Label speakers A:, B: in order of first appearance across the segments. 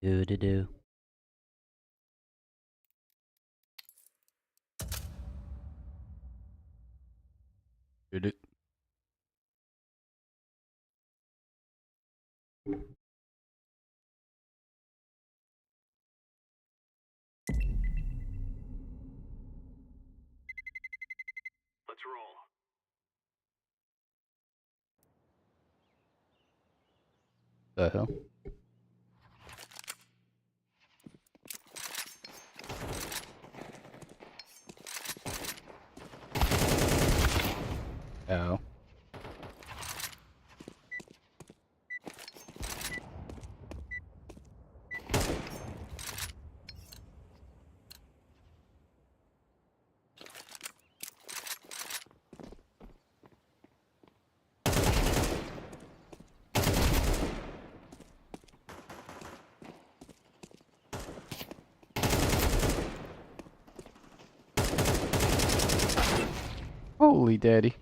A: Do do do.
B: Did it?
C: Let's roll.
B: The hell? Ow. Holy daddy.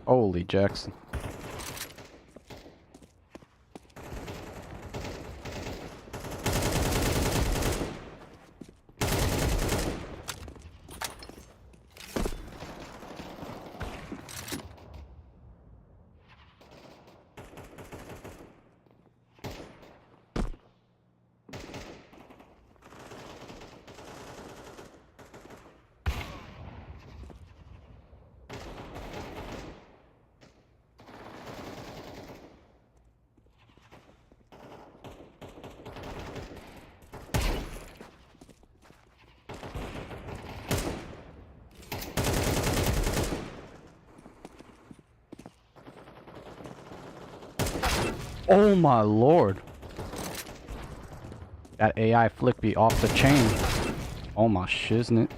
B: Holy Jackson. Oh my lord. That AI flick be off the chain. Oh my shiznit.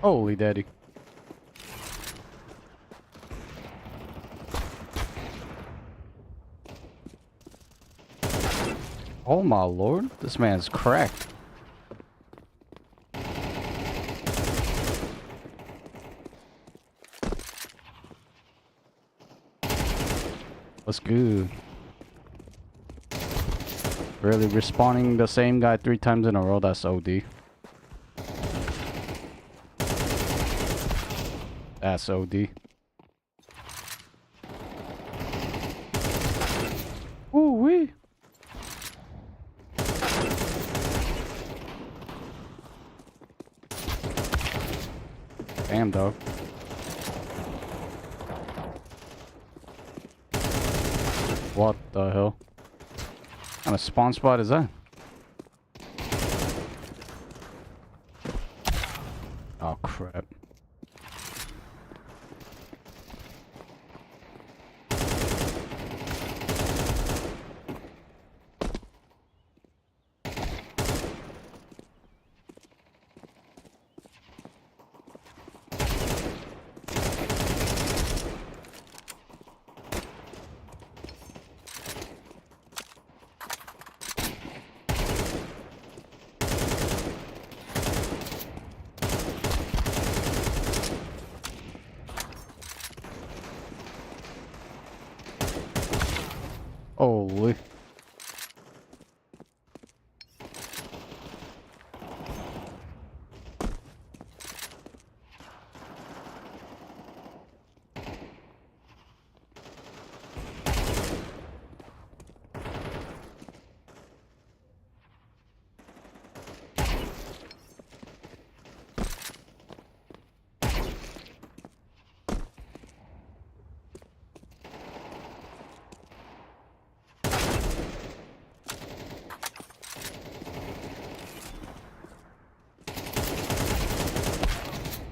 B: Holy daddy. Oh my lord. This man's cracked. What's good? Really respawning the same guy 3 times in a row, that's OD. That's OD. Ooh wee. Damn dog. What the hell? What kind of spawn spot is that? Oh crap. Holy.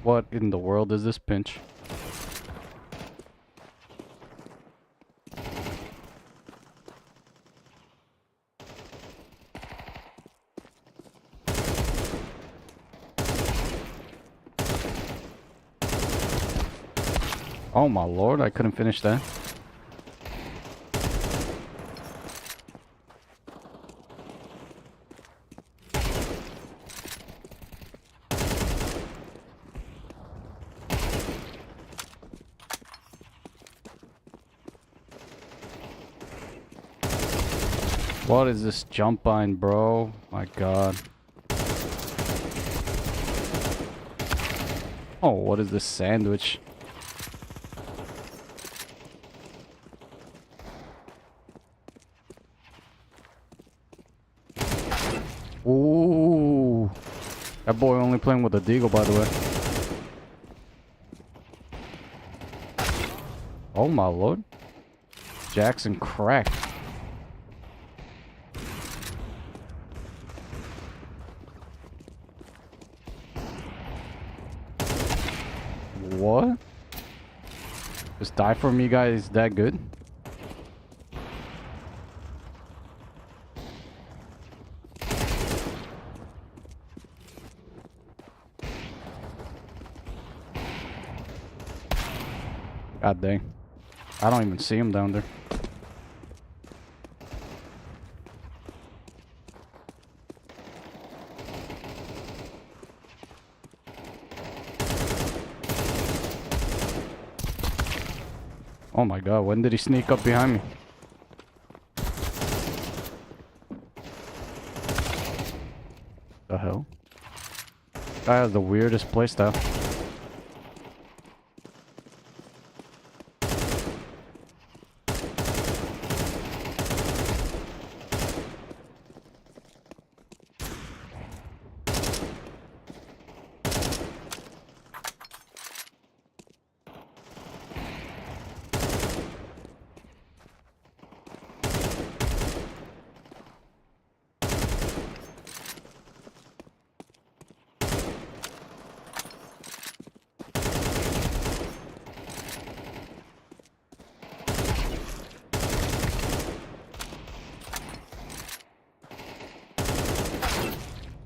B: What in the world is this pinch? Oh my lord, I couldn't finish that. What is this jump line, bro? My god. Oh, what is this sandwich? Ooh. That boy only playing with a deagle, by the way. Oh my lord. Jackson cracked. What? Just die for me, guys. That good? God dang. I don't even see him down there. Oh my god, when did he sneak up behind me? The hell? Guy has the weirdest playstyle.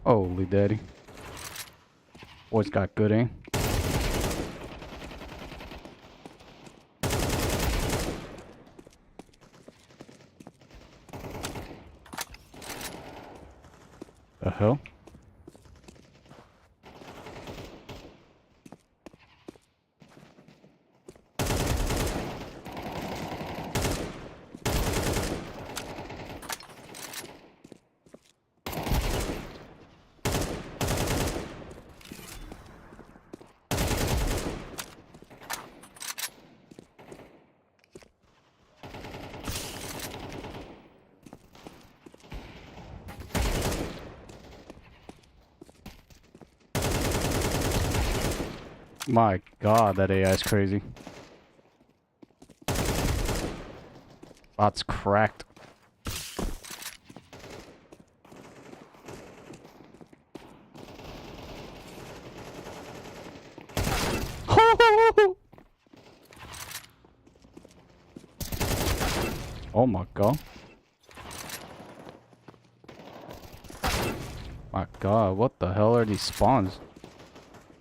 B: Holy daddy. Boy's got good aim. The hell? My god, that AI is crazy. Bot's cracked. Oh my god. My god, what the hell are these spawns?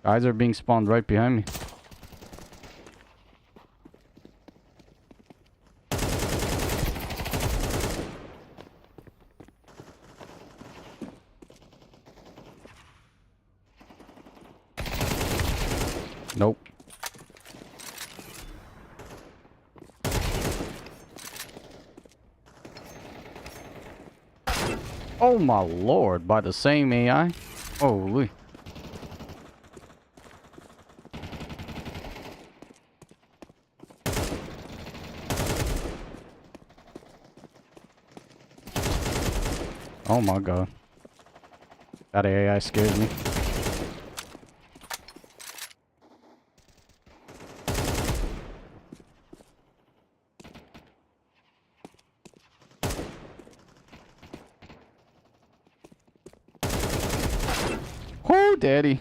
B: Guys are being spawned right behind me. Nope. Oh my lord, by the same AI? Holy. Oh my god. That AI scares me. Oh, daddy.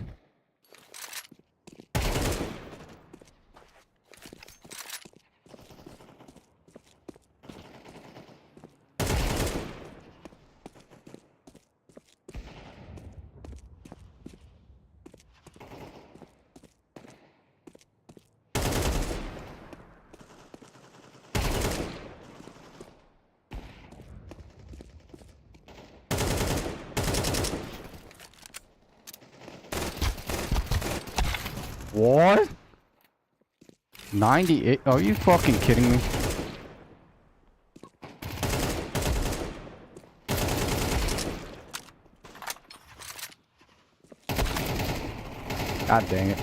B: What? 98? Are you fucking kidding me? God dang it.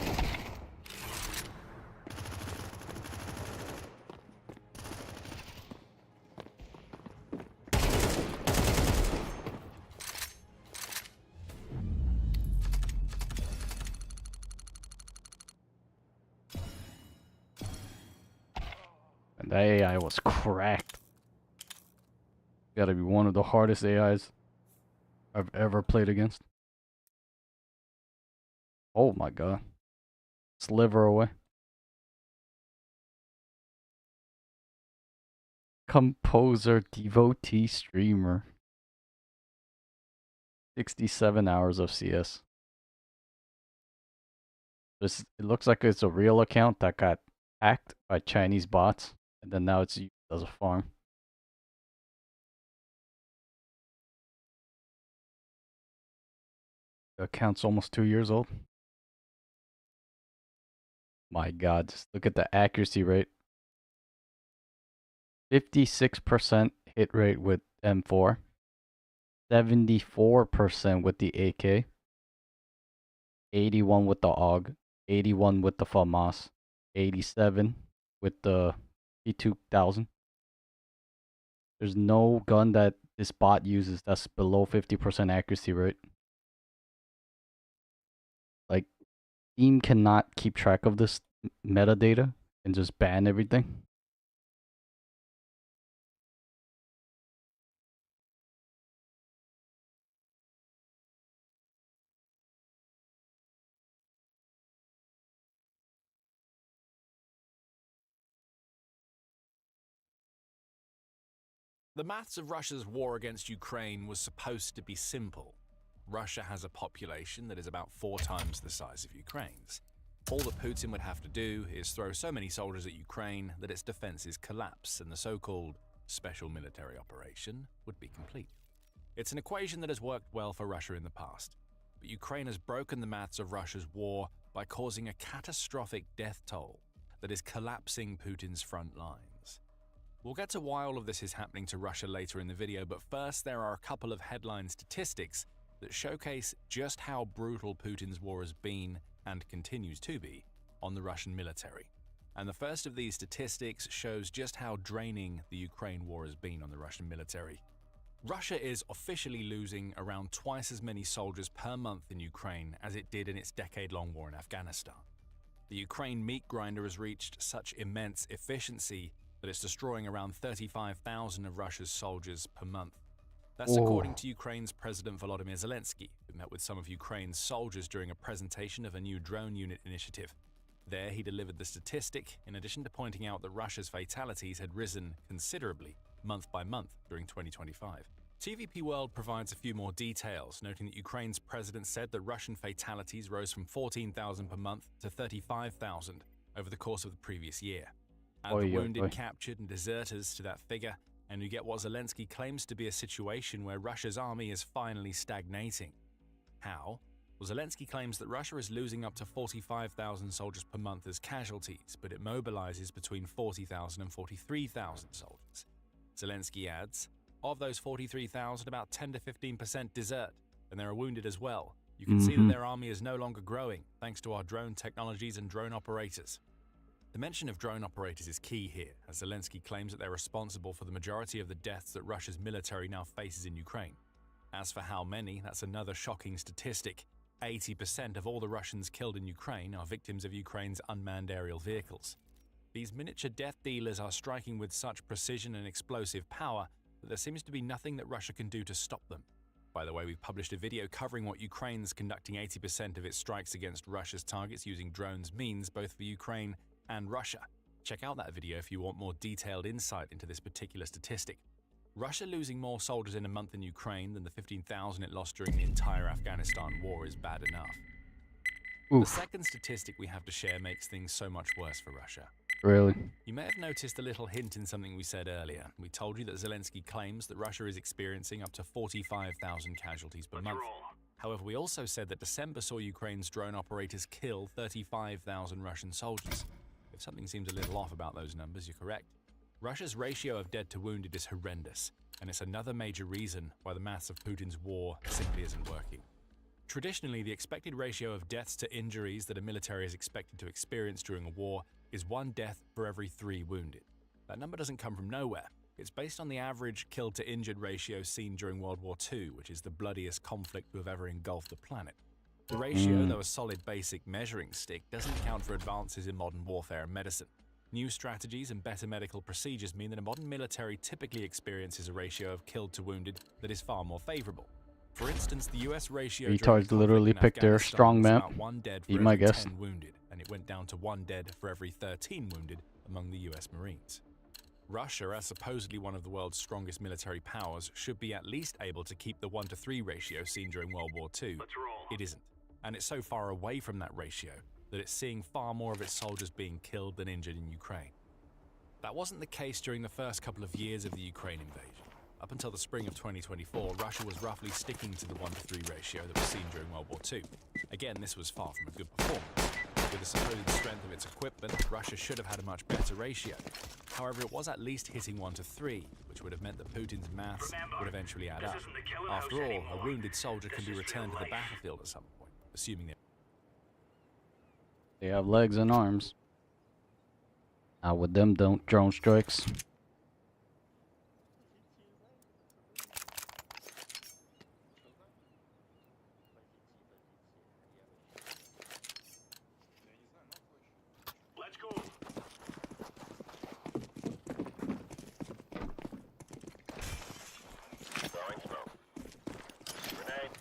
B: And that AI was cracked. Gotta be one of the hardest AIs I've ever played against. Oh my god. Sliver away. Composer, devotee, streamer. 67 hours of CS. It looks like it's a real account that got hacked by Chinese bots, and then now it's used as a farm. The account's almost 2 years old. My god, just look at the accuracy rate. 56% hit rate with M4. 74% with the AK. 81 with the AUG. 81 with the FAMAS. 87 with the P2000. There's no gun that this bot uses that's below 50% accuracy rate. Like, Steam cannot keep track of this metadata and just ban everything.
A: The maths of Russia's war against Ukraine was supposed to be simple. Russia has a population that is about 4 times the size of Ukraine's. All that Putin would have to do is throw so many soldiers at Ukraine that its defenses collapse and the so-called special military operation would be complete. It's an equation that has worked well for Russia in the past, but Ukraine has broken the maths of Russia's war by causing a catastrophic death toll that is collapsing Putin's front lines. We'll get to why all of this is happening to Russia later in the video, but first there are a couple of headline statistics that showcase just how brutal Putin's war has been and continues to be on the Russian military. And the first of these statistics shows just how draining the Ukraine war has been on the Russian military. Russia is officially losing around twice as many soldiers per month in Ukraine as it did in its decade-long war in Afghanistan. The Ukraine meat grinder has reached such immense efficiency that it's destroying around 35,000 of Russia's soldiers per month. That's according to Ukraine's President Volodymyr Zelensky, who met with some of Ukraine's soldiers during a presentation of a new drone unit initiative. There, he delivered the statistic, in addition to pointing out that Russia's fatalities had risen considerably, month by month, during 2025. TVP World provides a few more details, noting that Ukraine's president said that Russian fatalities rose from 14,000 per month to 35,000 over the course of the previous year. Add the wounded, captured, and deserters to that figure, and you get what Zelensky claims to be a situation where Russia's army is finally stagnating. How? Well, Zelensky claims that Russia is losing up to 45,000 soldiers per month as casualties, but it mobilizes between 40,000 and 43,000 soldiers. Zelensky adds, of those 43,000, about 10 to 15% desert, and there are wounded as well. You can see that their army is no longer growing, thanks to our drone technologies and drone operators. The mention of drone operators is key here, as Zelensky claims that they're responsible for the majority of the deaths that Russia's military now faces in Ukraine. As for how many, that's another shocking statistic. 80% of all the Russians killed in Ukraine are victims of Ukraine's unmanned aerial vehicles. These miniature death dealers are striking with such precision and explosive power that there seems to be nothing that Russia can do to stop them. By the way, we've published a video covering what Ukraine's conducting 80% of its strikes against Russia's targets using drones means, both for Ukraine and Russia. Check out that video if you want more detailed insight into this particular statistic. Russia losing more soldiers in a month in Ukraine than the 15,000 it lost during the entire Afghanistan war is bad enough. The second statistic we have to share makes things so much worse for Russia.
B: Really?
A: You may have noticed a little hint in something we said earlier. We told you that Zelensky claims that Russia is experiencing up to 45,000 casualties per month. However, we also said that December saw Ukraine's drone operators kill 35,000 Russian soldiers. If something seems a little off about those numbers, you're correct. Russia's ratio of dead to wounded is horrendous, and it's another major reason why the maths of Putin's war simply isn't working. Traditionally, the expected ratio of deaths to injuries that a military is expected to experience during a war is 1 death for every 3 wounded. That number doesn't come from nowhere. It's based on the average killed to injured ratio seen during World War II, which is the bloodiest conflict to have ever engulfed the planet. The ratio, though a solid basic measuring stick, doesn't account for advances in modern warfare and medicine. New strategies and better medical procedures mean that a modern military typically experiences a ratio of killed to wounded that is far more favorable. For instance, the US ratio
B: Retards literally picked their strong map.
A: about 1 dead for
B: Eat
A: every
B: my guess.
A: 10 wounded, and it went down to 1 dead for every 13 wounded among the US Marines. Russia, as supposedly one of the world's strongest military powers, should be at least able to keep the 1-to-3 ratio seen during World War II.
C: Let's roll.
A: It isn't, and it's so far away from that ratio that it's seeing far more of its soldiers being killed than injured in Ukraine. That wasn't the case during the first couple of years of the Ukraine invasion. Up until the spring of 2024, Russia was roughly sticking to the 1-to-3 ratio that was seen during World War II. Again, this was far from a good performance. With the supposed strength of its equipment, Russia should have had a much better ratio. However, it was at least hitting 1-to-3, which would have meant that Putin's maths would eventually add
C: This
A: up.
C: isn't the killer
A: After
C: house
A: all,
C: anymore.
A: a wounded soldier can
C: This
A: be
C: is
A: returned to
C: real
A: the
C: life.
A: battlefield at some point, assuming
B: They have legs and arms. Not with them don't drone strikes.
C: Let's go. Throwing smoke. Grenade.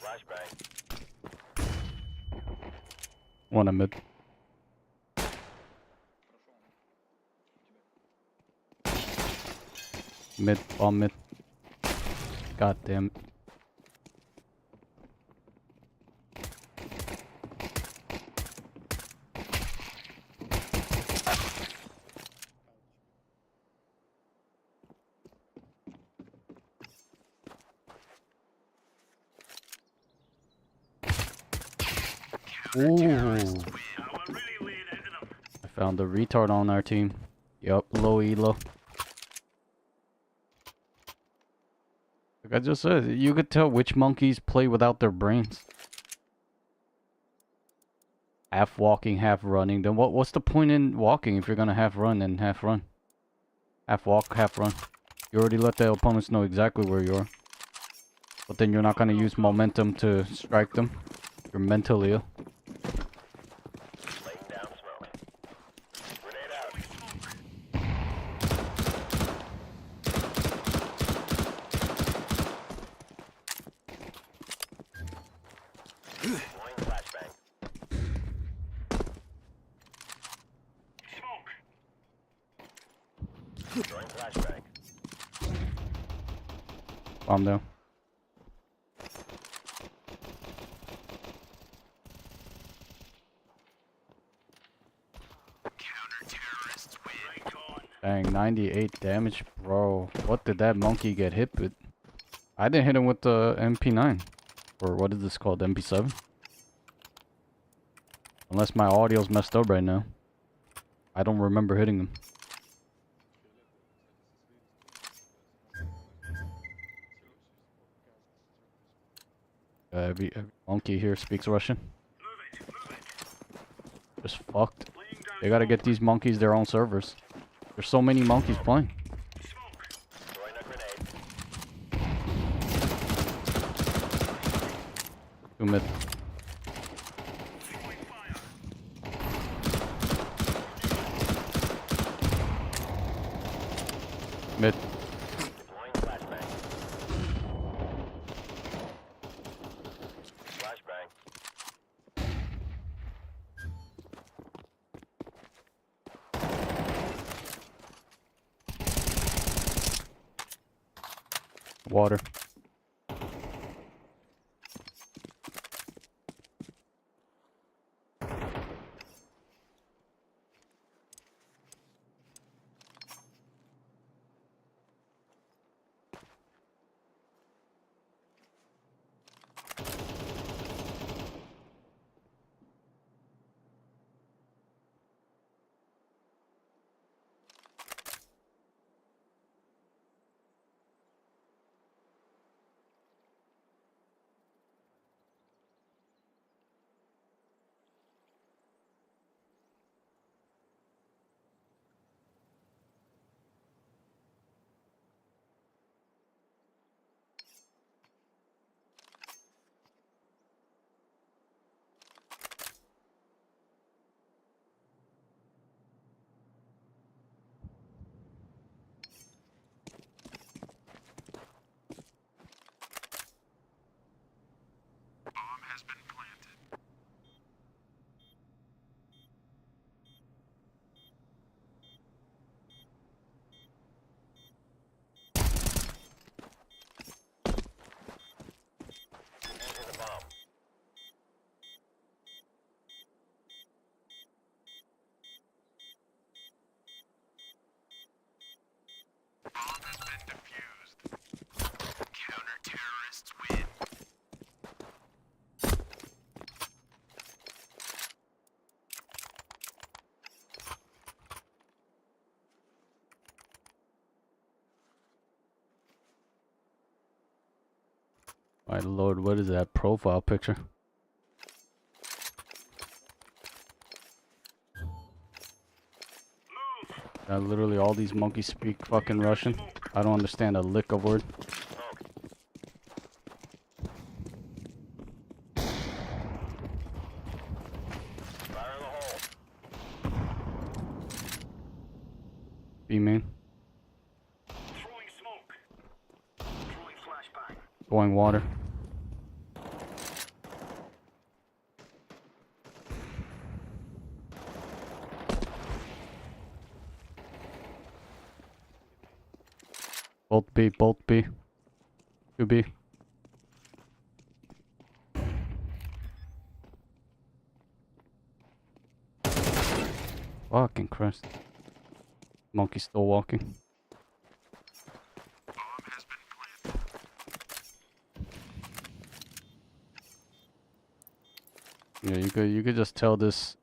C: Flashbang.
B: One a mid. Mid, bomb mid. God damn it. Ooh.
C: We're really laying into them.
B: I found a retard on our team. Yup, low elo. Like I just said, you could tell which monkeys play without their brains. Half walking, half running. Then what's the point in walking if you're gonna half run and half run? Half walk, half run. You already let the opponents know exactly where you are. But then you're not gonna use momentum to strike them. You're mentally ill.
C: Laying down smoke. Grenade out. Deploying flashbang. Smoke. Throwing flashbang.
B: Bomb down.
C: Counter-terrorists win. Right on.
B: Dang, 98 damage, bro. What did that monkey get hit with? I didn't hit him with the MP9. Or what is this called? MP7? Unless my audio's messed up right now. I don't remember hitting him. Every monkey here speaks Russian.
C: Move it.
B: Just fucked.
C: Laying down
B: They gotta
C: smoke.
B: get these monkeys their own servers. There's so many monkeys playing.
C: Smoke. Throwing a grenade.
B: 2 mid.
C: Throwing fire.
B: Mid.
C: Deploying flashbang. Flashbang.
B: water.
C: Bomb has been planted. Using the bomb. Bomb has been defused. Counter-terrorists win.
B: My lord, what is that profile picture? Literally all these monkeys speak fucking Russian. I don't understand a lick of word.
C: Fire in the hole.
B: B main.
C: Throwing smoke. Throwing flashbang.
B: Going water. Both B, both B. 2B. Fucking Christ. Monkey still walking.
C: Bomb has been planted.
B: Yeah, you could just tell this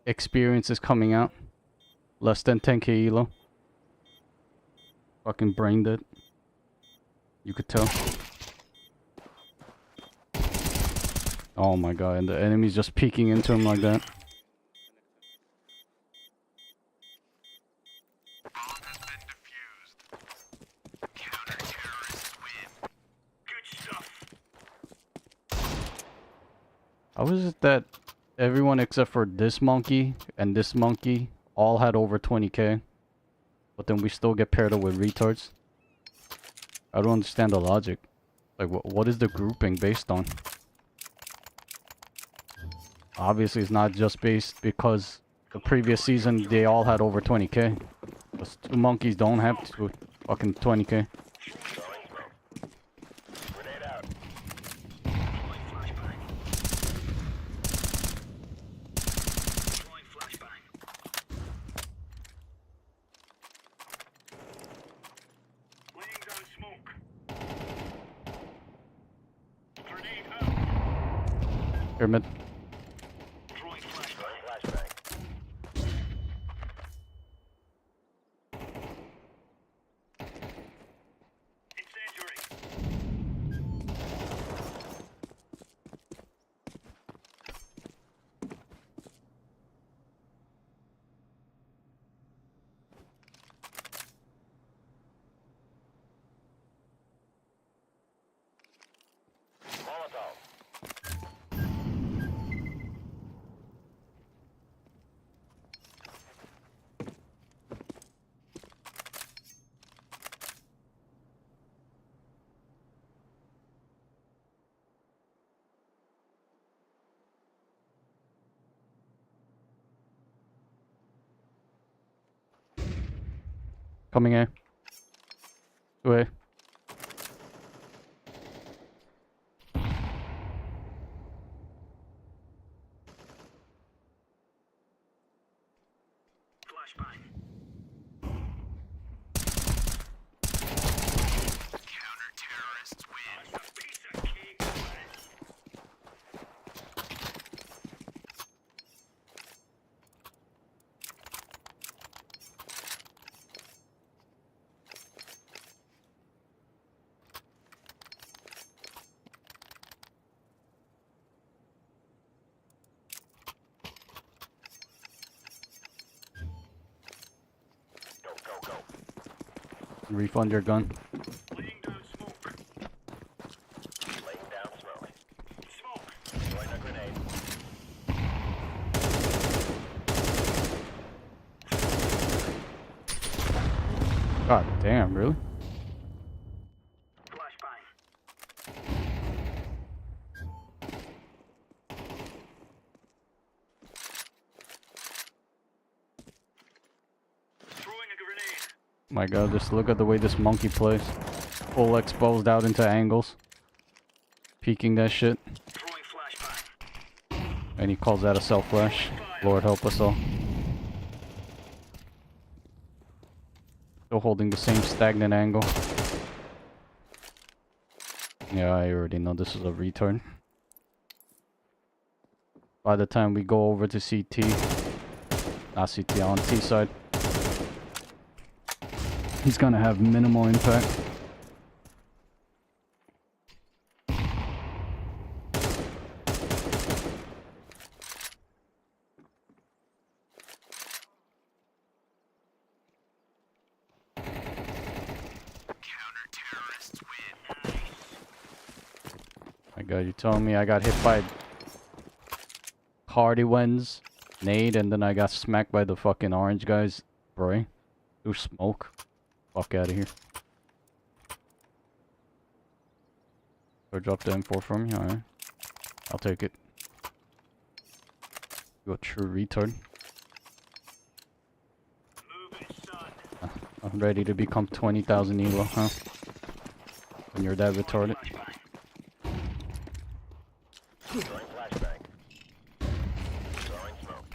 B: experience is coming out. Less than 10k elo. Fucking brain dead. You could tell. Oh my god, and the enemy's just peeking into him like that.
C: Bomb has been defused. Counter-terrorists win. Good stuff.
B: How is it that everyone except for this monkey and this monkey all had over 20k, but then we still get paired up with retards? I don't understand the logic. Like, what is the grouping based on? Obviously, it's not just based because the previous season they all had over 20k. Those two monkeys don't have fucking 20k.
C: Throwing smoke. Grenade out. Throwing flashbang. Throwing flashbang. Laying down smoke. Grenade out.
B: Pyramid.
C: Throwing flashbang. Incendiary. Molotov.
B: Coming A. 2A.
C: Go, go, go.
B: Refund your gun.
C: Laying down smoke. Laying down smoke. Smoke. Throwing a grenade.
B: God damn, really?
C: Flashbang. Throwing a grenade.
B: My god, just look at the way this monkey plays. Full exposed out into angles. Peeking that shit.
C: Throwing flashbang.
B: And he calls that a self-flash. Lord help us all. Still holding the same stagnant angle. Yeah, I already know this is a retard. By the time we go over to CT, not CT, on T side, he's gonna have minimal impact. My god, you telling me I got hit by Hardy Wens, nade, and then I got smacked by the fucking orange guys, bro. Through smoke. Fuck out of here. Or drop the M4 from me, alright. I'll take it. You a true retard.
C: Move it, son.
B: I'm ready to become 20,000 elo, huh? When you're that retarded.
C: Throwing flashbang. Throwing smoke.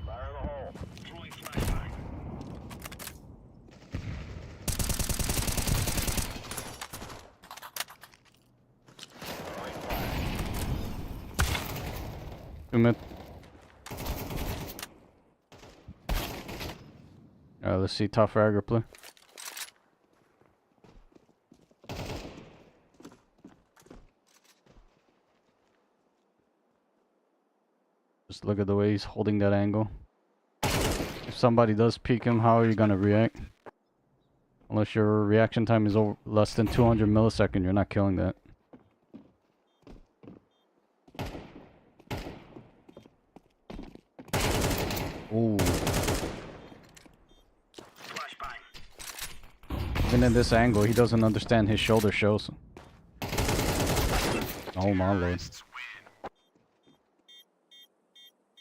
C: Fire in the hole. Throwing flashbang. Throwing flash.
B: 2 mid. Alright, let's see top fragger play. Just look at the way he's holding that angle. If somebody does peek him, how are you gonna react? Unless your reaction time is over less than 200 milliseconds, you're not killing that. Ooh.
C: Flashbang.
B: Even in this angle, he doesn't understand his shoulder shows. Oh my lord.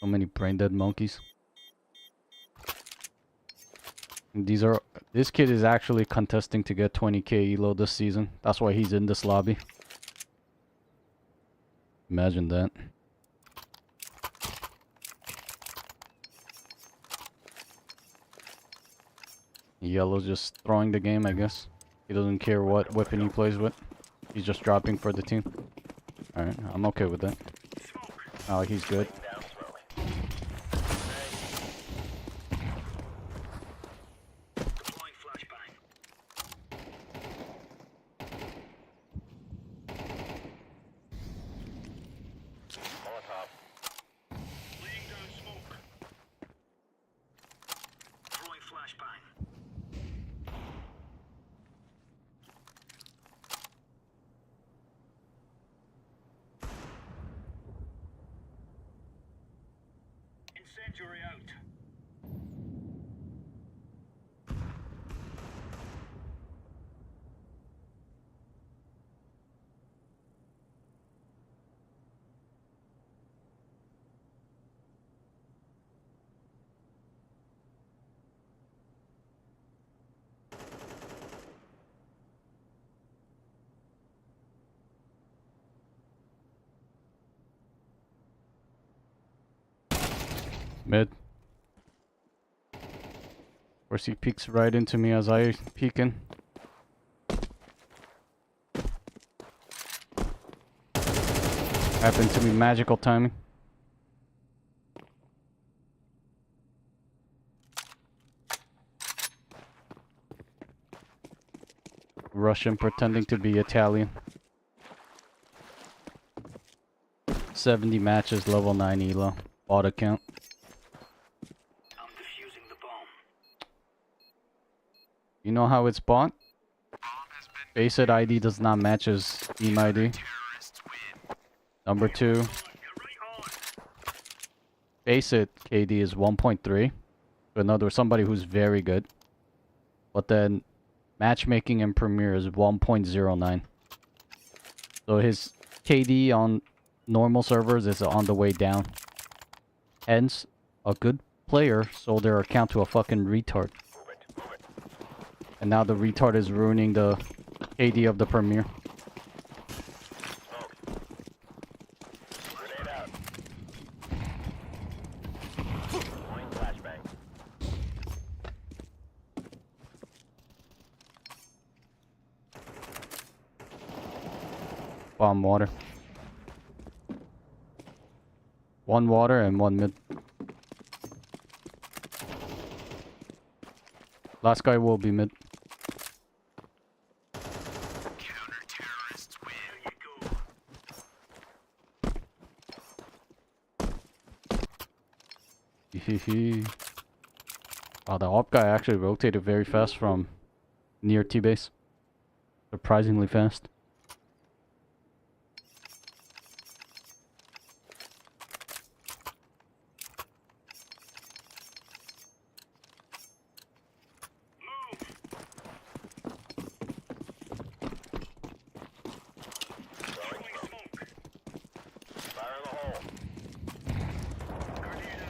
B: So many brain dead monkeys. And this kid is actually contesting to get 20k elo this season. That's why he's in this lobby. Imagine that. Yellow's just throwing the game, I guess. He doesn't care what weapon he plays with. He's just dropping for the team. Alright, I'm okay with that. Oh, he's good.
C: Down slowly. Deploying flashbang. Molotov. Laying down smoke. Throwing flashbang. Incendiary out.
B: Mid. course, he peeks right into me as I peek in. Happened to be magical timing. Russian pretending to be Italian. 70 matches, level 9 elo. Bot account.
C: I'm defusing the bomb.
B: You know how it's bought? Base hit ID does not match his Steam ID. Number 2. Base hit KD is 1.3. In other words, somebody who's very good. But then matchmaking in Premiere is 1.09. So his KD on normal servers is on the way down. Hence, a good player sold their account to a fucking retard. And now the retard is ruining the KD of the Premiere.
C: Grenade out. Deploying flashbang.
B: Bomb water. One water and one mid. Last guy will be mid.
C: Counter-terrorists win. There you go.
B: Hehehe. Wow, the op guy actually rotated very fast from near T-base. Surprisingly fast.
C: Throwing smoke. Fire in the hole. Grenade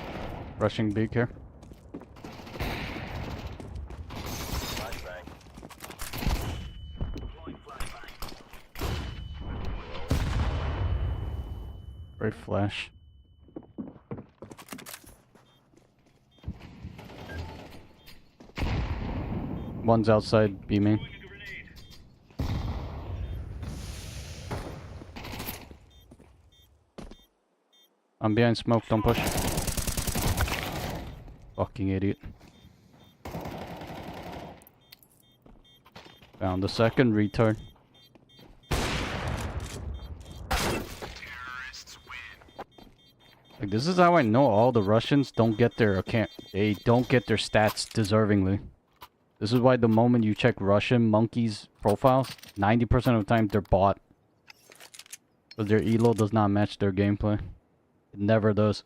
C: out.
B: Rushing big here.
C: Flashbang. Deploying flashbang.
B: Great flash. One's outside B main.
C: Throwing a grenade.
B: I'm behind smoke, don't push. Fucking idiot. Found the second retard. Like, this is how I know all the Russians don't get their account. They don't get their stats deservingly. This is why the moment you check Russian monkeys profiles, 90% of the time they're bot. Because their elo does not match their gameplay. It never does.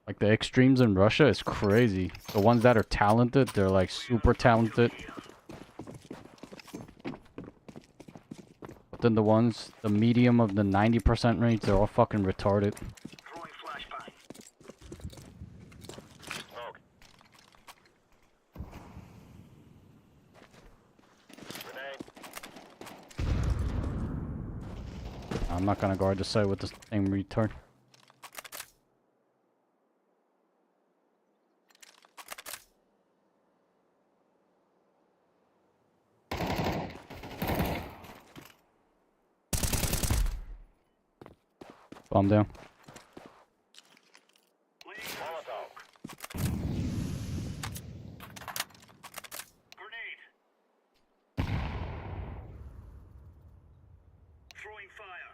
B: Like, the extremes in Russia is crazy. The ones that are talented, they're like super talented. But then the ones, the medium of the 90% range, they're all fucking retarded.
C: Throwing flashbang. Smoke. Grenade.
B: I'm not gonna guard the site with the same retard. Bomb down.
C: Molotov. Grenade. Throwing fire.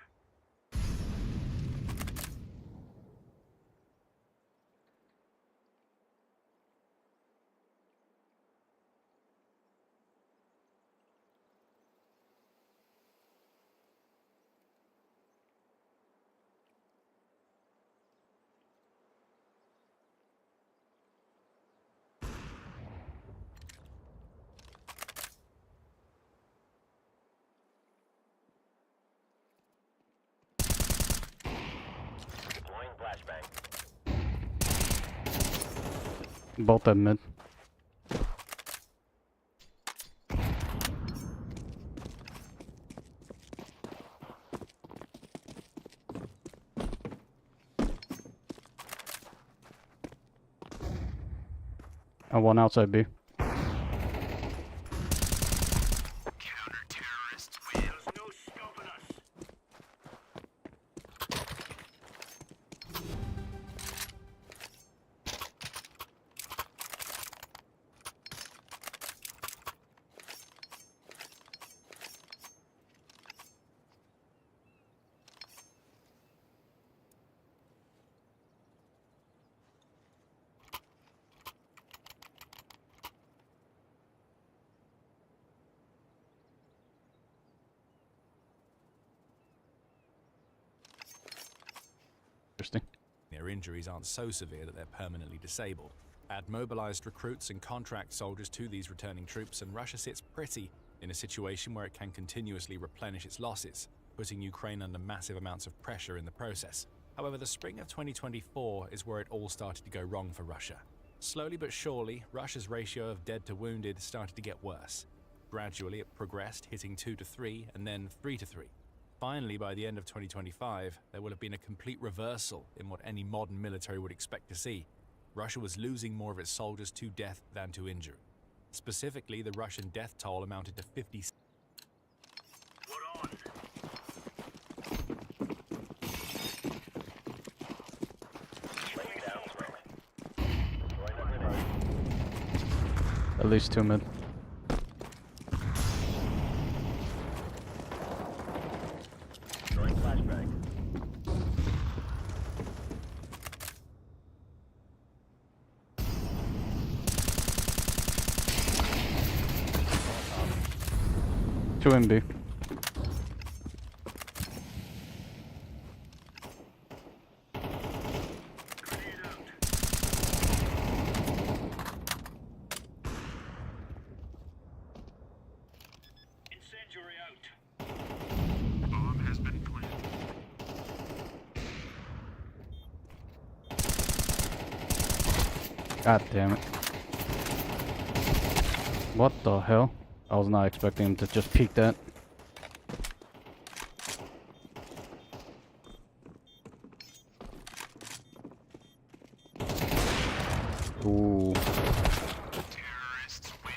C: Deploying flashbang.
B: Both at mid. And one outside B. Interesting.
A: Their injuries aren't so severe that they're permanently disabled. Add mobilized recruits and contract soldiers to these returning troops, and Russia sits pretty in a situation where it can continuously replenish its losses, putting Ukraine under massive amounts of pressure in the process. However, the spring of 2024 is where it all started to go wrong for Russia. Slowly but surely, Russia's ratio of dead to wounded started to get worse. Gradually, it progressed, hitting 2 to 3 and then 3 to 3. Finally, by the end of 2025, there will have been a complete reversal in what any modern military would expect to see. Russia was losing more of its soldiers to death than to injury. Specifically, the Russian death toll amounted to 50.
C: Laying down slowly. Throwing a grenade.
B: At least 2 mid.
C: Throwing flashbang.
B: Two in B.
C: Incendiary out. Bomb has been planted.
B: God damn it. What the hell? I was not expecting him to just peek that. Ooh.
C: Terrorists win.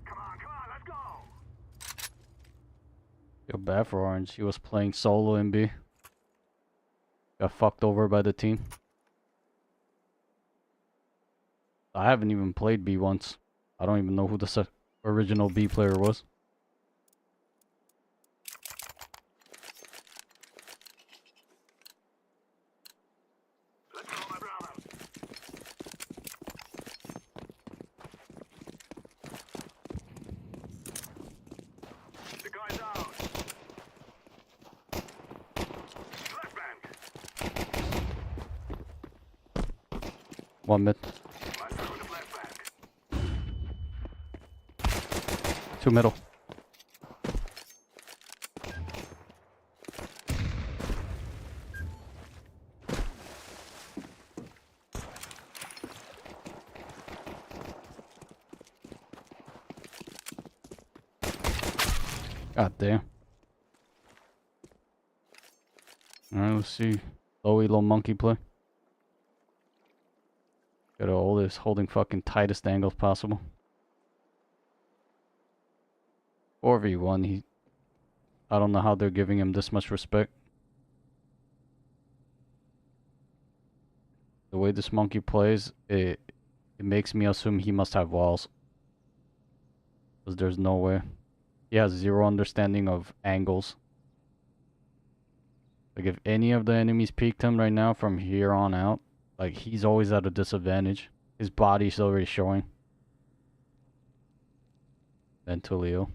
C: Come on, let's go.
B: Feel bad for Orange. He was playing solo in B. Got fucked over by the team. I haven't even played B once. I don't even know who the original B player was.
C: Let's go, my brother. The guy's out. Flashbang.
B: One mid.
C: Let's go with the flashbang.
B: Two middle. God damn. Alright, let's see. Low elo monkey play. Got all this holding fucking tightest angles possible. 4v1, I don't know how they're giving him this much respect. The way this monkey plays, it makes me assume he must have walls. Because there's no way. He has zero understanding of angles. Like if any of the enemies peeked him right now from here on out, like he's always at a disadvantage. His body's already showing. Mentally ill.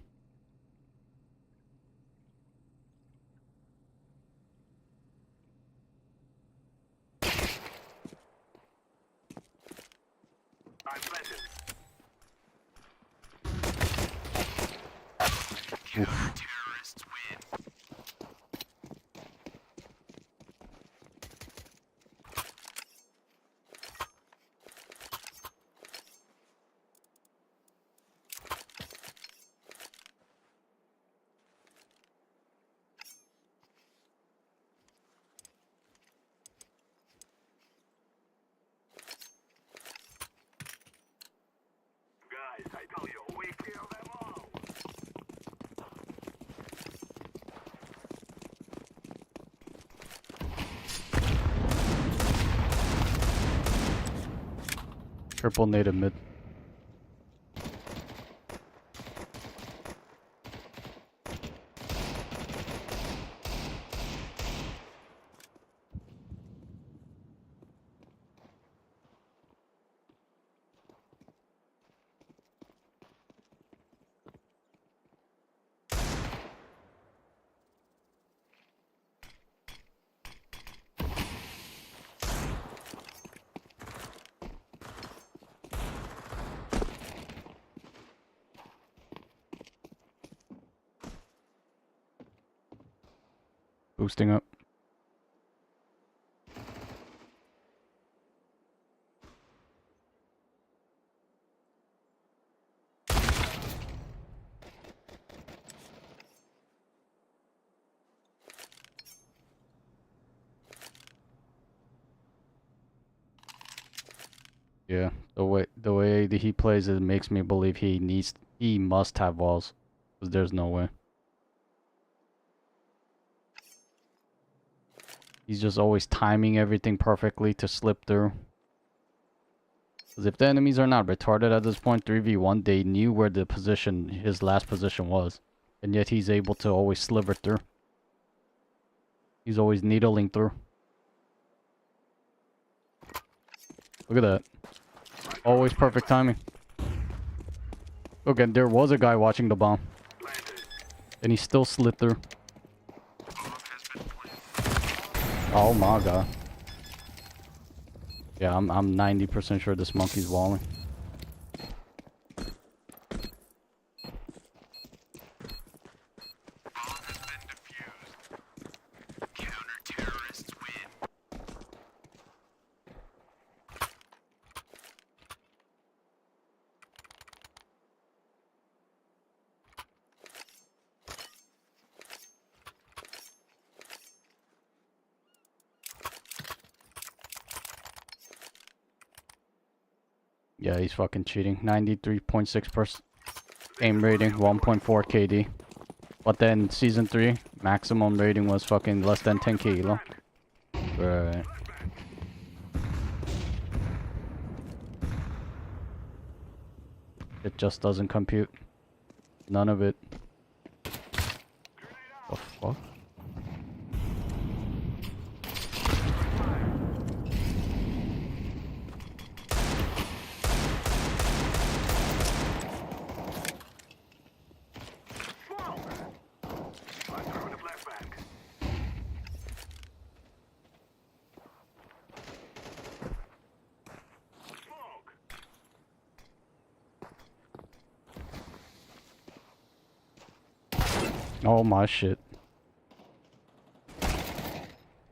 C: I planted. Terrorists win.
B: Triple native mid. Boosting up. Yeah, the way that he plays it makes me believe he must have walls, because there's no way. He's just always timing everything perfectly to slip through. Because if the enemies are not retarded at this point, 3v1, they knew where the position, his last position was. And yet he's able to always sliver through. He's always needling through. Look at that. Always perfect timing. Okay, there was a guy watching the bomb. And he still slid through. Oh my god. Yeah, I'm 90% sure this monkey's walling. Yeah, he's fucking cheating. 93.6% aim rating, 1.4 KD. But then season 3, maximum rating was fucking less than 10 kilo. Right. It just doesn't compute. None of it. The fuck? Oh my shit.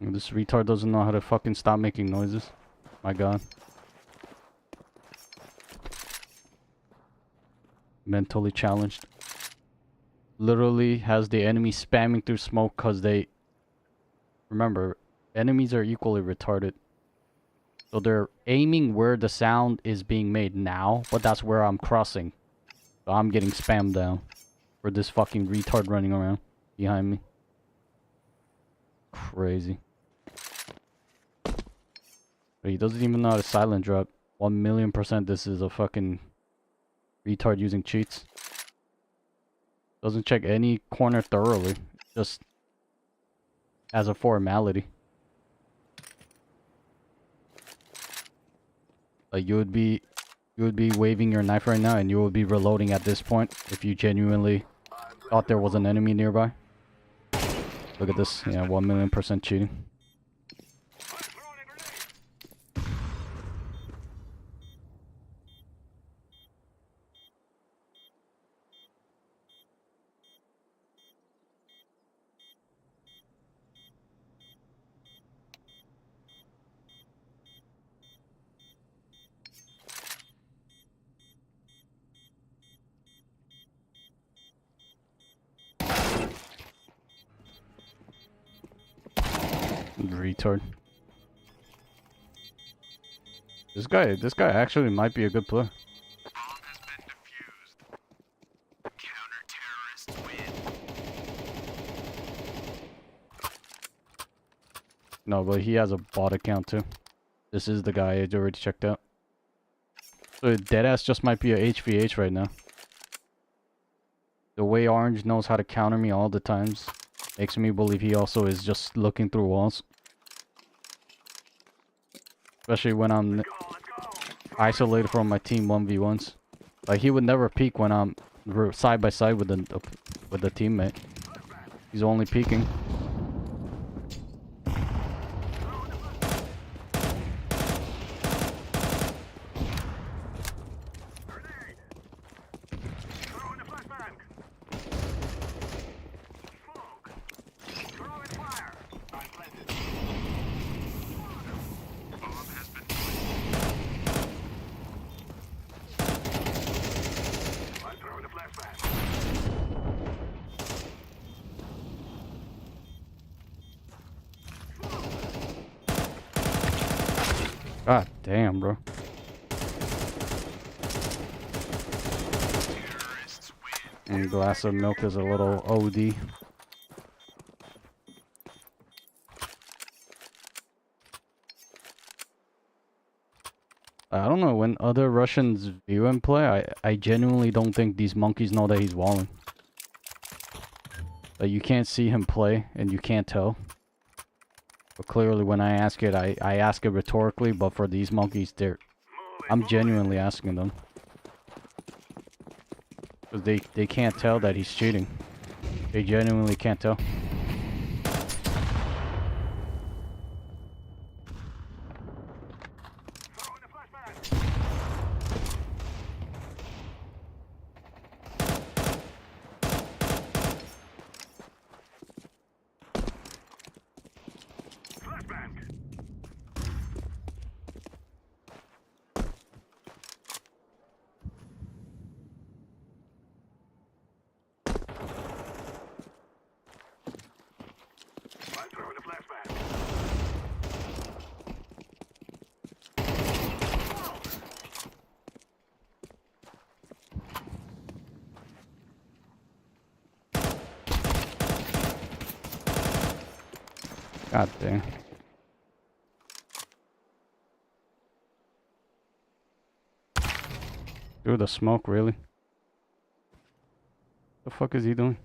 B: This retard doesn't know how to fucking stop making noises. My god. Mentally challenged. Literally has the enemy spamming through smoke because they... Remember, enemies are equally retarded. So they're aiming where the sound is being made now, but that's where I'm crossing. So I'm getting spammed down. For this fucking retard running around behind me. Crazy. But he doesn't even know how to silent drop. 1,000,000% this is a fucking retard using cheats. Doesn't check any corner thoroughly. Just as a formality. Like you would be waving your knife right now and you would be reloading at this point if you genuinely thought there was an enemy nearby. Look at this. Yeah, 1,000,000% cheating. Retard. This guy actually might be a good player. No, but he has a bot account too. This is the guy I already checked out. So deadass just might be a HVH right now. The way Orange knows how to counter me all the times makes me believe he also is just looking through walls. Especially when I'm isolated from my team 1v1s. Like he would never peek when I'm side by side with the teammate. He's only peeking. God damn, bro. And a glass of milk is a little OD. I don't know, when other Russians view him play, I genuinely don't think these monkeys know that he's walling. Like, you can't see him play, and you can't tell. But clearly when I ask it, I ask it rhetorically, but for these monkeys, I'm genuinely asking them. Because they can't tell that he's cheating. They genuinely can't tell. God damn. Through the smoke, really? The fuck is he doing?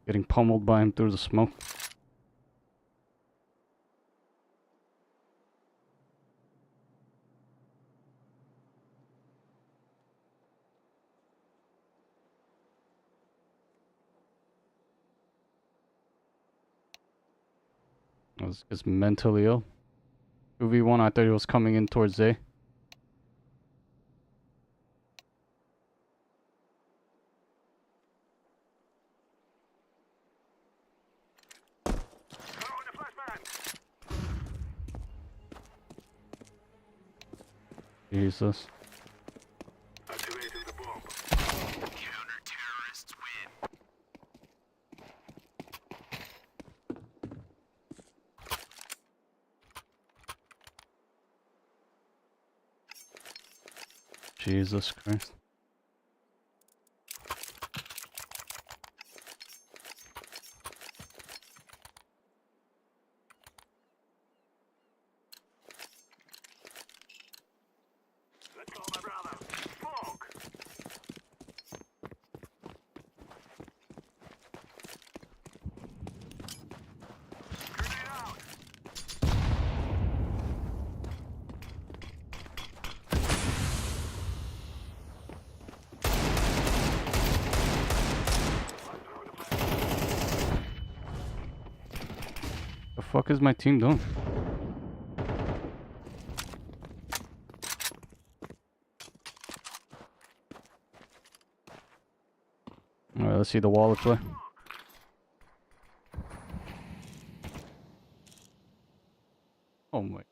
B: Getting pummeled by him through the smoke. I was just mentally ill. 2v1, I thought he was coming in towards A. Jesus. Jesus Christ. The fuck is my team doing? Alright, let's see the wall play. Oh my.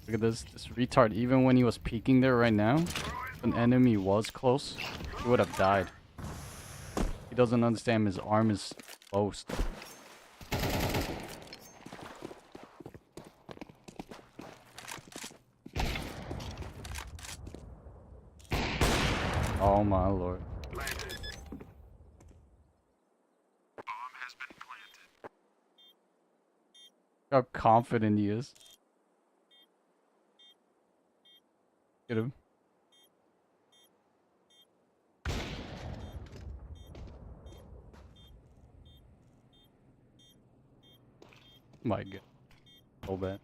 B: Look at this retard. Even when he was peeking there right now, if an enemy was close, he would have died. He doesn't understand his arm is closed. Oh my lord.
C: Bomb has been
B: How confident he is. Get him. My god. So bad.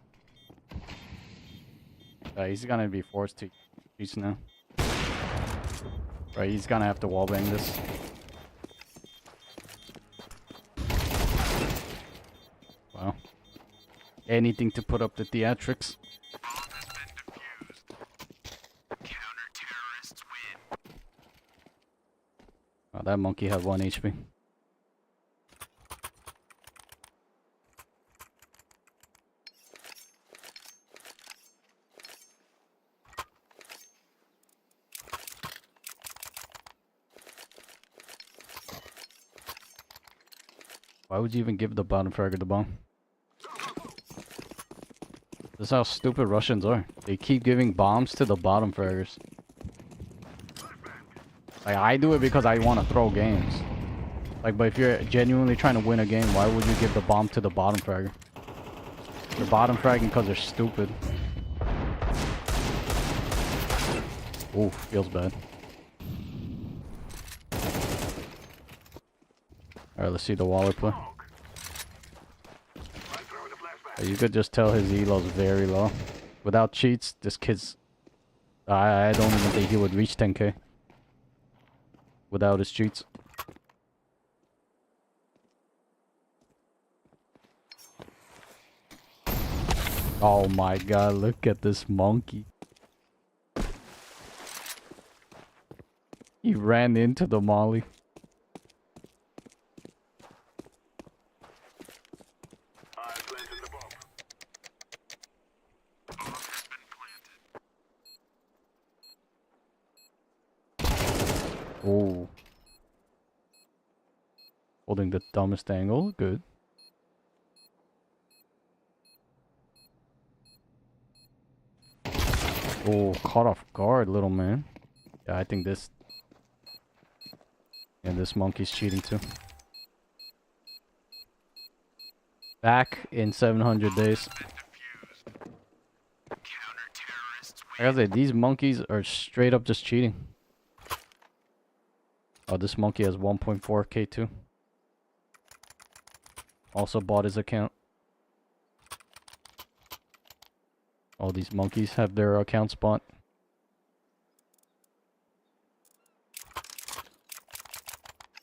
B: He's gonna be forced to cheat now. Right, he's gonna have to wallbang this. Wow. Anything to put up the theatrics. Oh, that monkey had 1 HP. Why would you even give the bottom fragger the bomb? This is how stupid Russians are. They keep giving bombs to the bottom fraggers. Like, I do it because I want to throw games. Like, but if you're genuinely trying to win a game, why would you give the bomb to the bottom fragger? They're bottom fragging because they're stupid. Ooh, feels bad. Alright, let's see the Waller play. You could just tell his elo's very low. Without cheats, this kid's... I don't even think he would reach 10k. Without his cheats. Oh my god, look at this monkey. He ran into the molly. Oh. Holding the dumbest angle, good. Oh, caught off guard, little man. Yeah, I think this... Yeah, this monkey's cheating too. Back in 700 days. I gotta say, these monkeys are straight up just cheating. Oh, this monkey has 1.4k too. Also bought his account. All these monkeys have their accounts bought.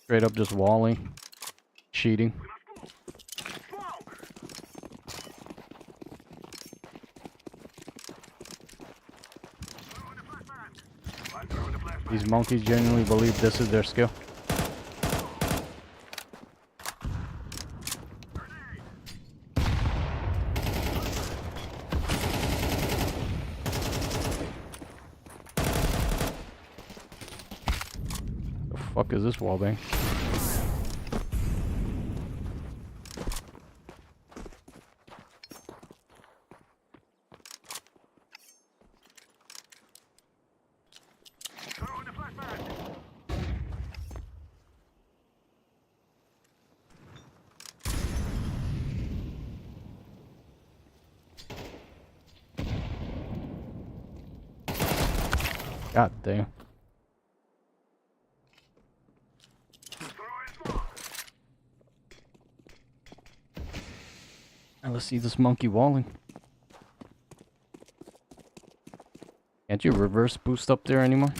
B: Straight up just walling. Cheating. These monkeys genuinely believe this is their skill. The fuck is this wallbang? God damn. Now let's see this monkey walling. Can't you reverse boost up there anymore?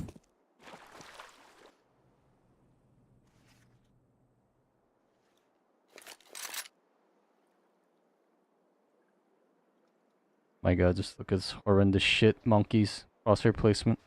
B: My god, just look at this horrendous shit monkeys. Crosshair placement.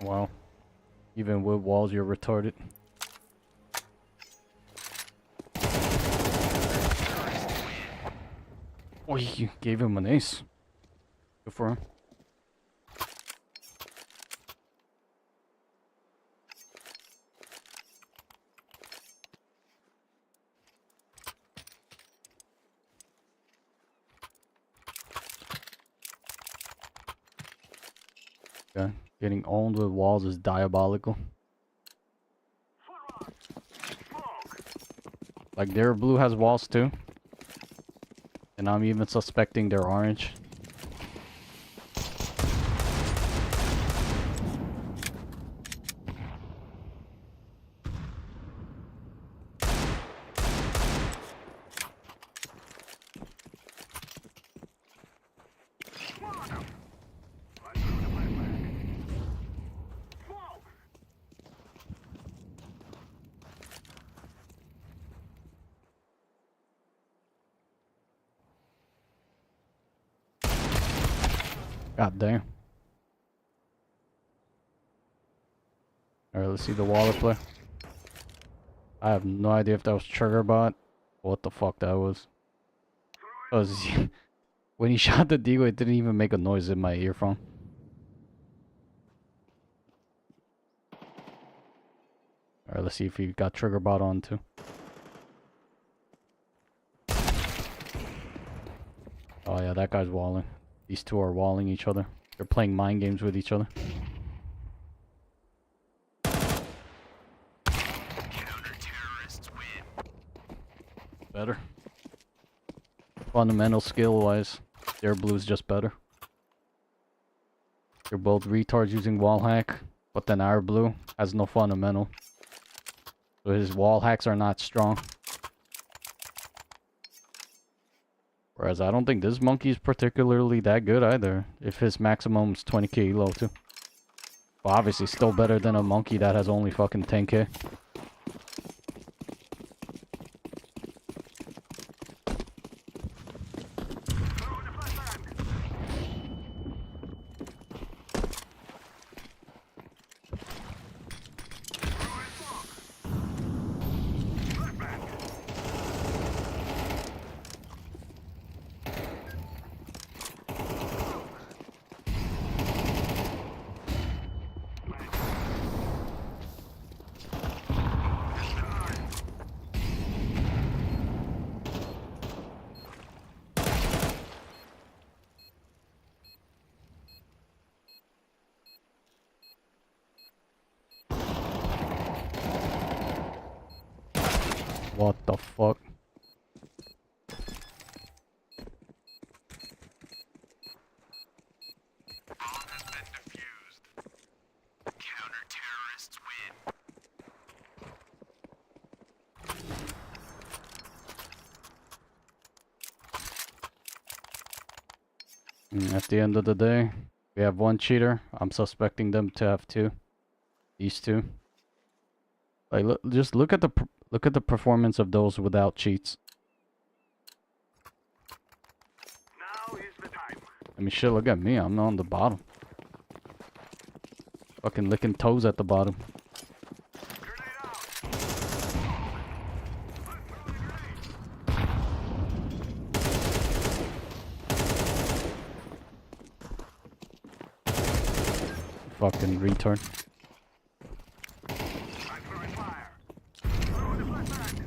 B: Wow. Even with walls, you're retarded. Oh, you gave him an ace. Good for him. Yeah, getting owned with walls is diabolical. Like their blue has walls too. And I'm even suspecting they're orange. God damn. Alright, let's see the waller play. I have no idea if that was trigger bot. What the fuck that was. Cause when he shot the deagle, it didn't even make a noise in my earphone. Alright, let's see if he got trigger bot on too. Oh yeah, that guy's walling. These two are walling each other. They're playing mind games with each other. Better. Fundamental skill-wise, their blue's just better. They're both retards using wall hack, but then our blue has no fundamental. So his wall hacks are not strong. Whereas I don't think this monkey's particularly that good either, if his maximum's 20k elo too. Well, obviously still better than a monkey that has only fucking 10k. What the fuck? At the end of the day, we have one cheater. I'm suspecting them to have two. These two. Like, just look at the performance of those without cheats.
C: Now is the time.
B: I mean, shit, look at me. I'm on the bottom. Fucking licking toes at the bottom.
C: Grenade out.
B: Fucking retard.
C: I'm throwing fire. Throwing the flashbang.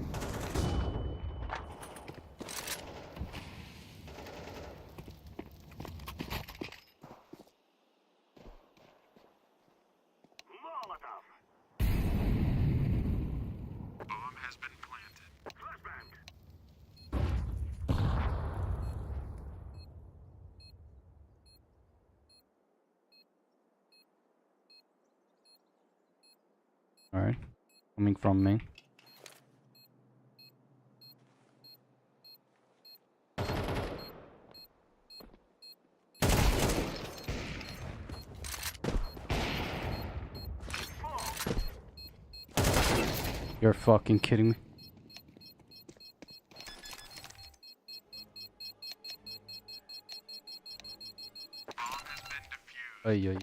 C: Molotov. Bomb has been planted. Flashbang.
B: Alright. Coming from me. You're fucking kidding me. Ay, ay.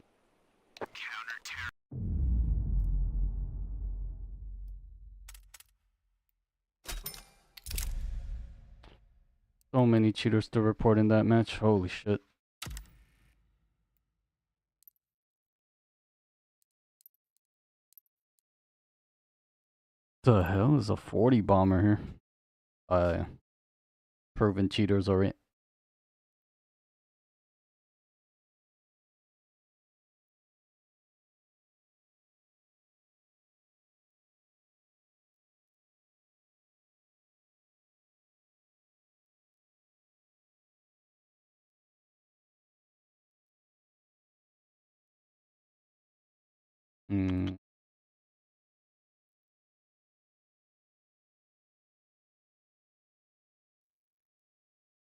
B: So many cheaters to report in that match. Holy shit. The hell is a 40 bomber here? Proven cheaters are in. Mm.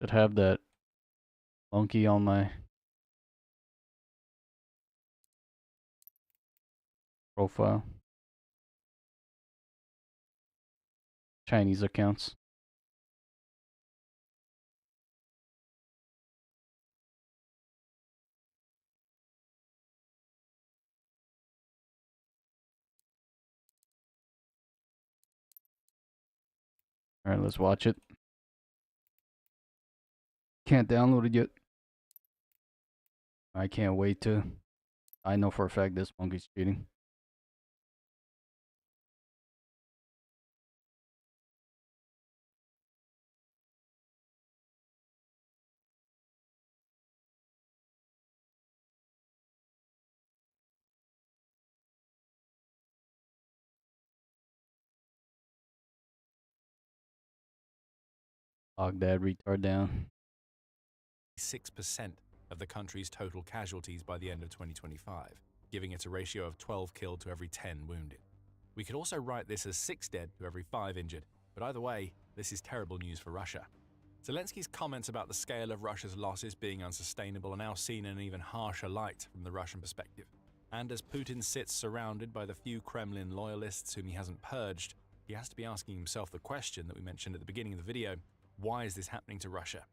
B: Should have that monkey on my profile. Chinese accounts. Alright, let's watch it. Can't download it yet. I can't wait to. I know for a fact this monkey's cheating. Log that retard down.
A: 6% of the country's total casualties by the end of 2025, giving it a ratio of 12 killed to every 10 wounded. We could also write this as 6 dead to every 5 injured, but either way, this is terrible news for Russia. Zelensky's comments about the scale of Russia's losses being unsustainable are now seen in an even harsher light from the Russian perspective. And as Putin sits surrounded by the few Kremlin loyalists whom he hasn't purged, he has to be asking himself the question that we mentioned at the beginning of the video: why is this happening to Russia?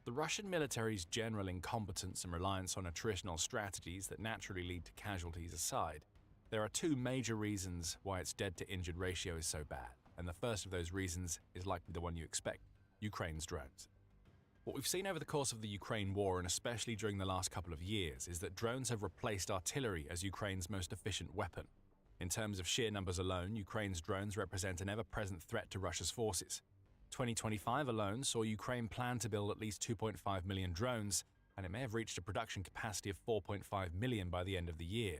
A: The Russian military's general incompetence and reliance on attritional strategies that naturally lead to casualties aside, there are 2 major reasons why its dead-to-injured ratio is so bad, and the first of those reasons is likely the one you expect: Ukraine's drones. What we've seen over the course of the Ukraine war, and especially during the last couple of years, is that drones have replaced artillery as Ukraine's most efficient weapon. In terms of sheer numbers alone, Ukraine's drones represent an ever-present threat to Russia's forces. 2025 alone saw Ukraine plan to build at least 2.5 million drones, and it may have reached a production capacity of 4.5 million by the end of the year.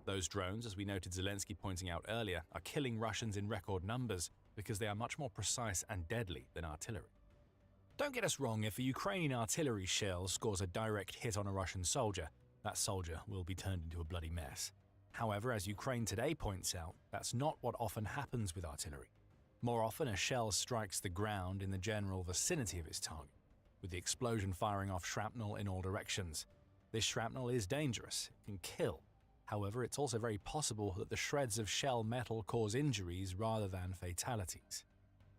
A: Those drones, as we noted Zelensky pointing out earlier, are killing Russians in record numbers because they are much more precise and deadly than artillery. Don't get us wrong, if a Ukrainian artillery shell scores a direct hit on a Russian soldier, that soldier will be turned into a bloody mess. However, as Ukraine Today points out, that's not what often happens with artillery. More often, a shell strikes the ground in the general vicinity of its target, with the explosion firing off shrapnel in all directions. This shrapnel is dangerous, it can kill. However, it's also very possible that the shreds of shell metal cause injuries rather than fatalities.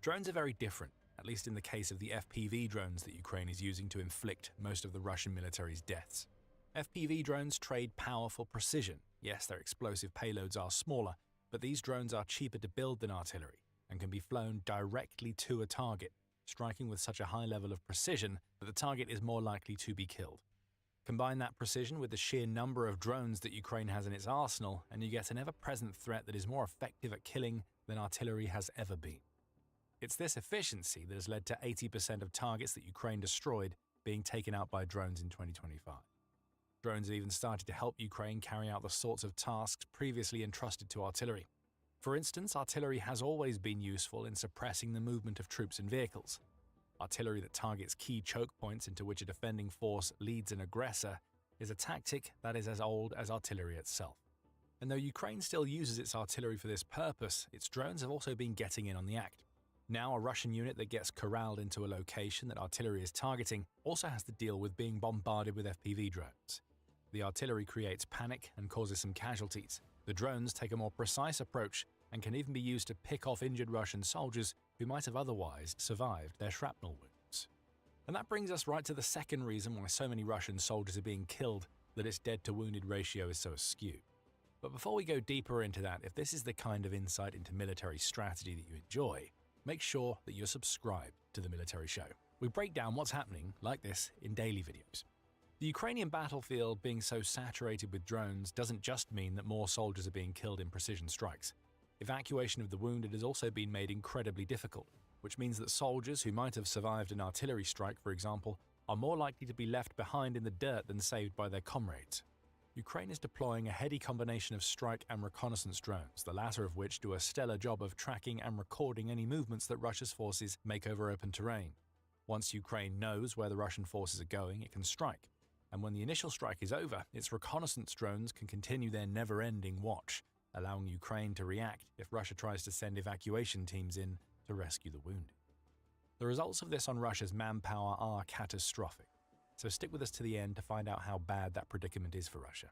A: Drones are very different, at least in the case of the FPV drones that Ukraine is using to inflict most of the Russian military's deaths. FPV drones trade powerful precision. Yes, their explosive payloads are smaller, but these drones are cheaper to build than artillery and can be flown directly to a target, striking with such a high level of precision that the target is more likely to be killed. Combine that precision with the sheer number of drones that Ukraine has in its arsenal, and you get an ever-present threat that is more effective at killing than artillery has ever been. It's this efficiency that has led to 80% of targets that Ukraine destroyed being taken out by drones in 2025. Drones have even started to help Ukraine carry out the sorts of tasks previously entrusted to artillery. For instance, artillery has always been useful in suppressing the movement of troops and vehicles. Artillery that targets key choke points into which a defending force leads an aggressor is a tactic that is as old as artillery itself. And though Ukraine still uses its artillery for this purpose, its drones have also been getting in on the act. Now, a Russian unit that gets corralled into a location that artillery is targeting also has to deal with being bombarded with FPV drones. The artillery creates panic and causes some casualties. The drones take a more precise approach and can even be used to pick off injured Russian soldiers who might have otherwise survived their shrapnel wounds. And that brings us right to the second reason why so many Russian soldiers are being killed, that its dead-to-wounded ratio is so askew. But before we go deeper into that, if this is the kind of insight into military strategy that you enjoy, make sure that you're subscribed to The Military Show. We break down what's happening like this in daily videos. The Ukrainian battlefield being so saturated with drones doesn't just mean that more soldiers are being killed in precision strikes. Evacuation of the wounded has also been made incredibly difficult, which means that soldiers who might have survived an artillery strike, for example, are more likely to be left behind in the dirt than saved by their comrades. Ukraine is deploying a heady combination of strike and reconnaissance drones, the latter of which do a stellar job of tracking and recording any movements that Russia's forces make over open terrain. Once Ukraine knows where the Russian forces are going, it can strike. And when the initial strike is over, its reconnaissance drones can continue their never-ending watch, allowing Ukraine to react if Russia tries to send evacuation teams in to rescue the wounded. The results of this on Russia's manpower are catastrophic, so stick with us to the end to find out how bad that predicament is for Russia.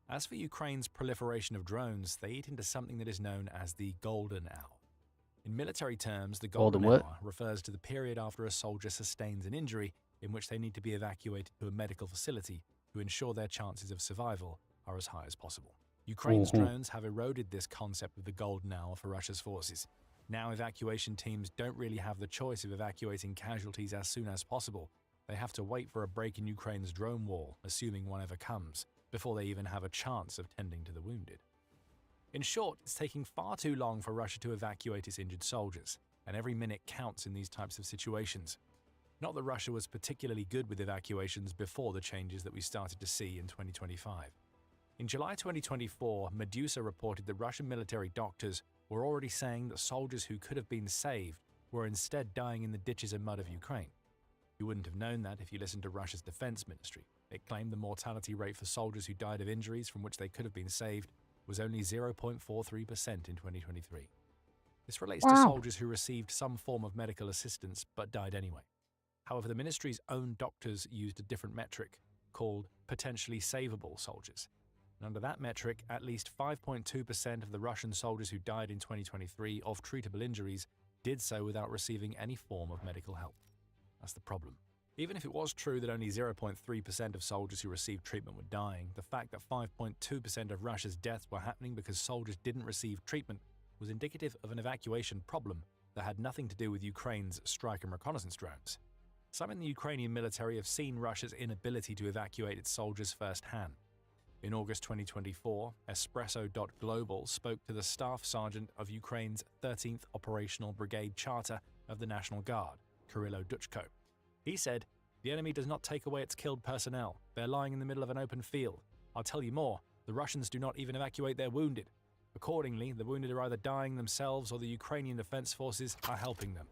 A: As for Ukraine's proliferation of drones, they eat into something that is known as the golden hour. In military terms, the golden hour refers to the period after a soldier sustains an injury in which they need to be evacuated to a medical facility to ensure their chances of survival are as high as possible. Ukraine's drones have eroded this concept of the golden hour for Russia's forces. Now evacuation teams don't really have the choice of evacuating casualties as soon as possible. They have to wait for a break in Ukraine's drone wall, assuming one ever comes, before they even have a chance of tending to the wounded. In short, it's taking far too long for Russia to evacuate its injured soldiers, and every minute counts in these types of situations. Not that Russia was particularly good with evacuations before the changes that we started to see in 2025. In July 2024, Medusa reported that Russian military doctors were already saying that soldiers who could have been saved were instead dying in the ditches and mud of Ukraine. You wouldn't have known that if you listened to Russia's defense ministry. It claimed the mortality rate for soldiers who died of injuries from which they could have been saved was only 0.43% in 2023. This relates to soldiers who received some form of medical assistance but died anyway. However, the ministry's own doctors used a different metric called potentially savable soldiers. And under that metric, at least 5.2% of the Russian soldiers who died in 2023 of treatable injuries did so without receiving any form of medical help. That's the problem. Even if it was true that only 0.3% of soldiers who received treatment were dying, the fact that 5.2% of Russia's deaths were happening because soldiers didn't receive treatment was indicative of an evacuation problem that had nothing to do with Ukraine's strike and reconnaissance drones. Some in the Ukrainian military have seen Russia's inability to evacuate its soldiers firsthand. In August 2024, Espresso.Global spoke to the staff sergeant of Ukraine's 13th Operational Brigade Charter of the National Guard, Kirilo Duchko. He said, "The enemy does not take away its killed personnel. They're lying in the middle of an open field. I'll tell you more, the Russians do not even evacuate their wounded. Accordingly, the wounded are either dying themselves or the Ukrainian defense forces are helping them."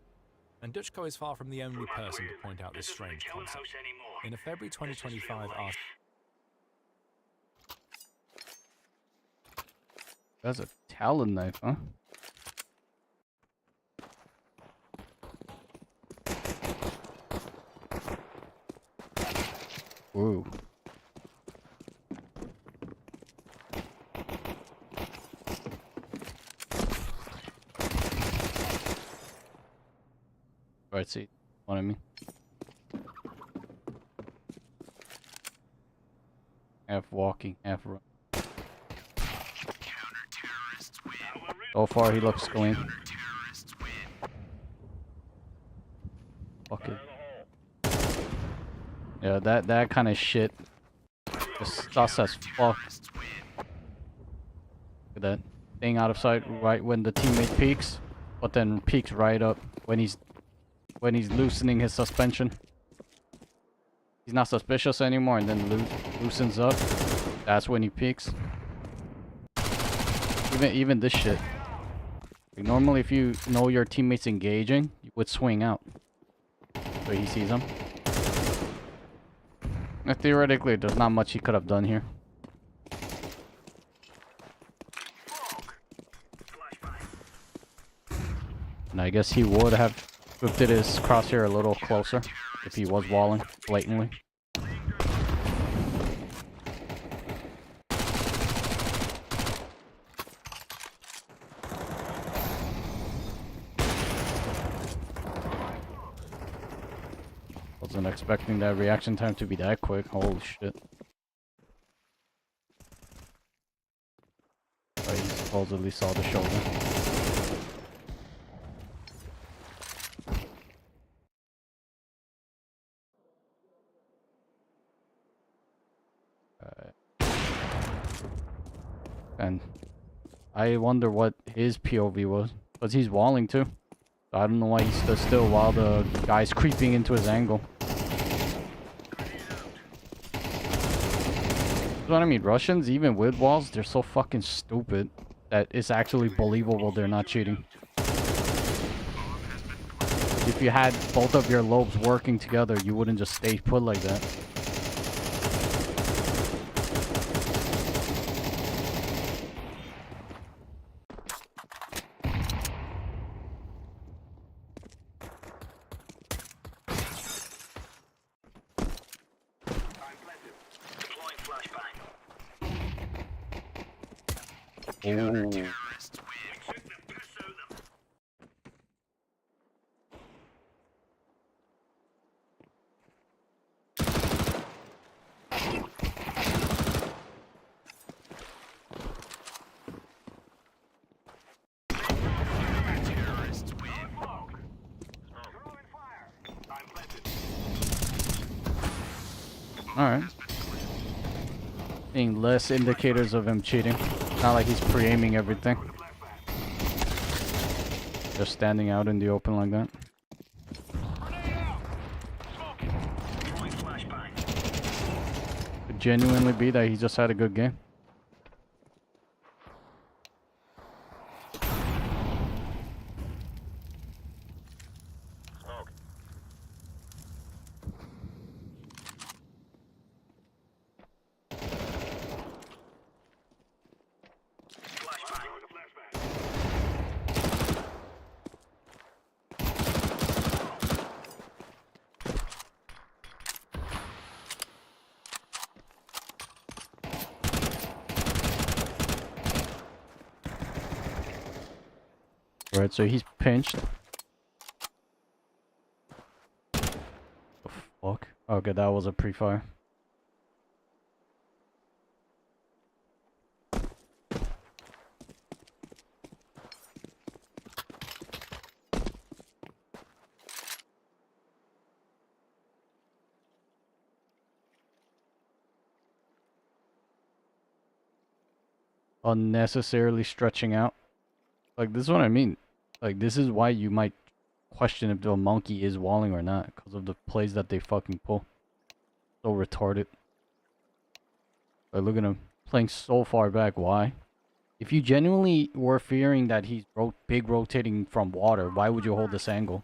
A: And Duchko is far from the only person to point out this strange concept. In a February 2025 article,
B: That's a Talon knife, huh? Whoa. Right seat. What I mean? Half walking, half run. So far, he looks clean. Fuck it. Yeah, that kind of shit. Just sus as fuck. Look at that thing out of sight right when the teammate peeks, but then peeks right up when he's loosening his suspension. He's not suspicious anymore, and then loosens up. That's when he peeks. Even this shit. Like normally, if you know your teammates engaging, you would swing out. So he sees him. And theoretically, there's not much he could have done here. And I guess he would have drifted his crosshair a little closer if he was walling blatantly. Wasn't expecting that reaction time to be that quick. Holy shit. Oh, he supposedly saw the shoulder. And I wonder what his POV was. Because he's walling too. So I don't know why he stood still while the guy's creeping into his angle. That's what I mean. Russians, even with walls, they're so fucking stupid that it's actually believable they're not cheating. If you had both of your lobes working together, you wouldn't just stay put like that. Oh. Alright. Seeing less indicators of him cheating. Not like he's pre-aiming everything. Just standing out in the open like that. Could genuinely be that he just had a good game.
C: Smoke.
B: Right, so he's pinched. The fuck? Okay, that was a pre-fire. Unnecessarily stretching out. Like, this is what I mean. Like, this is why you might question if the monkey is walling or not. Because of the plays that they fucking pull. So retarded. Like, look at him. Playing so far back. Why? If you genuinely were fearing that he's big rotating from water, why would you hold this angle?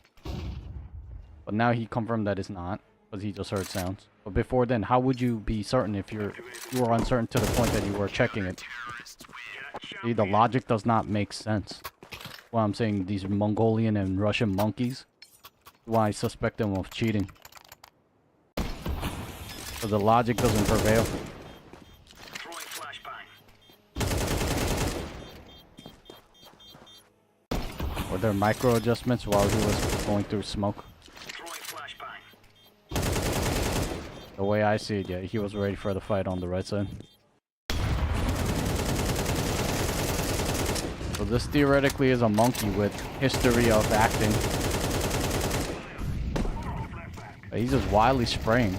B: But now he confirmed that it's not. Because he just heard sounds. But before then, how would you be certain if you were uncertain to the point that you were checking it? See, the logic does not make sense. Well, I'm saying these Mongolian and Russian monkeys. Why I suspect them of cheating. Because the logic doesn't prevail. Were there micro adjustments while he was going through smoke? The way I see it, yeah, he was ready for the fight on the right side. So this theoretically is a monkey with history of acting. But he's just wildly spraying.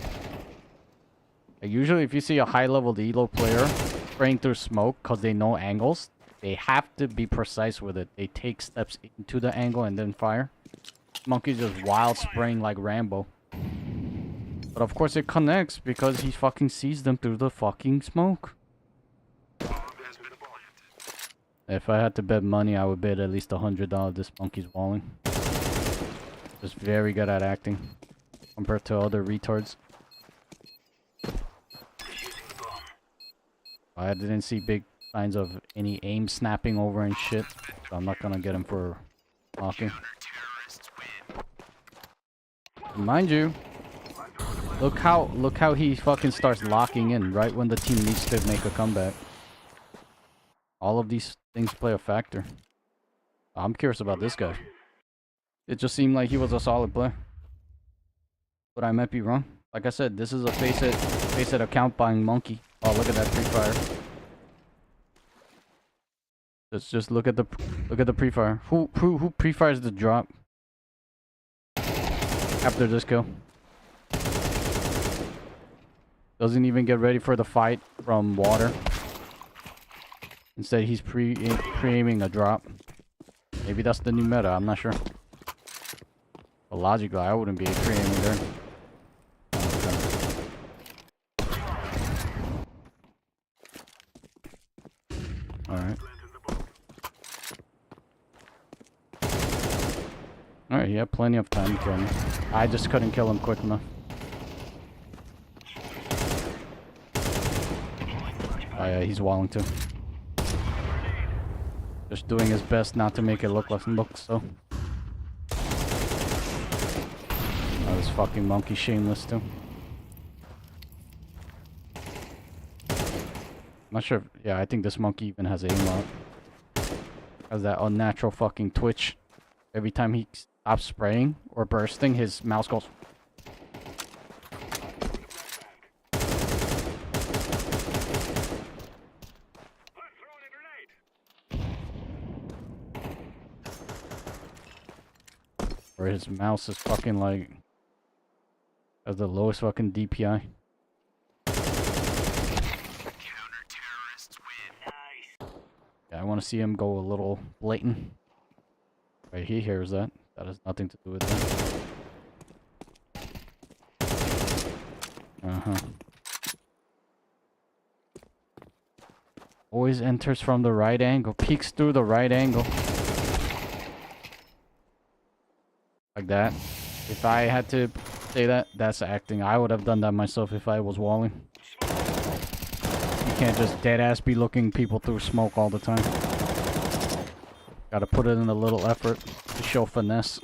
B: Like usually if you see a high-level elo player spraying through smoke because they know angles, they have to be precise with it. They take steps into the angle and then fire. Monkey's just wild spraying like Rambo. But of course it connects because he fucking sees them through the fucking smoke. If I had to bet money, I would bet at least $100 this monkey's walling. Just very good at acting compared to other retards. I didn't see big signs of any aim snapping over and shit, so I'm not gonna get him for knocking. Mind you, look how he fucking starts locking in right when the team needs to make a comeback. All of these things play a factor. I'm curious about this guy. It just seemed like he was a solid player. But I might be wrong. Like I said, this is a face it account buying monkey. Oh, look at that pre-fire. Let's just look at the pre-fire. Who pre-fires the drop after this kill? Doesn't even get ready for the fight from water. Instead, he's pre-aiming a drop. Maybe that's the new meta. I'm not sure. But logically, I wouldn't be pre-aiming there. Alright. Alright, he had plenty of time to kill me. I just couldn't kill him quick enough. Oh yeah, he's walling too. Just doing his best not to make it look so. Oh, this fucking monkey shameless too. Not sure if, yeah, I think this monkey even has aim lock. Has that unnatural fucking twitch. Every time he stops spraying or bursting, his mouse goes. Or his mouse is fucking like has the lowest fucking DPI. Yeah, I want to see him go a little blatant. Right, he hears that. That has nothing to do with that. Always enters from the right angle. Peeks through the right angle. Like that. If I had to say that, that's acting. I would have done that myself if I was walling. You can't just dead ass be looking people through smoke all the time. Gotta put it in a little effort to show finesse.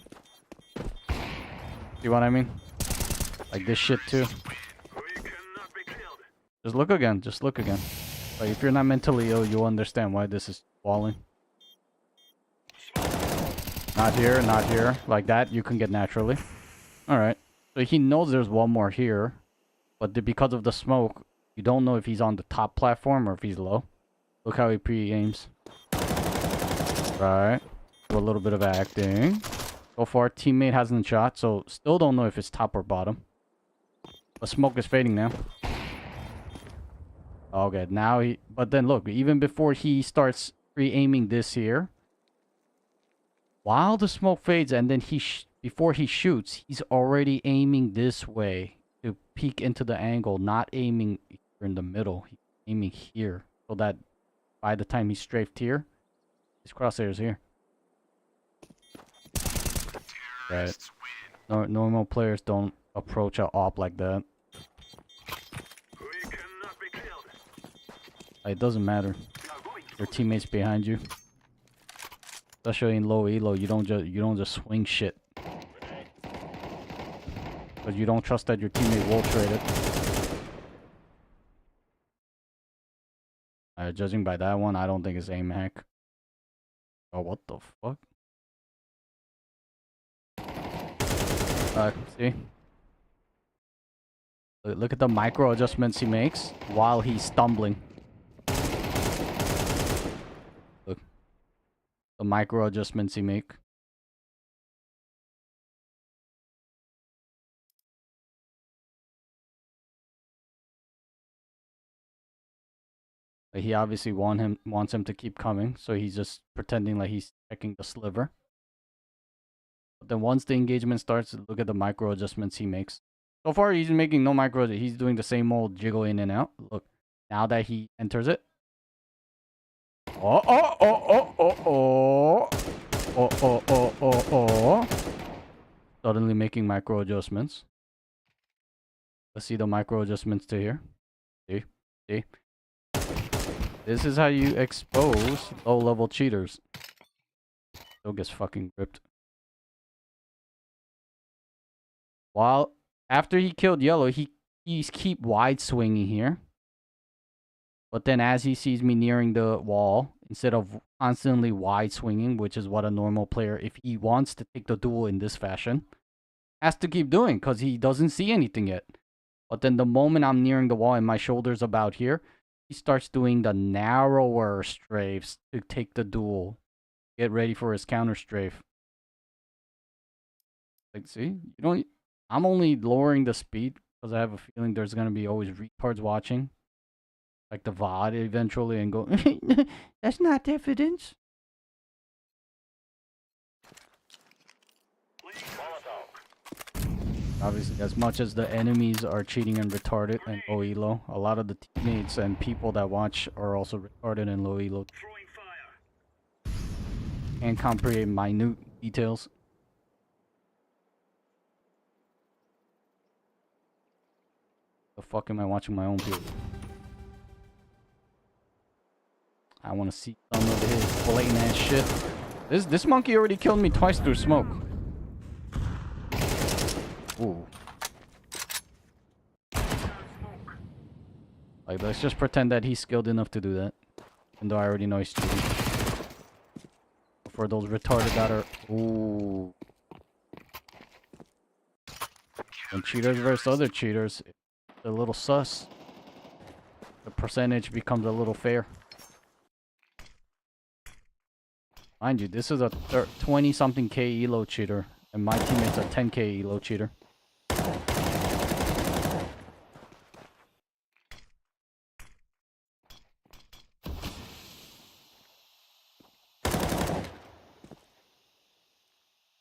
B: See what I mean? Like this shit too. Just look again. Just look again. Like if you're not mentally ill, you'll understand why this is walling. Not here, not here. Like that, you can get naturally. Alright. So he knows there's one more here. But because of the smoke, you don't know if he's on the top platform or if he's low. Look how he pre-aims. Right. Do a little bit of acting. So far, teammate hasn't shot, so still don't know if it's top or bottom. The smoke is fading now. Okay, now he... But then look, even before he starts pre-aiming this here, while the smoke fades and then before he shoots, he's already aiming this way to peek into the angle, not aiming in the middle. He's aiming here, so that by the time he's strafed here, his crosshairs here. Right. Normal players don't approach an op like that. It doesn't matter. Your teammates behind you. Especially in low elo, you don't just swing shit. Because you don't trust that your teammate will trade it. Judging by that one, I don't think it's aim hack. Oh, what the fuck? See? Look at the micro adjustments he makes while he's stumbling. Look. The micro adjustments he make. He obviously wants him to keep coming, so he's just pretending like he's checking the sliver. But then once the engagement starts, look at the micro adjustments he makes. So far, he's making no micro. He's doing the same old jiggle in and out. Look, now that he enters it. Oh, oh, oh, oh, oh, oh. Oh, oh, oh, oh, oh. Suddenly making micro adjustments. Let's see the micro adjustments to here. See? See? This is how you expose low-level cheaters. Still gets fucking ripped. While after he killed yellow, he's keep wide swinging here. But then as he sees me nearing the wall, instead of constantly wide swinging, which is what a normal player, if he wants to take the duel in this fashion, has to keep doing because he doesn't see anything yet. But then the moment I'm nearing the wall and my shoulder's about here, he starts doing the narrower strafes to take the duel. Get ready for his counter strafe. Like, see? You don't... I'm only lowering the speed because I have a feeling there's going to be always retards watching. Like the VOD eventually and go, that's not evidence. Obviously, as much as the enemies are cheating and retarded and low elo, a lot of the teammates and people that watch are also retarded and low elo. And comprehend minute details. The fuck am I watching my own people? I want to see some of his blatant ass shit. This monkey already killed me twice through smoke. Ooh. Like, let's just pretend that he's skilled enough to do that. Even though I already know he's cheating. for those retarded that are... Ooh. When cheaters versus other cheaters, it's a little sus. The percentage becomes a little fair. Mind you, this is a 20-something K elo cheater, and my teammate's a 10K elo cheater.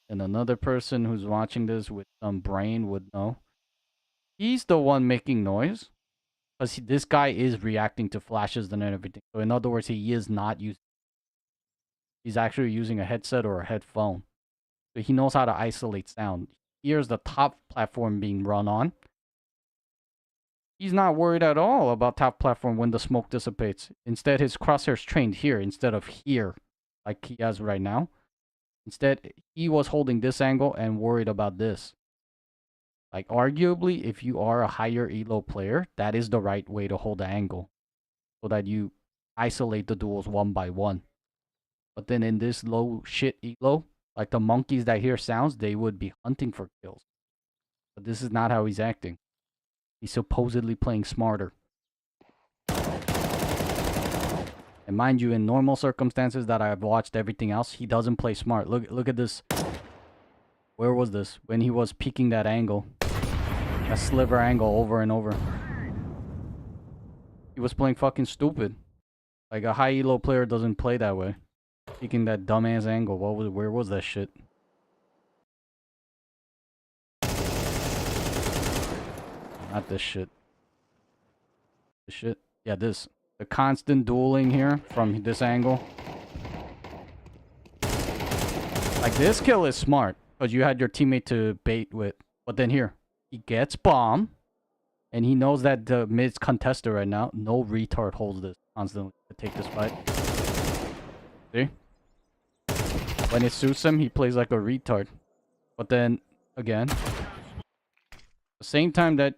B: And another person who's watching this with some brain would know. He's the one making noise. Because this guy is reacting to flashes and everything. So in other words, he is not using... He's actually using a headset or a headphone. So he knows how to isolate sound. Here's the top platform being run on. He's not worried at all about top platform when the smoke dissipates. Instead, his crosshair's trained here instead of here, like he has right now. Instead, he was holding this angle and worried about this. Like, arguably, if you are a higher elo player, that is the right way to hold the angle. So that you isolate the duels one by one. But then in this low shit elo, like the monkeys that hear sounds, they would be hunting for kills. But this is not how he's acting. He's supposedly playing smarter. And mind you, in normal circumstances that I've watched everything else, he doesn't play smart. Look at this. Where was this? When he was peeking that angle. That sliver angle over and over. He was playing fucking stupid. Like a high elo player doesn't play that way. Peeking that dumbass angle. Where was that shit? Not this shit. This shit? Yeah, this. The constant dueling here from this angle. Like, this kill is smart. Because you had your teammate to bait with. But then here. He gets bomb. And he knows that the mid's contested right now. No retard holds this constantly to take this fight. See? When it suits him, he plays like a retard. But then, again. The same time that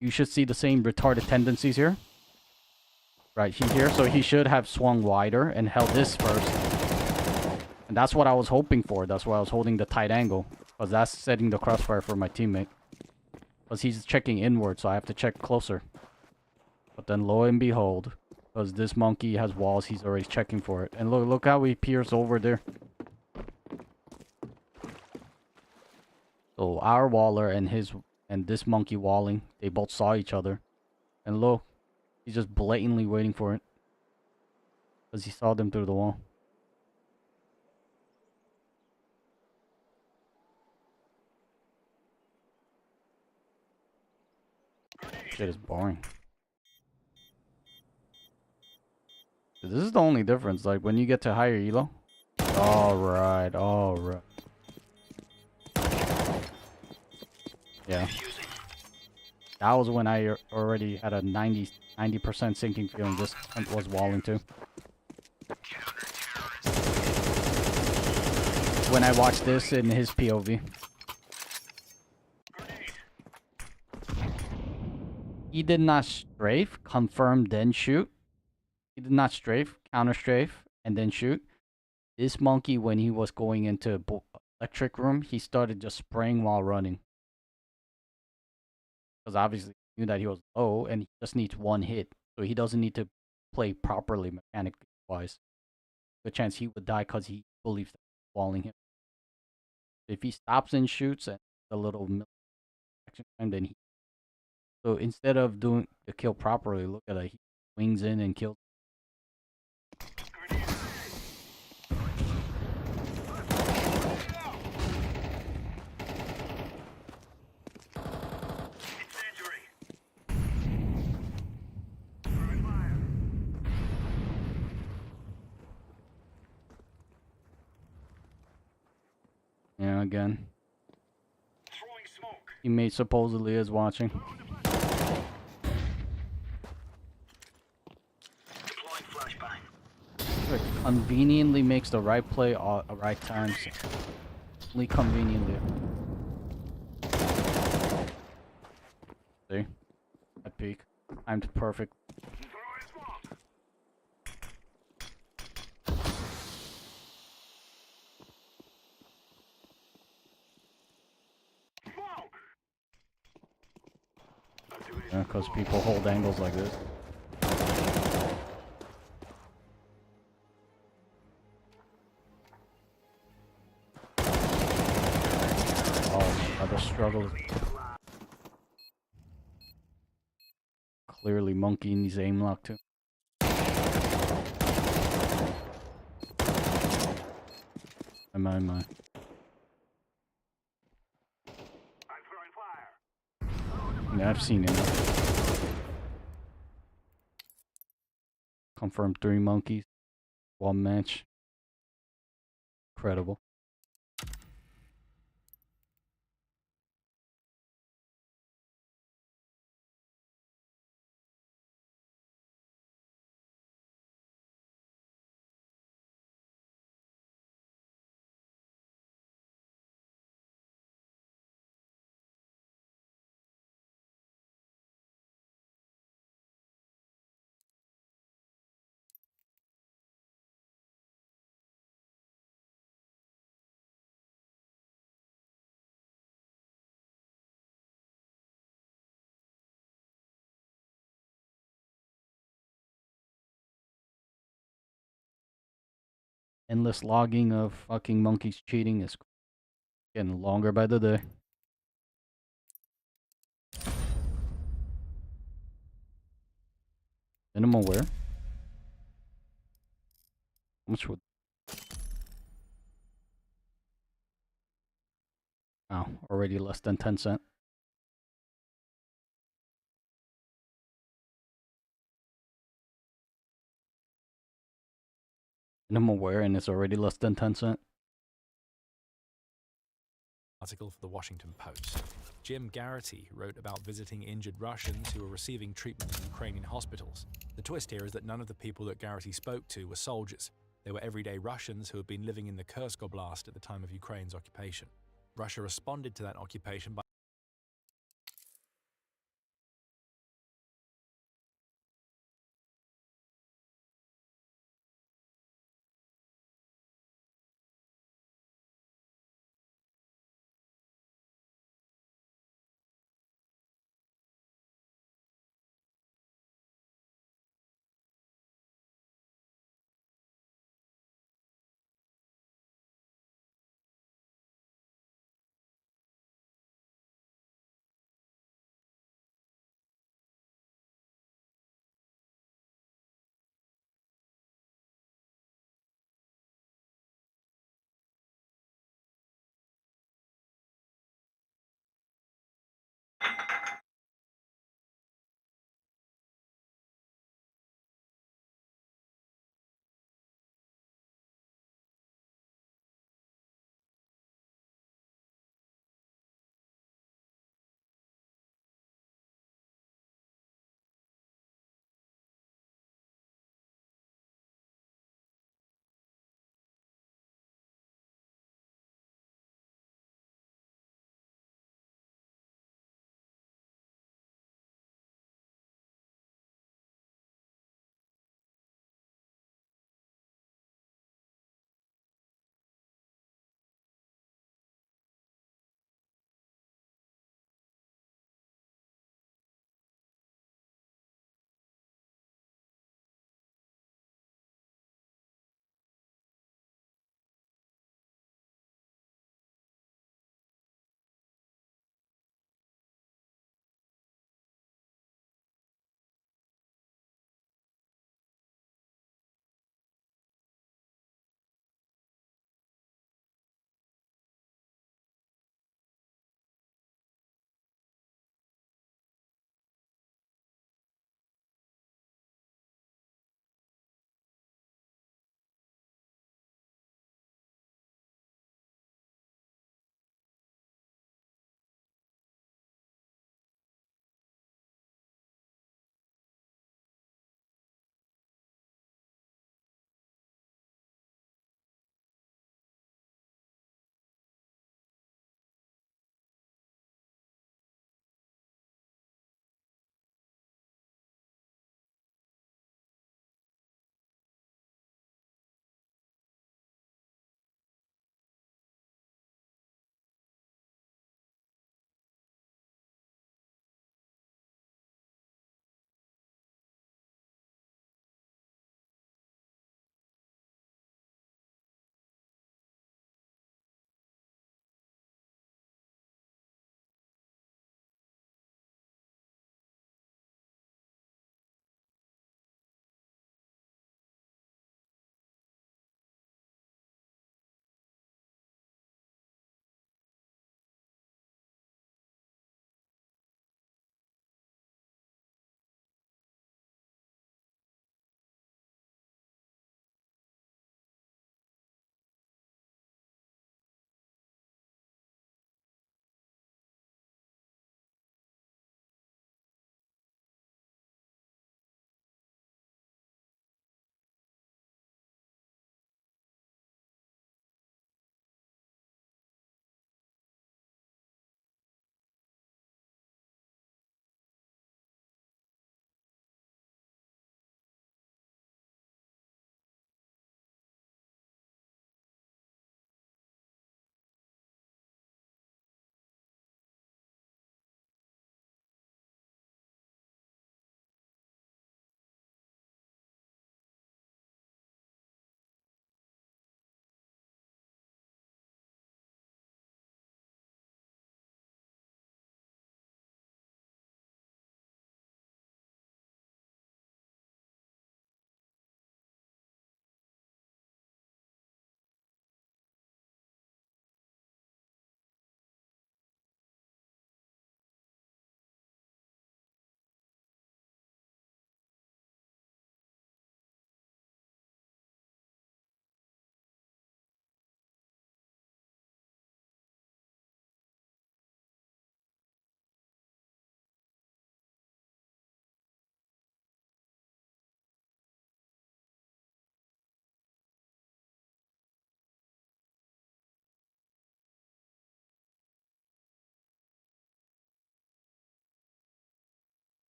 B: you should see the same retarded tendencies here. Right here, so he should have swung wider and held this first. And that's what I was hoping for. That's why I was holding the tight angle. Because that's setting the crossfire for my teammate. Because he's checking inward, so I have to check closer. But then lo and behold, because this monkey has walls, he's already checking for it. And look how he peers over there. So our waller and this monkey walling, they both saw each other. And look. He's just blatantly waiting for it. Because he saw them through the wall. Shit is boring. This is the only difference. Like, when you get to higher elo. Alright, alright. Yeah. That was when I already had a 90% sinking feeling. This was walling too. When I watched this in his POV. He did not strafe, confirm, then shoot. He did not strafe, counter strafe, and then shoot. This monkey, when he was going into electric room, he started just spraying while running. Because obviously he knew that he was low and he just needs one hit. So he doesn't need to play properly mechanically wise. Good chance he would die because he believes that walling him. If he stops and shoots and a little action time, then he... So instead of doing the kill properly, look at it. He wings in and kills. Yeah, again. Teammate supposedly is watching. It conveniently makes the right play at the right times. Only conveniently. See? At peak. Timed perfect. Because people hold angles like this. Oh my god, the struggle is clearly Monkey in his aim lock too. Am I? Yeah, I've seen it. Confirmed 3 monkeys. 1 match. Incredible. Endless logging of fucking monkeys cheating is getting longer by the day. Minimum wear? How much would... Oh, already less than 10 cent. Minimum wear and it's already less than 10 cent.
A: Article for the Washington Post. Jim Garrity wrote about visiting injured Russians who were receiving treatment in Ukrainian hospitals. The twist here is that none of the people that Garrity spoke to were soldiers. They were everyday Russians who had been living in the Kursk Oblast at the time of Ukraine's occupation. Russia responded to that occupation by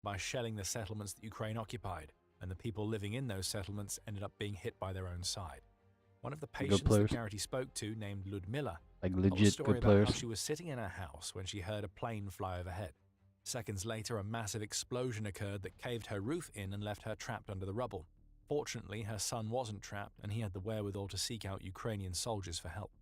A: by shelling the settlements that Ukraine occupied, and the people living in those settlements ended up being hit by their own side. One of the patients that
B: players.
A: Garrity spoke to, named Ludmila,
B: Like
A: told a
B: legit
A: story
B: good
A: about how
B: players.
A: she was sitting in her house when she heard a plane fly overhead. Seconds later, a massive explosion occurred that caved her roof in and left her trapped under the rubble. Fortunately, her son wasn't trapped, and he had the wherewithal to seek out Ukrainian soldiers for help.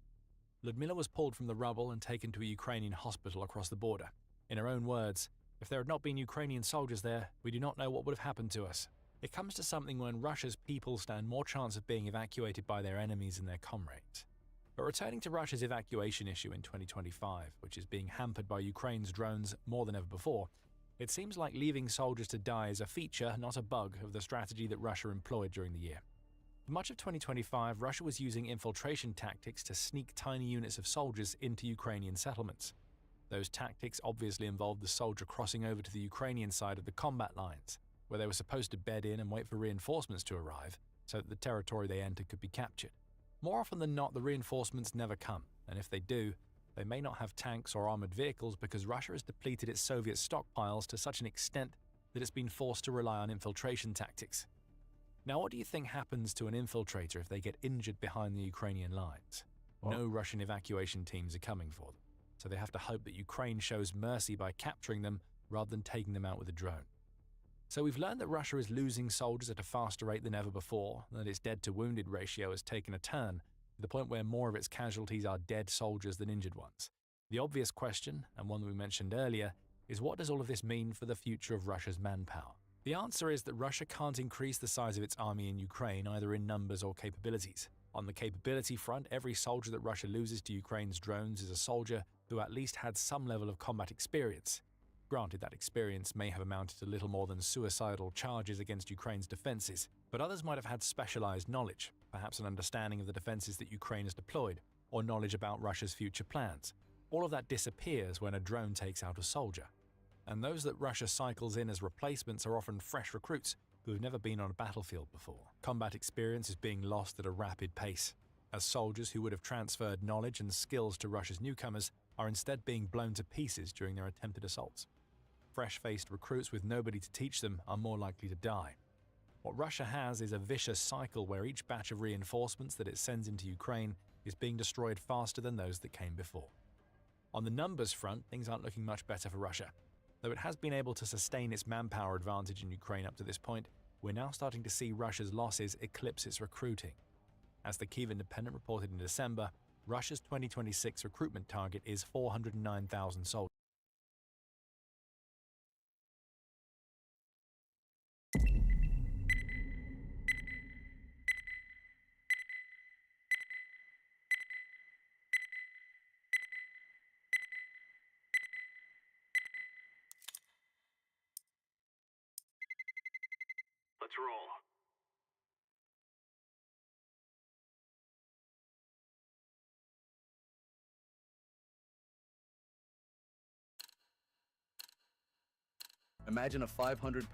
A: Ludmila was pulled from the rubble and taken to a Ukrainian hospital across the border. In her own words, "If there had not been Ukrainian soldiers there, we do not know what would have happened to us." It comes to something when Russia's people stand more chance of being evacuated by their enemies than their comrades. But returning to Russia's evacuation issue in 2025, which is being hampered by Ukraine's drones more than ever before, it seems like leaving soldiers to die is a feature, not a bug, of the strategy that Russia employed during the year. For much of 2025, Russia was using infiltration tactics to sneak tiny units of soldiers into Ukrainian settlements. Those tactics obviously involved the soldier crossing over to the Ukrainian side of the combat lines, where they were supposed to bed in and wait for reinforcements to arrive, so that the territory they entered could be captured. More often than not, the reinforcements never come, and if they do, they may not have tanks or armored vehicles because Russia has depleted its Soviet stockpiles to such an extent that it's been forced to rely on infiltration tactics. Now, what do you think happens to an infiltrator if they get injured behind the Ukrainian lines?
B: Well-
A: No Russian evacuation teams are coming for them, so they have to hope that Ukraine shows mercy by capturing them rather than taking them out with a drone. So we've learned that Russia is losing soldiers at a faster rate than ever before, and that its dead-to-wounded ratio has taken a turn, to the point where more of its casualties are dead soldiers than injured ones. The obvious question, and one that we mentioned earlier, is what does all of this mean for the future of Russia's manpower? The answer is that Russia can't increase the size of its army in Ukraine either in numbers or capabilities. On the capability front, every soldier that Russia loses to Ukraine's drones is a soldier who at least had some level of combat experience. Granted, that experience may have amounted to little more than suicidal charges against Ukraine's defenses, but others might have had specialized knowledge, perhaps an understanding of the defenses that Ukraine has deployed, or knowledge about Russia's future plans. All of that disappears when a drone takes out a soldier. And those that Russia cycles in as replacements are often fresh recruits who have never been on a battlefield before. Combat experience is being lost at a rapid pace, as soldiers who would have transferred knowledge and skills to Russia's newcomers are instead being blown to pieces during their attempted assaults. Fresh-faced recruits with nobody to teach them are more likely to die. What Russia has is a vicious cycle where each batch of reinforcements that it sends into Ukraine is being destroyed faster than those that came before. On the numbers front, things aren't looking much better for Russia. Though it has been able to sustain its manpower advantage in Ukraine up to this point, we're now starting to see Russia's losses eclipse its recruiting. As the Kyiv Independent reported in December, Russia's 2026 recruitment target is 409,000 soldiers.
C: Let's roll.
D: Imagine a 500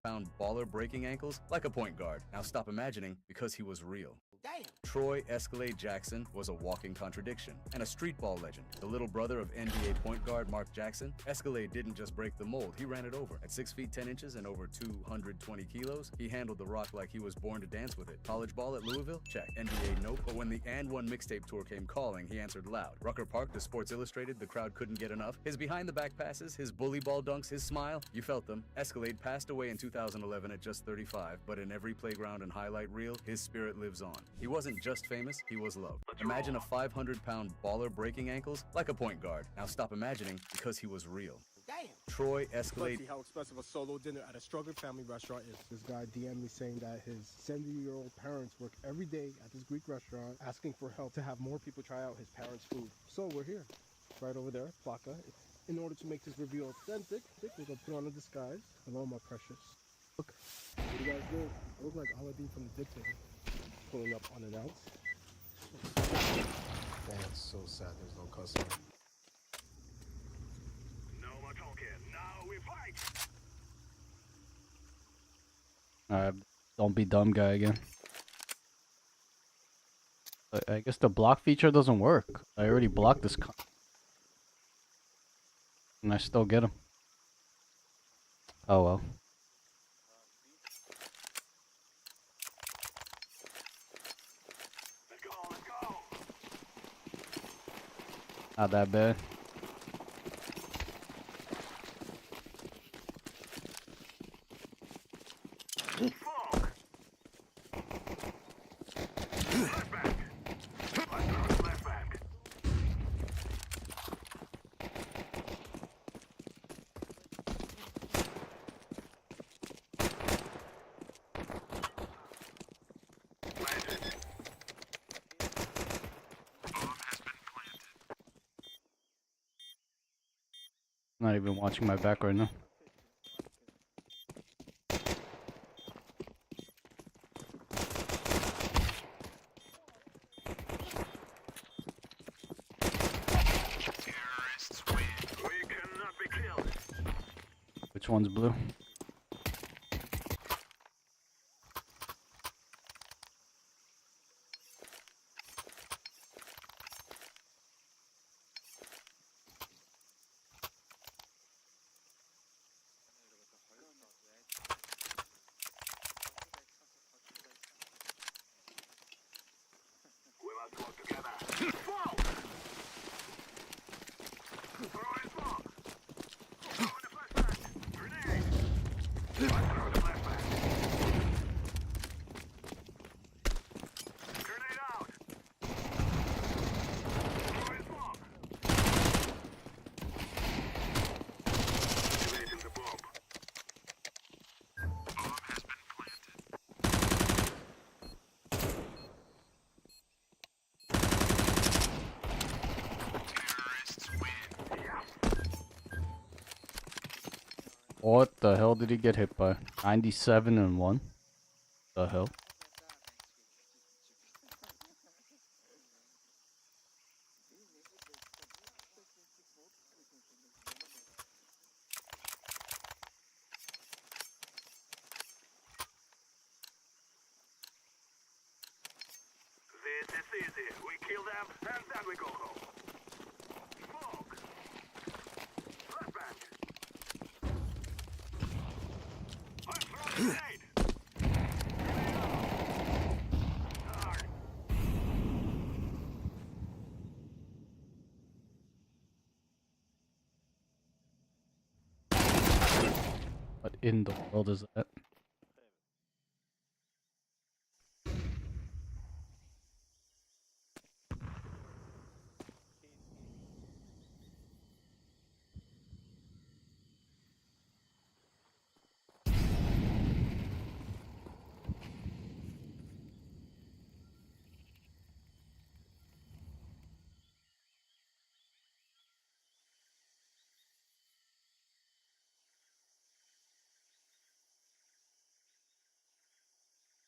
D: pound baller breaking ankles like a point guard. Now stop imagining, because he was real.
E: Damn.
D: Troy Escalade Jackson was a walking contradiction and a street ball legend. The little brother of NBA point guard Mark Jackson, Escalade didn't just break the mold, he ran it over. At 6 feet 10 inches and over 220 kilos, he handled the rock like he was born to dance with it. College ball at Louisville? Check. NBA? Nope. But when the And One mixtape tour came calling, he answered loud. Rucker Park to Sports Illustrated, the crowd couldn't get enough. His behind the back passes, his bully ball dunks, his smile, you felt them. Escalade passed away in 2011 at just 35, but in every playground and highlight reel, his spirit lives on. He wasn't just famous, he was loved. Imagine a 500-pound baller breaking ankles like a point guard. Now stop imagining, because he was real.
E: Damn.
D: Troy Escalade.
F: See how expensive a solo dinner at a struggling family restaurant is. This guy DM'd me saying that his 70-year-old parents work every day at this Greek restaurant, asking for help to have more people try out his parents' food. So we're here, right over there, Flaka. In order to make this reveal authentic, we're gonna put on a disguise. Hello, my precious. Look, what do you guys do? I look like Aladdin from the dictator, pulling up unannounced. That's so sad. There's no customer.
C: No more talking. Now we fight.
B: Alright, don't be dumb guy again. I guess the block feature doesn't work. I already blocked this and I still get him. Oh well.
C: Let's go, let's go.
B: Not that bad.
C: Smoke. Left back. Left back. Planted.
B: Not even watching my back right now.
C: We cannot be killed.
B: Which one's blue?
C: We must work together. Smoke. Throwing smoke. Throwing the flashbang. Grenade. Throw the flashbang. Grenade out. Throwing smoke. Activating the bomb.
B: What the hell did he get hit by? 97 and 1? The hell?
C: This is easy. We kill them, and then we go home. Smoke. Flashbang. I'm throwing a grenade. Darn.
B: What in the world is that?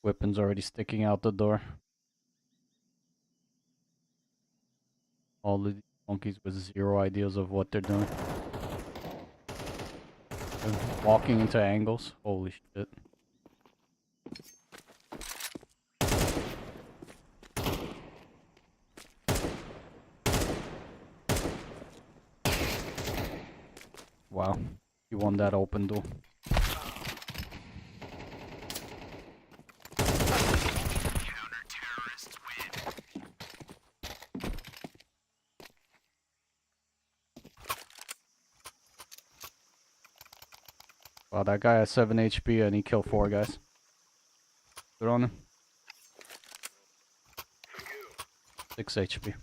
B: Weapons already sticking out the door. All of these monkeys with zero ideas of what they're doing. They're walking into angles. Holy shit. Wow. You won that open door. Wow, that guy has 7 HP and he killed 4 guys. Good on him. 6 HP.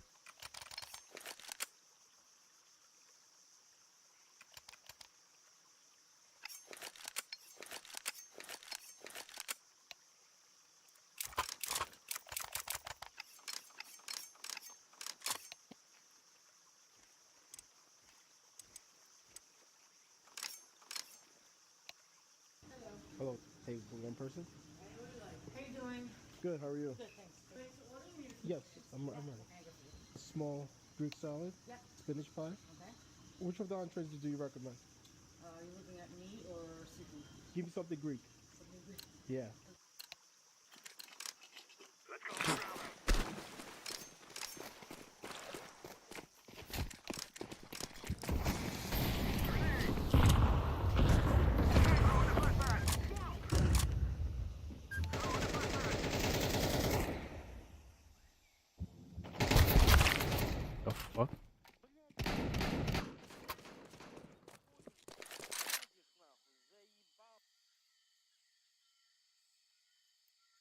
F: Hello. Hey, one person?
E: How you doing?
F: Good, how are you?
E: Good, thanks. Wait, so what do you need?
F: Yes, I'm ready. A small Greek salad,
E: Yep.
F: spinach pie.
E: Okay.
F: Which of the entrees do you recommend?
E: Are you looking at meat or seafood?
F: Give me something Greek.
E: Something Greek.
F: Yeah.
C: Let's go.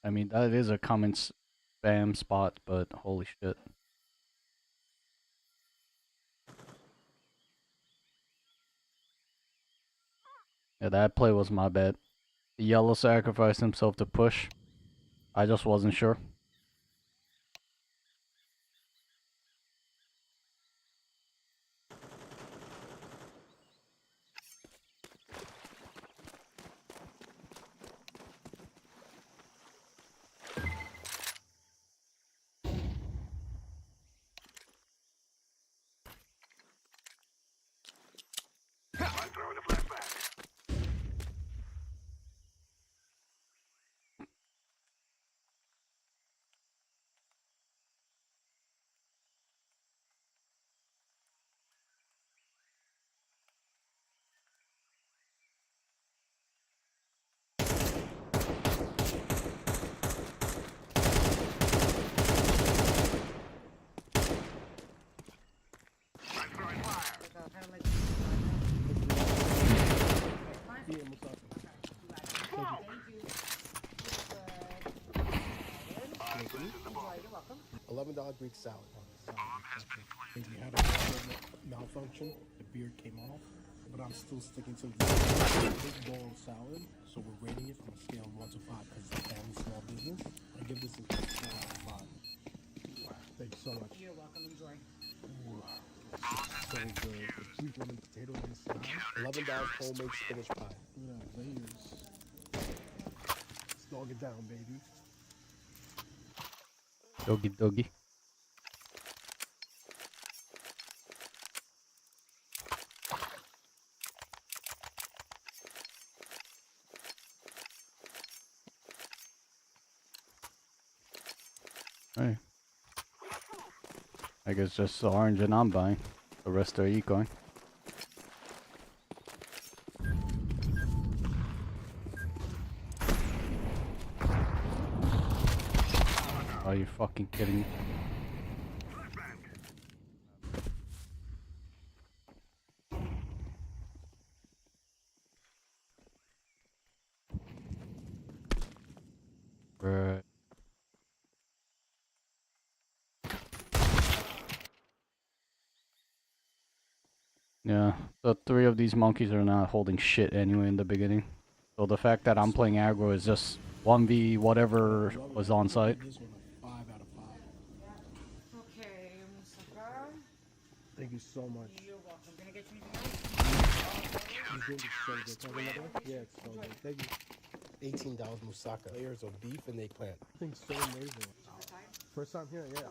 B: I mean, that is a common spam spot, but holy shit. Yeah, that play was my bad. The yellow sacrificed himself to push. I just wasn't sure.
C: I'm throwing a flashback. I'm throwing fire.
E: Like, kind of like.
F: Yeah, Mustafa.
E: Thank you. You're welcome.
F: $11 Greek salad. If you had a malfunction, the beard came off, but I'm still sticking to the big bowl of salad. So we're rating it from a scale of 1 to 5 because it's a family small business. I give this a 4 out of 5. Thank you so much.
E: You're welcome. Enjoy.
F: So good. The Greek lemon potato on the side. $11 homemade spinach pie. Look at that layers. Let's dog it down, baby.
B: Doggy doggy. Hey. I guess just the orange and I'm buying. The rest are ecoing. Are you fucking kidding me? Right. Yeah, the 3 of these monkeys are not holding shit anyway in the beginning. So the fact that I'm playing aggro is just 1v whatever was on site.
F: This one a 5 out of 5.
E: Okay, Mustafa.
F: Thank you so much.
E: You're welcome. Can I get you anything else?
F: This drink is so good. Can I have another one? Yeah, it's so good. Thank you. $18 moussaka. Layers of beef and eggplant. Thing's so amazing. First time here, yeah.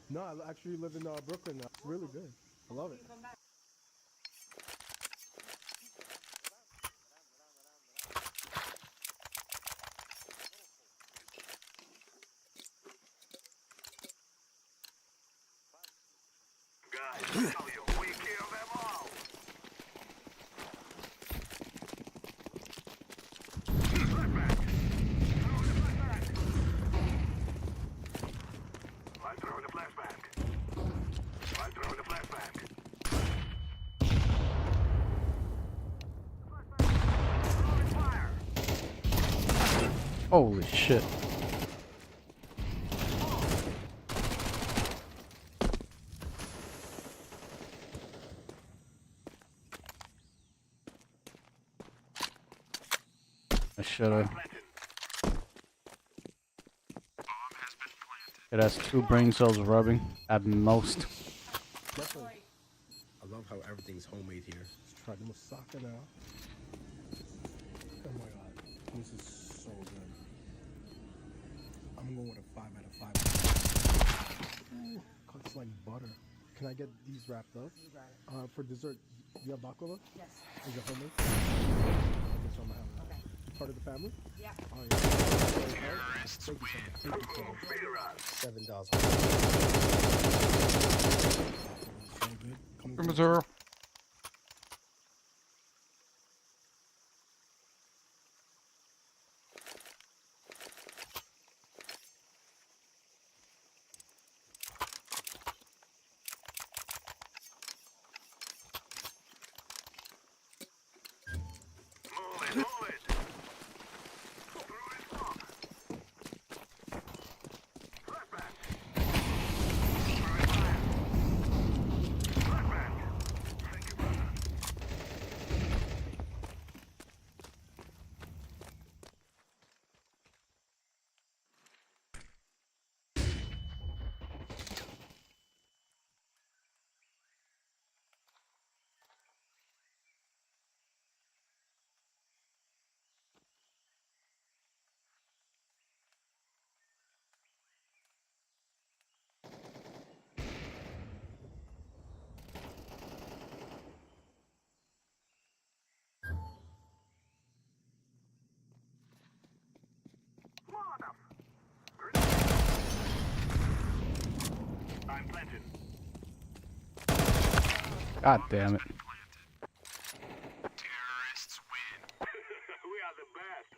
F: No, I actually live in Brooklyn now. It's really good. I love it.
C: Guys, I tell you, we kill them all. Flashback. Throwing a flashback. I'm throwing a flashback. I'm throwing a flashback. Throwing fire.
B: Holy shit. I should've. It has 2 brain cells rubbing at most.
F: Definitely. I love how everything's homemade here. Let's try the moussaka now. Oh my god. This is so good. I'm going with a 5 out of 5. Ooh, cuts like butter. Can I get these wrapped up?
E: You got it.
F: For dessert, you have baklava?
E: Yes.
F: Is it homemade? Okay, so I'm gonna have that.
E: Okay.
F: Part of the family?
E: Yeah.
F: Oh, yeah. Thank you so much. Thank you so much. $7. So good. Coming from
B: Missouri.
C: Move it, move it. Through this smoke.
B: God damn it.
C: Terrorists win. We are the best.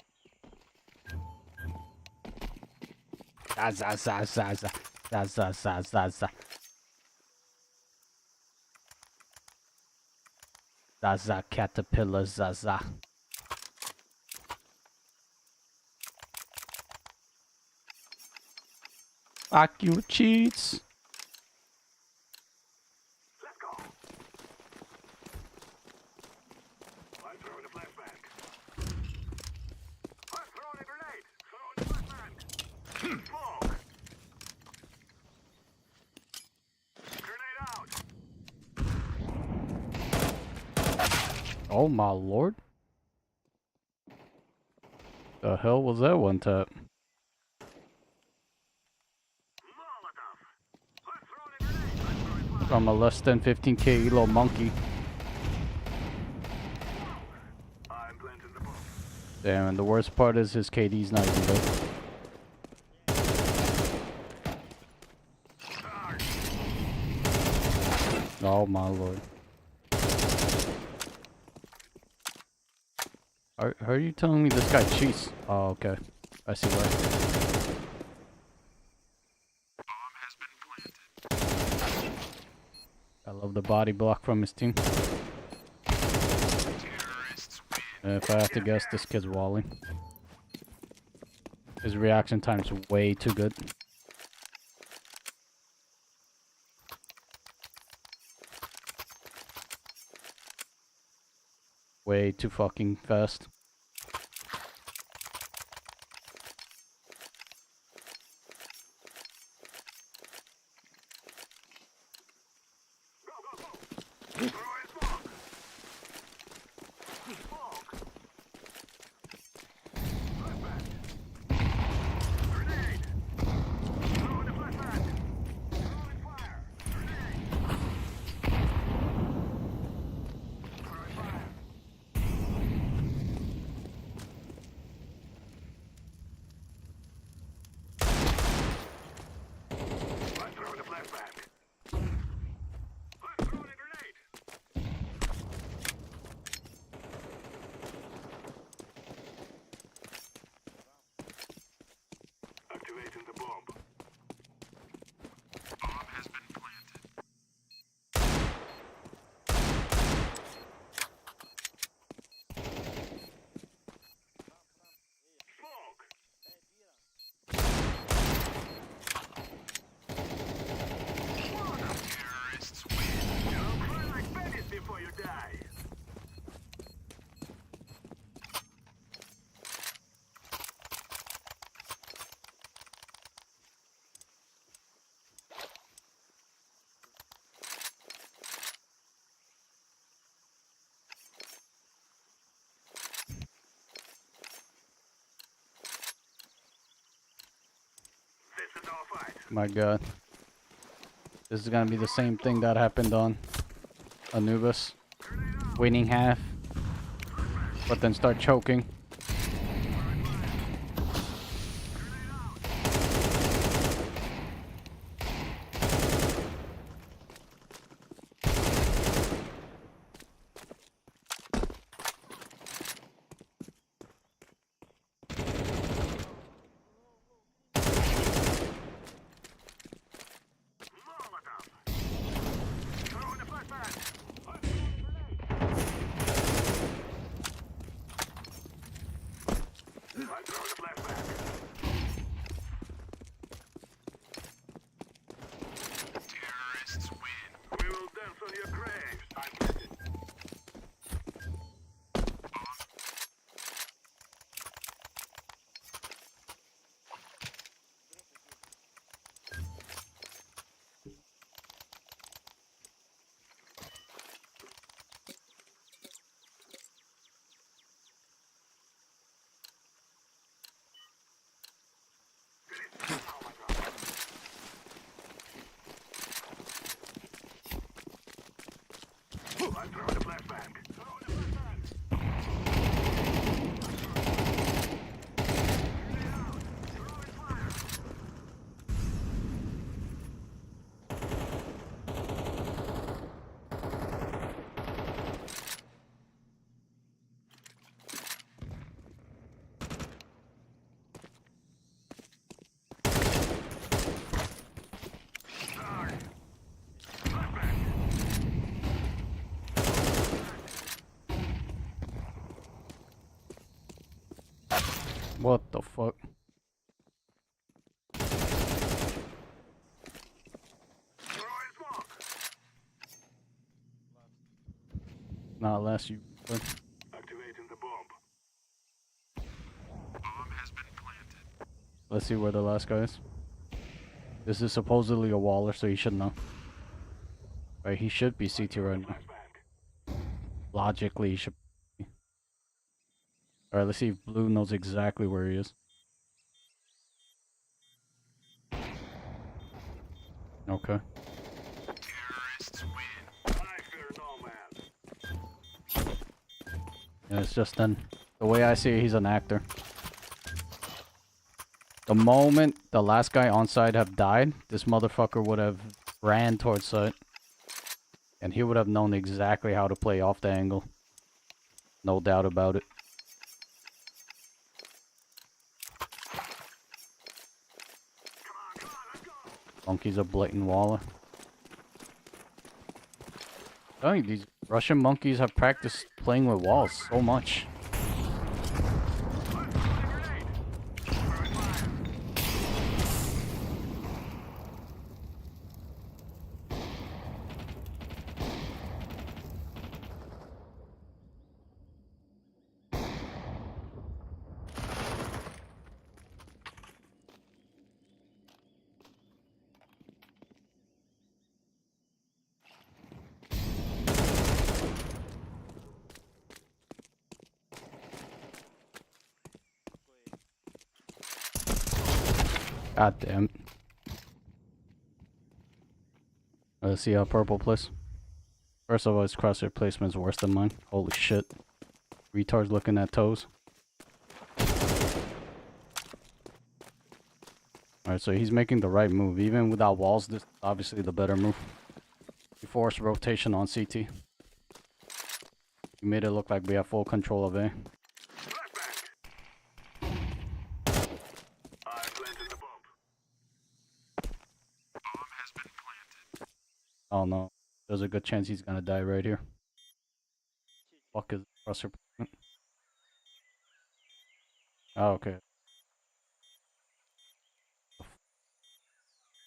B: Za za za za za za za za za. Zaza caterpillar zaza. Fuck you cheats.
C: Let's go. I'm throwing a flashbang. I'm throwing a grenade. Throwing a flashbang. Smoke. Grenade out.
B: Oh my lord. The hell was that one tap?
C: Molotov. I'm throwing a grenade. I'm throwing flashbang.
B: From a less than 15k little monkey.
C: I'm planting the bomb.
B: Damn, and the worst part is his KD's not even good.
C: Charge.
B: Oh my lord. How are you telling me this guy cheats? Oh, okay. I see why.
C: Bomb has been planted.
B: I love the body block from his team.
C: Terrorists win.
B: If I have to guess, this kid's walling. His reaction time's way too good. Way too fucking fast.
C: Go, go, go. Throwing smoke. Smoke. Flashbang. Grenade. Throwing a flashbang. Throwing fire. Grenade. Throwing fire. I'm throwing a flashbang. I'm throwing a grenade. Activating the bomb. Bomb has been planted. Smoke. Terrorists win. You'll cry like babies before you die. This is our fight.
B: My god. This is gonna be the same thing that happened on Anubis. Winning half. But then start choking.
C: Molotov. Throwing a flashbang. I'm throwing a grenade. I'm throwing a flashbang. Terrorists win. We will dance on your graves. I'm planted. I'm throwing a flashbang. Throwing a flashbang. Grenade out. Throwing fire.
B: What the fuck?
C: Throwing smoke.
B: Not unless you.
C: Activating the bomb.
B: Let's see where the last guy is. This is supposedly a waller, so he should know. Right, he should be CT right now.
C: Flashbang.
B: Logically, he should be. Alright, let's see if Blue knows exactly where he is. Okay.
C: I fear no man.
B: Yeah, it's just then. The way I see it, he's an actor. The moment the last guy on site have died, this motherfucker would have ran towards site. And he would have known exactly how to play off the angle. No doubt about it. Monkey's a blatant waller. Telling you, these Russian monkeys have practiced playing with walls so much. God damn. Let's see how purple plays. First of all, his crosshair placement's worse than mine. Holy shit. Retard's looking at toes. Alright, so he's making the right move. Even without walls, this is obviously the better move. He forced rotation on CT. He made it look like we have full control of A. Oh no. There's a good chance he's gonna die right here. Fuck is crosshair placement? Oh, okay.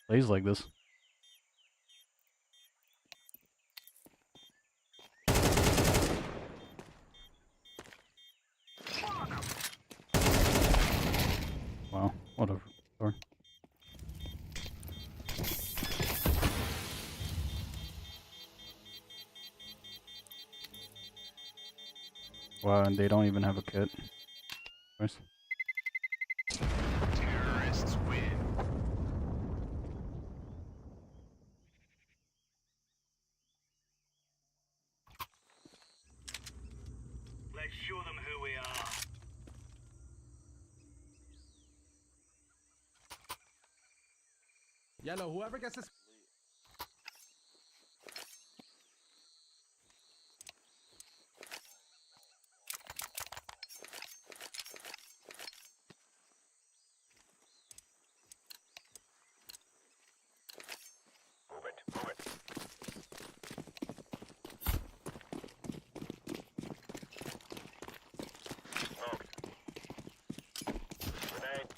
B: Plays like this. Wow, whatever. Sorry. Wow, and they don't even have a kit. Nice.
C: Terrorists win. Let's show them who we are.
G: Yellow, whoever gets this.
C: Move it, move it. Smoke. Grenade.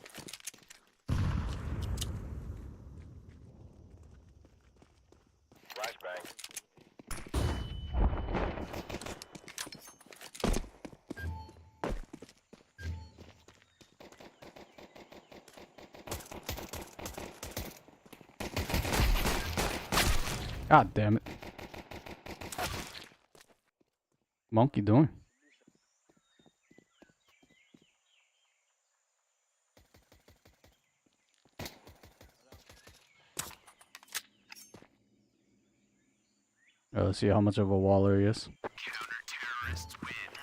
C: Flashbang.
B: God damn it. Monkey doing? Let's see how much of a waller he is.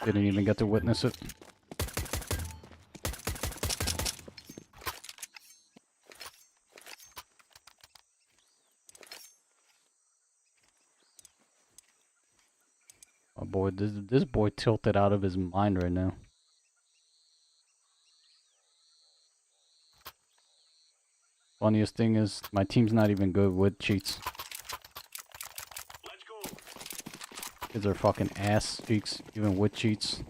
B: Didn't even get to witness it. Oh boy, this boy tilted out of his mind right now. Funniest thing is, my team's not even good with cheats.
C: Let's go.
B: Kids are fucking ass cheeks, even with cheats.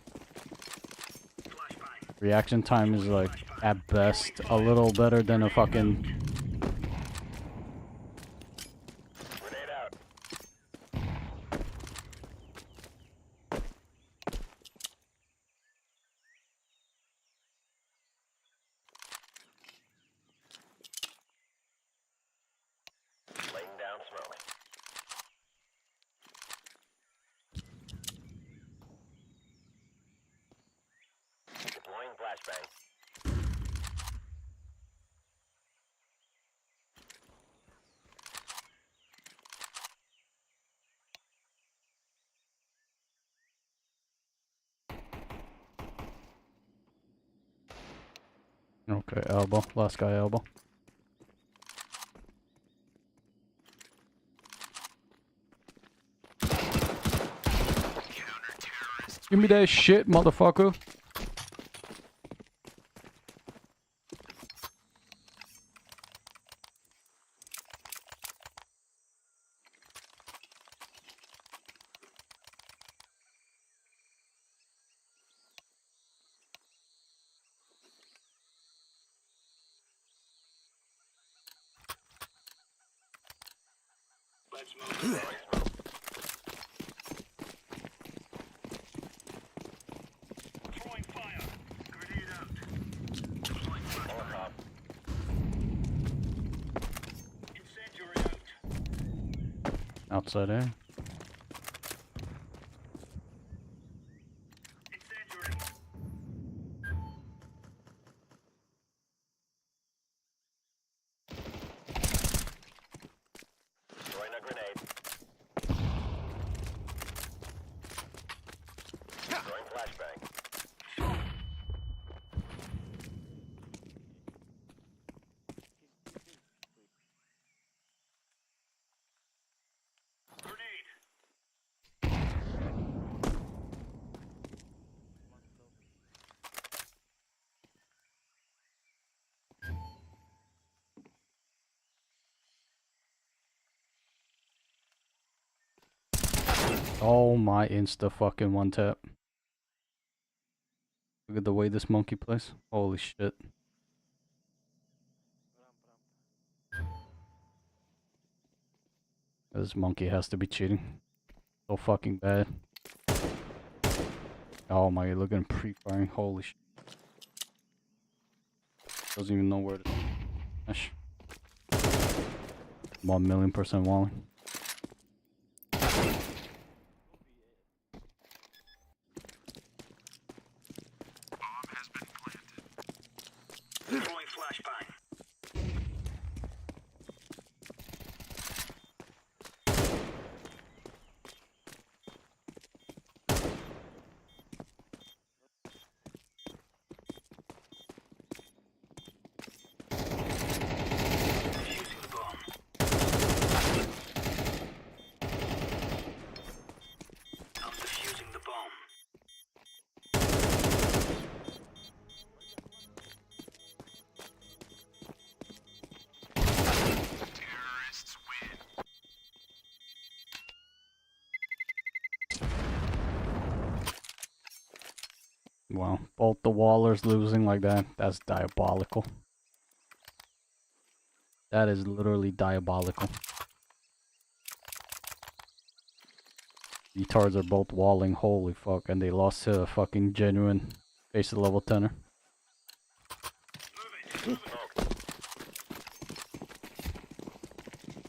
C: Flashbang.
B: Reaction time is like at best a little better than a fucking.
C: Grenade out. Laying down smoke. Deploying flashbang.
B: Okay, elbow. Last guy elbow. Give me that shit, motherfucker.
C: Let's move. Throwing smoke. Throwing fire. Grenade out. Deploying flashbang. Incendiary out.
B: Outside air.
C: Incendiary. Throwing a grenade. Throwing flashbang. Grenade.
B: Oh my insta fucking one tap. Look at the way this monkey plays. Holy shit. This monkey has to be cheating. So fucking bad. Oh my, look at him pre-firing. Holy shit. Doesn't even know where to smash. 1,000,000% walling.
C: Throwing flashbang. Defusing the bomb. I'm defusing the bomb. Terrorists win.
B: Wow. Both the Wallers losing like that. That's diabolical. That is literally diabolical. Retards are both walling. Holy fuck. And they lost to a fucking genuine face of level 10er.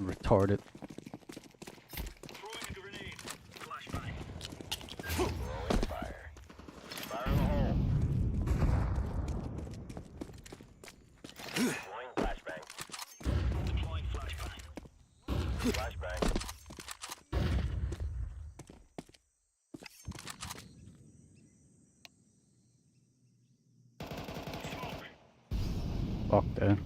B: Retarded.
C: Throwing a grenade. Flashbang. Throwing fire. Fire in the hole. Deploying flashbang. Deploying flashbang. Flashbang. Smoke.
B: Fuck that.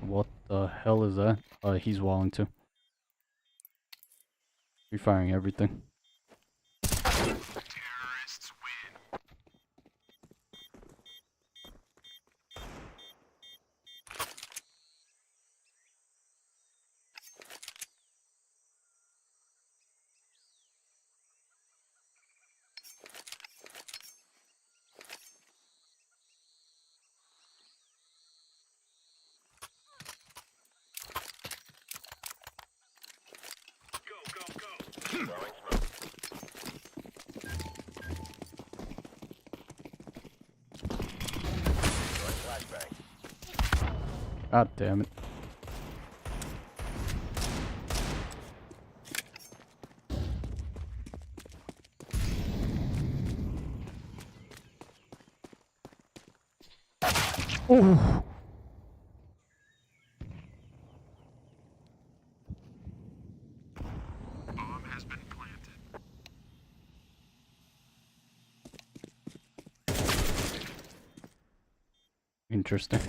B: What the hell is that? He's walling too. Refiring everything.
C: Terrorists
B: God damn it. Oh. Interesting.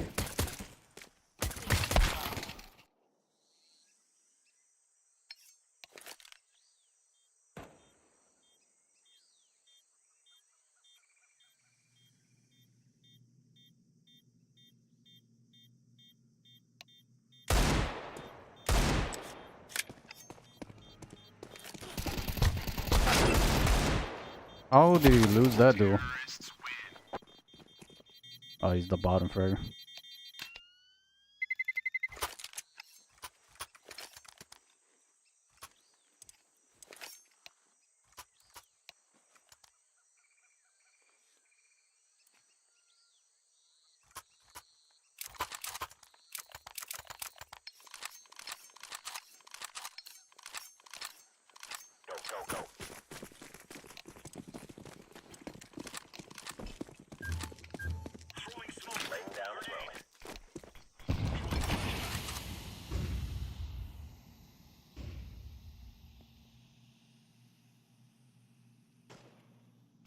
B: How did he lose that duel? Oh, he's the bottom fragger.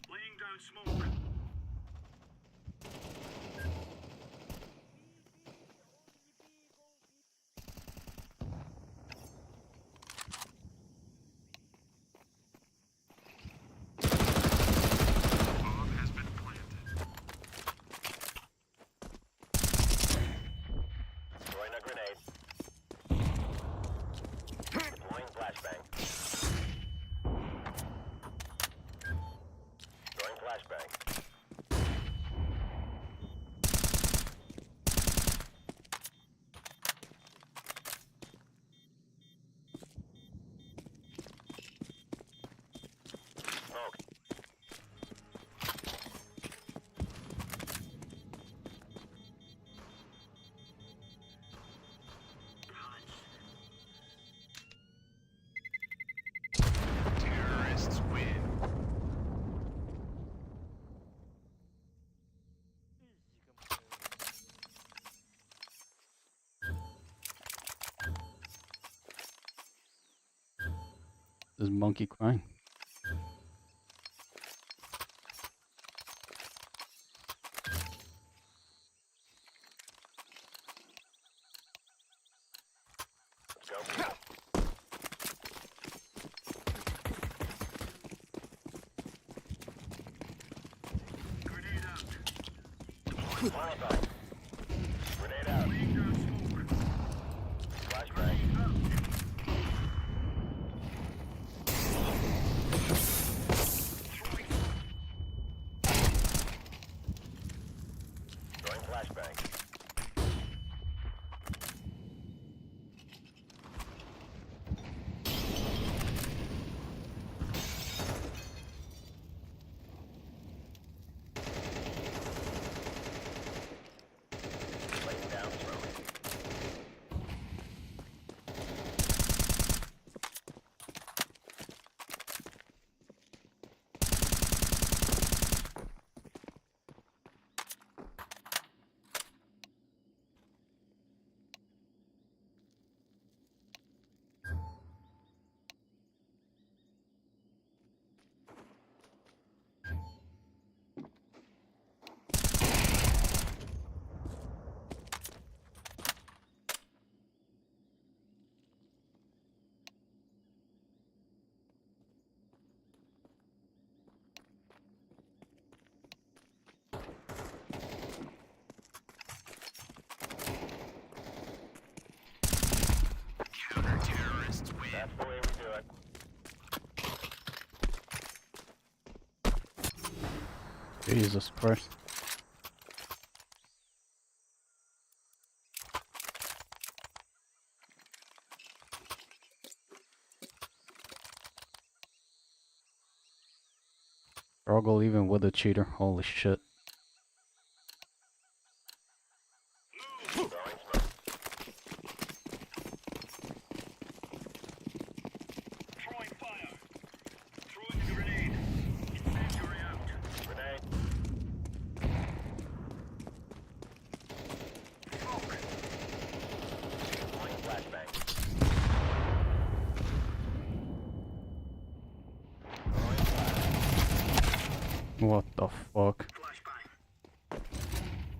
C: Laying down smoke. Throwing a grenade. Deploying flashbang. Throwing flashbang. Smoke. Terrorists win.
B: This monkey crying.
C: Go. Grenade out. Molotov. Grenade out. Laying down smoke. Flashbang. Out. Throwing flashbang. Laying down smoke. Counter-terrorists win. That's the way we do it.
B: Jesus Christ. Struggle even with a cheater. Holy shit.
C: Throwing fire. Throwing a grenade. Incendiary out. Grenade. Smoke. Deploying flashbang. Throwing fire.
B: What the fuck?
C: Flashbang.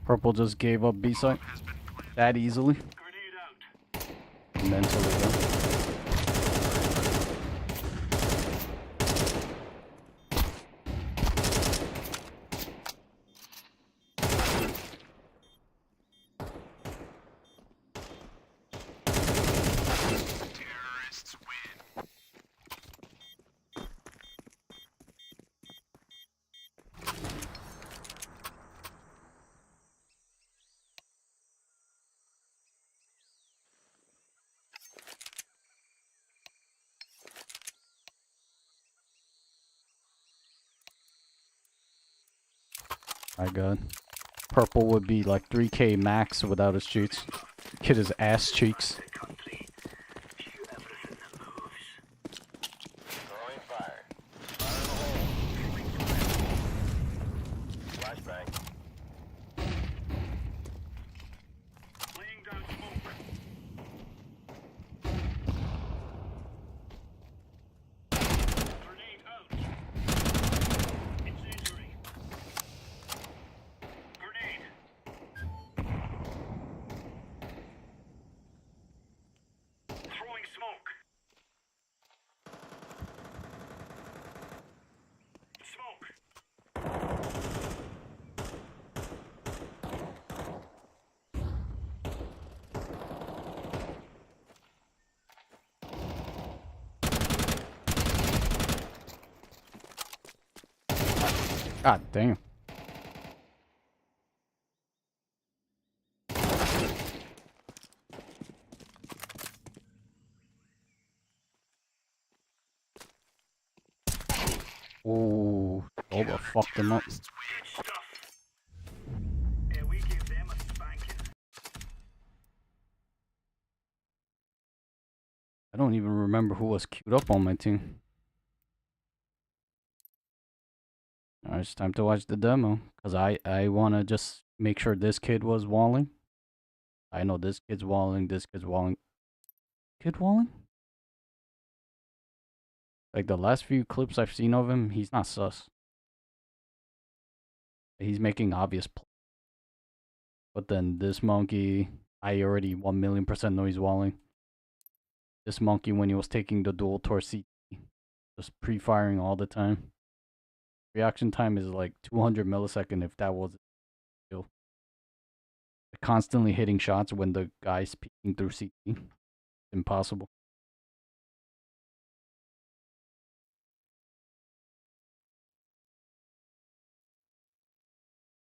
B: Purple just gave up B side that easily.
C: Grenade out.
B: Mentally though.
C: Terrorists win.
B: My god. Purple would be like 3k max without his cheats. Kid his ass cheeks.
C: Complete. Shoot everything that moves. Throwing fire. Fire in the hole. Throwing fire. Flashbang. Laying down smoke. Grenade out. Incendiary. Grenade. Throwing smoke. Smoke.
B: God damn. Ooh, Boba fucked him up.
C: Good stuff. Yeah, we give them a spanking.
B: I don't even remember who was queued up on my team. Alright, it's time to watch the demo. Because I want to just make sure this kid was walling. I know this kid's walling, this kid's walling. Kid walling? Like the last few clips I've seen of him, he's not sus. He's making obvious plays. But then this monkey, I already 1,000,000% know he's walling. This monkey when he was taking the duel towards CT, just pre-firing all the time. Reaction time is like 200 millisecond if that was still. Constantly hitting shots when the guy's peeking through CT. Impossible.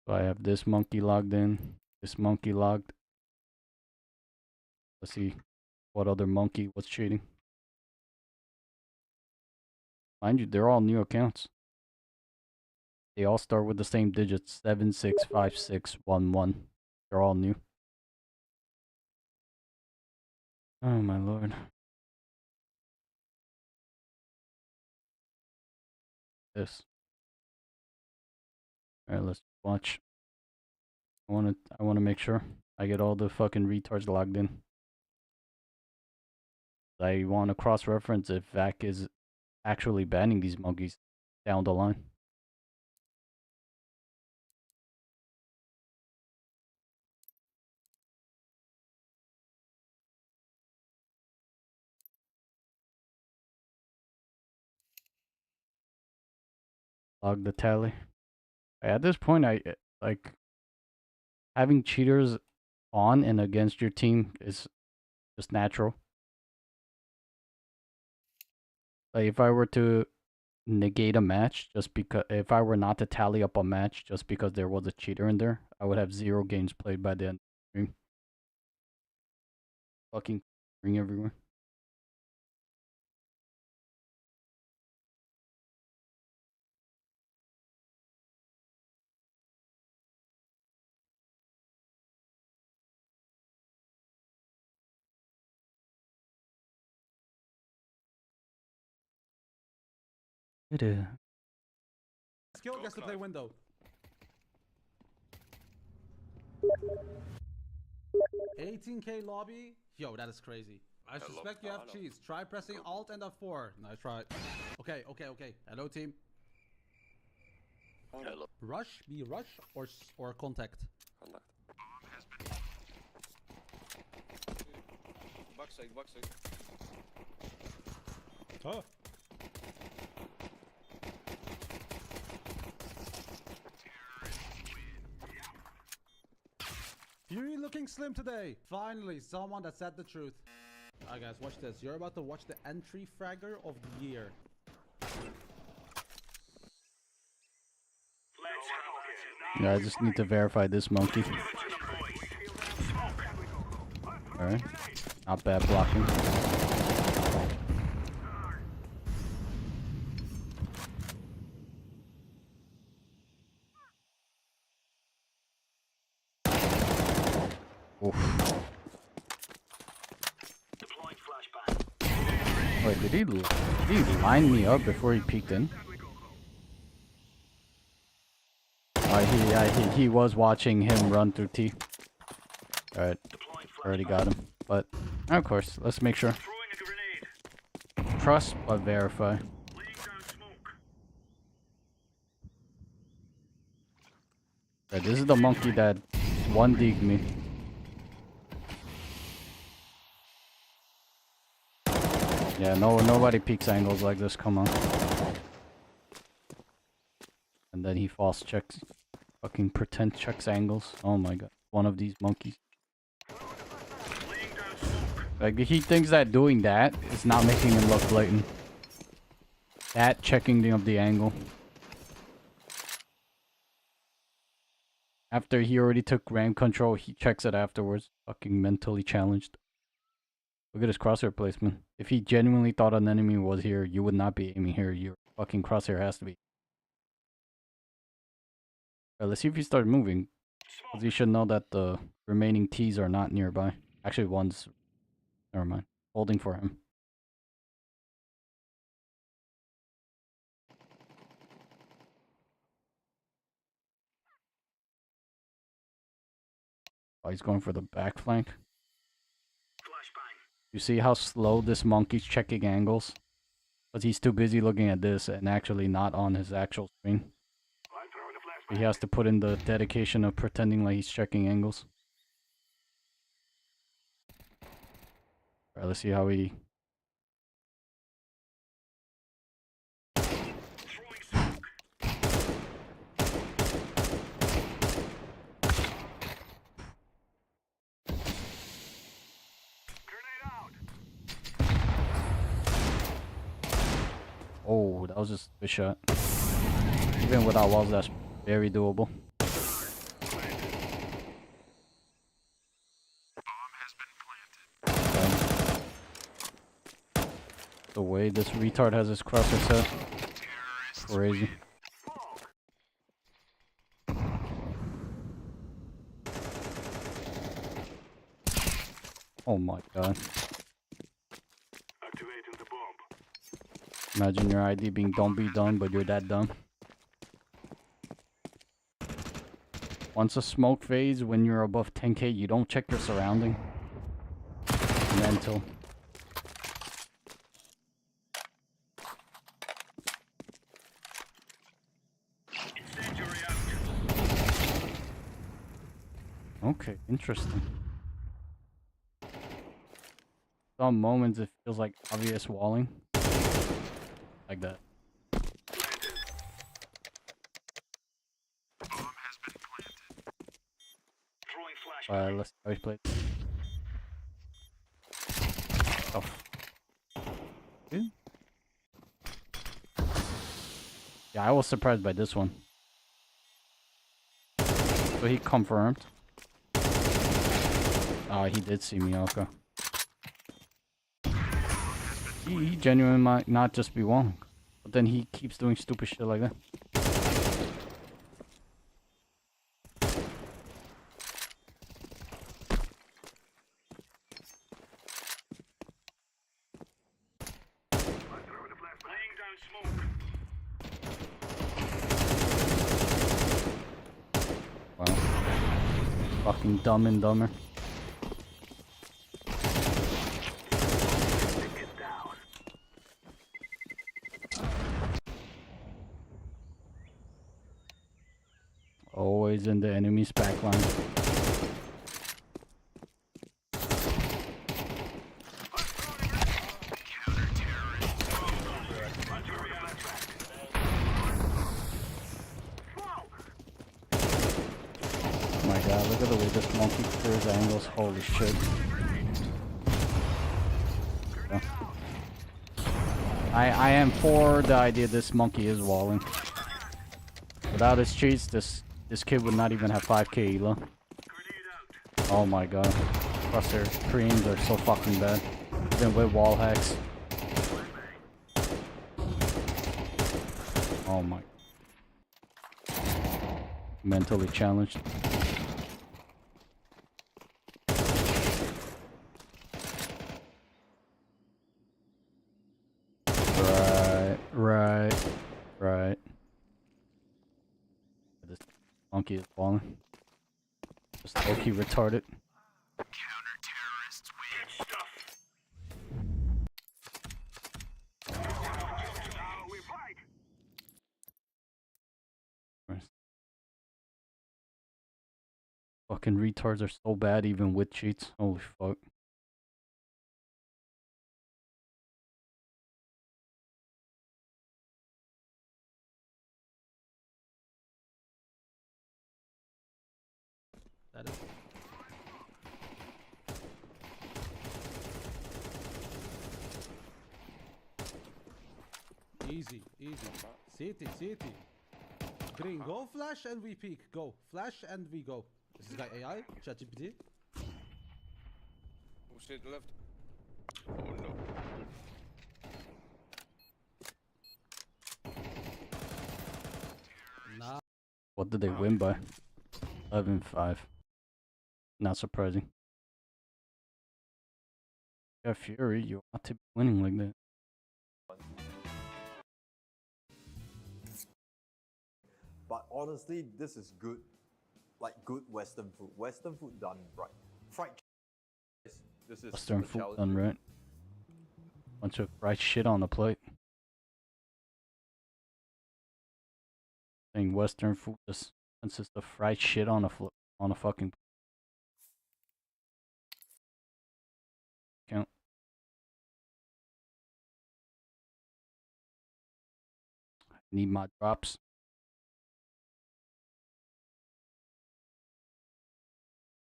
B: So I have this monkey logged in, this monkey logged. Let's see what other monkey was cheating. Mind you, they're all new accounts. They all start with the same digits, 765611. They're all new. Oh my lord. This. Alright, let's watch. I wanna make sure I get all the fucking retards logged in. I wanna cross-reference if VAC is actually banning these monkeys down the line. Log the tally. At this point, I like having cheaters on and against your team is just natural. Like if I were to negate a match just because, if I were not to tally up a match just because there was a cheater in there, I would have 0 games played by the end of the stream. Fucking ring everywhere.
G: Skill gets to play window. $18K lobby? Yo, that is crazy. I suspect you have cheese. Try pressing Alt and F4. Nice try. Okay. Hello, team.
H: Hello.
G: Rush? Be rush or contact?
H: Contact. Backside.
G: Huh? Fury looking slim today. Finally, someone that said the truth. Alright guys, watch this. You're about to watch the entry fragger of the year.
B: Yeah, I just need to verify this monkey. Alright. Not bad blocking. Oof. Wait, did he line me up before he peeked in? He was watching him run through T. Alright, already got him. But, of course, let's make sure. Trust, but verify. Right, this is the monkey that 1D'd me. Yeah, nobody peeks angles like this, come on. And then he false checks. Fucking pretend checks angles. Oh my god. One of these monkeys. Like, he thinks that doing that is not making him look blatant. That checking of the angle. After he already took ramp control, he checks it afterwards. Fucking mentally challenged. Look at his crosshair placement. If he genuinely thought an enemy was here, you would not be aiming here. Your fucking crosshair has to be. Right, let's see if he started moving. Because he should know that the remaining T's are not nearby. Actually, one's... Never mind. Holding for him. Oh, he's going for the back flank. You see how slow this monkey's checking angles? Because he's too busy looking at this and actually not on his actual screen. He has to put in the dedication of pretending like he's checking angles. Alright, let's see how he... Oh, that was just a good shot. Even without walls, that's very doable. Okay. The way this retard has his crosshair set. Crazy. Oh my god. Imagine your ID being don't be done, but you're that dumb. Once a smoke phase, when you're above 10k, you don't check your surrounding. Mental. Okay, interesting. Some moments it feels like obvious walling. Like that. Let's see how he plays. Oh. Dude. Yeah, I was surprised by this one. So he confirmed. Oh, he did see me, okay. He genuinely might not just be walling. But then he keeps doing stupid shit like that. Fucking Dumb and Dumber. Always in the enemy's backline. Oh my god, look at the way this monkey clears angles. Holy shit. Yeah. I am for the idea this monkey is walling. Without his cheats, this kid would not even have 5k elo. Oh my god. Plus their creams are so fucking bad. Even with wall hacks. Oh my. Mentally challenged. Right. This monkey is falling. Just low-key retarded. Fucking retards are so bad even with cheats. Holy fuck.
G: That is. Easy. City. Green, go flash and we peek. Go. Flash and we go. Is this guy AI? ChatGPT?
H: Oh shit, left. Oh no.
G: Nah.
B: What did they win by? 11-5. Not surprising. Yeah, Fury, you ought to be winning like that.
I: But honestly, this is good, like good Western food. Western food done right. Fried chicken. This is
B: Western
I: the
B: food
I: challenge.
B: done right. Bunch of fried shit on the plate. Saying Western food just consists of fried shit on a fucking count. Need my drops.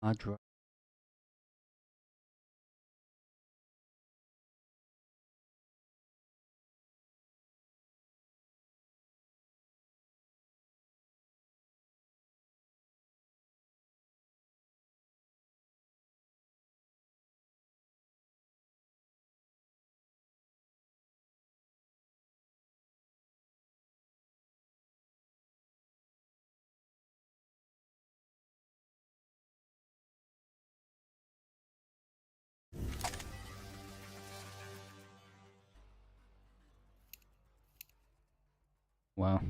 B: My drop. Wow.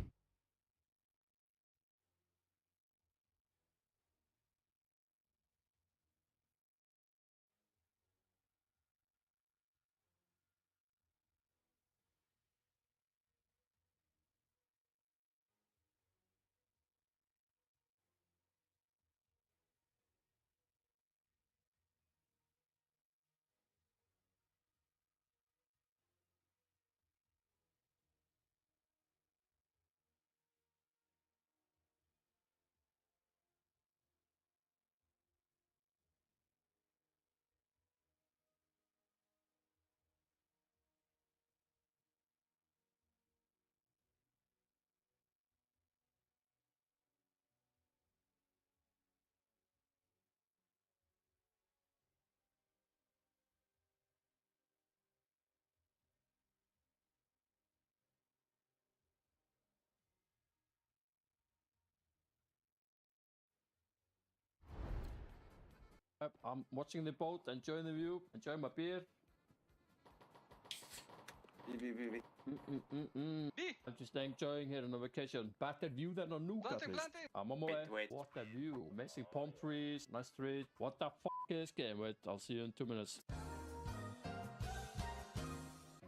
J: I'm watching the boat, enjoying the view, enjoying my beer.
H: B.
J: I'm just enjoying here on a vacation. Better view than on Nuka,
H: Planting,
J: please.
H: planting.
J: I'm on my way.
H: Wait.
J: What a view. Amazing palm trees, nice street. What the fuck is this game? Wait, I'll see you in 2 minutes.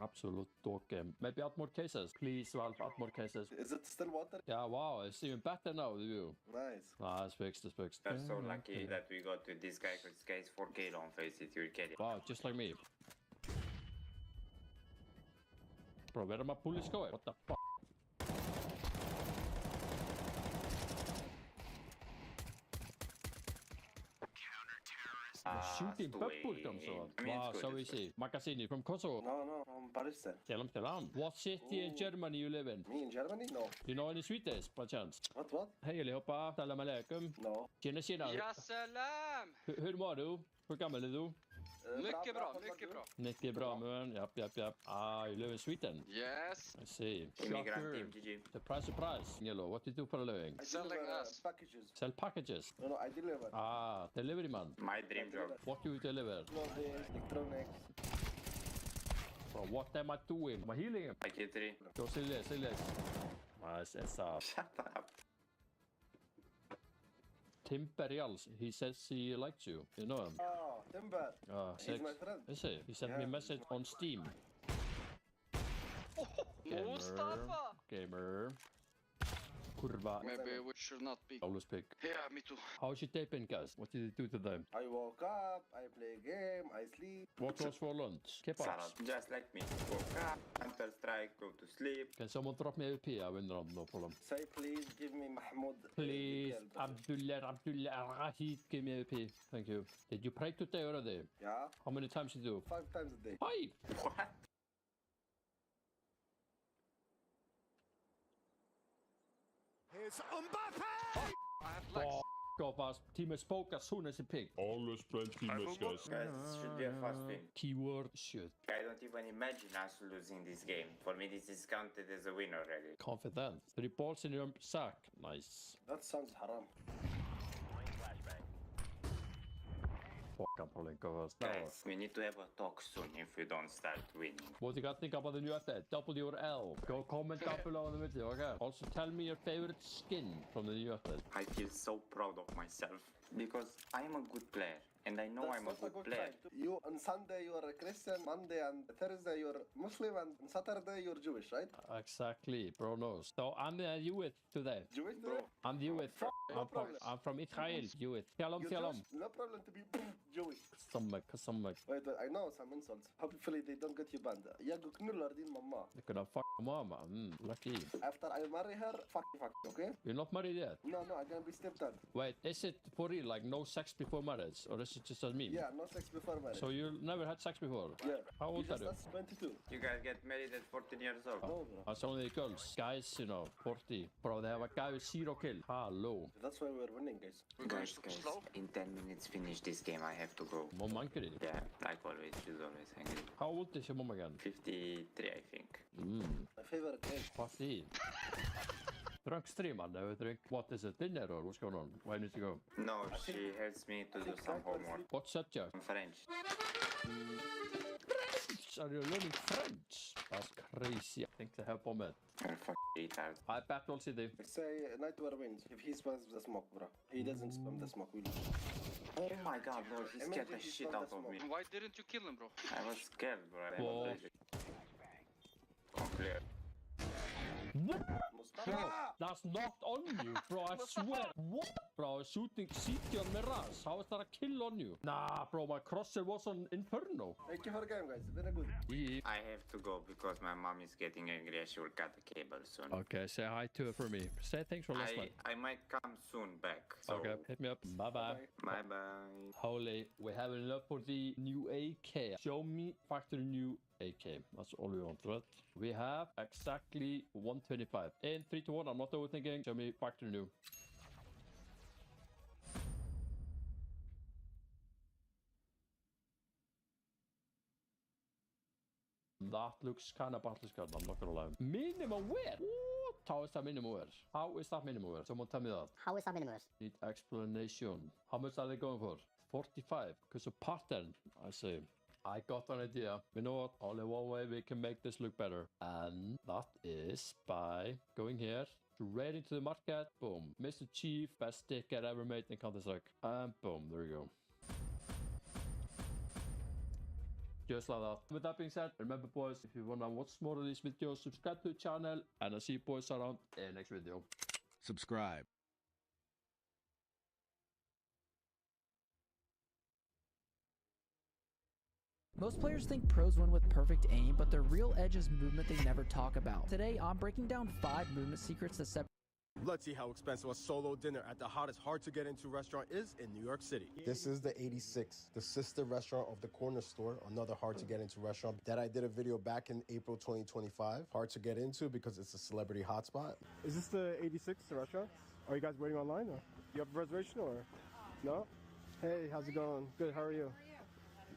J: Absolute dog game. Maybe add more cases. Please, Valve, add more cases.
K: Is it still water?
J: Yeah, wow, it's even better now, the view.
K: Nice.
J: Ah, it's fixed, it's fixed.
L: We're so lucky that we got to this guy, because this guy is 4K long face it, you'll get it.
J: Wow, just like me. Bro, where are my bullets going? What the fuck? Shooting bubble guns on. Wow, so easy. Magazine from Kosovo.
K: No, from Pakistan.
J: Tell him. What city in Germany you live in?
K: Me in Germany? No.
J: You know any Swedish, by chance?
K: What?
J: Hej allihopa, salam alaikum.
K: No.
J: Tjena.
H: Ja, salam!
J: Hur mår du? Hur gammal är du?
H: Mycket bra, mycket bra.
J: Mycket bra, man. Yep. Ah, you live in Sweden?
H: Yes.
J: I see.
L: Immigrant team, GG.
J: Surprise. Yellow, what do you do for a living?
K: I
H: Selling
K: deliver,
H: us.
K: packages.
J: Sell packages.
K: No, I deliver.
J: Ah, delivery man.
L: My dream job.
J: What do you deliver?
K: Clothing, electronics.
J: Bro, what am I doing? Am I healing him?
L: I get 3.
J: Go say this. Nice,
L: Shut up.
J: Timberials, he says he likes you. You know him?
K: Oh, Timber. He's
J: Six.
K: my friend.
J: Is he? He sent me a message on Steam.
H: Mustafa!
J: Gamer. Kurva.
H: Maybe we should not be.
J: Always pick.
H: Yeah, me too.
J: How's your day been, guys? What did you do today?
K: I woke up, I play game, I sleep.
J: What was for lunch? Kebabs.
L: Salad, just like me. Woke up, Counter-Strike, go to sleep.
J: Can someone drop me AVP? I win round, no problem.
K: Say please give me Mahmoud.
J: Please, Abdullah, Rashid, give me AVP. Thank you. Did you pray today already?
K: Yeah,
J: How many times did you do?
K: 5 times a day.
J: 5!
L: What?
C: Here's Mbappe!
H: I have legs.
J: Fuck off us. Team spoke as soon as he picked. Always blame teammates, guys.
L: Guys, this should be a fast win.
J: Keyword shit.
L: I don't even imagine us losing this game. For me, this is counted as a win already.
J: Confident. 3 balls in your sack. Nice.
K: That sounds haram.
J: Fuck, I'm pulling covers. Now,
L: Guys, we need to have a talk soon if we don't start winning.
J: what do you guys think about the new update? W or L? Go comment down below in the video, okay? Also tell me your favorite skin from the new update.
L: I feel so proud of myself because I am a good player. And I know I'm a
K: That's not
L: good player.
K: sign. You on Sunday you are a Christian, Monday and Thursday you're Muslim, and on Saturday you're Jewish, right?
J: Exactly, bro knows. So I'm the Jewish today.
K: Jewish,
L: Bro.
J: I'm Jewish.
K: no problem.
J: I'm from Israel, Jewish. Shalom,
K: You're
J: shalom.
K: Jewish, no problem to be Jewish.
J: Sammak.
K: Wait, I know some insults. Hopefully they don't get you banned. Jag knullar din mamma.
J: You're gonna fuck mama. Lucky.
K: After I marry her, fuck, okay?
J: You're not married yet.
K: No, I'm gonna be stepdad.
J: Wait, is it for real? Like no sex before marriage, or is it just a meme?
K: Yeah, no sex before marriage.
J: So you never had sex before?
K: yeah.
J: How old are you?
K: That's 22.
L: You guys get married at 14 years old.
K: No, bro.
J: That's only girls. Guys, 40. Bro, they have a guy with 0 kill. Hello.
K: That's why we're winning, guys.
H: We're going
L: Guys,
H: too slow.
L: in 10 minutes finish this game, I have to go.
J: Mom angry.
L: Yeah, like always, she's always angry.
J: How old is your mom again?
L: 53, I think.
K: My favorite age.
J: 40. Drunk stream, man. Never drink. What is it? Dinner or what's going on? Why need to go?
L: No, she helps me to do some homework.
J: What subject?
L: French.
J: Are you learning French? That's crazy. I think they have bomb it.
L: You're fucking retard.
J: I bet we'll see them.
K: Say Nightwear wins if he spams the smoke, bro. He doesn't spam the smoke, we lose.
L: Oh my god, bro, he scared the
K: Imagine
L: shit
K: he's
L: out
K: on
L: of
K: the
L: me.
H: Why didn't you kill him, bro?
L: I was scared, bro. I
J: Whoa.
L: was really... Clear.
K: Mustafa!
J: That's not on you, bro. I swear. What? Bro, I was shooting CT on Mirage. How is that a kill on you? Nah, bro, my crosser was on Inferno.
K: Thank you for the game, guys. Very good.
J: Yeah.
L: I have to go because my mom is getting angry. She will cut the cable soon.
J: Okay, say hi to her for me. Say thanks for last night.
L: I might come soon back. So
J: Okay, hit me up. Bye-bye.
L: Bye bye.
J: Holy, we have enough for the new AK. Show me factory new AK. That's all we want, right? We have exactly 125. In 3 to 1, I'm not overthinking. Show me factory new. That looks kind of battle scarred, I'm not gonna lie. Minimum wear? What? How is that minimum wear? How is that minimum wear? Someone tell me that.
E: How is that minimum?
J: Need explanation. How much are they going for? 45. Because of pattern, I say. I got an idea. You know what? Only one way we can make this look better. And that is by going here, straight into the market. Boom. Mr. Chief, best sticker ever made in Counter-Strike. And boom, there you go. Just like that. With that being said, remember boys, if you wanna watch more of these videos, subscribe to the channel, and I'll see you boys around in the next video.
M: Subscribe.
N: Most players think pros win with perfect aim, but their real edge is movement they never talk about. Today, I'm breaking down 5 movement secrets that separate.
F: Let's see how expensive a solo dinner at the hottest hard-to-get-into restaurant is in New York City. This is the 86, the sister restaurant of the Corner Store, another hard-to-get-into restaurant that I did a video back in April 2025. Hard to get into because it's a celebrity hotspot. Is this the 86 restaurant? Are you guys waiting online, or you have a reservation, or no? Hey, how's it going? Good, how are you?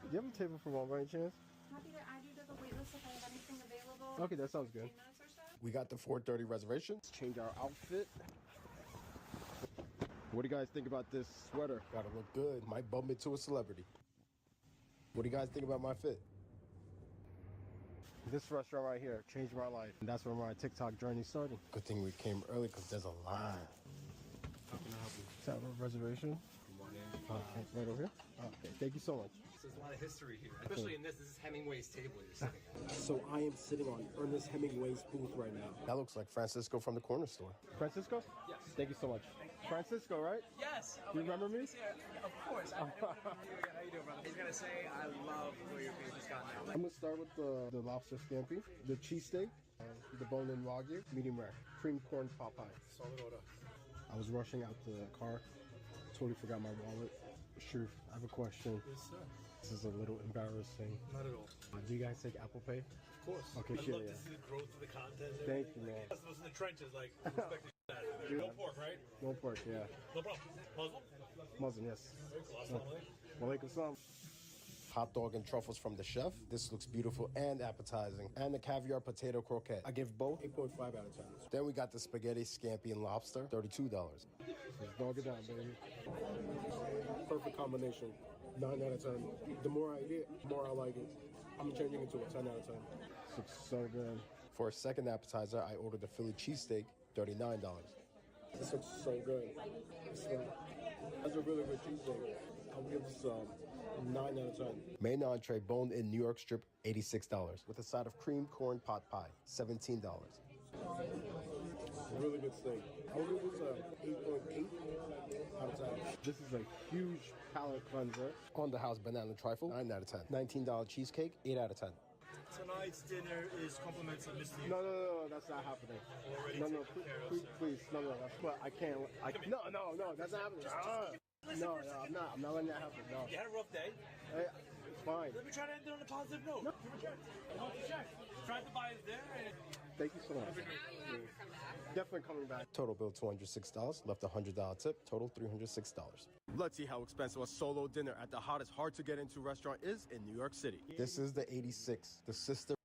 F: Do you have a table for one by any chance?
O: Happy to add you to the wait list if I have anything available.
F: Okay, that sounds good. We got the 4:30 reservation. Let's change our outfit. What do you guys think about this sweater? Gotta look good. Might bump into a celebrity. What do you guys think about my fit? This restaurant right here changed my life. And that's where my TikTok journey started. Good thing we came early because there's a line. How can I help you? Is that a reservation? Okay, right over here? Okay, thank you so much.
P: There's a lot of history here, especially in this. This is Hemingway's table you're sitting at.
F: So I am sitting on Ernest Hemingway's booth right now. That looks like Francisco from the Corner Store. Francisco?
P: Yes.
F: Thank you so much. Francisco, right?
P: Yes.
F: Do you remember me?
P: Of course. How you doing, brother? He's gonna say, I love where your face has gotten now.
F: I'm gonna start with the lobster scampi, the cheesesteak, the bone-in wagyu, medium rare, cream corn pot pie.
P: Solid order.
F: I was rushing out the car, totally forgot my wallet. Sure, I have a question.
P: Yes, sir.
F: This is a little embarrassing.
P: Not at all.
F: Do you guys take Apple Pay?
P: Of course.
F: Okay,
P: I'd
F: sure,
P: love
F: yeah.
P: to see the growth of the content. And
F: Thank
P: everything.
F: you, man.
P: Customers in the trenches, like, respect the shit out of it. No pork, right?
F: No pork, yeah.
P: No problem. Muslim?
F: Muslim, yes. Walaikum salam. Hot dog and truffles from the chef. This looks beautiful and appetizing. And the caviar potato croquette. I give both 8.5 out of 10. Then we got the spaghetti scampi and lobster, $32. Just dog it down, baby. Perfect combination. 9 out of 10. The more I eat, the more I like it. I'm changing it to a 10 out of 10. This looks so good. For a second appetizer, I ordered the Philly cheesesteak, $39. This looks so good. That's a really good cheesesteak. I'll give this 9 out of 10. Main entree, bone-in New York strip, $86. With a side of cream corn pot pie, $17. Really good steak. I'll give this 8.8 out of 10. This is a huge palate cleanser. On the house banana trifle, 9 out of 10. $19 cheesecake, 8 out of 10.
P: Tonight's dinner is compliments of Mr.
F: No, that's not happening. No, please, no, that's what I can't. No, that's not happening. No, I'm not letting that happen. No.
P: You had a rough day.
F: It's fine.
P: Let me try to end it on a positive note. No. Tried to buy it there.
F: Thank you so much. Definitely coming back. Total bill $206. Left a $100 tip. Total $306. Let's see how expensive a solo dinner at the hottest hard-to-get-into restaurant is in New York City. This is the 86, the sister.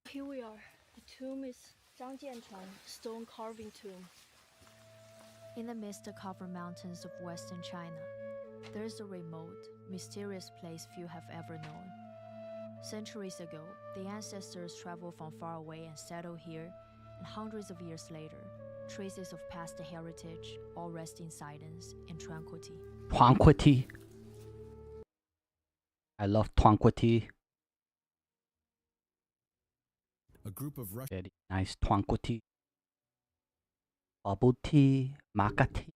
Q: Here we are. The tomb is Zhang Jianchuan, stone carving tomb.
R: In the mist-covered mountains of western China, there is a remote, mysterious place few have ever known. Centuries ago, the ancestors traveled from far away and settled here, and hundreds of years later, traces of past heritage all rest in silence and tranquility.
B: Tranquility. I love tranquility.
M: A group of Russian.
B: Very nice tranquility. Bubble tea, maca tea,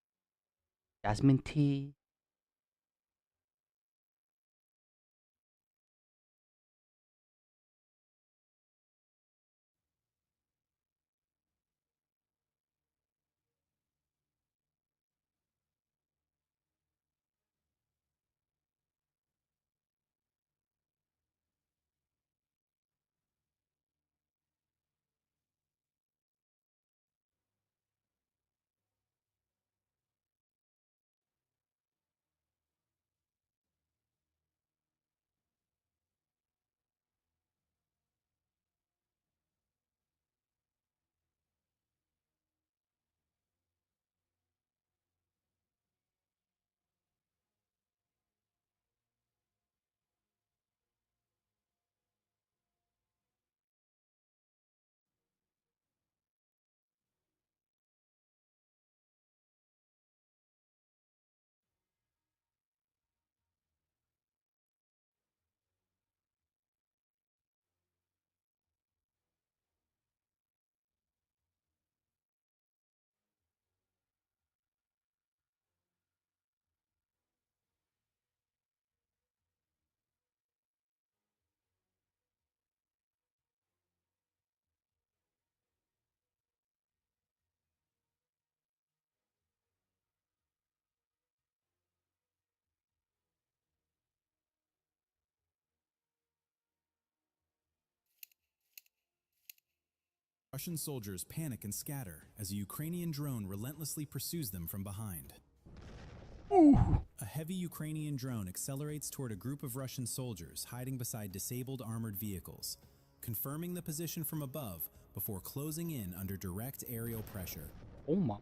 B: jasmine tea.
M: Russian soldiers panic and scatter as a Ukrainian drone relentlessly pursues them from behind. A heavy Ukrainian drone accelerates toward a group of Russian soldiers hiding beside disabled armored vehicles, confirming the position from above before closing in under direct aerial pressure.
B: Oh my.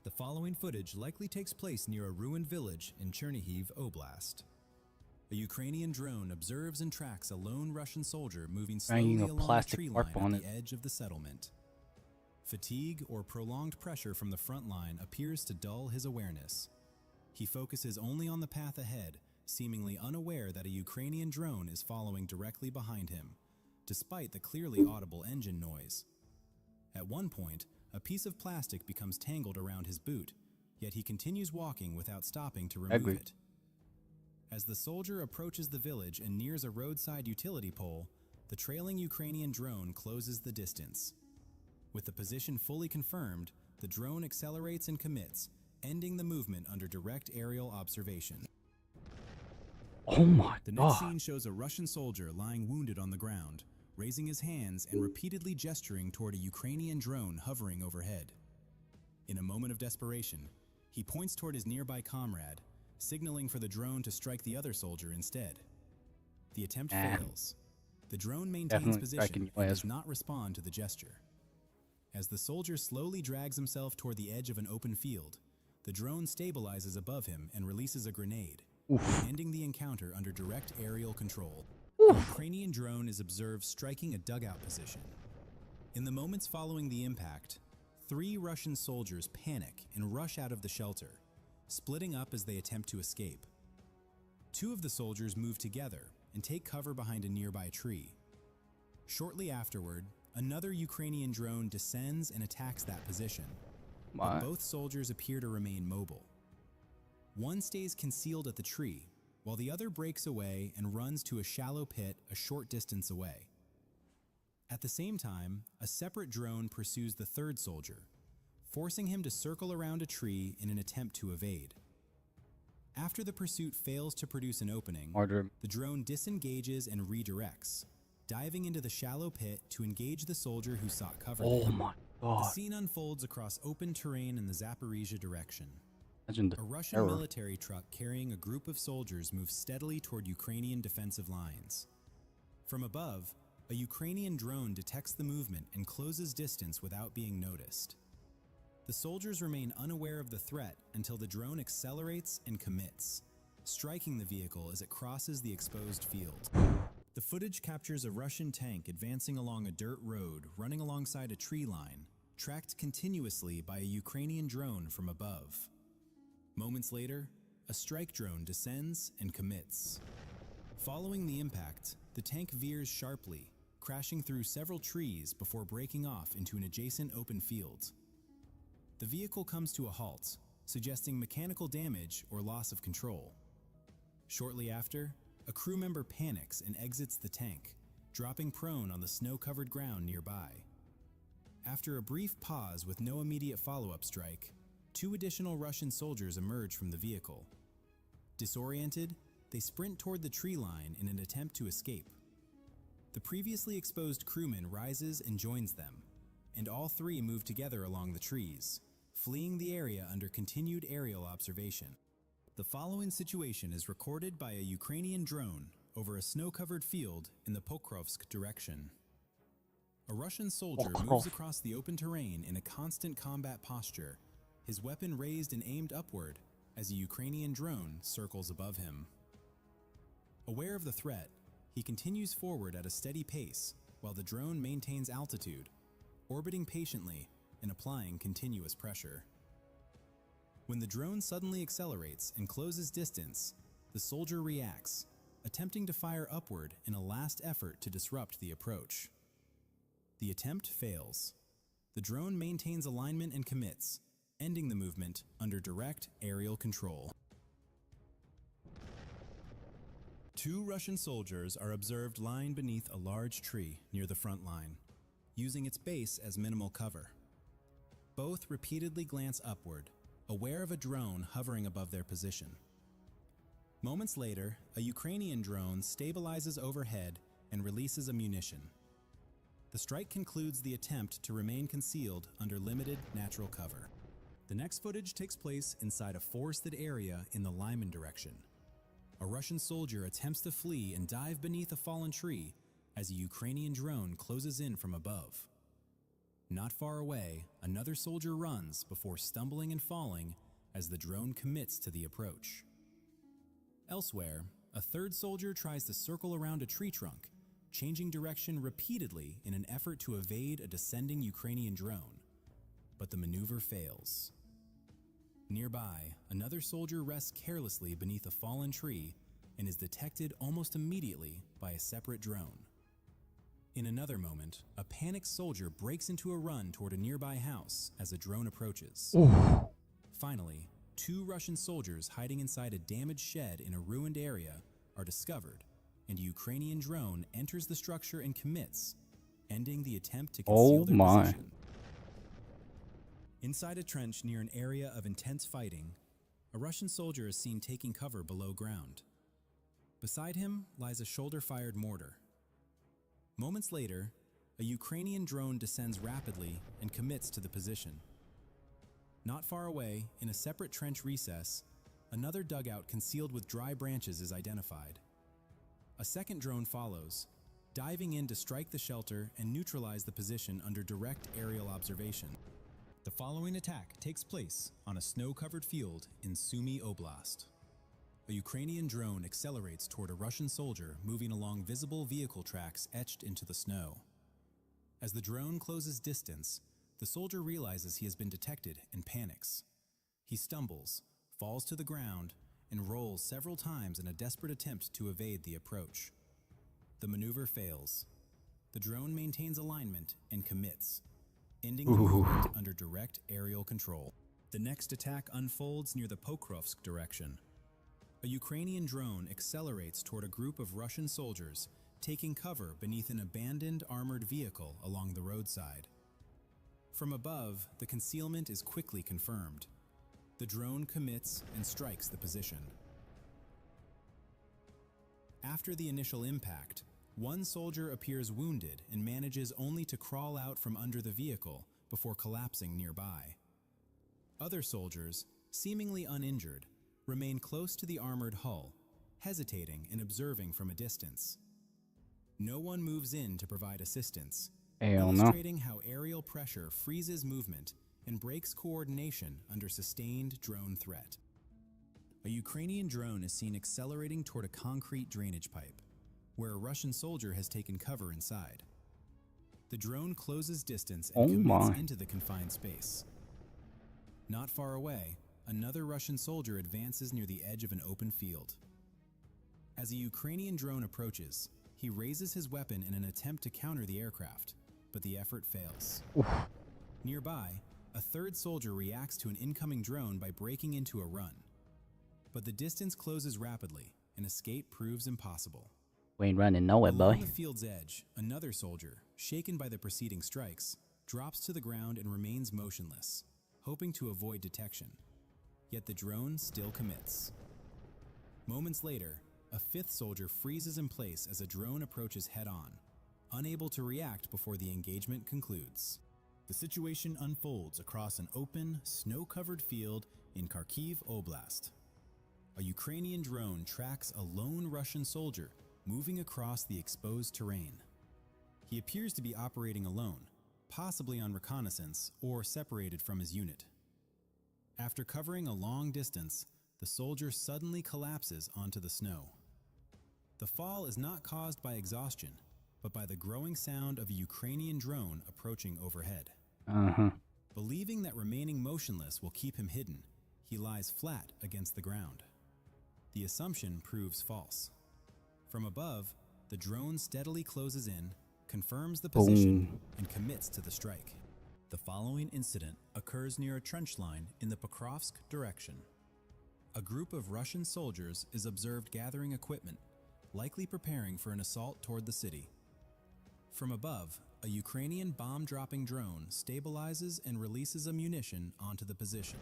M: The following footage likely takes place near a ruined village in Chernihiv Oblast. A Ukrainian drone observes and tracks a lone Russian soldier moving slowly along a tree line at the edge of the settlement. Fatigue or prolonged pressure from the front line appears to dull his awareness. He focuses only on the path ahead, seemingly unaware that a Ukrainian drone is following directly behind him, despite the clearly audible engine noise. At one point, a piece of plastic becomes tangled around his boot, yet he continues walking without stopping to remove it. As the soldier approaches the village and nears a roadside utility pole, the trailing Ukrainian drone closes the distance. With the position fully confirmed, the drone accelerates and commits, ending the movement under direct aerial observation.
B: Oh my
M: The next
B: god.
M: scene shows a Russian soldier lying wounded on the ground, raising his hands and repeatedly gesturing toward a Ukrainian drone hovering overhead. In a moment of desperation, he points toward his nearby comrade, signaling for the drone to strike the other soldier instead. The attempt fails. The drone maintains position and does not respond to the gesture. As the soldier slowly drags himself toward the edge of an open field, the drone stabilizes above him and releases a grenade, ending the encounter under direct aerial control. The Ukrainian drone is observed striking a dugout position. In the moments following the impact, 3 Russian soldiers panic and rush out of the shelter, splitting up as they attempt to escape. 2 of the soldiers move together and take cover behind a nearby tree. Shortly afterward, another Ukrainian drone descends and attacks that position, but both soldiers appear to remain mobile. One stays concealed at the tree, while the other breaks away and runs to a shallow pit a short distance away. At the same time, a separate drone pursues the third soldier, forcing him to circle around a tree in an attempt to evade. After the pursuit fails to produce an opening, the drone disengages and redirects, diving into the shallow pit to engage the soldier who sought cover.
B: Oh my god.
M: The scene unfolds across open terrain in the Zaporizhia direction.
B: Imagine
M: A Russian military truck carrying a group of soldiers moves steadily toward Ukrainian defensive lines. From above, a Ukrainian drone detects the movement and closes distance without being noticed. The soldiers remain unaware of the threat until the drone accelerates and commits, striking the vehicle as it crosses the exposed field. The footage captures a Russian tank advancing along a dirt road running alongside a tree line, tracked continuously by a Ukrainian drone from above. Moments later, a strike drone descends and commits. Following the impact, the tank veers sharply, crashing through several trees before breaking off into an adjacent open field. The vehicle comes to a halt, suggesting mechanical damage or loss of control. Shortly after, a crew member panics and exits the tank, dropping prone on the snow-covered ground nearby. After a brief pause with no immediate follow-up strike, 2 additional Russian soldiers emerge from the vehicle. Disoriented, they sprint toward the tree line in an attempt to escape. The previously exposed crewman rises and joins them, and all 3 move together along the trees, fleeing the area under continued aerial observation. The following situation is recorded by a Ukrainian drone over a snow-covered field in the Pokrovsk direction. A Russian soldier moves across the open terrain in a constant combat posture, his weapon raised and aimed upward as a Ukrainian drone circles above him. Aware of the threat, he continues forward at a steady pace while the drone maintains altitude, orbiting patiently and applying continuous pressure. When the drone suddenly accelerates and closes distance, the soldier reacts, attempting to fire upward in a last effort to disrupt the approach. The attempt fails. The drone maintains alignment and commits, ending the movement under direct aerial control. 2 Russian soldiers are observed lying beneath a large tree near the front line, using its base as minimal cover. Both repeatedly glance upward, aware of a drone hovering above their position. Moments later, a Ukrainian drone stabilizes overhead and releases ammunition. The strike concludes the attempt to remain concealed under limited natural cover. The next footage takes place inside a forested area in the Lyman direction. A Russian soldier attempts to flee and dive beneath a fallen tree as a Ukrainian drone closes in from above. Not far away, another soldier runs before stumbling and falling as the drone commits to the approach. Elsewhere, a third soldier tries to circle around a tree trunk, changing direction repeatedly in an effort to evade a descending Ukrainian drone. But the maneuver fails. Nearby, another soldier rests carelessly beneath a fallen tree and is detected almost immediately by a separate drone. In another moment, a panicked soldier breaks into a run toward a nearby house as a drone approaches. Finally, 2 Russian soldiers hiding inside a damaged shed in a ruined area are discovered, and a Ukrainian drone enters the structure and commits, ending the attempt to conceal their position. Inside a trench near an area of intense fighting, a Russian soldier is seen taking cover below ground. Beside him lies a shoulder-fired mortar. Moments later, a Ukrainian drone descends rapidly and commits to the position. Not far away, in a separate trench recess, another dugout concealed with dry branches is identified. A second drone follows, diving in to strike the shelter and neutralize the position under direct aerial observation. The following attack takes place on a snow-covered field in Sumy Oblast. A Ukrainian drone accelerates toward a Russian soldier moving along visible vehicle tracks etched into the snow. As the drone closes distance, the soldier realizes he has been detected and panics. He stumbles, falls to the ground, and rolls several times in a desperate attempt to evade the approach. The maneuver fails. The drone maintains alignment and commits, ending the movement under direct aerial control. The next attack unfolds near the Pokrovsk direction. A Ukrainian drone accelerates toward a group of Russian soldiers, taking cover beneath an abandoned armored vehicle along the roadside. From above, the concealment is quickly confirmed. The drone commits and strikes the position. After the initial impact, one soldier appears wounded and manages only to crawl out from under the vehicle before collapsing nearby. Other soldiers, seemingly uninjured, remain close to the armored hull, hesitating and observing from a distance. No one moves in to provide assistance, illustrating how aerial pressure freezes movement and breaks coordination under sustained drone threat. A Ukrainian drone is seen accelerating toward a concrete drainage pipe, where a Russian soldier has taken cover inside. The drone closes distance and commits into the confined space. Not far away, another Russian soldier advances near the edge of an open field. As a Ukrainian drone approaches, he raises his weapon in an attempt to counter the aircraft, but the effort fails. Nearby, a third soldier reacts to an incoming drone by breaking into a run. But the distance closes rapidly, and escape proves impossible.
B: We ain't running nowhere, boy.
M: Along the field's edge, another soldier, shaken by the preceding strikes, drops to the ground and remains motionless, hoping to avoid detection. Yet the drone still commits. Moments later, a fifth soldier freezes in place as a drone approaches head-on, unable to react before the engagement concludes. The situation unfolds across an open, snow-covered field in Kharkiv Oblast. A Ukrainian drone tracks a lone Russian soldier moving across the exposed terrain. He appears to be operating alone, possibly on reconnaissance or separated from his unit. After covering a long distance, the soldier suddenly collapses onto the snow. The fall is not caused by exhaustion, but by the growing sound of a Ukrainian drone approaching overhead. Believing that remaining motionless will keep him hidden, he lies flat against the ground. The assumption proves false. From above, the drone steadily closes in, confirms the position, and commits to the strike. The following incident occurs near a trench line in the Pokrovsk direction. A group of Russian soldiers is observed gathering equipment, likely preparing for an assault toward the city. From above, a Ukrainian bomb-dropping drone stabilizes and releases ammunition onto the position.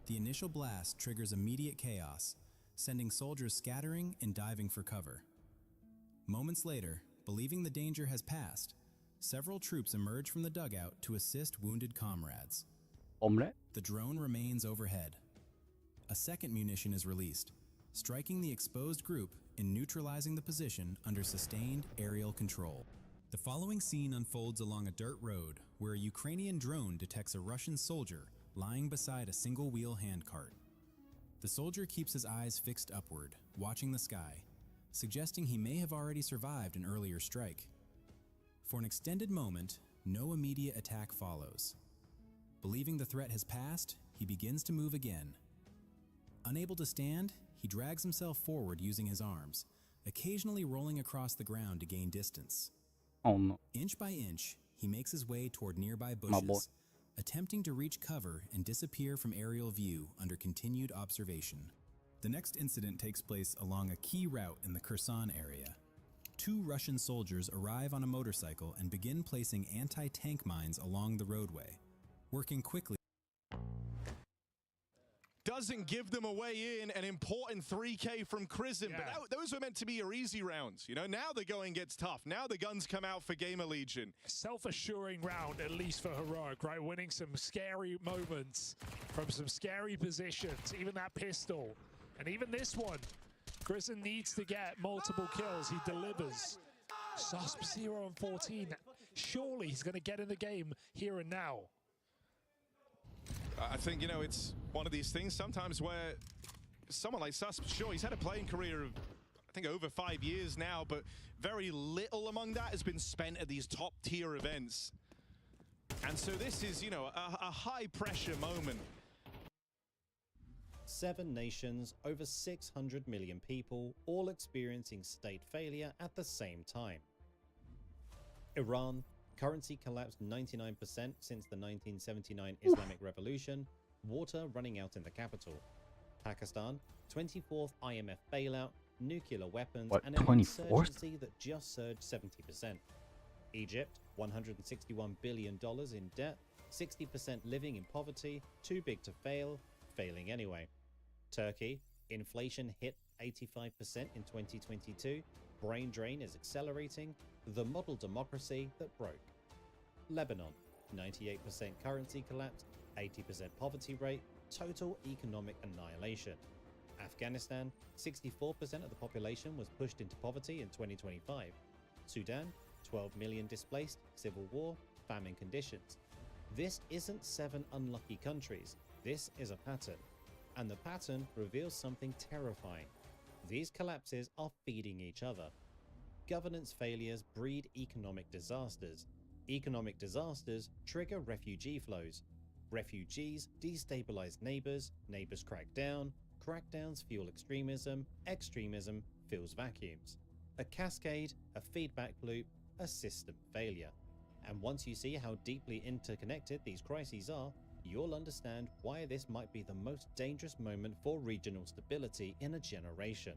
M: The initial blast triggers immediate chaos, sending soldiers scattering and diving for cover. Moments later, believing the danger has passed, several troops emerge from the dugout to assist wounded comrades.
B: Omelette?
M: The drone remains overhead. A second munition is released, striking the exposed group and neutralizing the position under sustained aerial control. The following scene unfolds along a dirt road where a Ukrainian drone detects a Russian soldier lying beside a single-wheel handcart. The soldier keeps his eyes fixed upward, watching the sky, suggesting he may have already survived an earlier strike. For an extended moment, no immediate attack follows. Believing the threat has passed, he begins to move again. Unable to stand, he drags himself forward using his arms, occasionally rolling across the ground to gain distance.
B: Oh no.
M: Inch by inch, he makes his way toward nearby
B: My boy.
M: bushes, attempting to reach cover and disappear from aerial view under continued observation. The next incident takes place along a key route in the Kherson area. Two Russian soldiers arrive on a motorcycle and begin placing anti-tank mines along the roadway, working quickly.
S: Doesn't give them a way in, an important 3K from Crizzen, but those were meant to be your easy rounds. You know, now the going gets tough. Now the guns come out for Gamer Legion.
T: Self-assuring round, at least for Heroic, right? Winning some scary moments from some scary positions, even that pistol. And even this one, Crizzen needs to get multiple kills. He delivers. Susp 0 and 14. Surely he's going to get in the game here and now.
S: I think, you know, it's one of these things sometimes where someone like Susp, sure, he's had a playing career of, I think, over 5 years now, but very little among that has been spent at these top-tier events. And so this is, you know, a high-pressure moment.
U: 7 nations, over 600 million people, all experiencing state failure at the same time. Iran, currency collapsed 99% since the 1979 Islamic Revolution, water running out in the capital. Pakistan, 24th IMF bailout, nuclear weapons, and an
B: 24th?
U: insurgency that just surged 70%. Egypt, $161 billion in debt, 60% living in poverty, too big to fail, failing anyway. Turkey, inflation hit 85% in 2022, brain drain is accelerating, the model democracy that broke. Lebanon, 98% currency collapse, 80% poverty rate, total economic annihilation. Afghanistan, 64% of the population was pushed into poverty in 2025. Sudan, 12 million displaced, civil war, famine conditions. This isn't 7 unlucky countries, this is a pattern. And the pattern reveals something terrifying. These collapses are feeding each other. Governance failures breed economic disasters. Economic disasters trigger refugee flows. Refugees destabilize neighbors, neighbors crack down, crackdowns fuel extremism, extremism fills vacuums. A cascade, a feedback loop, a system failure. And once you see how deeply interconnected these crises are, you'll understand why this might be the most dangerous moment for regional stability in a generation.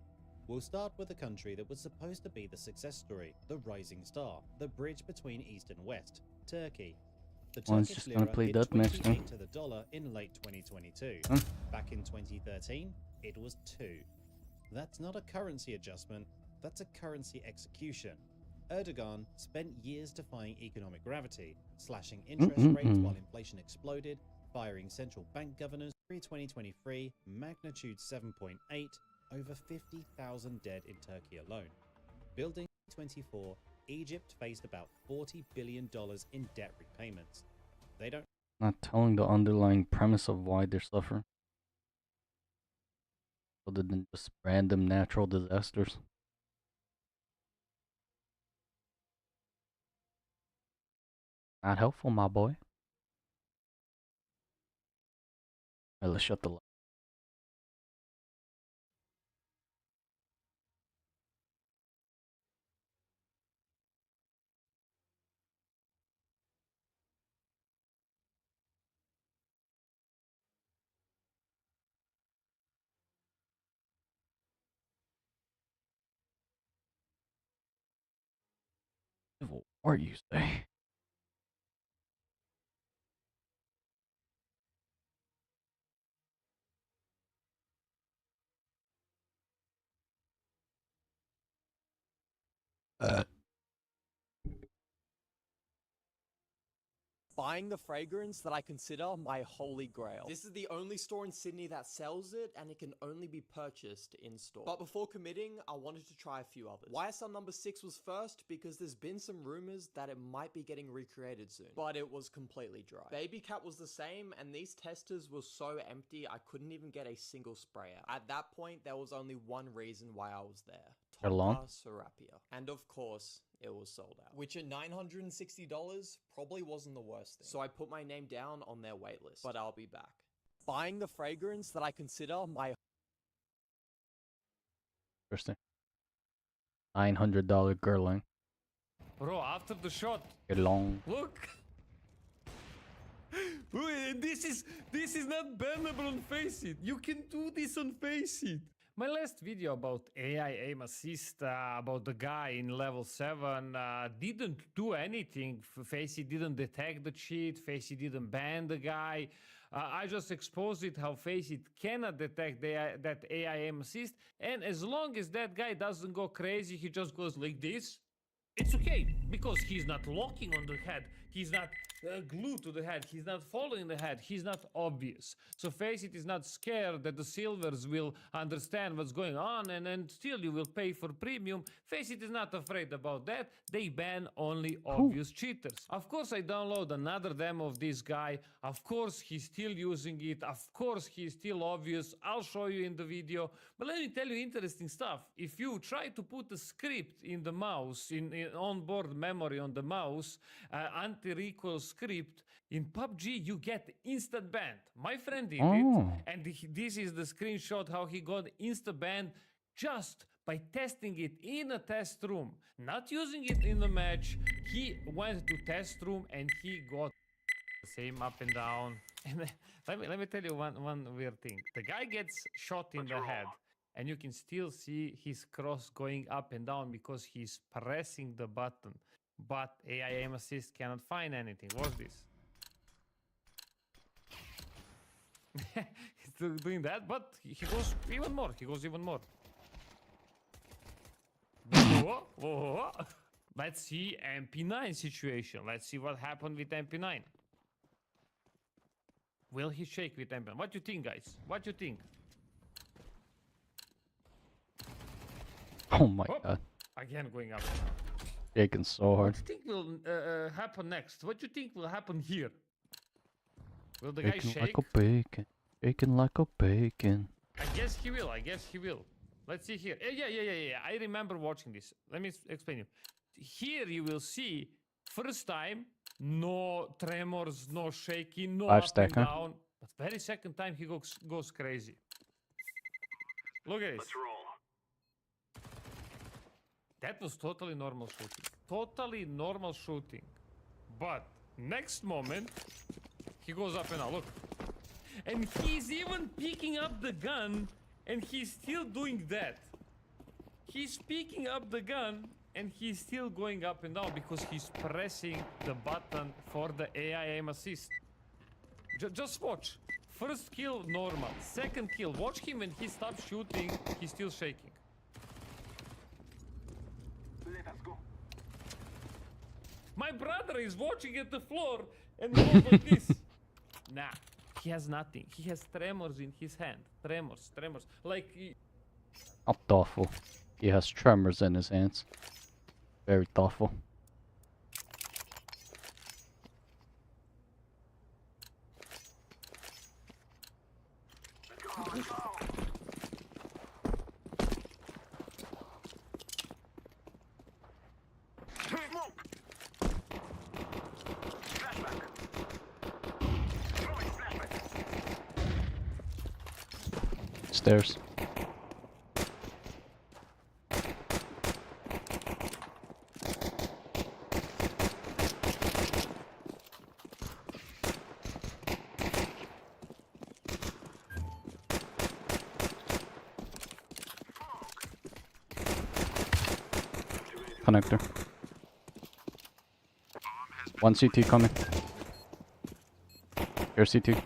U: We'll start with a country that was supposed to be the success story, the rising star, the bridge between East and West, Turkey. The
B: One's
U: Turkish
B: just gonna
U: lira
B: play
U: hit
B: deathmatch
U: 28
B: now.
U: to the dollar in late 2022. Back in 2013, it was 2. That's not a currency adjustment, that's a currency execution. Erdogan spent years defying economic gravity, slashing interest rates while inflation exploded, firing central bank governors. Pre-2023, magnitude 7.8, over 50,000 dead in Turkey alone. Building 24, Egypt faced about $40 billion in debt repayments. They don't
B: Not telling the underlying premise of why they're suffering. Other than just random natural disasters. Not helpful, my boy. Alright, let's shut the light. Civil War, you say?
A: Buying the fragrance that I consider my holy grail. This is the only store in Sydney that sells it, and it can only be purchased in store. But before committing, I wanted to try a few others. YSL number 6 was first because there's been some rumors that it might be getting recreated soon, but it was completely dry. Baby Cat was the same, and these testers were so empty I couldn't even get a single spray out. At that point, there was only one reason why I was there.
B: They're long?
A: Topaz Serapia. And of course, it was sold out. Which at $960 probably wasn't the worst thing. So I put my name down on their waitlist, but I'll be back. Buying the fragrance that I consider my...
B: Interesting. $900 Guerlain.
V: Bro, after the shot.
B: Guerlain.
V: Look. This is not bannable on Faceit. You can do this on Faceit. My last video about AI aim assist, about the guy in level 7, didn't do anything. Faceit didn't detect the cheat. Faceit didn't ban the guy. I just exposed it how Faceit cannot detect that AI aim assist. And as long as that guy doesn't go crazy, he just goes like this. It's okay, because he's not locking on the head. He's not glued to the head. He's not following the head. He's not obvious. So Faceit is not scared that the silvers will understand what's going on and still you will pay for premium. Faceit is not afraid about that. They ban only obvious cheaters. Of course, I download another demo of this guy. Of course, he's still using it. Of course, he's still obvious. I'll show you in the video. But let me tell you interesting stuff. If you try to put a script in the mouse, in onboard memory on the mouse, anti-recoil script, in PUBG you get instant banned. My friend did it, and this is the screenshot how he got instant banned just by testing it in a test room, not using it in the match. He went to test room and he got the same up and down. And let me tell you one weird thing. The guy gets shot in the head, and you can still see his cross going up and down because he's pressing the button. But AI aim assist cannot find anything. What's this? He's doing that, but he goes even more. He goes even more. Whoa, whoa. Let's see MP9 situation. Let's see what happened with MP9. Will he shake with MP9? What do you think, guys? What do you think?
B: Oh my god.
V: Again going up.
B: Shaking so hard.
V: What do you think will happen next? What do you think will happen here? Will the guy
B: Shaking
V: shake?
B: like a bacon. Shaking like a bacon.
V: I guess he will. I guess he will. Let's see here. Yeah. I remember watching this. Let me explain you. Here you will see first time no tremors, no shaking, no up and down. But very second time he goes crazy. Look at this.
C: Let's roll.
V: That was totally normal shooting. Totally normal shooting. But next moment, he goes up and down. Look. And he's even picking up the gun, and he's still doing that. He's picking up the gun, and he's still going up and down because he's pressing the button for the AI aim assist. Just watch. First kill, normal. Second kill, watch him when he stops shooting, he's still shaking.
C: Let us go.
V: My brother is watching at the floor and goes like this. Nah, he has nothing. He has tremors in his hand. Tremors. Like...
B: How thoughtful. He has tremors in his hands. Very thoughtful.
C: Let's go. Smoke. Flashback. Throwing flashback.
B: Stairs. Connector. One CT coming. Here, CT.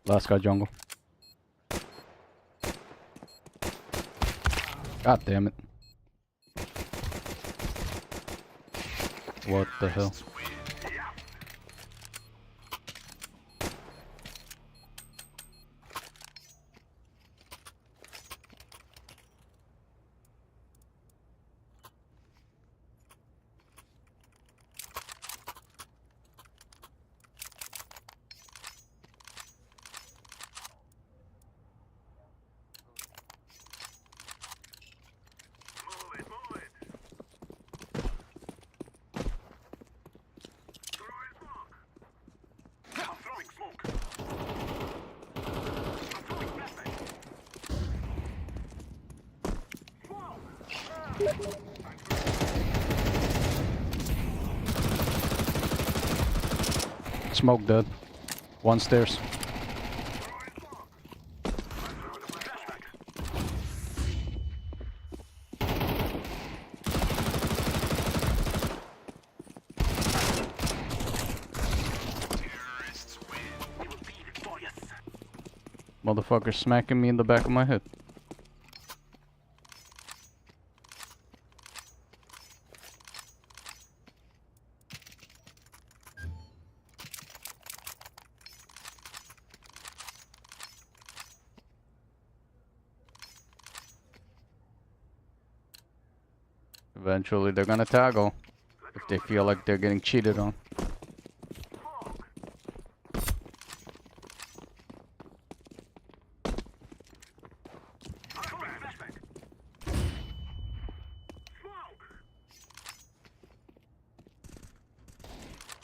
B: Last guy jungle. God damn it. What the hell? Smoke dead. One stairs. Motherfucker smacking me in the back of my head. Eventually they're gonna toggle if they feel like they're getting cheated on.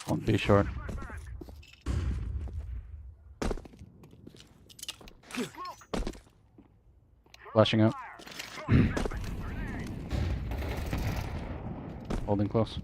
B: Won't be short. Flashing out. Holding close.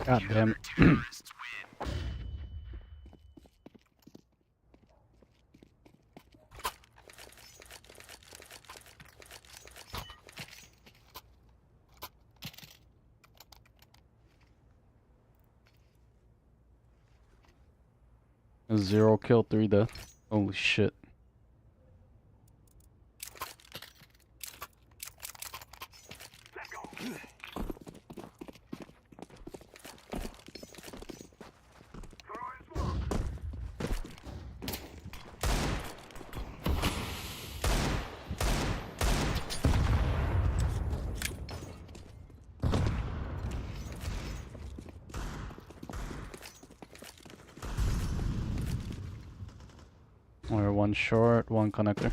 B: God damn it. Zero kill, 3 death. Holy shit. We're one short, one connector.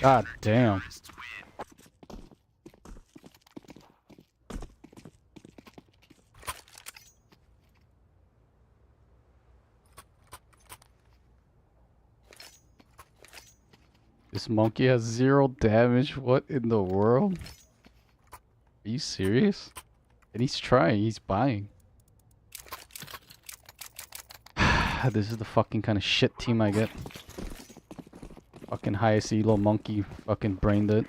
B: God damn. This monkey has 0 damage? What in the world? Are you serious? And he's trying, he's buying. This is the fucking kind of shit team I get. Fucking highest elo monkey fucking brain dead.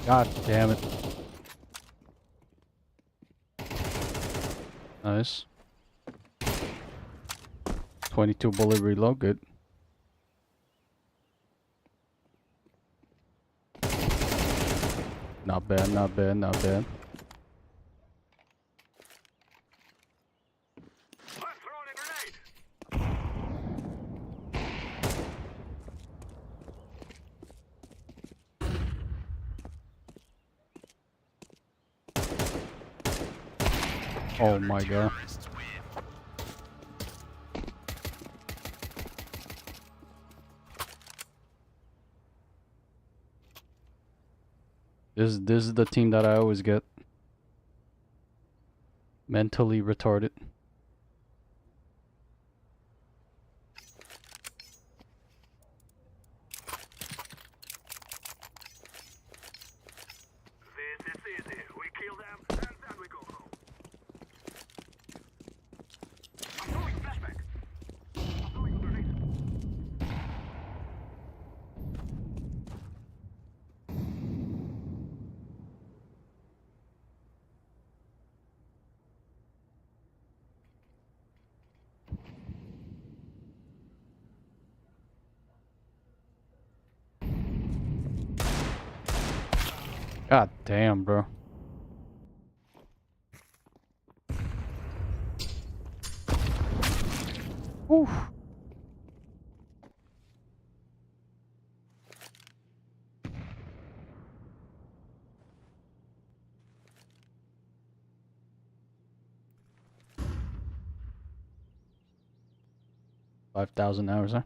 B: God damn it. Nice. 22 bullet reload, good. Not bad, not bad, not bad. Oh my god. This is the team that I always get. Mentally retarded.
C: This is easy. We kill them, and then we go home. I'm throwing flashback. I'm throwing grenade.
B: God damn, bro. Whew. $5,000 hours, huh?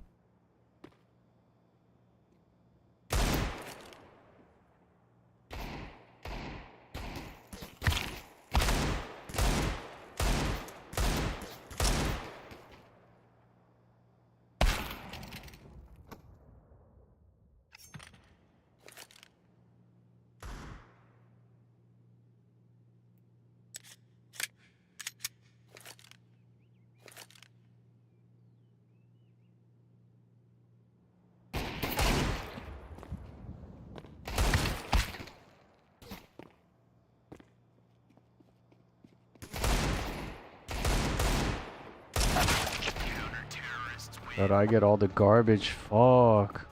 B: But I get all the garbage. Fuck.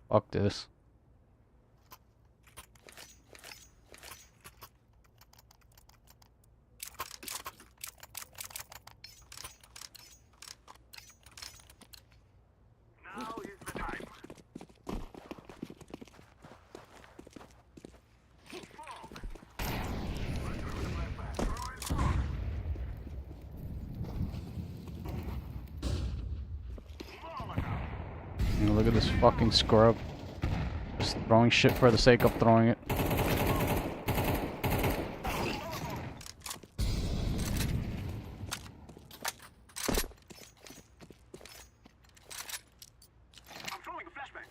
B: Fuck this.
C: Now is the time.
B: Look at this fucking scrub. Just throwing shit for the sake of throwing it.
C: I'm throwing a flashback.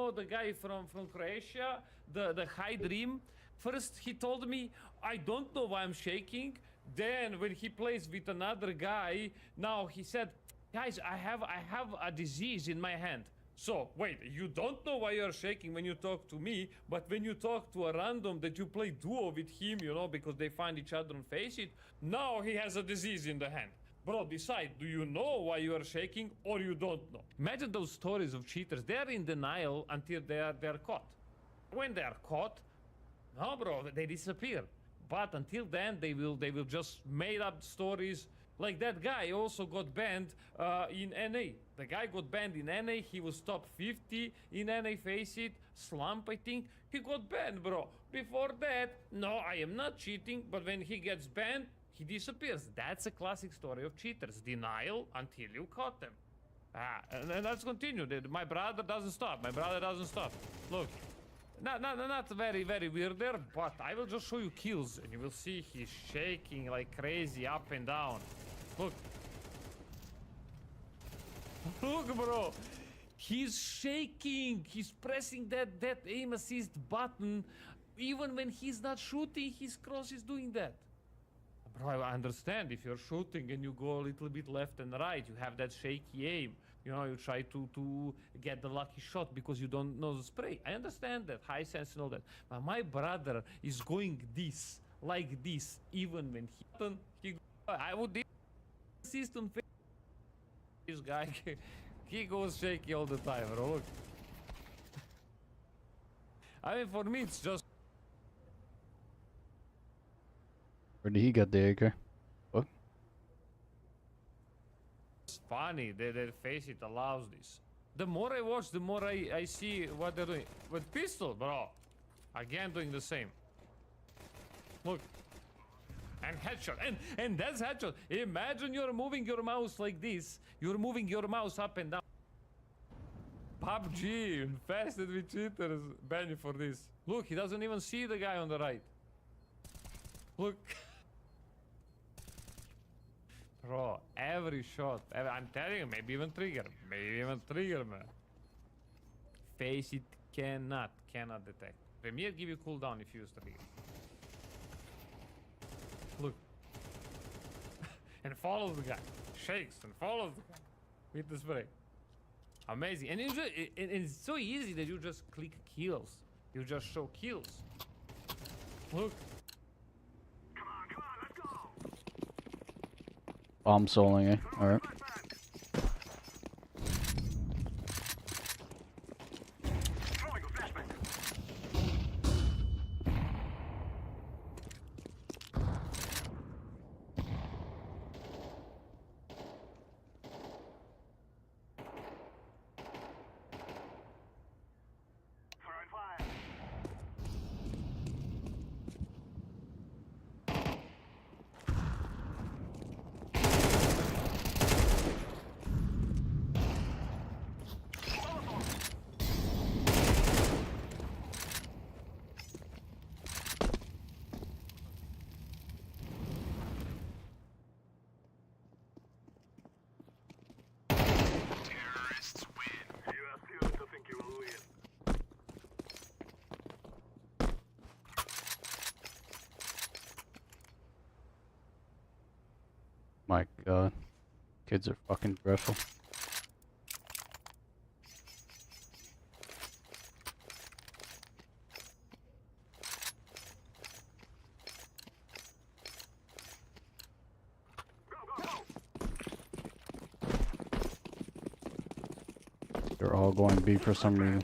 V: know the guy from Croatia, the High Dream. First, he told me, I don't know why I'm shaking. Then, when he plays with another guy, now he said, guys, I have a disease in my hand. So, wait, you don't know why you're shaking when you talk to me, but when you talk to a random that you play duo with him, you know, because they find each other on Faceit, now he has a disease in the hand. Bro, decide, do you know why you are shaking or you don't know? Imagine those stories of cheaters. They are in denial until they are caught. When they are caught, no, bro, they disappear. But until then, they will just made up stories. Like that guy also got banned in NA. The guy got banned in NA. He was top 50 in NA Faceit. Slump, I think. He got banned, bro. Before that, no, I am not cheating. But when he gets banned, he disappears. That's a classic story of cheaters. Denial until you caught them. And let's continue. My brother doesn't stop. My brother doesn't stop. Look. Not very, very weird there, but I will just show you kills, and you will see he's shaking like crazy up and down. Look. Look, bro. He's shaking. He's pressing that aim assist button. Even when he's not shooting, his cross is doing that. Bro, I understand if you're shooting and you go a little bit left and right, you have that shaky aim. You know, you try to get the lucky shot because you don't know the spray. I understand that, high sense and all that. But my brother is going this, like this, even when I would assist on this guy. He goes shaky all the time, bro. Look. I mean, for me, it's just.
B: Where did he get the AK? What?
V: It's funny that Faceit allows this. The more I watch, the more I see what they're doing. With pistol, bro. Again, doing the same. Look. And headshot. And that's headshot. Imagine you're moving your mouse like this. You're moving your mouse up and down. PUBG infested with cheaters. Ban you for this. Look, he doesn't even see the guy on the right. Look. Bro, every shot. I'm telling you, maybe even trigger. Maybe even trigger, man. Faceit cannot detect. Premier give you cooldown if you use trigger. Look. And follows the guy. Shakes and follows the guy. With the spray. Amazing. And it's so easy that you just click kills. You just show kills. Look.
B: Bomb soloing, eh? Alright. My god. Kids are fucking dreadful. They're all going B for some reason.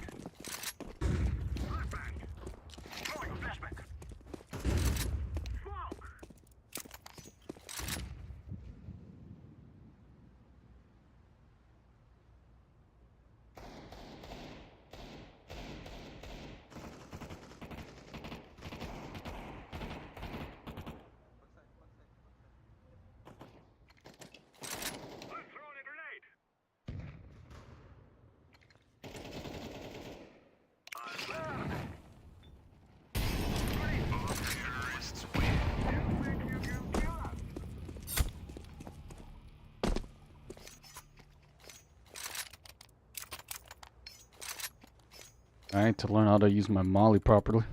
B: I need to learn how to use my molly properly.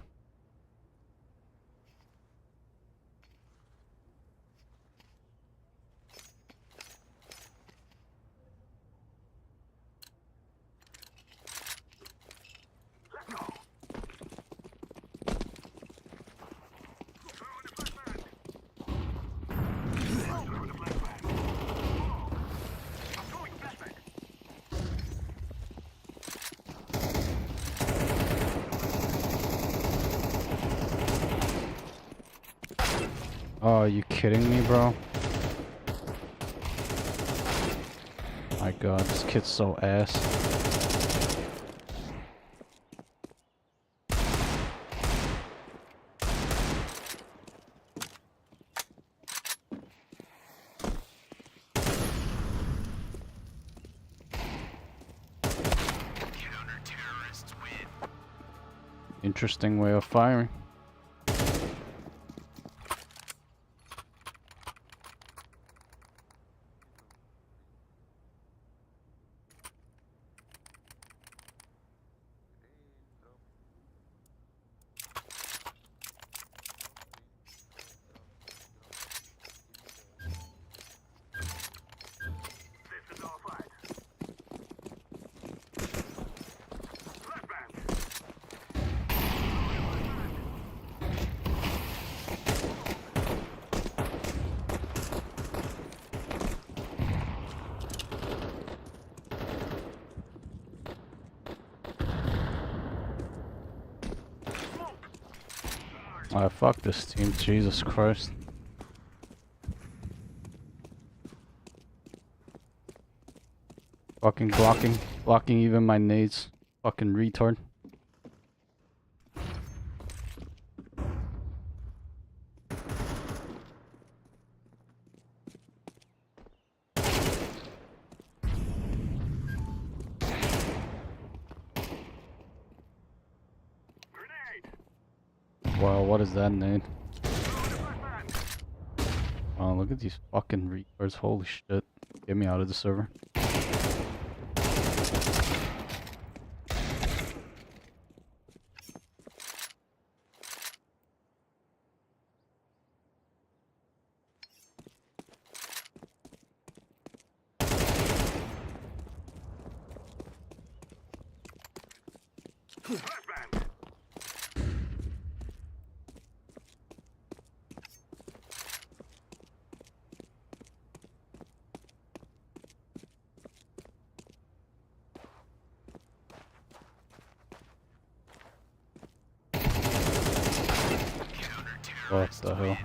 B: Oh, are you kidding me, bro? My god, this kid's so ass. Interesting way of firing. Fuck this team, Jesus Christ. Fucking blocking even my nades. Fucking retard. Wow, what is that nade? Oh, look at these fucking retards. Holy shit. Get me out of the server. What the hell?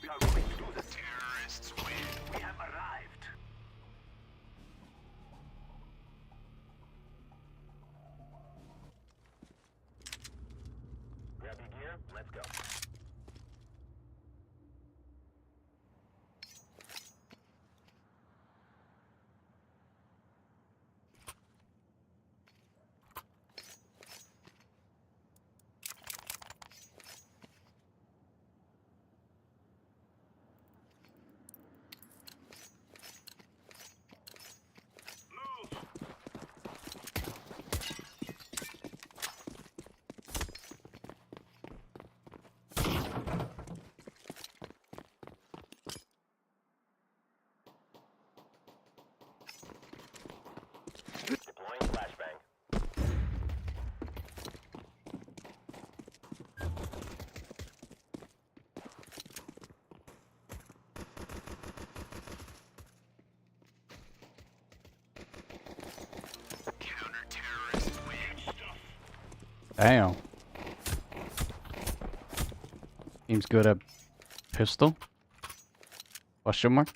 C: We are going to do this. Terrorists win. We have arrived. Grab your gear. Let's go.
B: Damn. Seems good at pistol. Question mark.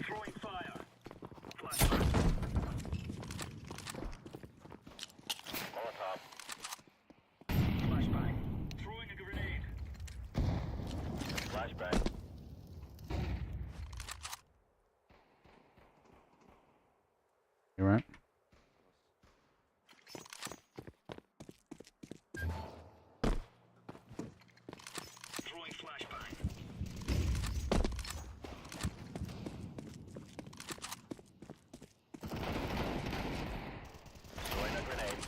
C: Throwing fire. Flashbang. Molotov. Flashbang. Throwing a grenade. Flashbang.
B: You right?
C: Throwing flashbang. Throwing a grenade.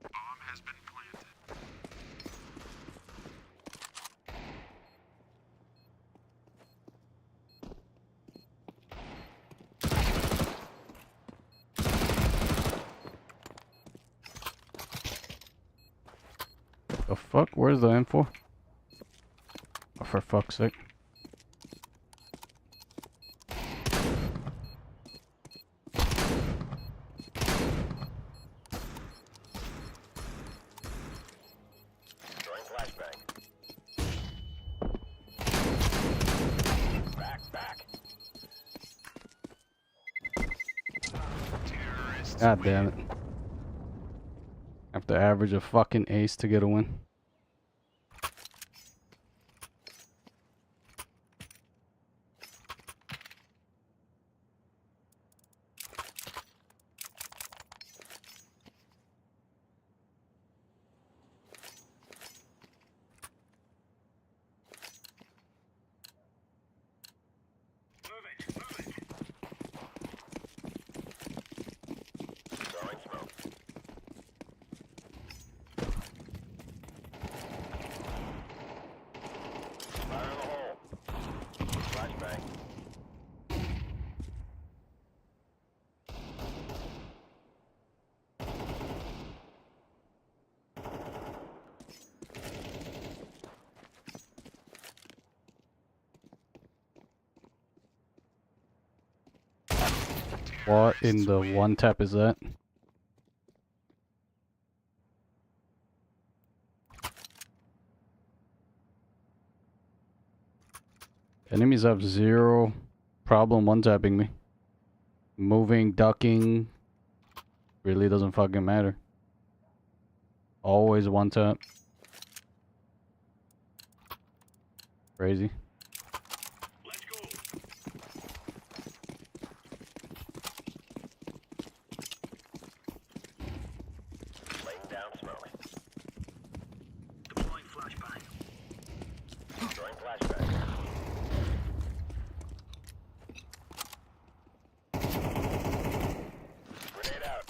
C: Bomb has been planted.
B: The fuck? Where's the info? Oh, for fuck's sake.
C: Throwing flashbang. Back. Terrorists.
B: God damn it. Have to average a fucking ace to get a win.
C: Throwing smoke. Fire in the hole. Flashbang.
B: What in the one tap is that? Enemies have zero problem one tapping me. Moving, ducking, really doesn't fucking matter. Always one tap. Crazy.
C: Laying down smoke. Deploying flashbang. Throwing flashbang. Grenade out.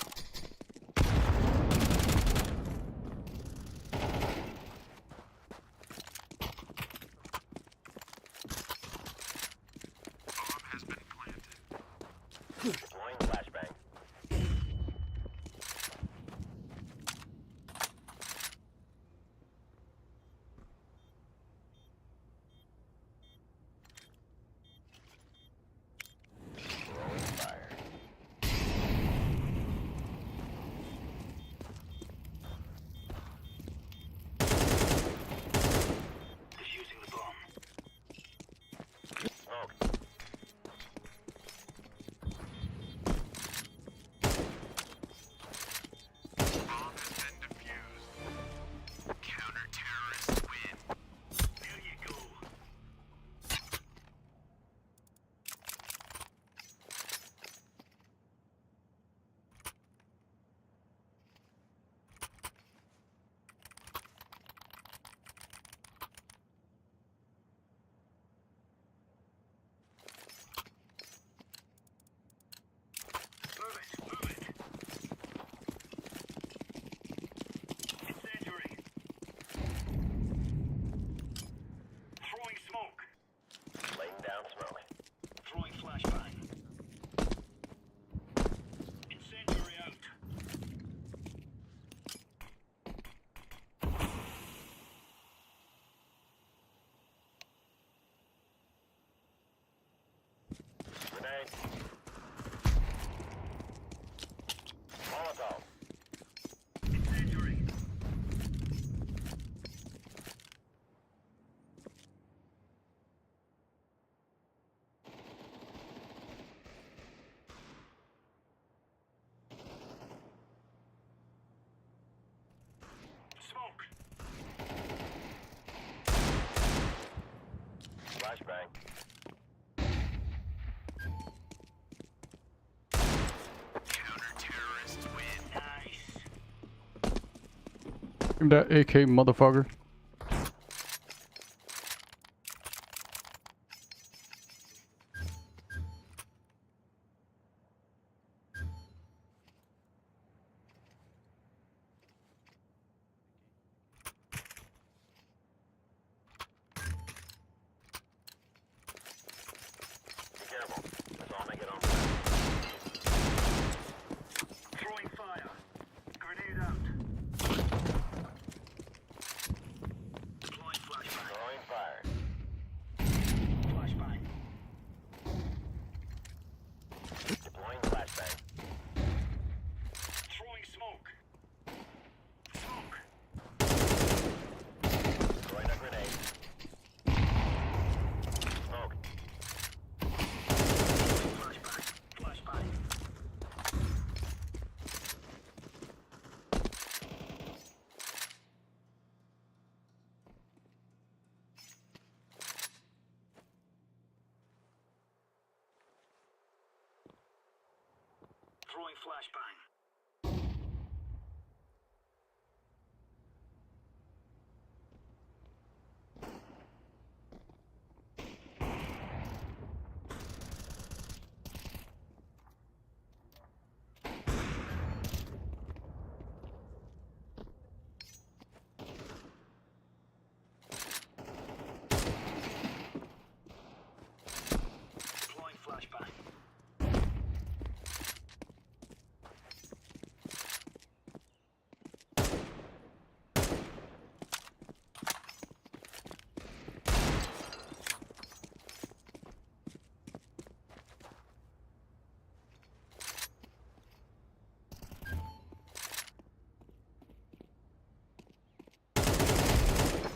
B: That AK, motherfucker.
C: Be careful. Let's all make it home. Throwing fire. Grenade out. Deploying flashbang. Throwing fire. Flashbang. Deploying flashbang. Throwing smoke. Smoke. Throwing a grenade. Smoke. Flashbang. Flashbang. Throwing flashbang. Deploying flashbang.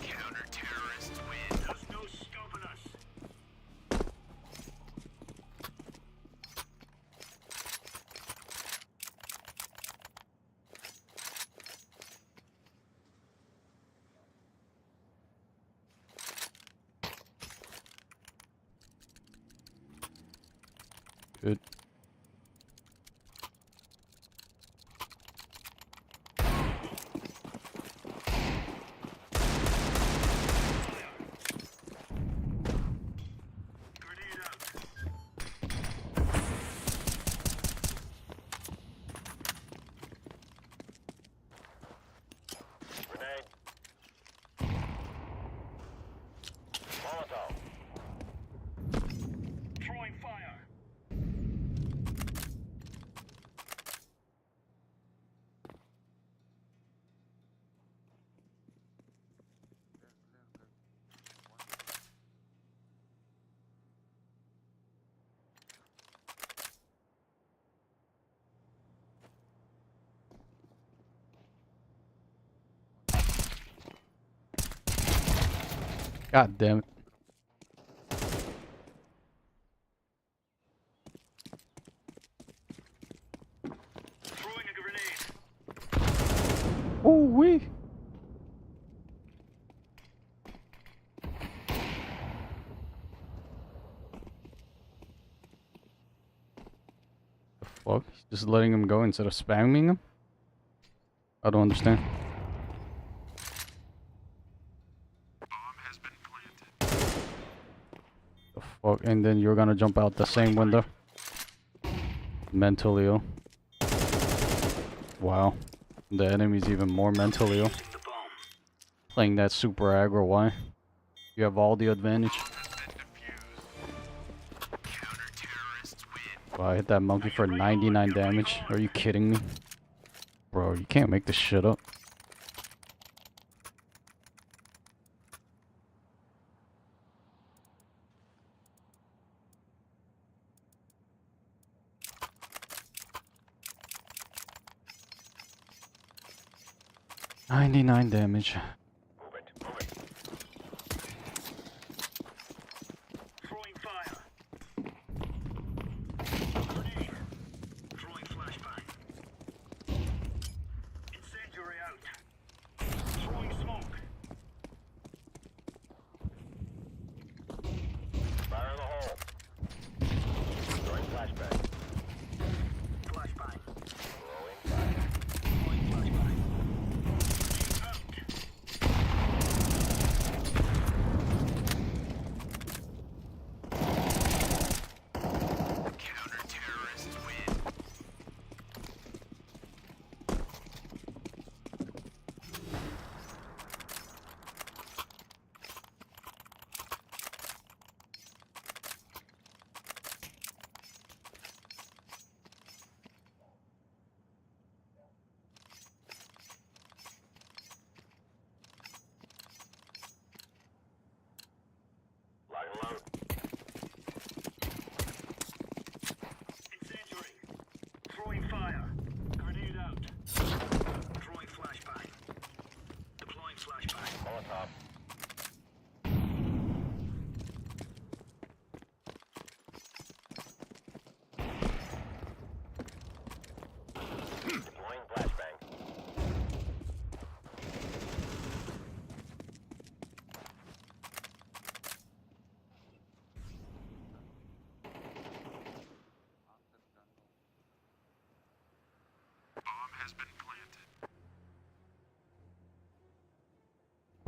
C: Counter-terrorists win. There's no stopping us.
B: Good.
C: Grenade out. Grenade. Molotov. Throwing fire.
B: God damn it.
C: Throwing a grenade.
B: Oh, wee. The fuck? He's just letting him go instead of spamming him? I don't understand. The fuck? And then you're gonna jump out the same window? Mentally ill. Wow. The enemy's even more mentally ill. Playing that super aggro, why? You have all the advantage. Wow, I hit that monkey for 99 damage. Are you kidding me? Bro, you can't make this shit up. $99 damage.
C: Throwing fire. Grenade. Throwing flashbang. Incendiary out. Throwing smoke. Fire in the hole. Throwing flashbang. Flashbang. Throwing fire. Throwing flashbang. Out.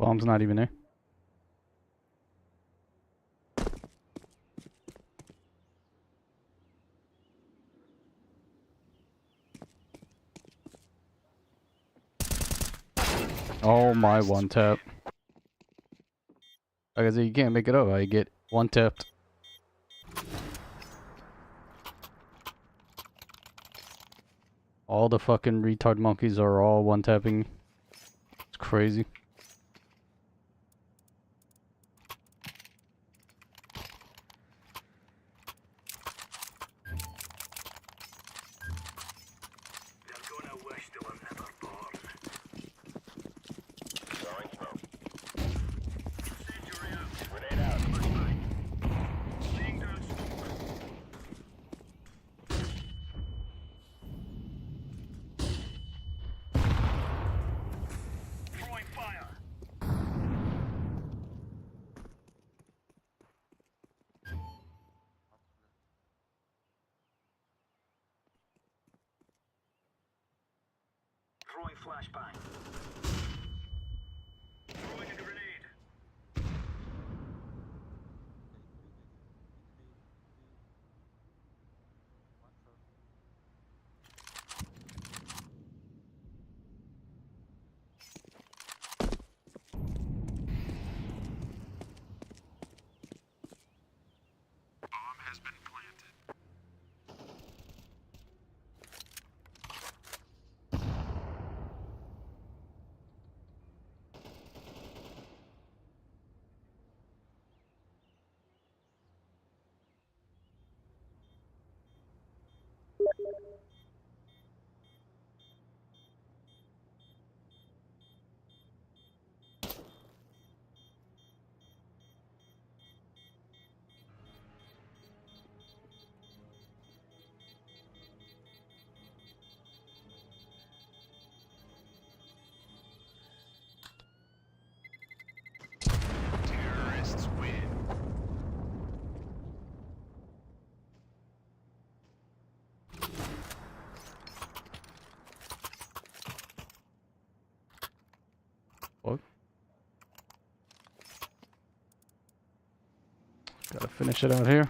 B: Bomb's not even there. Oh my, one tap. Like I said, you can't make it up. I get one tapped. All the fucking retard monkeys are all one tapping. It's crazy.
C: They're gonna wish they were never born. Throwing smoke. Incendiary out. Grenade out. Flashbang. Laying down smoke. Throwing fire. Throwing flashbang. Throwing a grenade. Bomb has been planted. Terrorists win.
B: Fuck. Gotta finish it out here.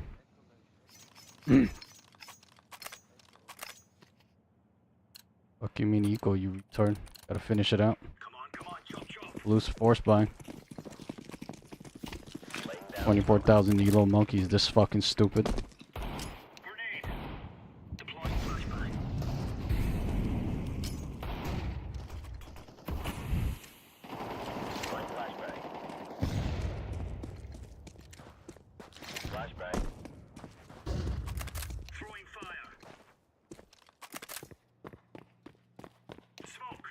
B: Fuck you mean eco, you retard. Gotta finish it out.
C: Come on, chop chop.
B: Loose force buying. 24,000 you little monkeys, this fucking stupid.
C: Grenade. Deploying flashbang. Deploying flashbang. Flashbang. Throwing fire. Smoke.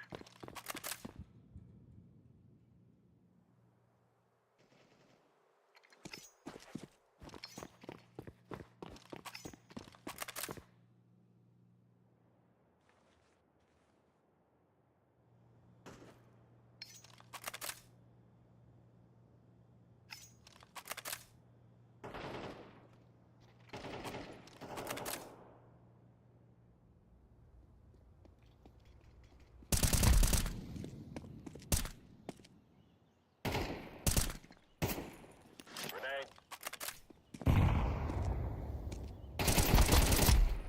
C: Grenade.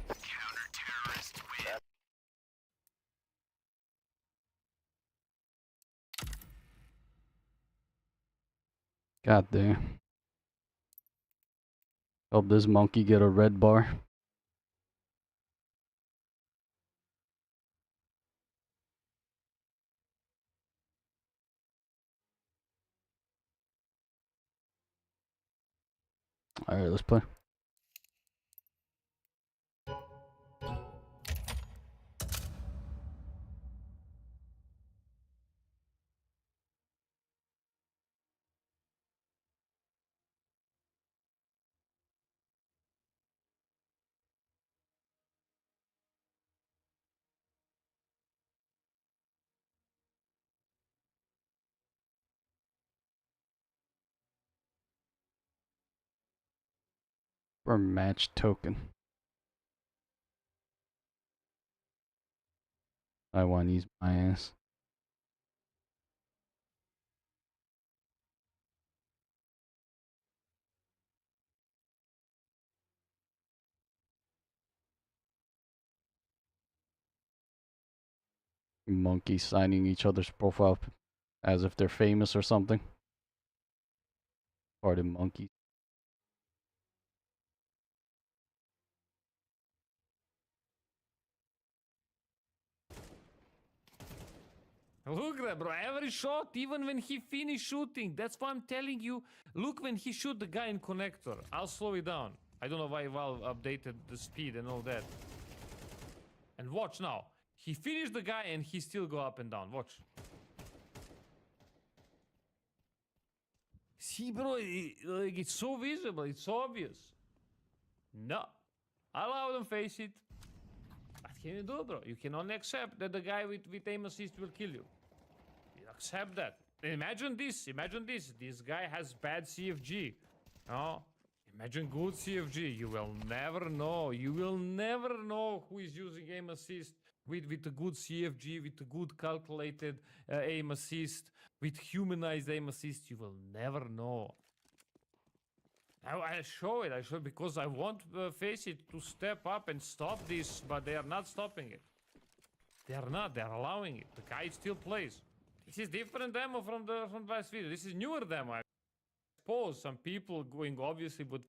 C: Counter-terrorist win.
B: God damn. Help this monkey get a red bar. Alright, let's play. For match token. Taiwanese my ass. Monkeys signing each other's profile as if they're famous or something. Pardon, monkeys.
V: Look at that, bro. Every shot, even when he finished shooting. That's why I'm telling you. Look when he shoot the guy in connector. I'll slow it down. I don't know why Valve updated the speed and all that. And watch now. He finished the guy and he still go up and down. Watch. See, bro, like it's so visible. It's so obvious. No. Allow them face it. What can you do, bro? You can only accept that the guy with aim assist will kill you. You accept that. Imagine this. Imagine this. This guy has bad CFG. No. Imagine good CFG. You will never know. You will never know who is using aim assist with a good CFG, with a good calculated aim assist, with humanized aim assist. You will never know. I show it. I show it because I want Face It to step up and stop this, but they are not stopping it. They are not. They are allowing it. The guy still plays. This is different demo from the last video. This is newer demo. I suppose some people going obviously, but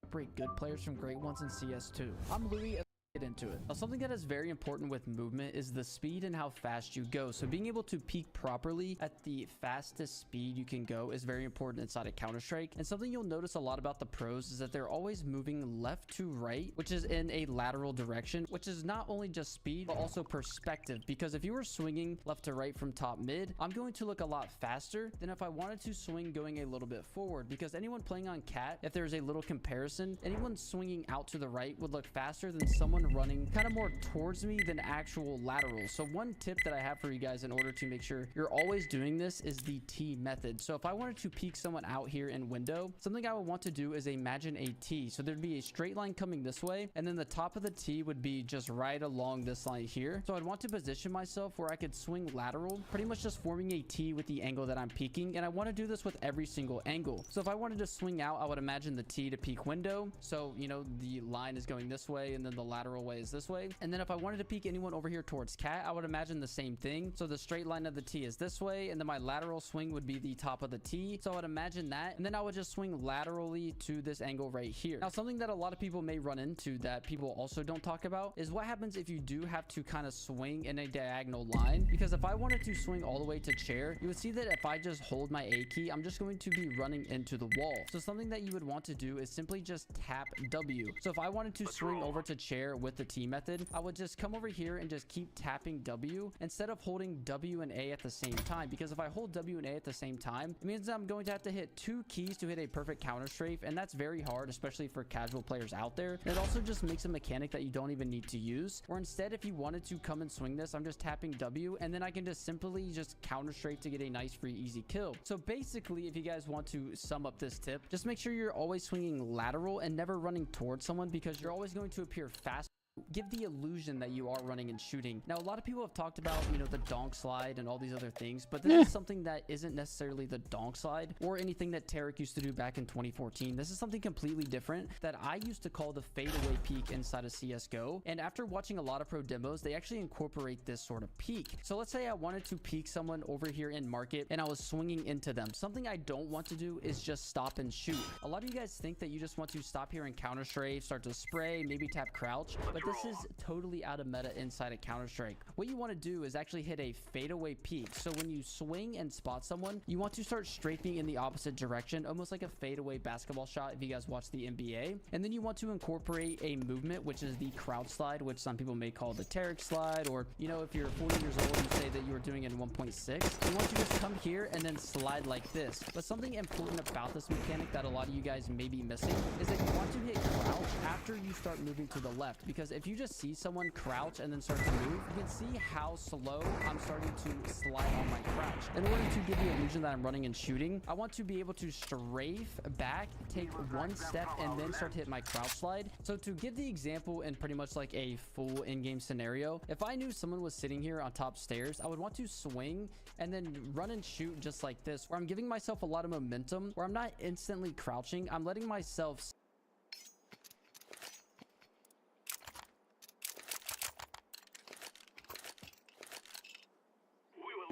N: separate good players from great ones in CS2. I'm Louis. Get into it. Now, something that is very important with movement is the speed and how fast you go. So being able to peek properly at the fastest speed you can go is very important inside of Counter-Strike. And something you'll notice a lot about the pros is that they're always moving left to right, which is in a lateral direction, which is not only just speed, but also perspective. Because if you were swinging left to right from top mid, I'm going to look a lot faster than if I wanted to swing going a little bit forward. Because anyone playing on cat, if there's a little comparison, anyone swinging out to the right would look faster than someone running kind of more towards me than actual lateral. So one tip that I have for you guys in order to make sure you're always doing this is the T method. So if I wanted to peek someone out here in window, something I would want to do is imagine a T. So there'd be a straight line coming this way, and then the top of the T would be just right along this line here. So I'd want to position myself where I could swing lateral, pretty much just forming a T with the angle that I'm peeking. And I want to do this with every single angle. So if I wanted to swing out, I would imagine the T to peek window. So, you know, the line is going this way and then the lateral way is this way. And then if I wanted to peek anyone over here towards cat, I would imagine the same thing. So the straight line of the T is this way, and then my lateral swing would be the top of the T. So I would imagine that, and then I would just swing laterally to this angle right here. Now, something that a lot of people may run into that people also don't talk about is what happens if you do have to kind of swing in a diagonal line. Because if I wanted to swing all the way to chair, you would see that if I just hold my A key, I'm just going to be running into the wall. So something that you would want to do is simply just tap W. So if I wanted to swing over to chair with the T method, I would just come over here and just keep tapping W instead of holding W and A at the same time. Because if I hold W and A at the same time, it means I'm going to have to hit 2 keys to hit a perfect counter strafe, and that's very hard, especially for casual players out there. And it also just makes a mechanic that you don't even need to use. Or instead, if you wanted to come and swing this, I'm just tapping W, and then I can just simply just counter strafe to get a nice free easy kill. So basically, if you guys want to sum up this tip, just make sure you're always swinging lateral and never running towards someone, because you're always going to appear fast. Give the illusion that you are running and shooting. Now, a lot of people have talked about, you know, the donk slide and all these other things, but this is something that isn't necessarily the donk slide or anything that Tarek used to do back in 2014. This is something completely different that I used to call the fadeaway peek inside of CSGO. And after watching a lot of pro demos, they actually incorporate this sort of peek. So let's say I wanted to peek someone over here in market and I was swinging into them. Something I don't want to do is just stop and shoot. A lot of you guys think that you just want to stop here and counter strafe, start to spray, maybe tap crouch, but this is totally out of meta inside of Counter-Strike. What you want to do is actually hit a fadeaway peek. So when you swing and spot someone, you want to start strafing in the opposite direction, almost like a fadeaway basketball shot if you guys watch the NBA. And then you want to incorporate a movement, which is the crouch slide, which some people may call the Tarek slide, or, you know, if you're 40 years old and say that you were doing it in 1.6, you want to just come here and then slide like this. But something important about this mechanic that a lot of you guys may be missing is that you want to hit crouch after you start moving to the left, because if you just see someone crouch and then start to move, you can see how slow I'm starting to slide on my crouch. In order to give the illusion that I'm running and shooting, I want to be able to strafe back, take one step, and then start to hit my crouch slide. So to give the example in pretty much like a full in-game scenario, if I knew someone was sitting here on top stairs, I would want to swing and then run and shoot just like this, where I'm giving myself a lot of momentum, where I'm not instantly crouching. I'm letting myself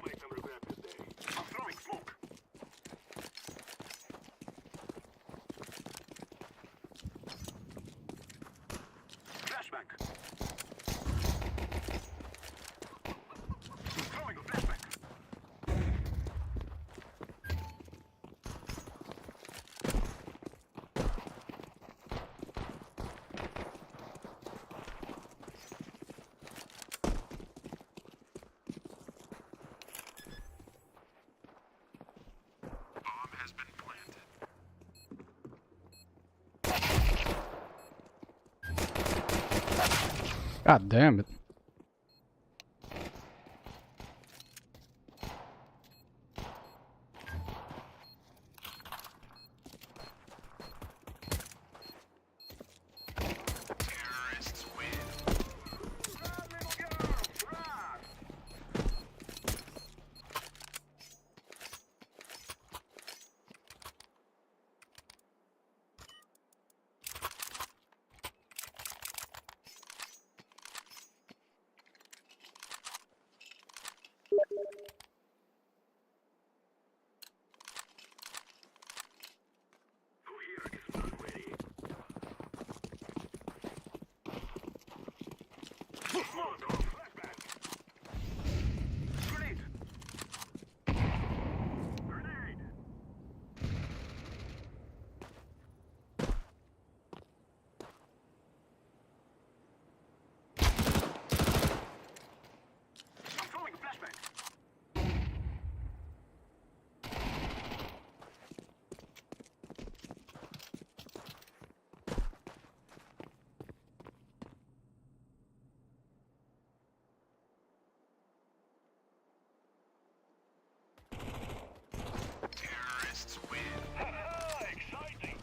C: might not regret this day. I'm throwing smoke. Flashback. Throwing a flashback. Bomb has been planted.
B: God damn it.
C: Terrorists win. Run, little girls, run! Who here is not ready? Molotov, flashbang. Grenade. Grenade. I'm throwing a flashbang. Terrorists win. Ha-ha! Exciting!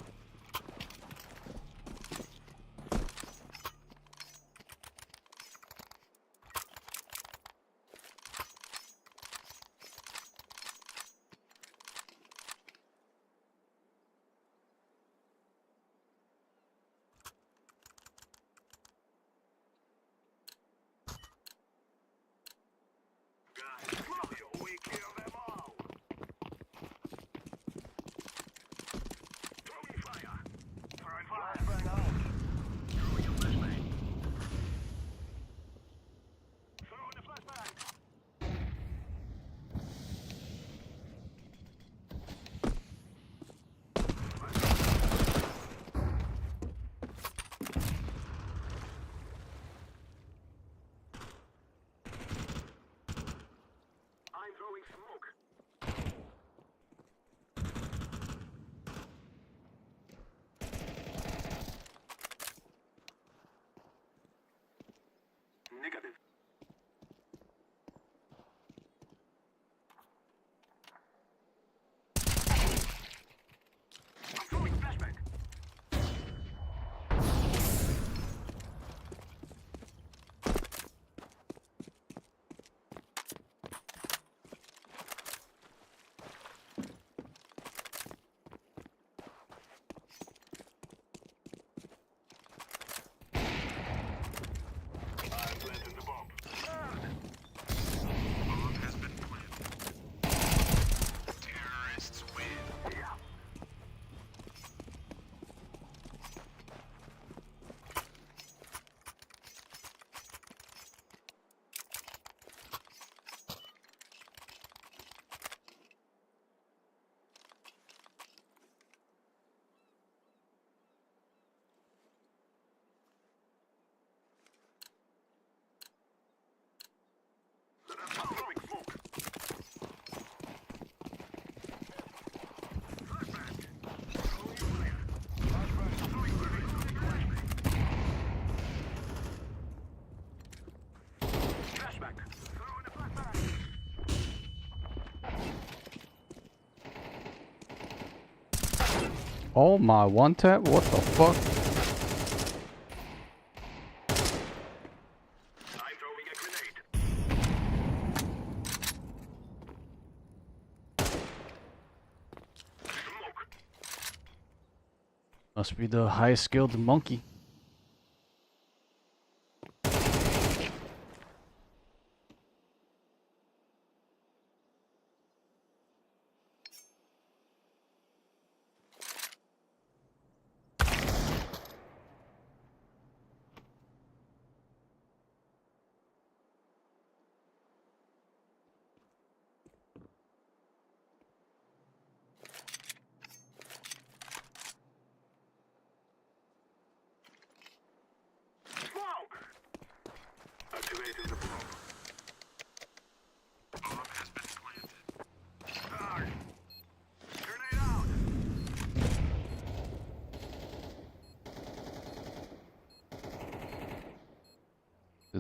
C: Guys, Mario, we kill them all! Throwing fire! Throwing flashbang out! Throwing a flashbang! Throwing a flashbang! I'm throwing smoke! Negative. I'm throwing flashbang. I'm planting the bomb. Bomb has been planted. Terrorists win. Yeah. I'm throwing smoke. Flashbang. Throwing fire. Flashbang. Throwing grenade. Flashback. Throwing a flashbang.
B: Oh my, one tap? What the fuck?
C: I'm throwing a grenade. Smoke.
B: Must be the highest skilled monkey.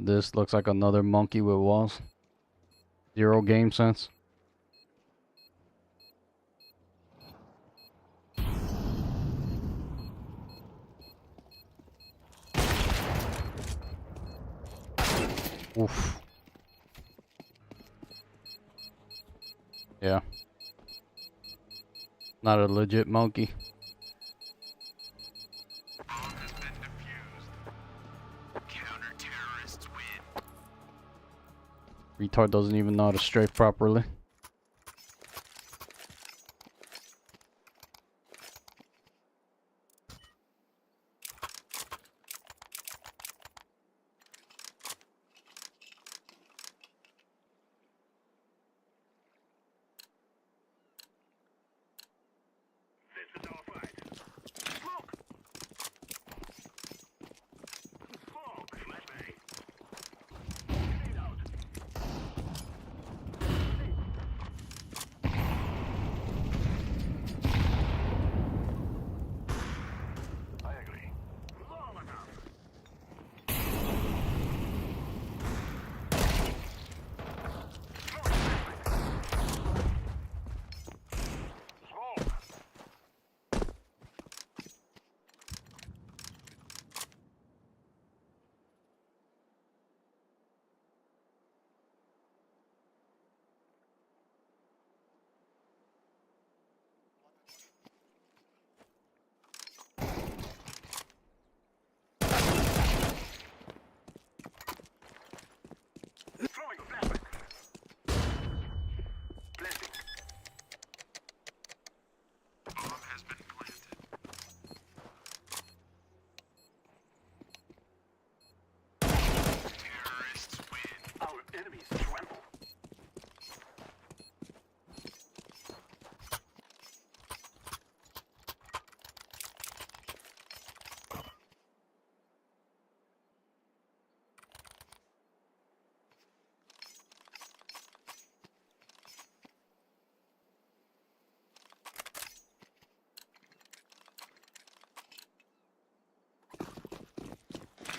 B: This looks like another monkey with walls. Zero game sense. Oof. Yeah. Not a legit monkey. Retard doesn't even know how to strafe properly.
C: This is our fight. Smoke! Smoke! Flashbang! Fade out. I agree. Molotov! Smoke! Throwing a flashback. Planting. Bomb has been planted. Terrorists win. Our enemies tremble.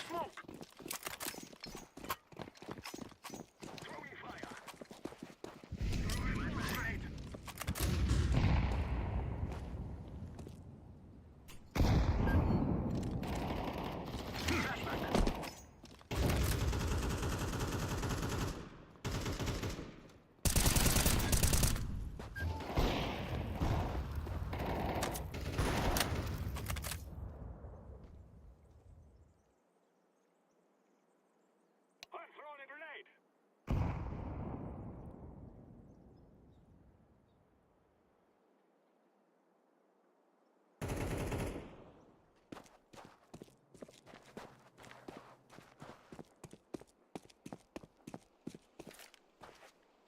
C: Smoke! Throwing fire! Throwing grenade! Flashback! I'm throwing a grenade!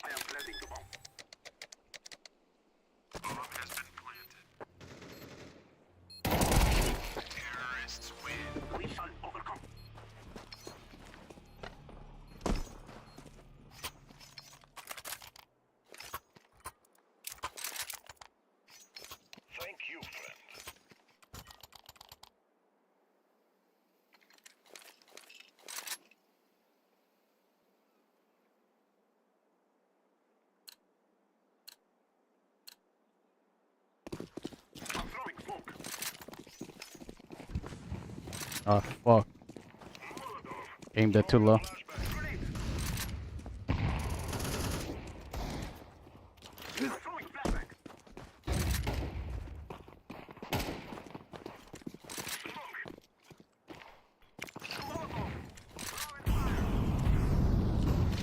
C: I am planting the bomb. Bomb has been planted. Terrorists win. We shall overcome. Thank you, friend. I'm throwing smoke.
B: Oh fuck. Aimed it too low.
C: I'm throwing flashback. Smoke. Molotov. Throwing fire.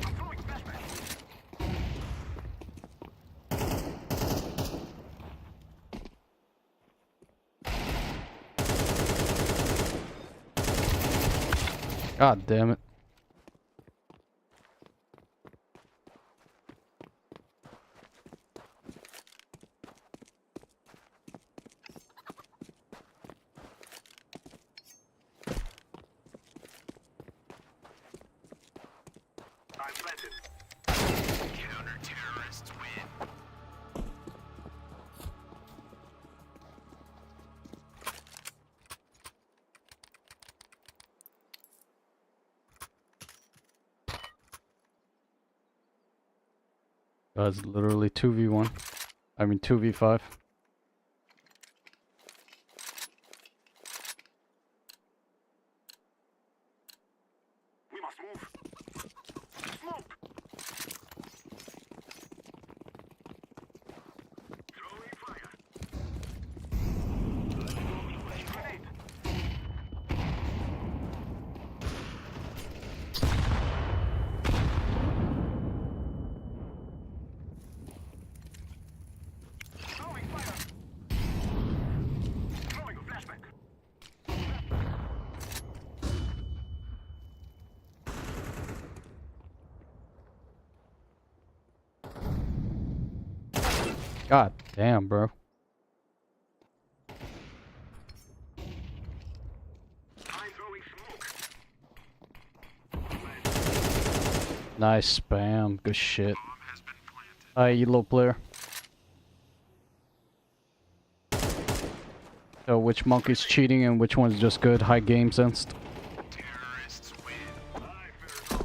C: I'm throwing flashback.
B: God damn it.
C: I'm planted. Counter-terrorists win.
B: That's literally 2v1. I mean 2v5.
C: We must move. Smoke. Throwing fire. Grenade. Throwing fire. Throwing a flashback.
B: God damn, bro.
C: I'm throwing smoke.
B: Nice spam. Good shit. Alright, you little player. So which monkey's cheating and which one's just good? High game sensed.
C: Terrorists win. I fear no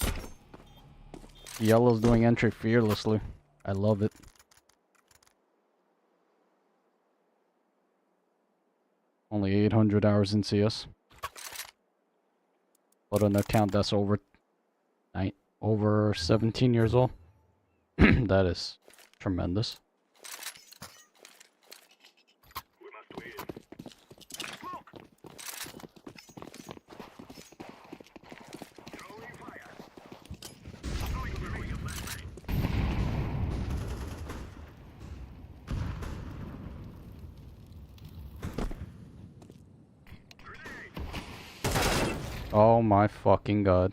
C: man.
B: Yellow's doing entry fearlessly. I love it. Only 800 hours in CS. But an account that's over 17 years old. That is tremendous.
C: We must win. Smoke. Throwing fire. Throwing a flashbang.
B: Oh my fucking god.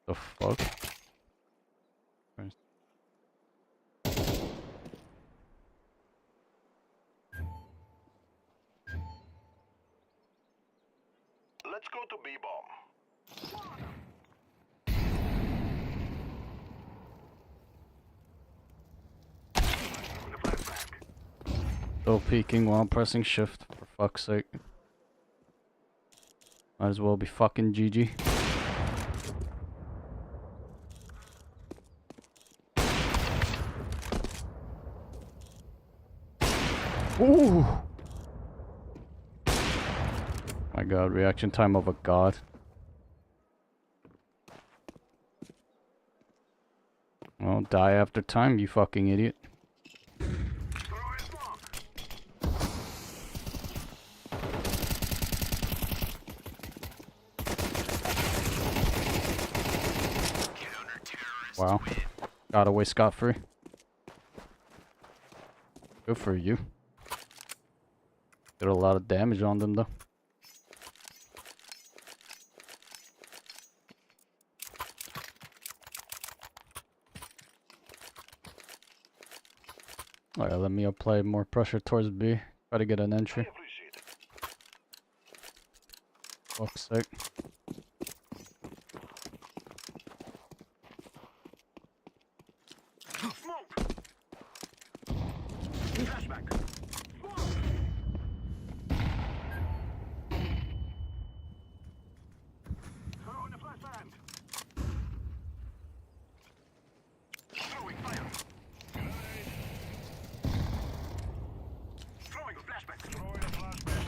B: The fuck?
C: Let's go to B-bomb.
B: Still peeking while pressing shift, for fuck's sake. Might as well be fucking GG. Ooh! My god, reaction time of a god. Well, die after time, you fucking idiot. Wow. Got away scot-free. Good for you. Did a lot of damage on them though. Alright, let me apply more pressure towards B. Try to get an entry. Fuck's sake.
C: Flashback. Throwing a flashbang. Throwing fire. Throwing a flashback. Throwing a flashback.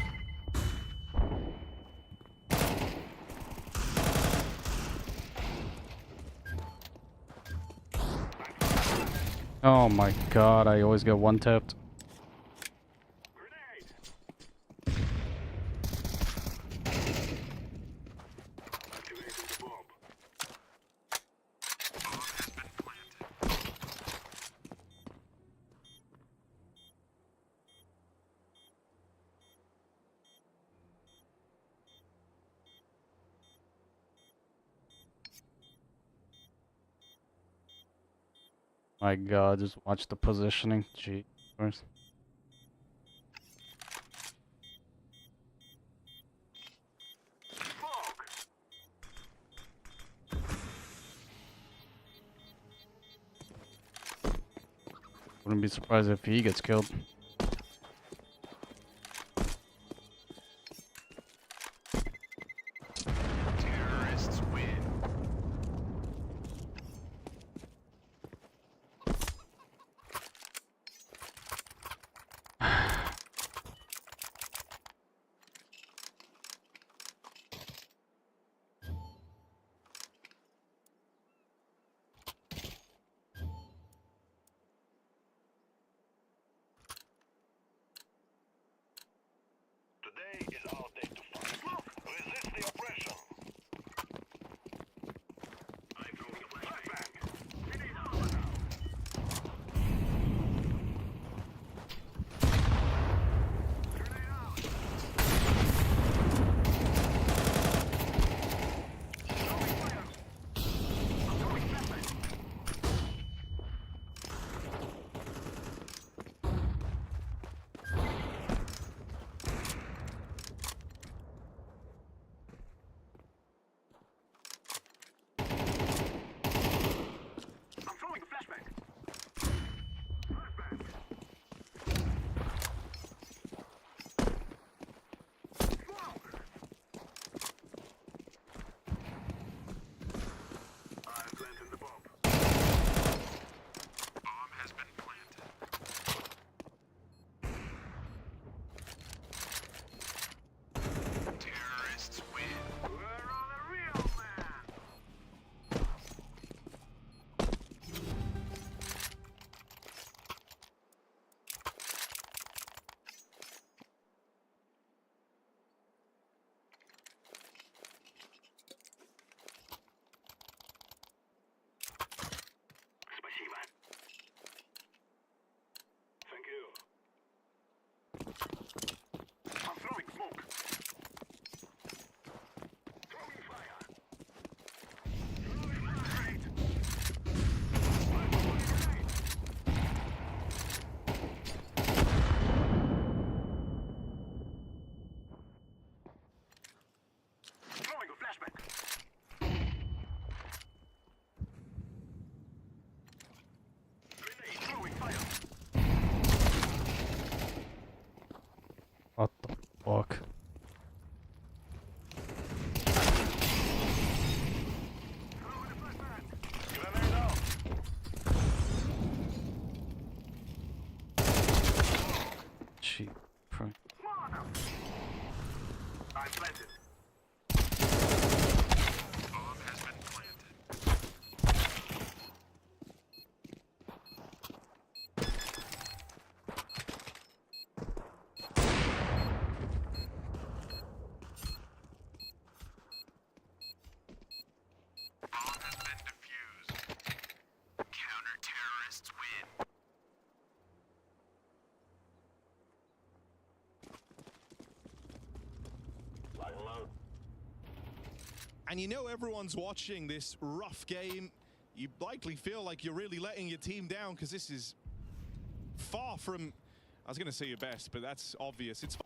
B: Oh my god, I always get one tapped. My god, just watch the positioning. Gee. Where's... Wouldn't be surprised if he gets killed.
C: Terrorists win. Today is our day to fight. Resist the oppression. I'm throwing a flashbang. We need armor now. Grenade out. Throwing fire. I'm throwing flashbang. I'm throwing a flashbang. Flashbang. Smoke. I've planted the bomb. Bomb has been planted. Terrorists win. We're on a real man. Спасибо. Thank you. I'm throwing smoke. Throwing fire. Throwing grenade. I'm throwing grenade. Throwing a flashbang. Grenade. Throwing fire.
B: What the fuck?
C: Throwing a flashbang. Grenade out.
B: Gee. Prem.
C: I'm planted. Bomb has been planted. Bomb has been defused. Counter-terrorists win.
S: And you know everyone's watching this rough game. You likely feel like you're really letting your team down because this is far from, I was going to say your best, but that's obvious. It's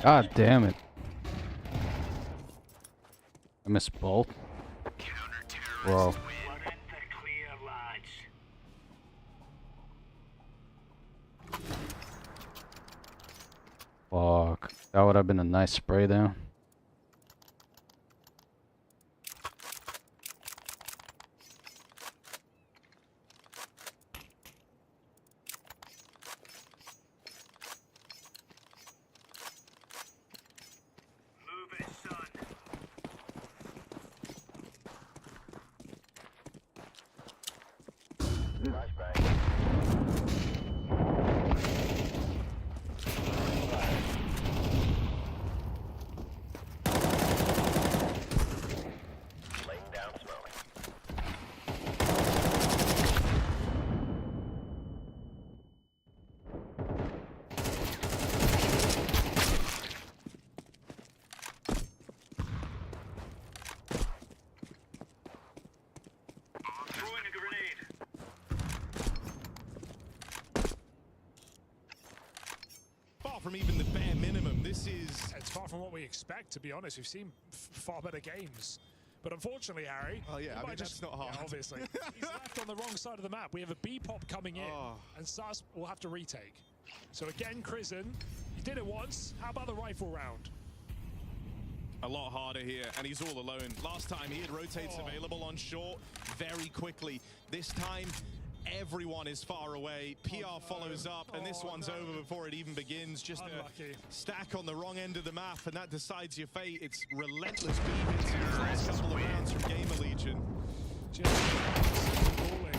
B: God damn it. I missed both. Bro. Fuck. That would have been a nice spray there.
S: From even the bare minimum, this is...
T: It's far from what we expect, to be honest. We've seen far better games. But unfortunately, Harry...
S: Oh, yeah, I mean, that's not hard.
T: Yeah, obviously. He's left on the wrong side of the map. We have a B-pop coming in, and Sus will have to retake. So again, Krisen, he did it once. How about the rifle round?
S: A lot harder here, and he's all alone. Last time, he had rotates available on short very quickly. This time... everyone is far away. PR follows up, and this one's over before it even begins. Just a stack on the wrong end of the map, and that decides your fate. It's relentless beat into these last couple of rounds from Gamer Legion.
T: Just rolling.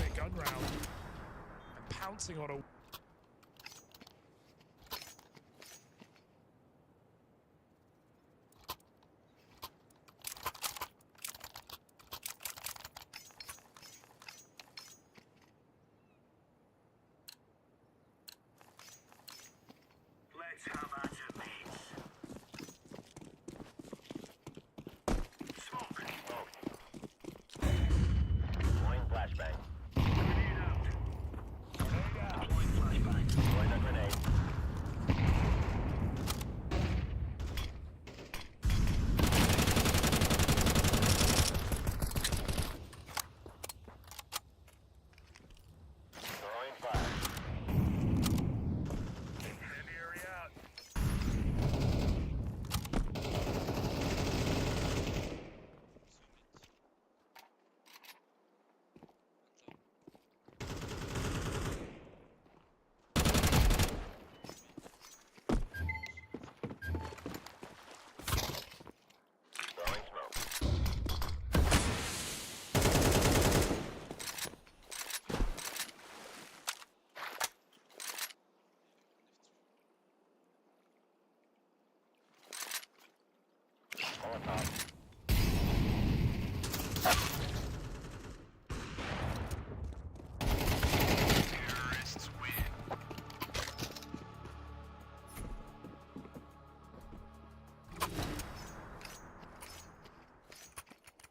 T: Big gun round. And pouncing on a...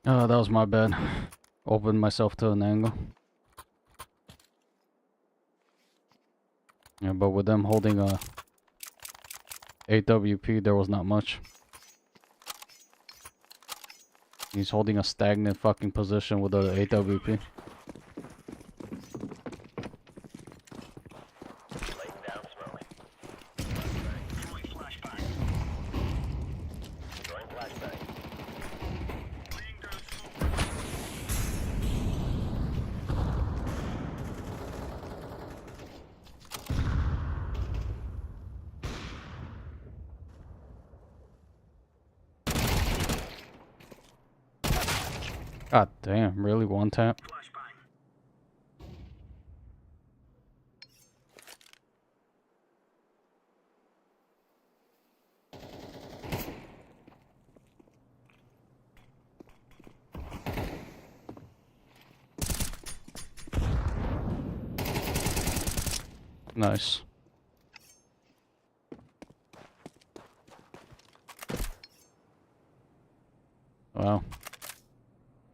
B: Oh, that was my bad. Opened myself to an angle. Yeah, but with them holding a AWP, there was not much. He's holding a stagnant fucking position with the AWP. God damn, really? One tap? Nice. Wow.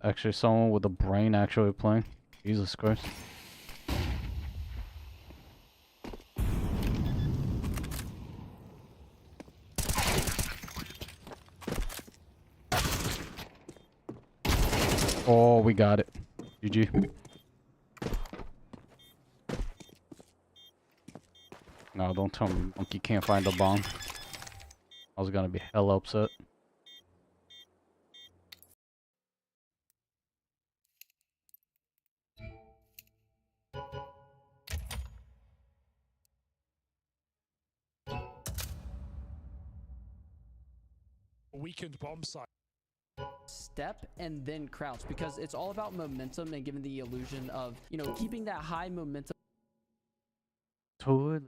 B: Actually, someone with a brain actually playing. Jesus Christ. Oh, we got it. GG. No, don't tell me Monkey can't find the bomb. I was gonna be hella upset.
T: Weakened bomb site.
N: Step and then crouch, because it's all about momentum and giving the illusion of, you know, keeping that high momentum.
B: Totally.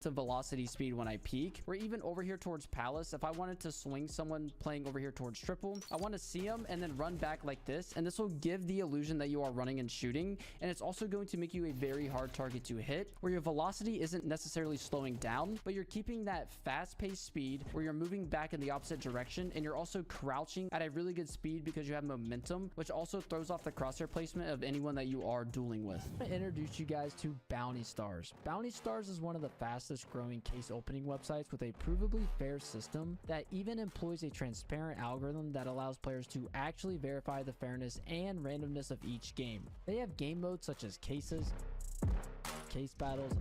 N: To velocity speed when I peak, or even over here towards Palace. If I wanted to swing someone playing over here towards triple, I want to see them and then run back like this, and this will give the illusion that you are running and shooting, and it's also going to make you a very hard target to hit, where your velocity isn't necessarily slowing down, but you're keeping that fast-paced speed where you're moving back in the opposite direction, and you're also crouching at a really good speed because you have momentum, which also throws off the crosshair placement of anyone that you are dueling with. I'm going to introduce you guys to Bounty Stars. Bounty Stars is one of the fastest growing case opening websites with a provably fair system that even employs a transparent algorithm that allows players to actually verify the fairness and randomness of each game. They have game modes such as cases, case battles,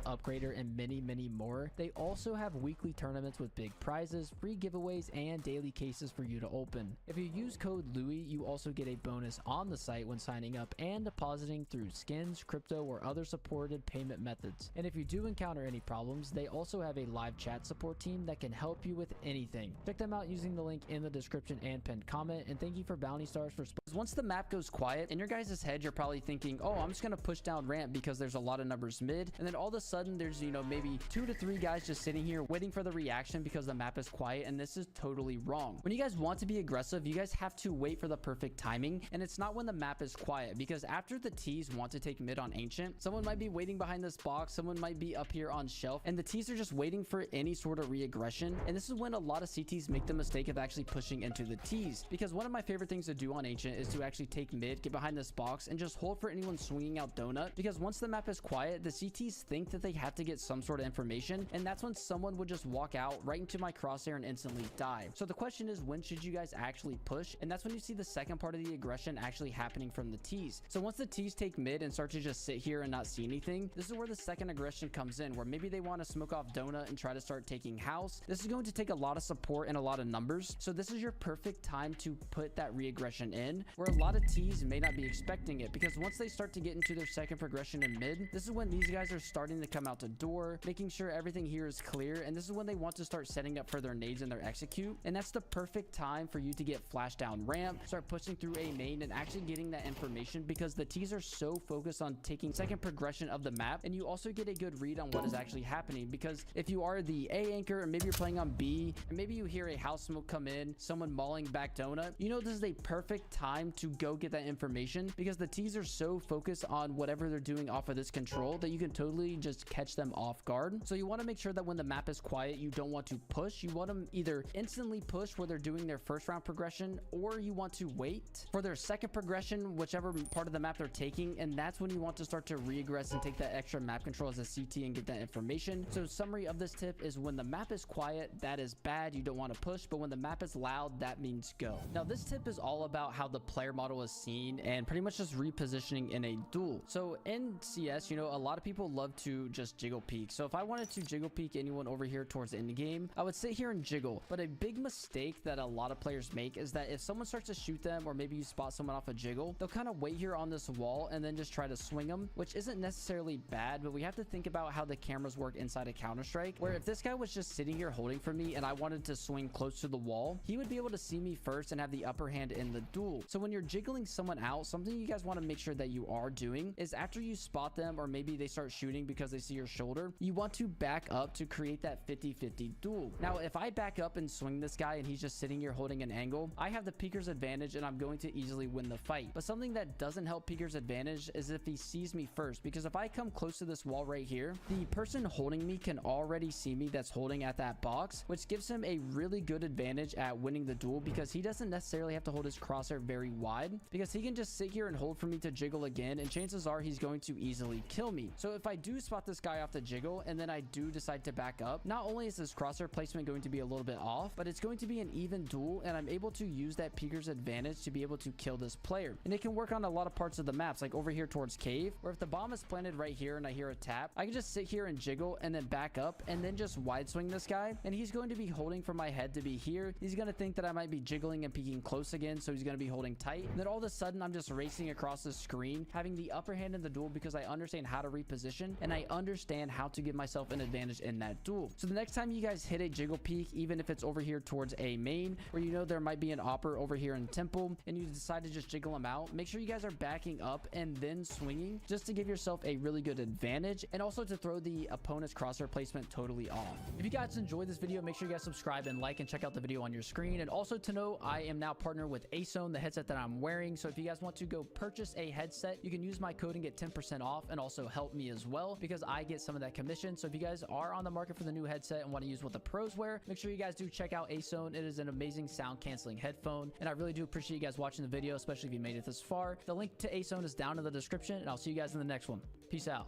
N: upgrader, and many more. They also have weekly tournaments with big prizes, free giveaways, and daily cases for you to open. If you use code Louis, you also get a bonus on the site when signing up and depositing through skins, crypto, or other supported payment methods. And if you do encounter any problems, they also have a live chat support team that can help you with anything. Check them out using the link in the description and pinned comment, and thank you for Bounty Stars for once the map goes quiet, in your guys' head, you're probably thinking, oh, I'm just gonna push down ramp because there's a lot of numbers mid, and then all of a sudden there's, you know, maybe 2 to 3 guys just sitting here waiting for the reaction because the map is quiet, and this is totally wrong. When you guys want to be aggressive, you guys have to wait for the perfect timing, and it's not when the map is quiet, because after the T's want to take mid on Ancient, someone might be waiting behind this box, someone might be up here on Shelf, and the T's are just waiting for any sort of re-aggression, and this is when a lot of CTs make the mistake of actually pushing into the T's, because one of my favorite things to do on Ancient is to actually take mid, get behind this box, and just hold for anyone swinging out donut, because once the map is quiet, the CTs think that they have to get some sort of information, and that's when someone would just walk out right into my crosshair and instantly die. So the question is, when should you guys actually push? And that's when you see the second part of the aggression actually happening from the T's. So once the T's take mid and start to just sit here and not see anything, this is where the second aggression comes in, where maybe they want to smoke off donut and try to start taking house. This is going to take a lot of support and a lot of numbers, so this is your perfect time to put that re-aggression in, where a lot of T's may not be expecting it, because once they start to get into their second progression in mid, this is when these guys are starting to come come out to door, making sure everything here is clear. And this is when they want to start setting up for their nades and their execute. And that's the perfect time for you to get flash down ramp, start pushing through a main and actually getting that information, because the T's are so focused on taking second progression of the map. And you also get a good read on what is actually happening, because if you are the A anchor and maybe you're playing on B and maybe you hear a house smoke come in, someone mauling back donut, you know this is a perfect time to go get that information, because the T's are so focused on whatever they're doing off of this control that you can totally just catch them off guard. So you want to make sure that when the map is quiet, you don't want to push. You want them either instantly push where they're doing their first round progression, or you want to wait for their second progression, whichever part of the map they're taking, and that's when you want to start to regress and take that extra map control as a CT and get that information. So summary of this tip is when the map is quiet, that is bad, you don't want to push, but when the map is loud, that means go. Now this tip is all about how the player model is seen and pretty much just repositioning in a duel. So in CS, you know, a lot of people love to just jiggle peek. So if I wanted to jiggle peek anyone over here towards the end game, I would sit here and jiggle. But a big mistake that a lot of players make is that if someone starts to shoot them, or maybe you spot someone off a jiggle, they'll kind of wait here on this wall and then just try to swing them, which isn't necessarily bad, but we have to think about how the cameras work inside a Counter-Strike, where if this guy was just sitting here holding for me and I wanted to swing close to the wall, he would be able to see me first and have the upper hand in the duel. So when you're jiggling someone out, something you guys want to make sure that you are doing is after you spot them, or maybe they start shooting because they see your shoulder, you want to back up to create that 50-50 duel. Now, if I back up and swing this guy and he's just sitting here holding an angle, I have the peeker's advantage and I'm going to easily win the fight. But something that doesn't help peeker's advantage is if he sees me first, because if I come close to this wall right here, the person holding me can already see me that's holding at that box, which gives him a really good advantage at winning the duel, because he doesn't necessarily have to hold his crosshair very wide, because he can just sit here and hold for me to jiggle again, and chances are he's going to easily kill me. So if I do spot this guy off the jiggle and then I do decide to back up, not only is this crosshair placement going to be a little bit off, but it's going to be an even duel, and I'm able to use that peeker's advantage to be able to kill this player. And it can work on a lot of parts of the maps, like over here towards cave, where if the bomb is planted right here and I hear a tap, I can just sit here and jiggle and then back up and then just wide swing this guy, and he's going to be holding for my head to be here. He's going to think that I might be jiggling and peeking close again, so he's going to be holding tight. And then all of a sudden I'm just racing across the screen, having the upper hand in the duel, because I understand how to reposition and I understand how to give myself an advantage in that duel. So the next time you guys hit a jiggle peek, even if it's over here towards a main, where you know there might be an opper over here in temple, and you decide to just jiggle them out, make sure you guys are backing up and then swinging, just to give yourself a really good advantage, and also to throw the opponent's crosshair placement totally off. If you guys enjoyed this video, make sure you guys subscribe and like and check out the video on your screen. And also to know, I am now partnered with ASON, the headset that I'm wearing. So if you guys want to go purchase a headset, you can use my code and get 10% off, and also help me as well, because I get some of that commission. So if you guys are on the market for the new headset and want to use what the pros wear, make sure you guys do check out ASON. It is an amazing sound canceling headphone, and I really do appreciate you guys watching the video, especially if you made it this far. The link to ASON is down in the description, and I'll see you guys in the next one. Peace out.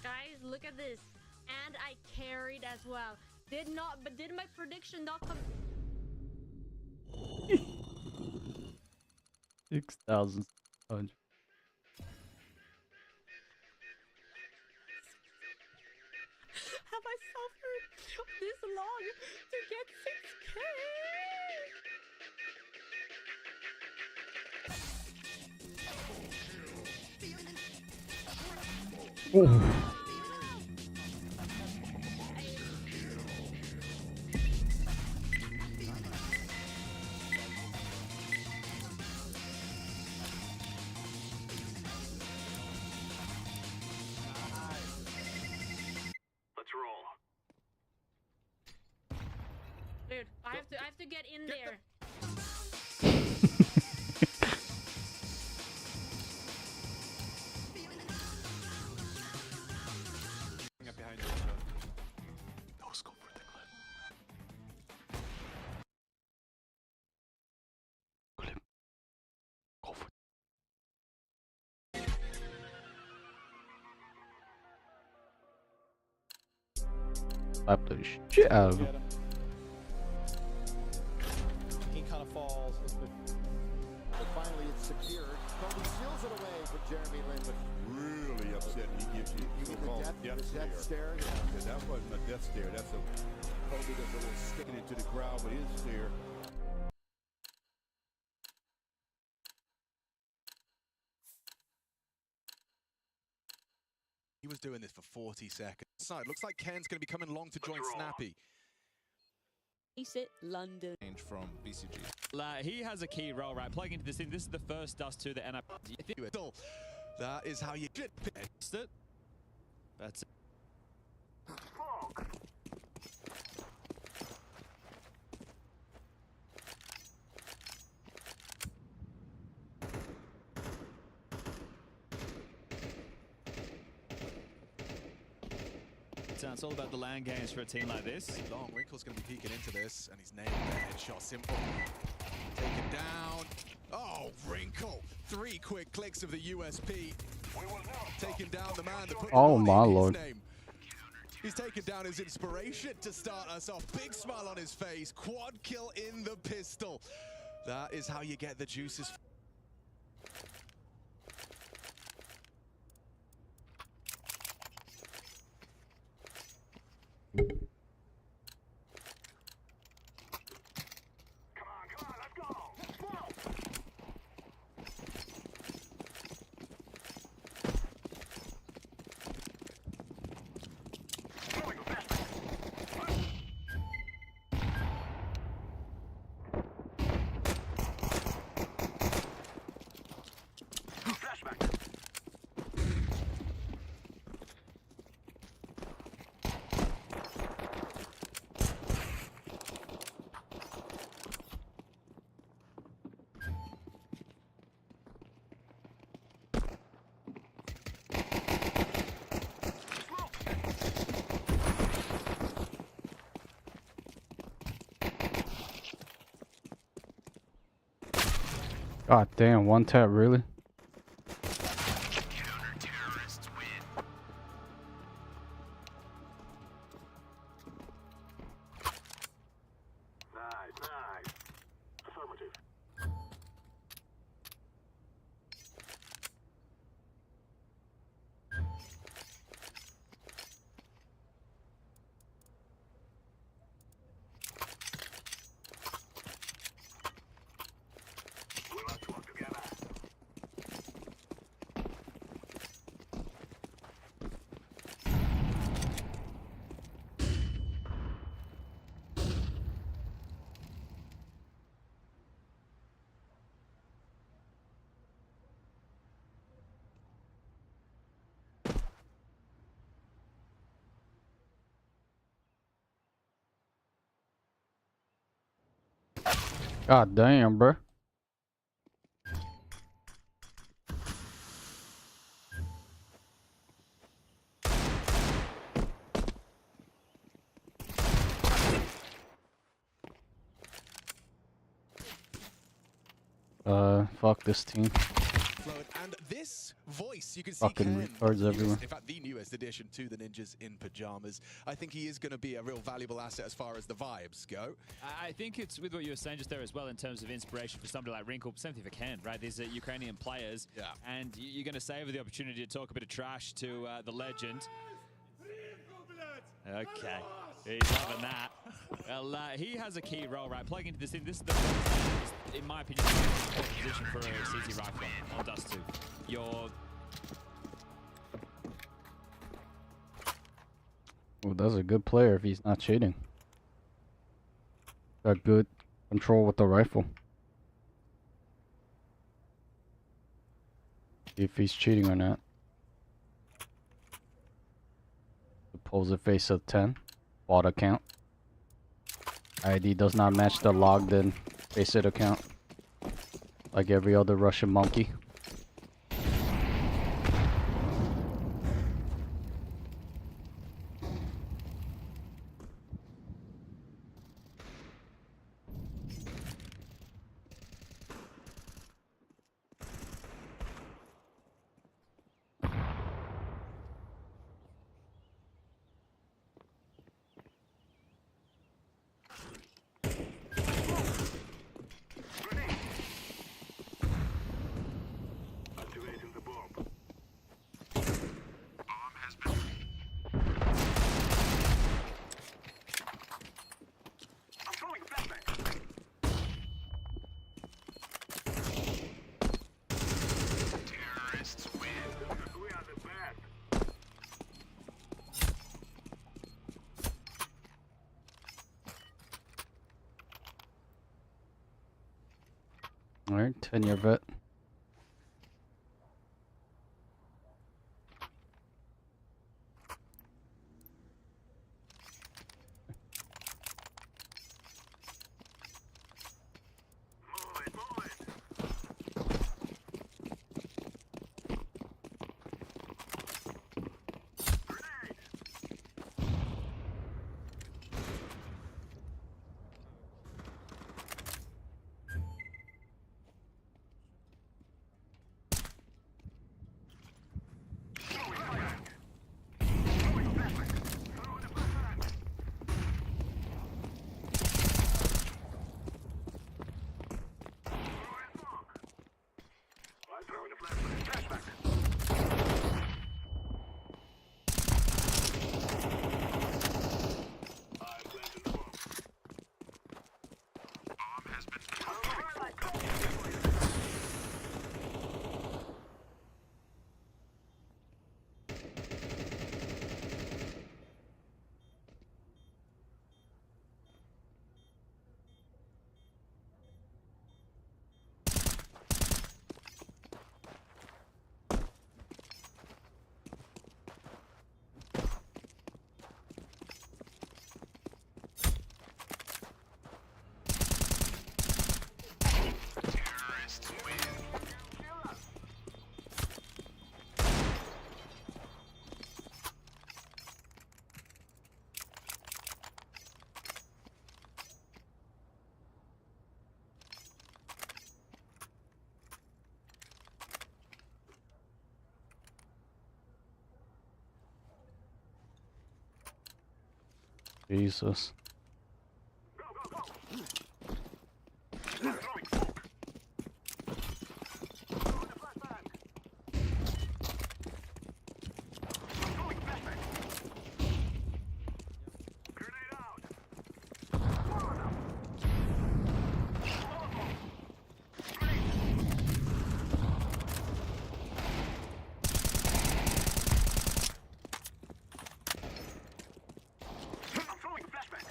Q: Guys, look at this. And I carried as well. Did my prediction not come?
B: 6,600.
Q: Have I suffered this long to get 6K? I have to get in there.
S: Behind you. No scope for the clip. Go for
B: Slap the shit out of him.
D: He kind of falls, but finally it's secured. Kobe seals it away for Jeremy Lin, but
C: Really upset he gives you
D: the death stare.
C: Yeah, that wasn't a death stare. That's a Kobe does a little sticking into the crowd with his stare.
S: He was doing this for 40 seconds. Side looks like Ken's going to be coming along to join Snappy.
G: It London.
S: From BCG.
W: He has a key role, right? Plugging into this thing. This is the first dust to the NF.
S: That is how you get it.
W: That's it. It's all about the land games for a team like this.
S: Long Wrinkle's going to be peeking into this, and he's nailed the headshot. Simple. Taken down. Oh, Wrinkle. 3 quick clicks of the USP. Taking down the man that put
B: Oh my lord.
S: name. He's taken down his inspiration to start us off. Big smile on his face. Quad kill in the pistol. That is how you get the juices.
B: God damn, one tap, really? God damn, bro. Fuck this team.
S: And this voice, you can see
B: Fucking
S: Ken,
B: retards everywhere.
S: in fact, the newest addition to the Ninjas in Pajamas. I think he is going to be a real valuable asset as far as the vibes go.
W: I think it's with what you were saying just there as well in terms of inspiration for somebody like Wrinkle. Same thing for Ken, right? These are Ukrainian players.
S: Yeah.
W: And you're going to savor the opportunity to talk a bit of trash to the legend. Okay. He's loving that. Well, he has a key role, right? Plugging into this thing. This is the first, in my opinion, the best position for a CT rifle on Dust 2. You're...
B: Well, that's a good player if he's not cheating. Got good control with the rifle. See if he's cheating or not. Suppose a face of 10. Bot account. ID does not match the logged in Faceit account. Like every other Russian monkey.
C: Activating the bomb. Bomb has been. I'm throwing a flashbang. Terrorists win. We are the best.
B: Alright, 10-year vet. Jesus.
C: I'm throwing a flashbang.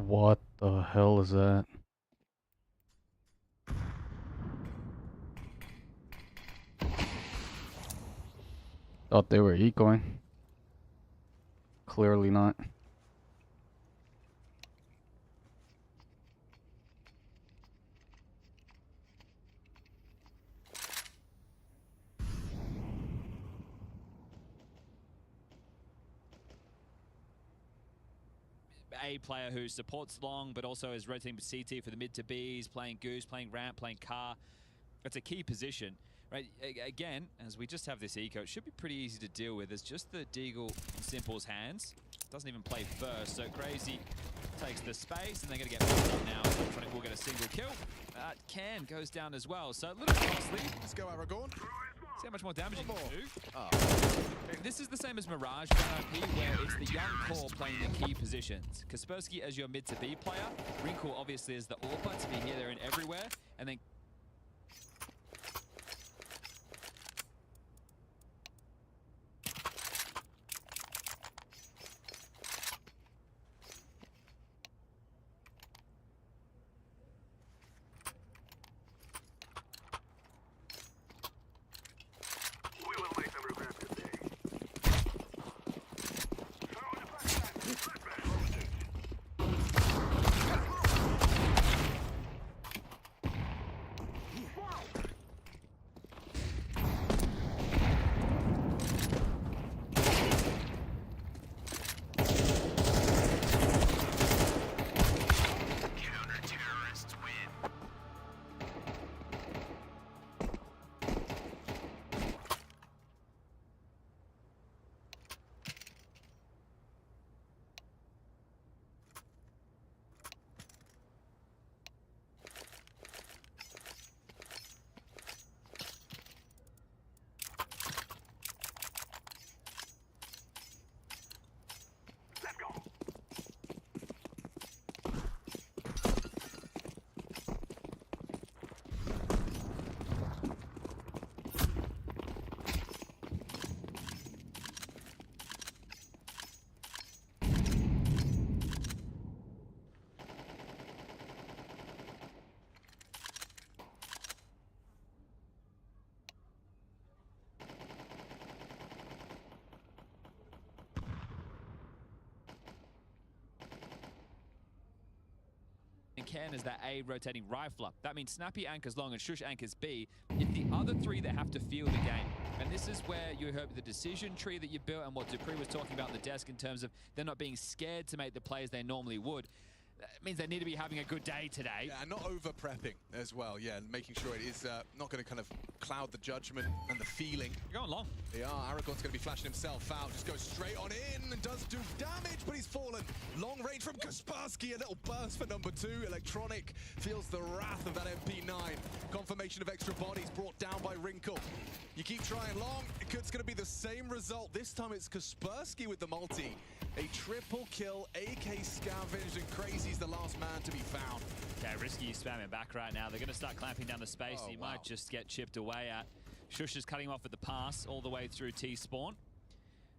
B: What the hell is that? Thought they were ecoing. Clearly not.
W: A player who supports long, but also is rotating CT for the mid to Bs, playing Goose, playing Ramp, playing Car. It's a key position, right? Again, as we just have this eco, it should be pretty easy to deal with. It's just the Deagle in Simple's hands. Doesn't even play first, so Crazy takes the space, and they're going to get picked up now. Electronic will get a single kill. Can goes down as well, so a little costly.
S: Let's go, Aragorn.
W: See how much more damage you can do.
S: Oh.
W: This is the same as Mirage IP, where it's the young core playing the key positions. Kaspersky as your mid to B player, Wrinkle obviously as the AWPer to be here, there, and everywhere, and then Ken is that A rotating rifler. That means Snappy anchors long and Shush anchors B. It's the other three that have to feel the game. And this is where you hope the decision tree that you built and what Dupree was talking about on the desk in terms of they're not being scared to make the plays they normally would. That means they need to be having a good day today.
S: Yeah, and not over-prepping as well, yeah, and making sure it is not going to kind of cloud the judgment and the feeling.
W: You're going long.
S: They are. Aragorn's going to be flashing himself out. Just goes straight on in and does do damage, but he's fallen. Long range from Kaspersky. A little burst for number 2. Electronic feels the wrath of that MP9. Confirmation of extra bodies brought down by Wrinkle. You keep trying long. It's going to be the same result. This time it's Kaspersky with the multi. A triple kill, AK scavenged, and Crazy's the last man to be found.
W: Okay, Risky is spamming back right now. They're going to start clamping down the space. He might just get chipped away at. Shush is cutting off at the pass all the way through T-spawn.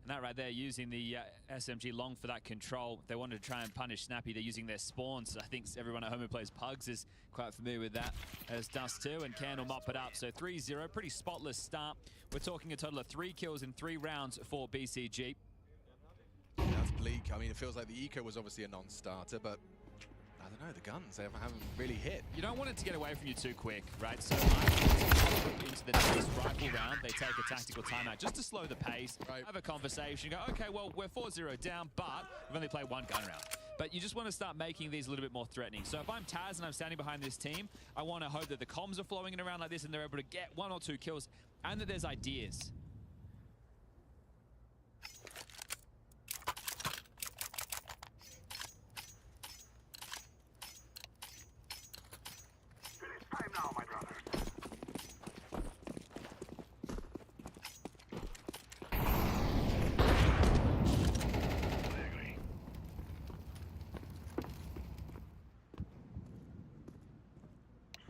W: And that right there, using the SMG long for that control. They wanted to try and punish Snappy. They're using their spawns. I think everyone at home who plays Pugs is quite familiar with that, as Dust too, and Can will mop it up. So 3-0, pretty spotless start. We're talking a total of 3 kills in 3 rounds for BCG.
S: That's bleak. I mean, it feels like the eco was obviously a non-starter, but I don't know, the guns haven't really hit.
W: You don't want it to get away from you too quick, right? So into the next rifle round, they take a tactical timeout just to slow the pace, have a conversation, go, okay, well, we're 4-0 down, but we've only played 1 gun round. But you just want to start making these a little bit more threatening. So if I'm Taz and I'm standing behind this team, I want to hope that the comms are flowing in around like this and they're able to get 1 or 2 kills and that there's ideas.
C: Time now, my brother.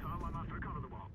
C: Someone must recover the bomb.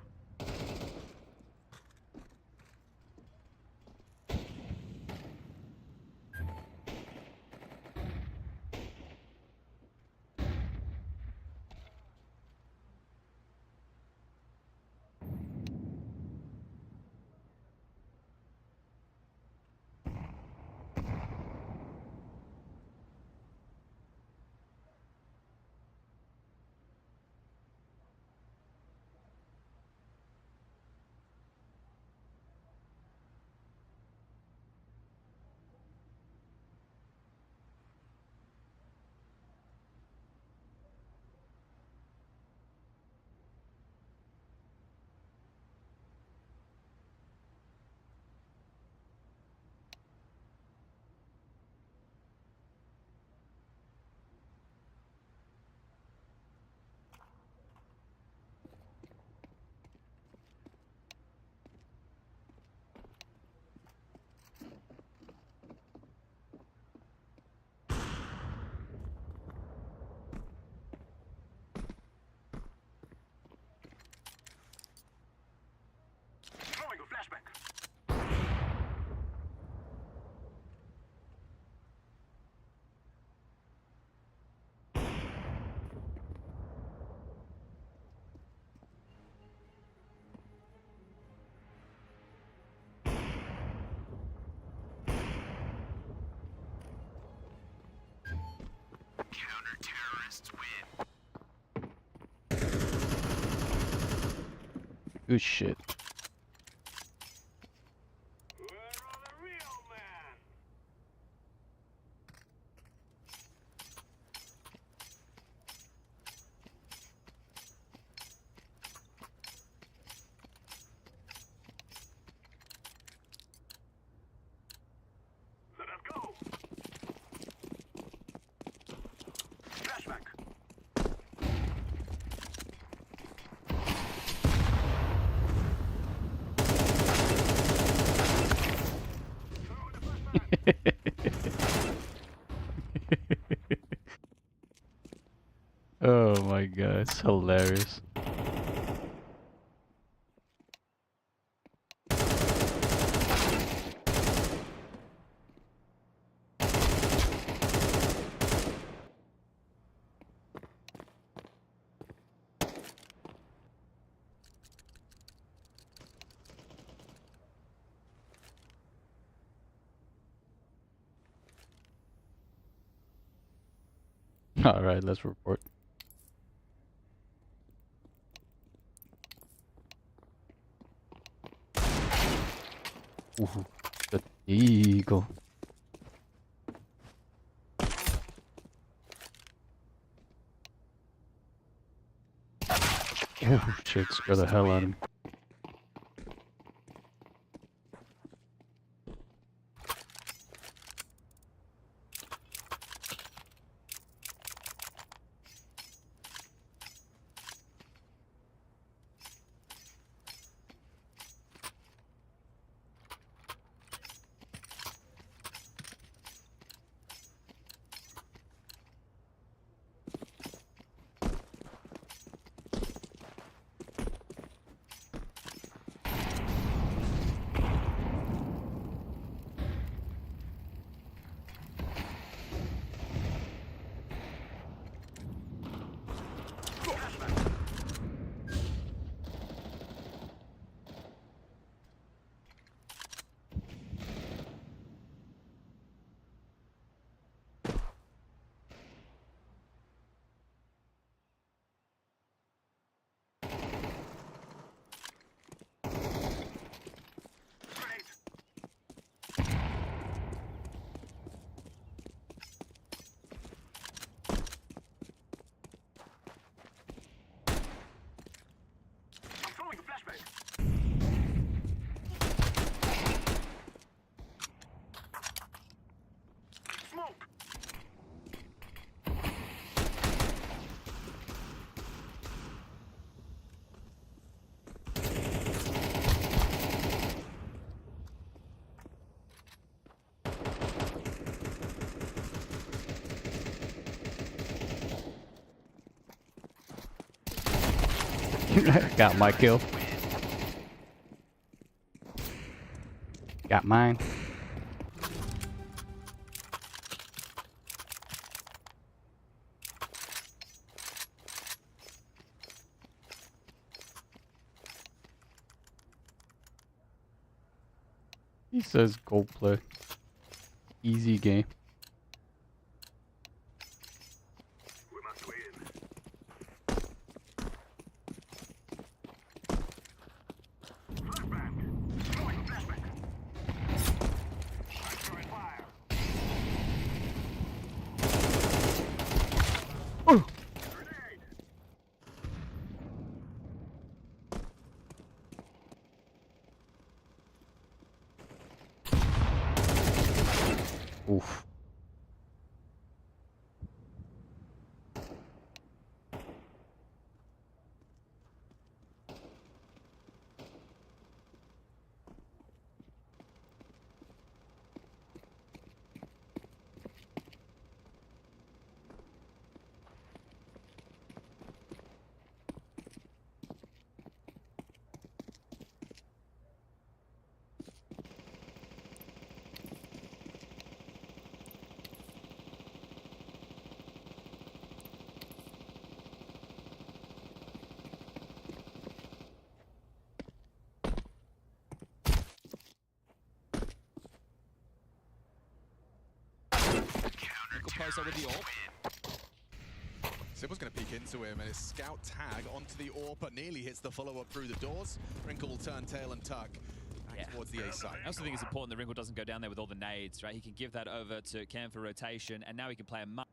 B: Good shit.
C: Let us go. Flashback.
B: Oh my god, it's hilarious. Alright, let's report. Ooh, the eagle. Oh shit, scare the hell out of me.
C: I'm throwing a flashback. Smoke.
B: Got my kill. Got mine. He says go play. Easy game.
C: We must win. Flashback. Throwing a flashback. I'm throwing fire.
B: Oh.
C: Grenade.
B: Oof.
W: Ankle post up with the ult.
H: Sybil's going to peek into him, and his scout tag onto the AWP, nearly hits the follow-up through the doors. Wrinkle will turn tail and tuck back towards the A side.
W: I also think it's important that Wrinkle doesn't go down there with all the nades, right? He can give that over to Cam for rotation, and now he can play a much.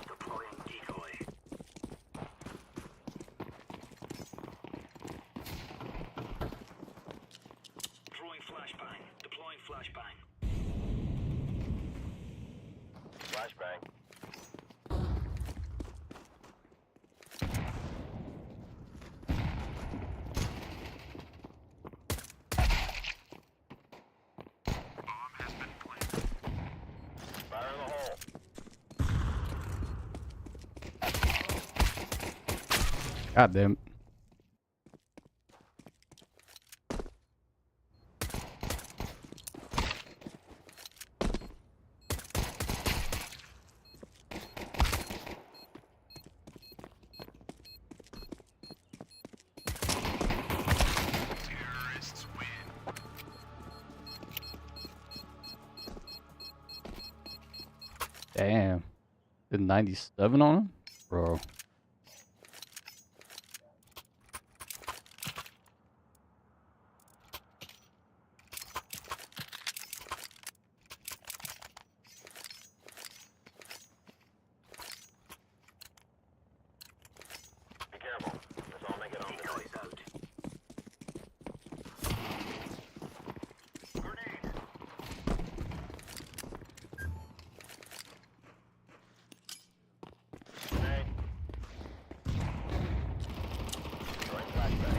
C: Deploying decoy. Throwing flashbang. Deploying flashbang. Flashbang. Bomb has been planted. Fire in the hole.
B: God damn.
C: Terrorists win.
B: Damn. Did 97 on him? Bro.
C: Be careful. Let's all make it on decoys out. Grenade. Grenade. Throwing flashbang.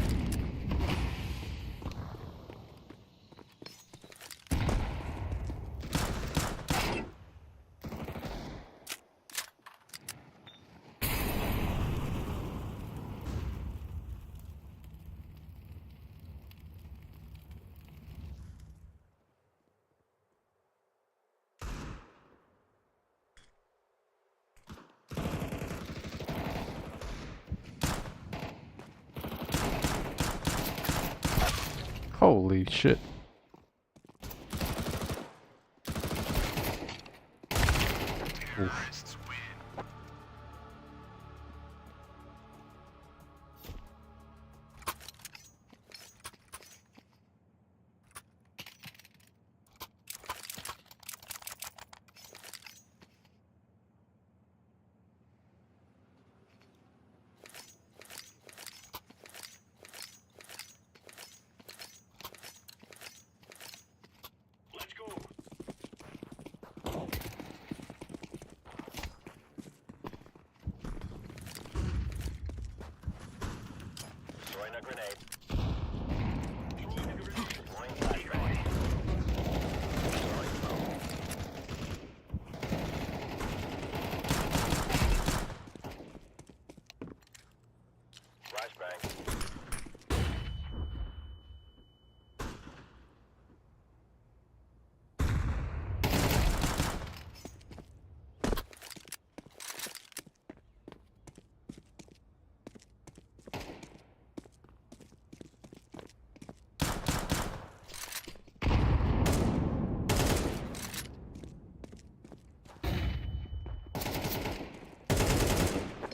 B: Holy shit.
C: Terrorists win. Let's go. Throwing a grenade. Throwing flashbang. Throwing smoke. Flashbang.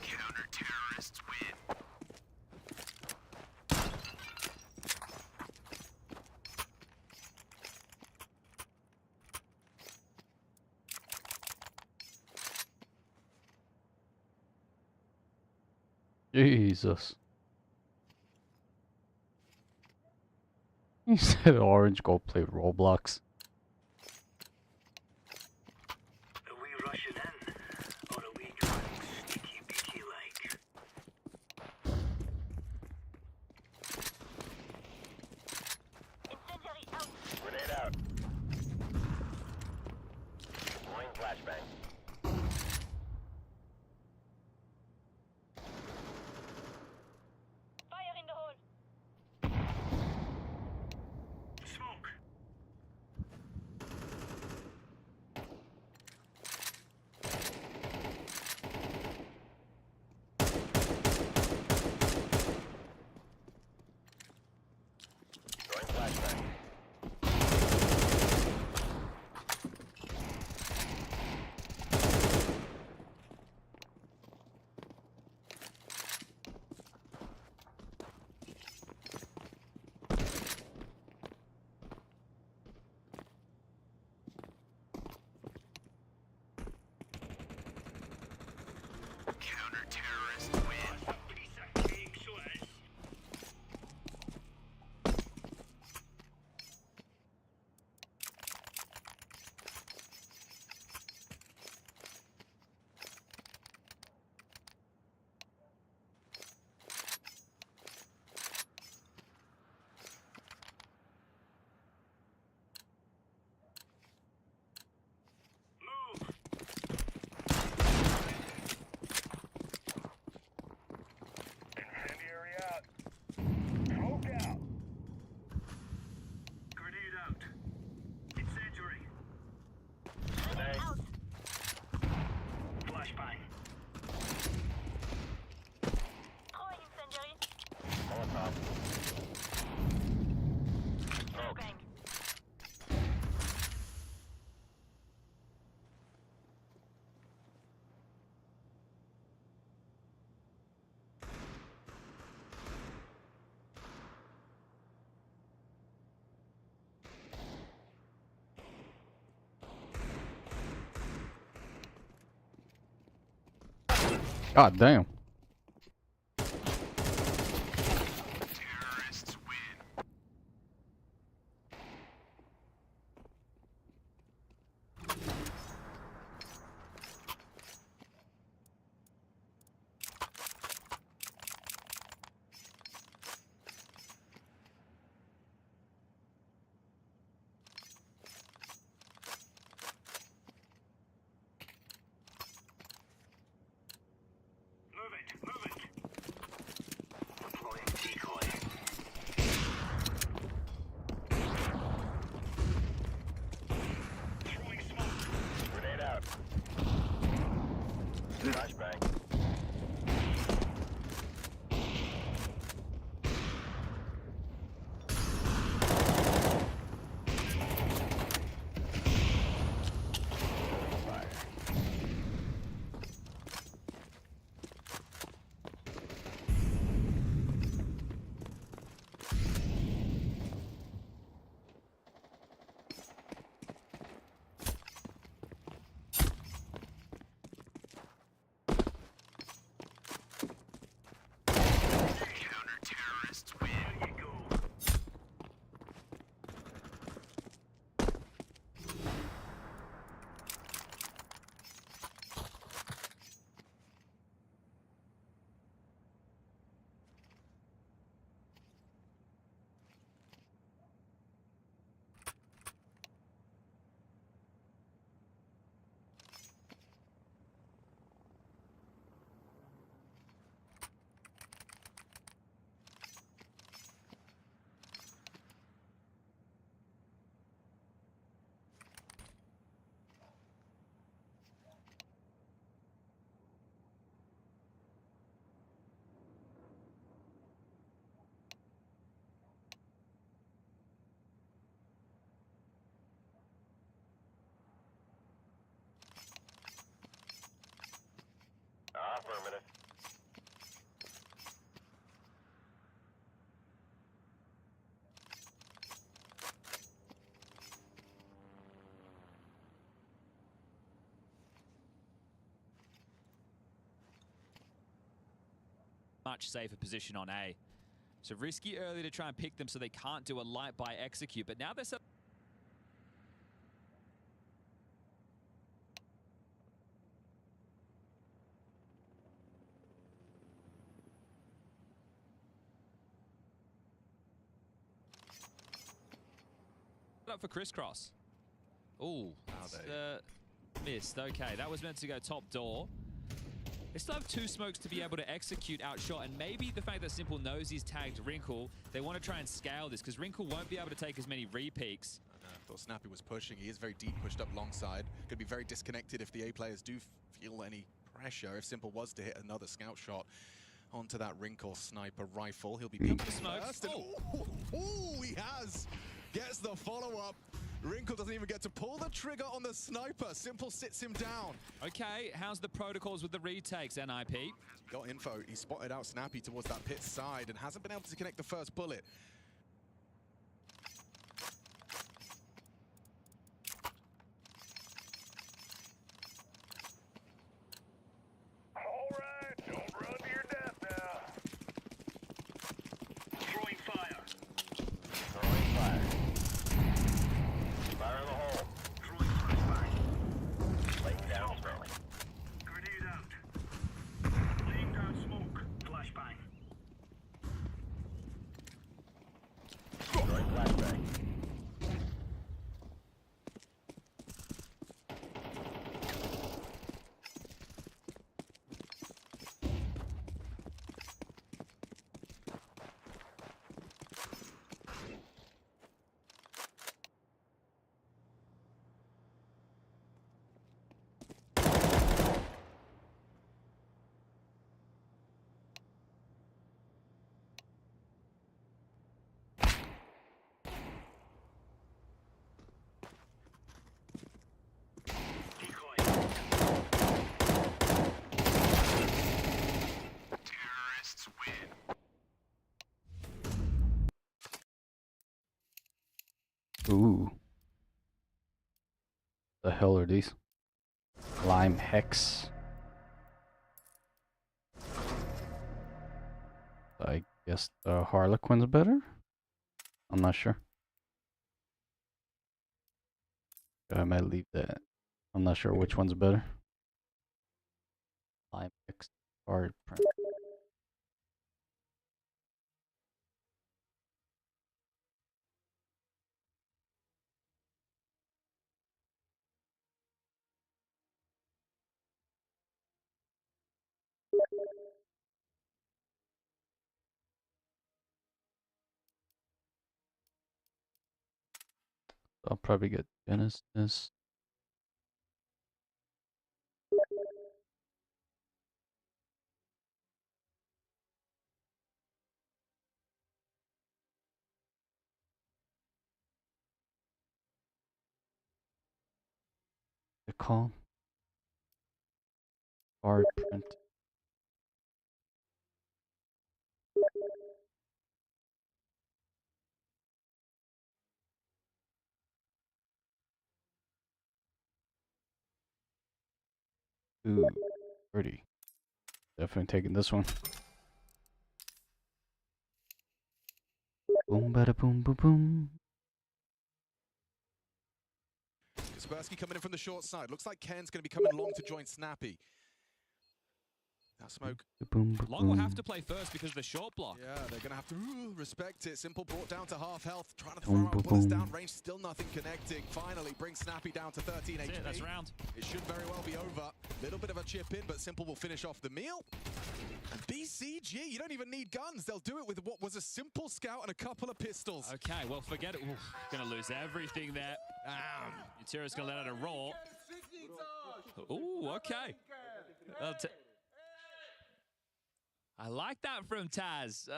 C: Counter-terrorists win.
B: Jesus. He said Orange go play Roblox.
C: Are we rushing in? Or are we going sneaky beaky like? Incendiary out. Grenade out. Deploying flashbang. Fire in the hole. Smoke. terrorists win. Piece of cake, sweat. Incendiary out. Smoke out. Grenade out. Incendiary. Grenade out. Flashbang.
Q: Throwing incendiary.
C: Molotov. Smoke.
B: God damn.
C: Terrorists win. Move it, move it. Deploying decoy. Throwing smoke. Grenade out. Flashbang. Counter-terrorists win. There you go. Affirmative.
W: Much safer position on A. So risky early to try and pick them so they can't do a light by execute, but now they're set up for crisscross. Ooh, missed. Okay, that was meant to go top door. They still have two smokes to be able to execute outshot, and maybe the fact that Simple knows he's tagged Wrinkle, they want to try and scale this, because Wrinkle won't be able to take as many repeaks.
H: I thought Snappy was pushing. He is very deep, pushed up long side. Could be very disconnected if the A players do feel any pressure. If Simple was to hit another scout shot onto that Wrinkle sniper rifle, he'll be peeking first. Oh, he has! Gets the follow-up. Wrinkle doesn't even get to pull the trigger on the sniper. Simple sits him down.
W: Okay, how's the protocols with the retakes, NIP?
H: Got info. He spotted out Snappy towards that pit side and hasn't been able to connect the first bullet.
C: All right,
B: Ooh. The hell are these? Lime Hex. I guess the Harlequin's better? I'm not sure. I might leave that. I'm not sure which one's better. Lime Hex hard print. I'll probably get Genesis. The call. Hard print. Ooh, pretty. Definitely taking this one. Boom, bada boom, boom, boom.
H: Kaspersky coming in from the short side. Looks like Ken's going to be coming long to join Snappy. Now Smoke.
W: Long will have to play first because of the short block.
H: Yeah, they're going to have to respect it. Simple brought down to half health. Trying to throw out bullets down range. Still nothing connecting. Finally brings Snappy down to 13 HP.
W: That's round.
H: It should very well be over. Little bit of a chip in, but Simple will finish off the meal. And BCG, you don't even need guns. They'll do it with what was a simple scout and a couple of pistols.
W: Okay, well, forget it. Going to lose everything there. Utira's going to let out a roar. Ooh, okay. I like that from Taz.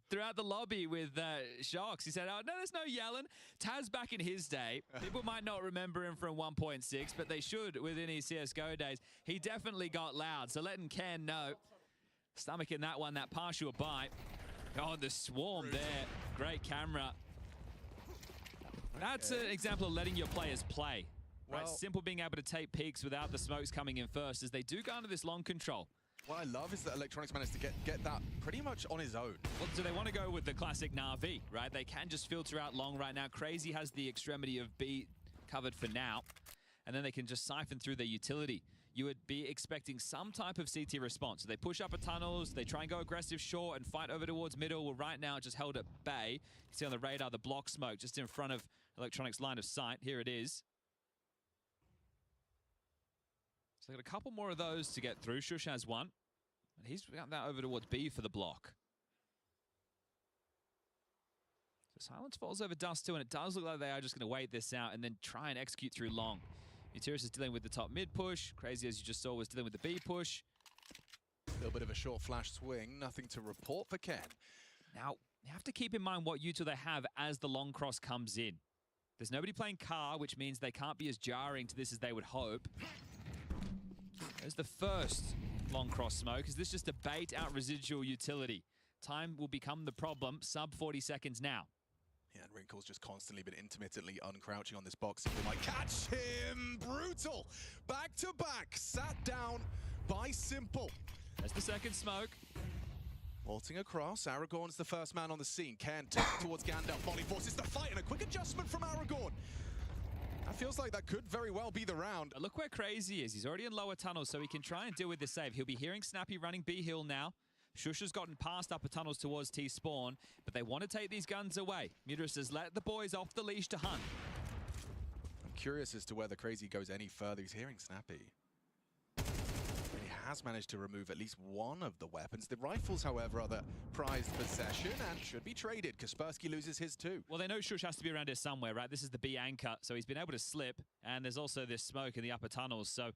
W: Throughout the lobby with Shocks, he said, oh, no, there's no yelling. Taz back in his day, people might not remember him from 1.6, but they should within his CSGO days. He definitely got loud, so letting Ken know. Stomaching that one, that partial bite. Oh, the swarm there. Great camera. That's an example of letting your players play. Right, simple being able to take peeks without the smokes coming in first, as they do go into this long control.
H: What I love is that Electronics managed to get that pretty much on his own.
W: Well, do they want to go with the classic Na'Vi, right? They can just filter out long right now. Crazy has the extremity of B covered for now, and then they can just siphon through their utility. You would be expecting some type of CT response. So they push up at tunnels, they try and go aggressive short and fight over towards middle. Well, right now, just held at bay. You see on the radar the block smoke just in front of Electronics' line of sight. Here it is. So they got a couple more of those to get through. Shush has one. And he's got that over towards B for the block. So silence falls over Dust too, and it does look like they are just going to wait this out and then try and execute through long. Utiris is dealing with the top mid push. Crazy, as you just saw, was dealing with the B push.
H: A little bit of a short flash swing. Nothing to report for Ken.
W: Now, you have to keep in mind what util they have as the long cross comes in. There's nobody playing car, which means they can't be as jarring to this as they would hope. There's the first long cross smoke. Is this just a bait out residual utility? Time will become the problem. Sub 40 seconds now.
H: Yeah, and Wrinkle's just constantly been intermittently uncrouching on this box. Simple might catch him! Brutal! Back to back, sat down by Simple.
W: There's the second smoke.
H: Vaulting across, Aragorn's the first man on the scene. Ken turns towards Gandalf. Molly forces the fight and a quick adjustment from Aragorn. That feels like that could very well be the round.
W: Look where Crazy is. He's already in lower tunnels, so he can try and deal with the save. He'll be hearing Snappy running B hill now. Shush has gotten past upper tunnels towards T-spawn, but they want to take these guns away. Mudras has let the boys off the leash to hunt.
H: I'm curious as to whether Crazy goes any further. He's hearing Snappy. He has managed to remove at least one of the weapons. The rifles, however, are the prized possession and should be traded. Kaspersky loses his too.
W: Well, they know Shush has to be around here somewhere, right? This is the B anchor, so he's been able to slip, and there's also this smoke in the upper tunnels, so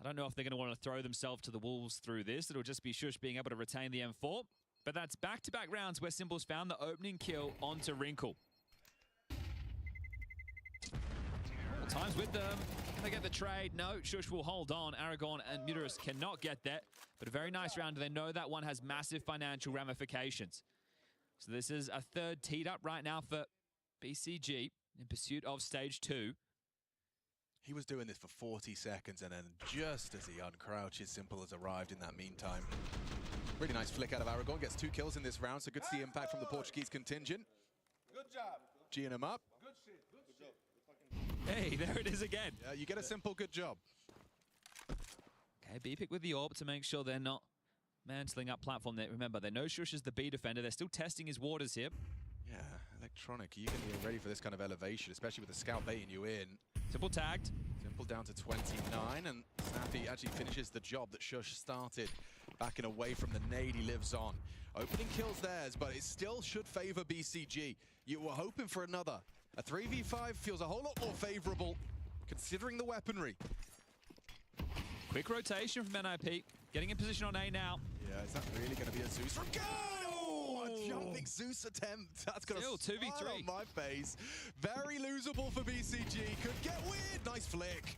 W: I don't know if they're going to want to throw themselves to the wolves through this. It'll just be Shush being able to retain the M4. But that's back-to-back rounds where Simple's found the opening kill onto Wrinkle. Well, time's with them. Can they get the trade? No, Shush will hold on. Aragorn and Mudras cannot get that. But a very nice round. They know that one has massive financial ramifications. So this is a third teed up right now for BCG in pursuit of stage 2.
H: He was doing this for 40 seconds, and then just as he uncrouches, Simple has arrived in that meantime. Really nice flick out of Aragorn. Gets 2 kills in this round, so good to see impact from the Portuguese contingent.
C: Good job.
H: G'ing him up.
C: Good shit. Good job.
W: Hey, there it is again.
H: You get a Simple good job.
W: Okay, B-pick with the AWP to make sure they're not mantling up platform there. Remember, they know Shush is the B defender. They're still testing his waters here.
H: Yeah, Electronic, you're going to be ready for this kind of elevation, especially with the scout baiting you in.
W: Simple tagged.
H: Simple down to 29, and Snappy actually finishes the job that Shush started. Backing away from the nade, he lives on. Opening kills theirs, but it still should favor BCG. You were hoping for another. A 3v5 feels a whole lot more favorable, considering the weaponry.
W: Quick rotation from NIP. Getting in position on A now.
H: Yeah, is that really going to be a Zeus? Oh, a jumping Zeus attempt. That's going to
W: still 2v3
H: on my face. Very losable for BCG. Could get weird. Nice flick.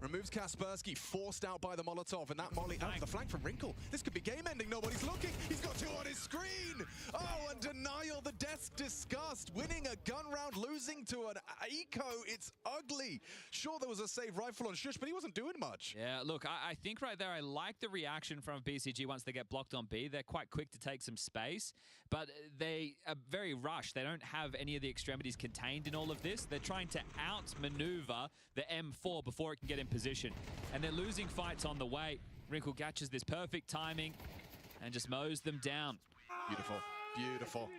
H: Removes Kaspersky, forced out by the Molotov, and that molly out the flank from Wrinkle. This could be game-ending. Nobody's looking. He's got 2 on his screen. Oh, and Denial, the desk disgust. Winning a gun round, losing to an eco. It's ugly. Sure, there was a save rifle on Shush, but he wasn't doing much.
W: Yeah, look, I think right there, I like the reaction from BCG once they get blocked on B. They're quite quick to take some space, but they are very rushed. They don't have any of the extremities contained in all of this. They're trying to outmaneuver the M4 before it can get in position, and they're losing fights on the way. Wrinkle catches this perfect timing and just mows them down.
H: Beautiful, beautiful.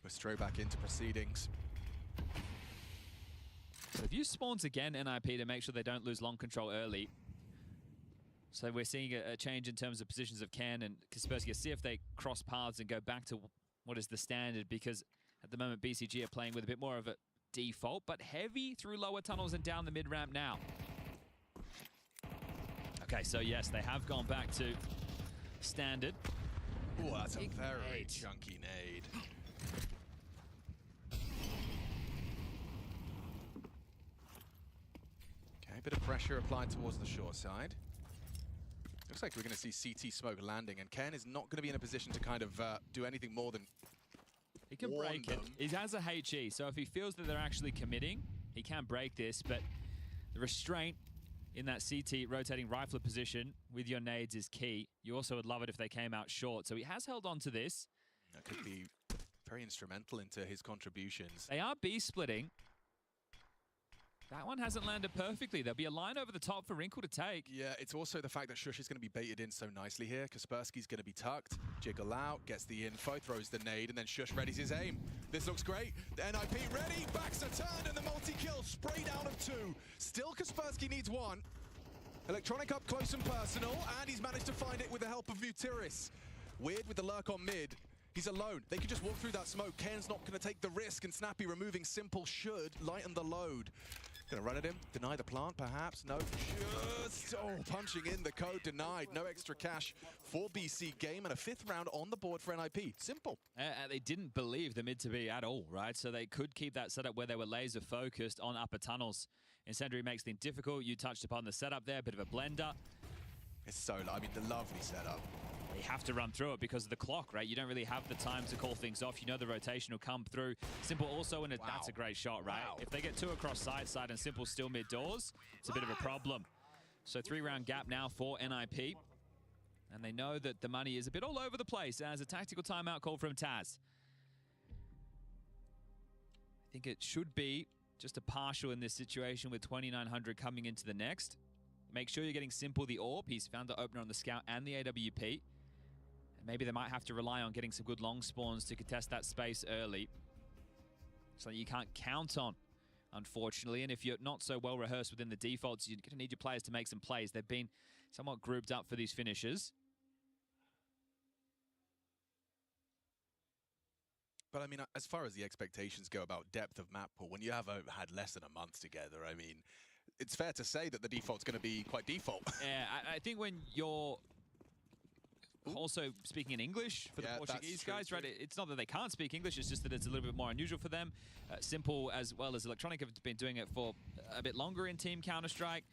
H: We're straight back into proceedings.
W: So if you spawns again, NIP, to make sure they don't lose long control early. So we're seeing a change in terms of positions of Ken and Kaspersky. See if they cross paths and go back to what is the standard, because at the moment, BCG are playing with a bit more of a default, but heavy through lower tunnels and down the mid-ramp now. Okay, so yes, they have gone back to standard.
H: Oh, that's a very chunky nade. Okay, a bit of pressure applied towards the short side. Looks like we're going to see CT smoke landing, and Ken is not going to be in a position to kind of do anything more than
W: he can break it. He has a HE, so if he feels that they're actually committing, he can break this, but the restraint in that CT rotating rifler position with your nades is key. You also would love it if they came out short, so he has held on to this.
H: That could be very instrumental into his contributions.
W: They are B-splitting. That one hasn't landed perfectly. There'll be a line over the top for Wrinkle to take.
H: Yeah, it's also the fact that Shush is going to be baited in so nicely here. Kaspersky's going to be tucked, jiggle out, gets the info, throws the nade, and then Shush readies his aim. This looks great. The NIP ready, backs are turned, and the multi-kill sprayed out of 2. Still Kaspersky needs 1. Electronic up close and personal, and he's managed to find it with the help of Mutiris. Weird with the lurk on mid. He's alone. They could just walk through that smoke. Ken's not going to take the risk, and Snappy removing Simple should lighten the load. Gonna run at him, deny the plant perhaps, no, just, punching in the code, denied, no extra cash for BC game, and a 5th round on the board for NIP, simple.
W: They didn't believe the mid to be at all, right? So they could keep that setup where they were laser focused on upper tunnels. Incendiary makes things difficult. You touched upon the setup there, a bit of a blender.
H: It's so, I mean, the lovely setup.
W: You have to run through it because of the clock, right? You don't really have the time to call things off. You know the rotation will come through. Simple also, and that's a great shot, right? If they get 2 across side, and Simple still mid-doors, it's a bit of a problem. So 3-round gap now for NIP. And they know that the money is a bit all over the place as a tactical timeout call from Taz. I think it should be just a partial in this situation with 2,900 coming into the next. Make sure you're getting Simple the AWP. He's found the opener on the scout and the AWP. Maybe they might have to rely on getting some good long spawns to contest that space early. Something you can't count on, unfortunately. And if you're not so well rehearsed within the defaults, you're going to need your players to make some plays. They've been somewhat grouped up for these finishes.
H: But I mean, as far as the expectations go about depth of map pool, when you have had less than a month together, I mean, it's fair to say that the default's going to be quite default.
W: Yeah, I think when you're also speaking in English for the Portuguese guys, right? It's not that they can't speak English, it's just that it's a little bit more unusual for them. Simple as well as Electronic have been doing it for a bit longer in Team Counter-Strike.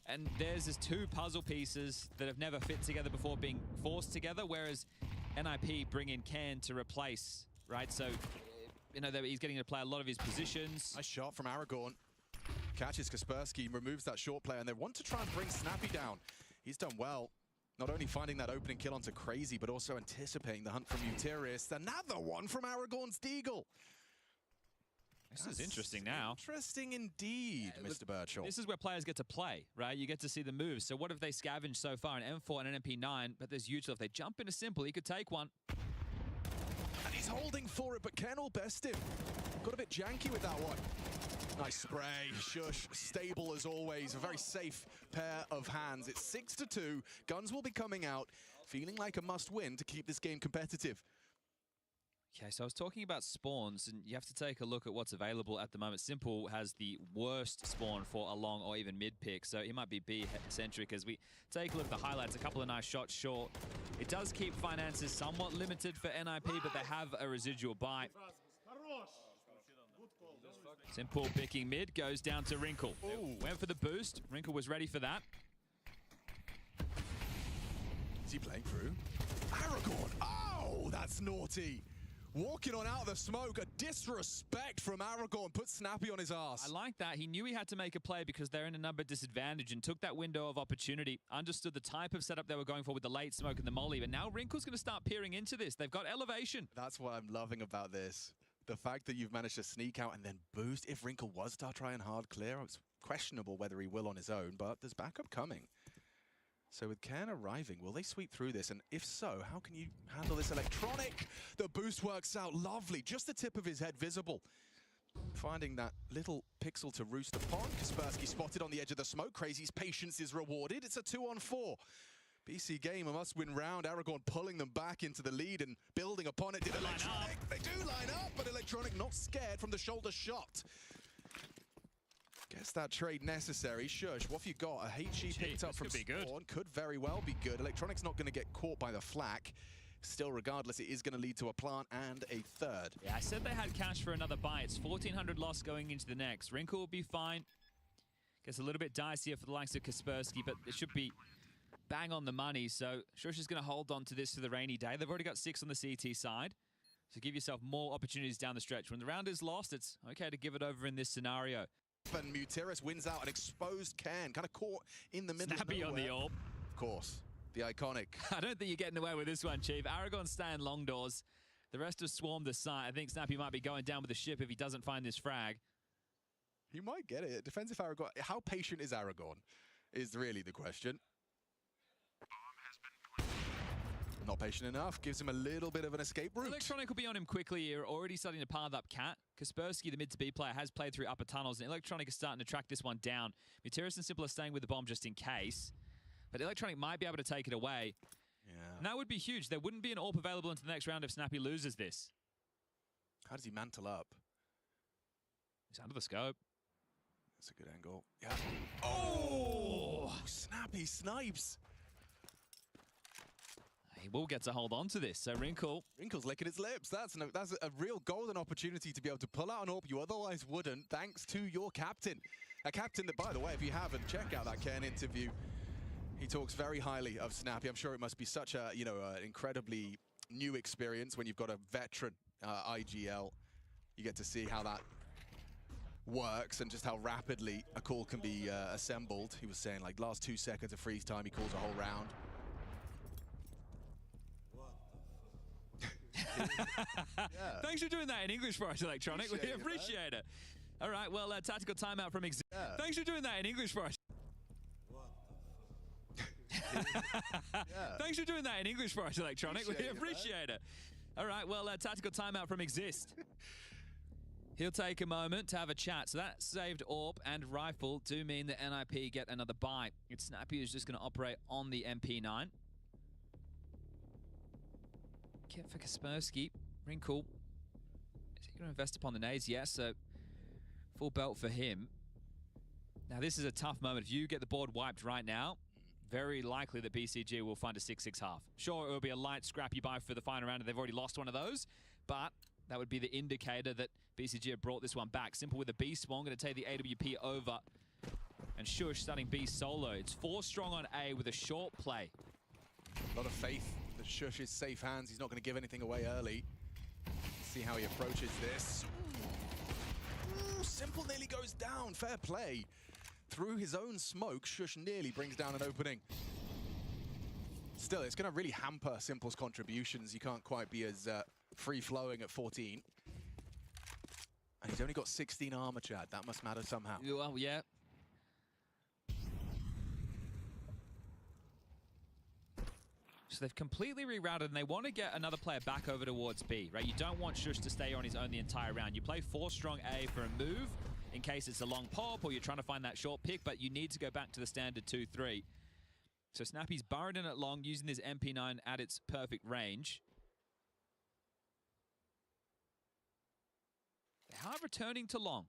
W: And there's just 2 puzzle pieces that have never fit together before being forced together, whereas NIP bring in Can to replace, right? So, you know, he's getting to play a lot of his positions.
H: Nice shot from Aragorn. Catches Kaspersky, removes that short player, and they want to try and bring Snappy down. He's done well. Not only finding that opening kill onto Crazy, but also anticipating the hunt from Muterius. Another one from Aragorn's Deagle.
W: This is interesting now.
H: Interesting indeed, Mr. Birchall.
W: This is where players get to play, right? You get to see the moves. So what have they scavenged so far? An M4 and an MP9, but there's usually, if they jump into simple, he could take one.
H: And he's holding for it, but Ken will best him. Got a bit janky with that one. Nice spray. Shush, stable as always. A very safe pair of hands. It's 6-2. Guns will be coming out, feeling like a must-win to keep this game competitive.
W: Okay, so I was talking about spawns, and you have to take a look at what's available at the moment. Simple has the worst spawn for a long or even mid pick, so he might be B-centric as we take a look at the highlights. A couple of nice shots short. It does keep finances somewhat limited for NIP, but they have a residual buy. Simple picking mid, goes down to Wrinkle. Ooh. Went for the boost. Wrinkle was ready for that.
H: Is he playing through? Aragorn! Oh, that's naughty! Walking on out of the smoke, a disrespect from Aragorn, put Snappy on his ass.
W: I like that. He knew he had to make a play because they're in a number disadvantage and took that window of opportunity, understood the type of setup they were going for with the late smoke and the molly, but now Wrinkle's going to start peering into this. They've got elevation.
H: That's what I'm loving about this. The fact that you've managed to sneak out and then boost. If Wrinkle was to try and hard clear, it's questionable whether he will on his own, but there's backup coming. So with Cairn arriving, will they sweep through this? And if so, how can you handle this electronic? The boost works out lovely. Just the tip of his head visible. Finding that little pixel to roost upon. Kaspersky spotted on the edge of the smoke. Crazy's patience is rewarded. It's a 2-on-4. BC game, a must-win round. Aragorn pulling them back into the lead and building upon it. Did Electronic? They do line up, but Electronic not scared from the shoulder shot. Guess that trade necessary. Shush, what have you got? A HE picked up from Spawn. Could very well be good. Electronic's not going to get caught by the flak. Still, regardless, it is going to lead to a plant and a third.
W: Yeah, I said they had cash for another buy. It's 1,400 loss going into the next. Wrinkle will be fine. Gets a little bit dicier for the likes of Kaspersky, but it should be bang on the money. So Shush is going to hold on to this for the rainy day. They've already got 6 on the CT side. So give yourself more opportunities down the stretch. When the round is lost, it's okay to give it over in this scenario.
H: And Muterius wins out an exposed Can, kind of caught in the middle.
W: Snappy on the orb.
H: Of course, the iconic.
W: I don't think you're getting away with this one, Chief. Aragorn staying long doors. The rest have swarmed the site. I think Snappy might be going down with the ship if he doesn't find this frag.
H: He might get it. Defensive Aragorn. How patient is Aragorn is really the question. Not patient enough. Gives him a little bit of an escape route.
W: Electronic will be on him quickly. You're already starting to path up Cat. Kaspersky, the mid-to-B player, has played through upper tunnels, and Electronic is starting to track this one down. Muterius and Simple are staying with the bomb just in case. But Electronic might be able to take it away.
H: Yeah.
W: And that would be huge. There wouldn't be an AWP available into the next round if Snappy loses this.
H: How does he mantle up?
W: He's under the scope.
H: That's a good angle. Yeah. Oh! Snappy snipes.
W: He will get to hold on to this. So
H: Wrinkle's licking his lips. That's a real golden opportunity to be able to pull out an AWP you otherwise wouldn't, thanks to your captain. A captain that, by the way, if you haven't, check out that Ken interview. He talks very highly of Snappy. I'm sure it must be such a, an incredibly new experience when you've got a veteran IGL. You get to see how that works and just how rapidly a call can be assembled. He was saying, like, last 2 seconds of freeze time, he calls a whole round.
W: Yeah. Thanks for doing that in English for us, Electronic. We appreciate it. All right, well, tactical timeout from Exist.
H: Yeah.
W: Thanks for doing that in English for us. Thanks for doing that in English for us, Electronic. We appreciate it. All right, well, tactical timeout from Exist. He'll take a moment to have a chat. So that saved AWP and Rifle do mean that NIP get another buy. It's Snappy who's just going to operate on the MP9. Kit for Kaspersky. Wrinkle. Is he going to invest upon the nades? Yes, so full belt for him. Now, this is a tough moment. If you get the board wiped right now, very likely that BCG will find a 6-6 half. Sure, it will be a light, scrappy buy for the final round, and they've already lost one of those, but that would be the indicator that BCG have brought this one back. Simple with a B spawn, going to take the AWP over. And Shush starting B solo. It's 4 strong on A with a short play.
H: A lot of faith But Shush is safe hands. He's not going to give anything away early. See how he approaches this. Ooh, Simple nearly goes down. Fair play. Through his own smoke, Shush nearly brings down an opening. Still, it's going to really hamper Simple's contributions. You can't quite be as free-flowing at 14. And he's only got 16 armor, Chad. That must matter somehow.
W: Well, yeah. So they've completely rerouted, and they want to get another player back over towards B, right? You don't want Shush to stay on his own the entire round. You play 4 strong A for a move in case it's a long pop or you're trying to find that short pick, but you need to go back to the standard 2-3. So Snappy's burrowed in at long, using his MP9 at its perfect range. They are returning to long.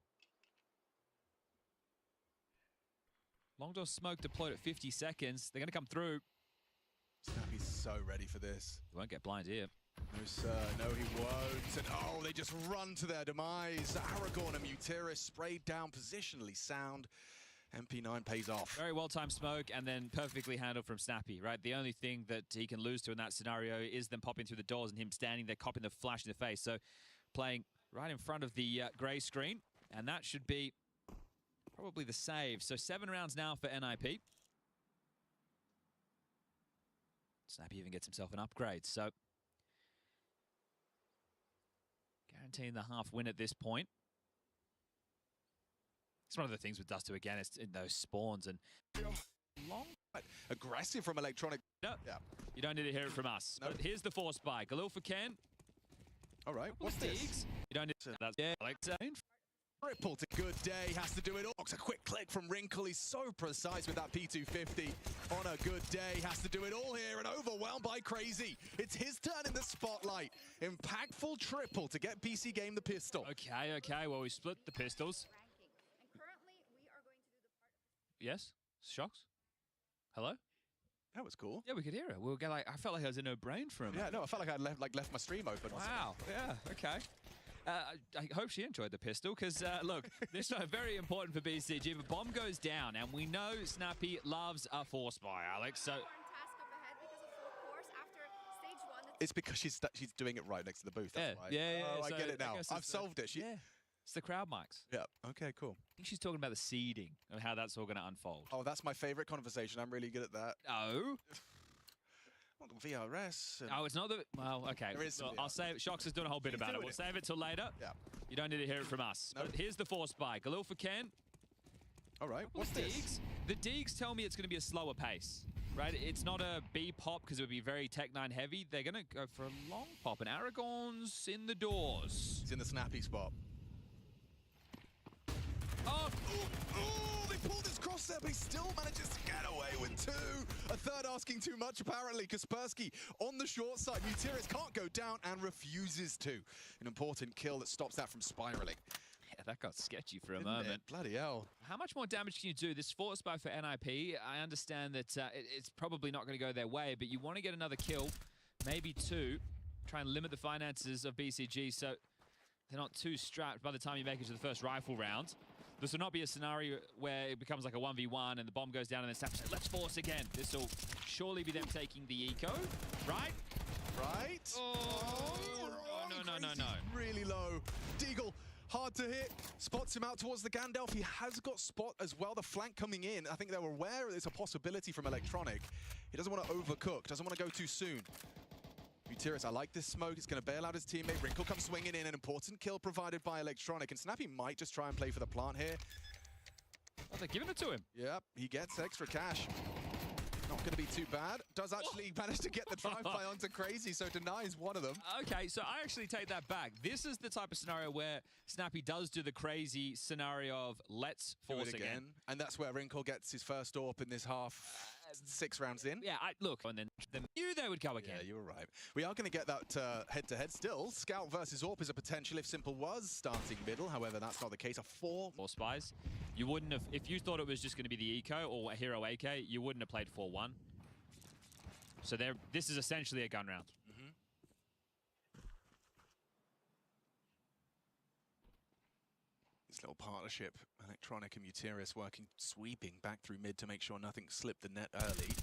W: Long door smoke deployed at 50 seconds. They're going to come through.
H: Snappy's so ready for this.
W: He won't get blind here.
H: No, sir. No, he won't. And oh, they just run to their demise. Aragorn and Mutiris sprayed down, positionally sound. MP9 pays off.
W: Very well-timed smoke, and then perfectly handled from Snappy, right? The only thing that he can lose to in that scenario is them popping through the doors and him standing there, copping the flash in the face. So playing right in front of the grey screen, and that should be probably the save. So 7 rounds now for NIP. Snappy even gets himself an upgrade, so guaranteeing the half win at this point. It's one of the things with Dust 2 again, it's in those spawns and
H: long. Aggressive from Electronic.
W: No,
H: yeah.
W: You don't need to hear it from us.
H: Nope.
W: But here's the force buy. Galil for Ken.
H: All right, what's this?
W: You don't need to. That's yeah, like saying.
H: Triple to Good Day, has to do it all. A quick click from Wrinkle, he's so precise with that P250. On a good day, has to do it all here and overwhelmed by Crazy. It's his turn in the spotlight. Impactful triple to get PC Game the pistol.
W: Okay, well we split the pistols. Yes? Shocks? Hello?
H: That was cool.
W: Yeah, we could hear it. We were like, I felt like I was in her brain for a minute.
H: Yeah, no, I felt like I'd left my stream open.
W: Wow, yeah, okay. I hope she enjoyed the pistol, because, look, this is very important for BCG. The bomb goes down, and we know Snappy loves a force buy, Alex, so...
H: It's because she's doing it right next to the booth, that's why.
W: Yeah,
H: oh,
W: so
H: I get it now.
W: it's
H: I've solved it.
W: Yeah, it's the crowd mics.
H: Yeah, okay, cool.
W: I think she's talking about the seeding and how that's all going to unfold.
H: Oh, that's my favorite conversation. I'm really good at that.
W: Oh?
H: Well, VRS.
W: Oh, it's not the... Well, okay.
H: There is
W: I'll save... Shocks is doing a whole bit about it. We'll save it till later.
H: Yeah.
W: You don't need to hear it from us.
H: No.
W: But here's the force buy. Galil for Ken.
H: All right, what's this?
W: The Deegs tell me it's going to be a slower pace, right? It's not a B pop because it would be very Tech-9 heavy. They're going to go for a long pop, and Aragorn's in the doors.
H: He's in the Snappy spot.
W: Oh!
H: Ooh, they pulled his cross there, but he still manages to get away with 2. A third asking too much, apparently. Kaspersky on the short side. Mutiris can't go down and refuses to. An important kill that stops that from spiraling.
W: Yeah, that got sketchy for a moment.
H: Bloody hell.
W: How much more damage can you do? This force buy for NIP, I understand that it's probably not going to go their way, but you want to get another kill, maybe 2, try and limit the finances of BCG so they're not too strapped by the time you make it to the first rifle round. This will not be a scenario where it becomes like a 1v1 and the bomb goes down and then Snap says, let's force again. This will surely be them taking the eco, right?
H: Right?
W: Oh, no.
H: Really low. Deagle, hard to hit. Spots him out towards the Gandalf. He has got spot as well. The flank coming in. I think they were aware there's a possibility from Electronic. He doesn't want to overcook. Doesn't want to go too soon. Mutiris, I like this smoke. It's going to bail out his teammate. Wrinkle comes swinging in. An important kill provided by Electronic. And Snappy might just try and play for the plant here.
W: Oh, they're giving it to him.
H: Yep, he gets extra cash. Not going to be too bad. Does actually manage to get the drive-by onto Crazy, so denies one of them.
W: Okay, so I actually take that back. This is the type of scenario where Snappy does do the Crazy scenario of let's force again.
H: And that's where Wrinkle gets his first AWP in this half. 6 rounds in.
W: Yeah, look, and then they knew they would go again.
H: Yeah, you were right. We are going to get that head-to-head still. Scout versus AWP is a potential if Simple was starting middle. However, that's not the case. A 4
W: spies. You wouldn't have, if you thought it was just going to be the eco or a hero AK, you wouldn't have played 4-1. So this is essentially a gun round.
H: This little partnership, Electronic and Mutiris working, sweeping back through mid to make sure nothing slipped the net early.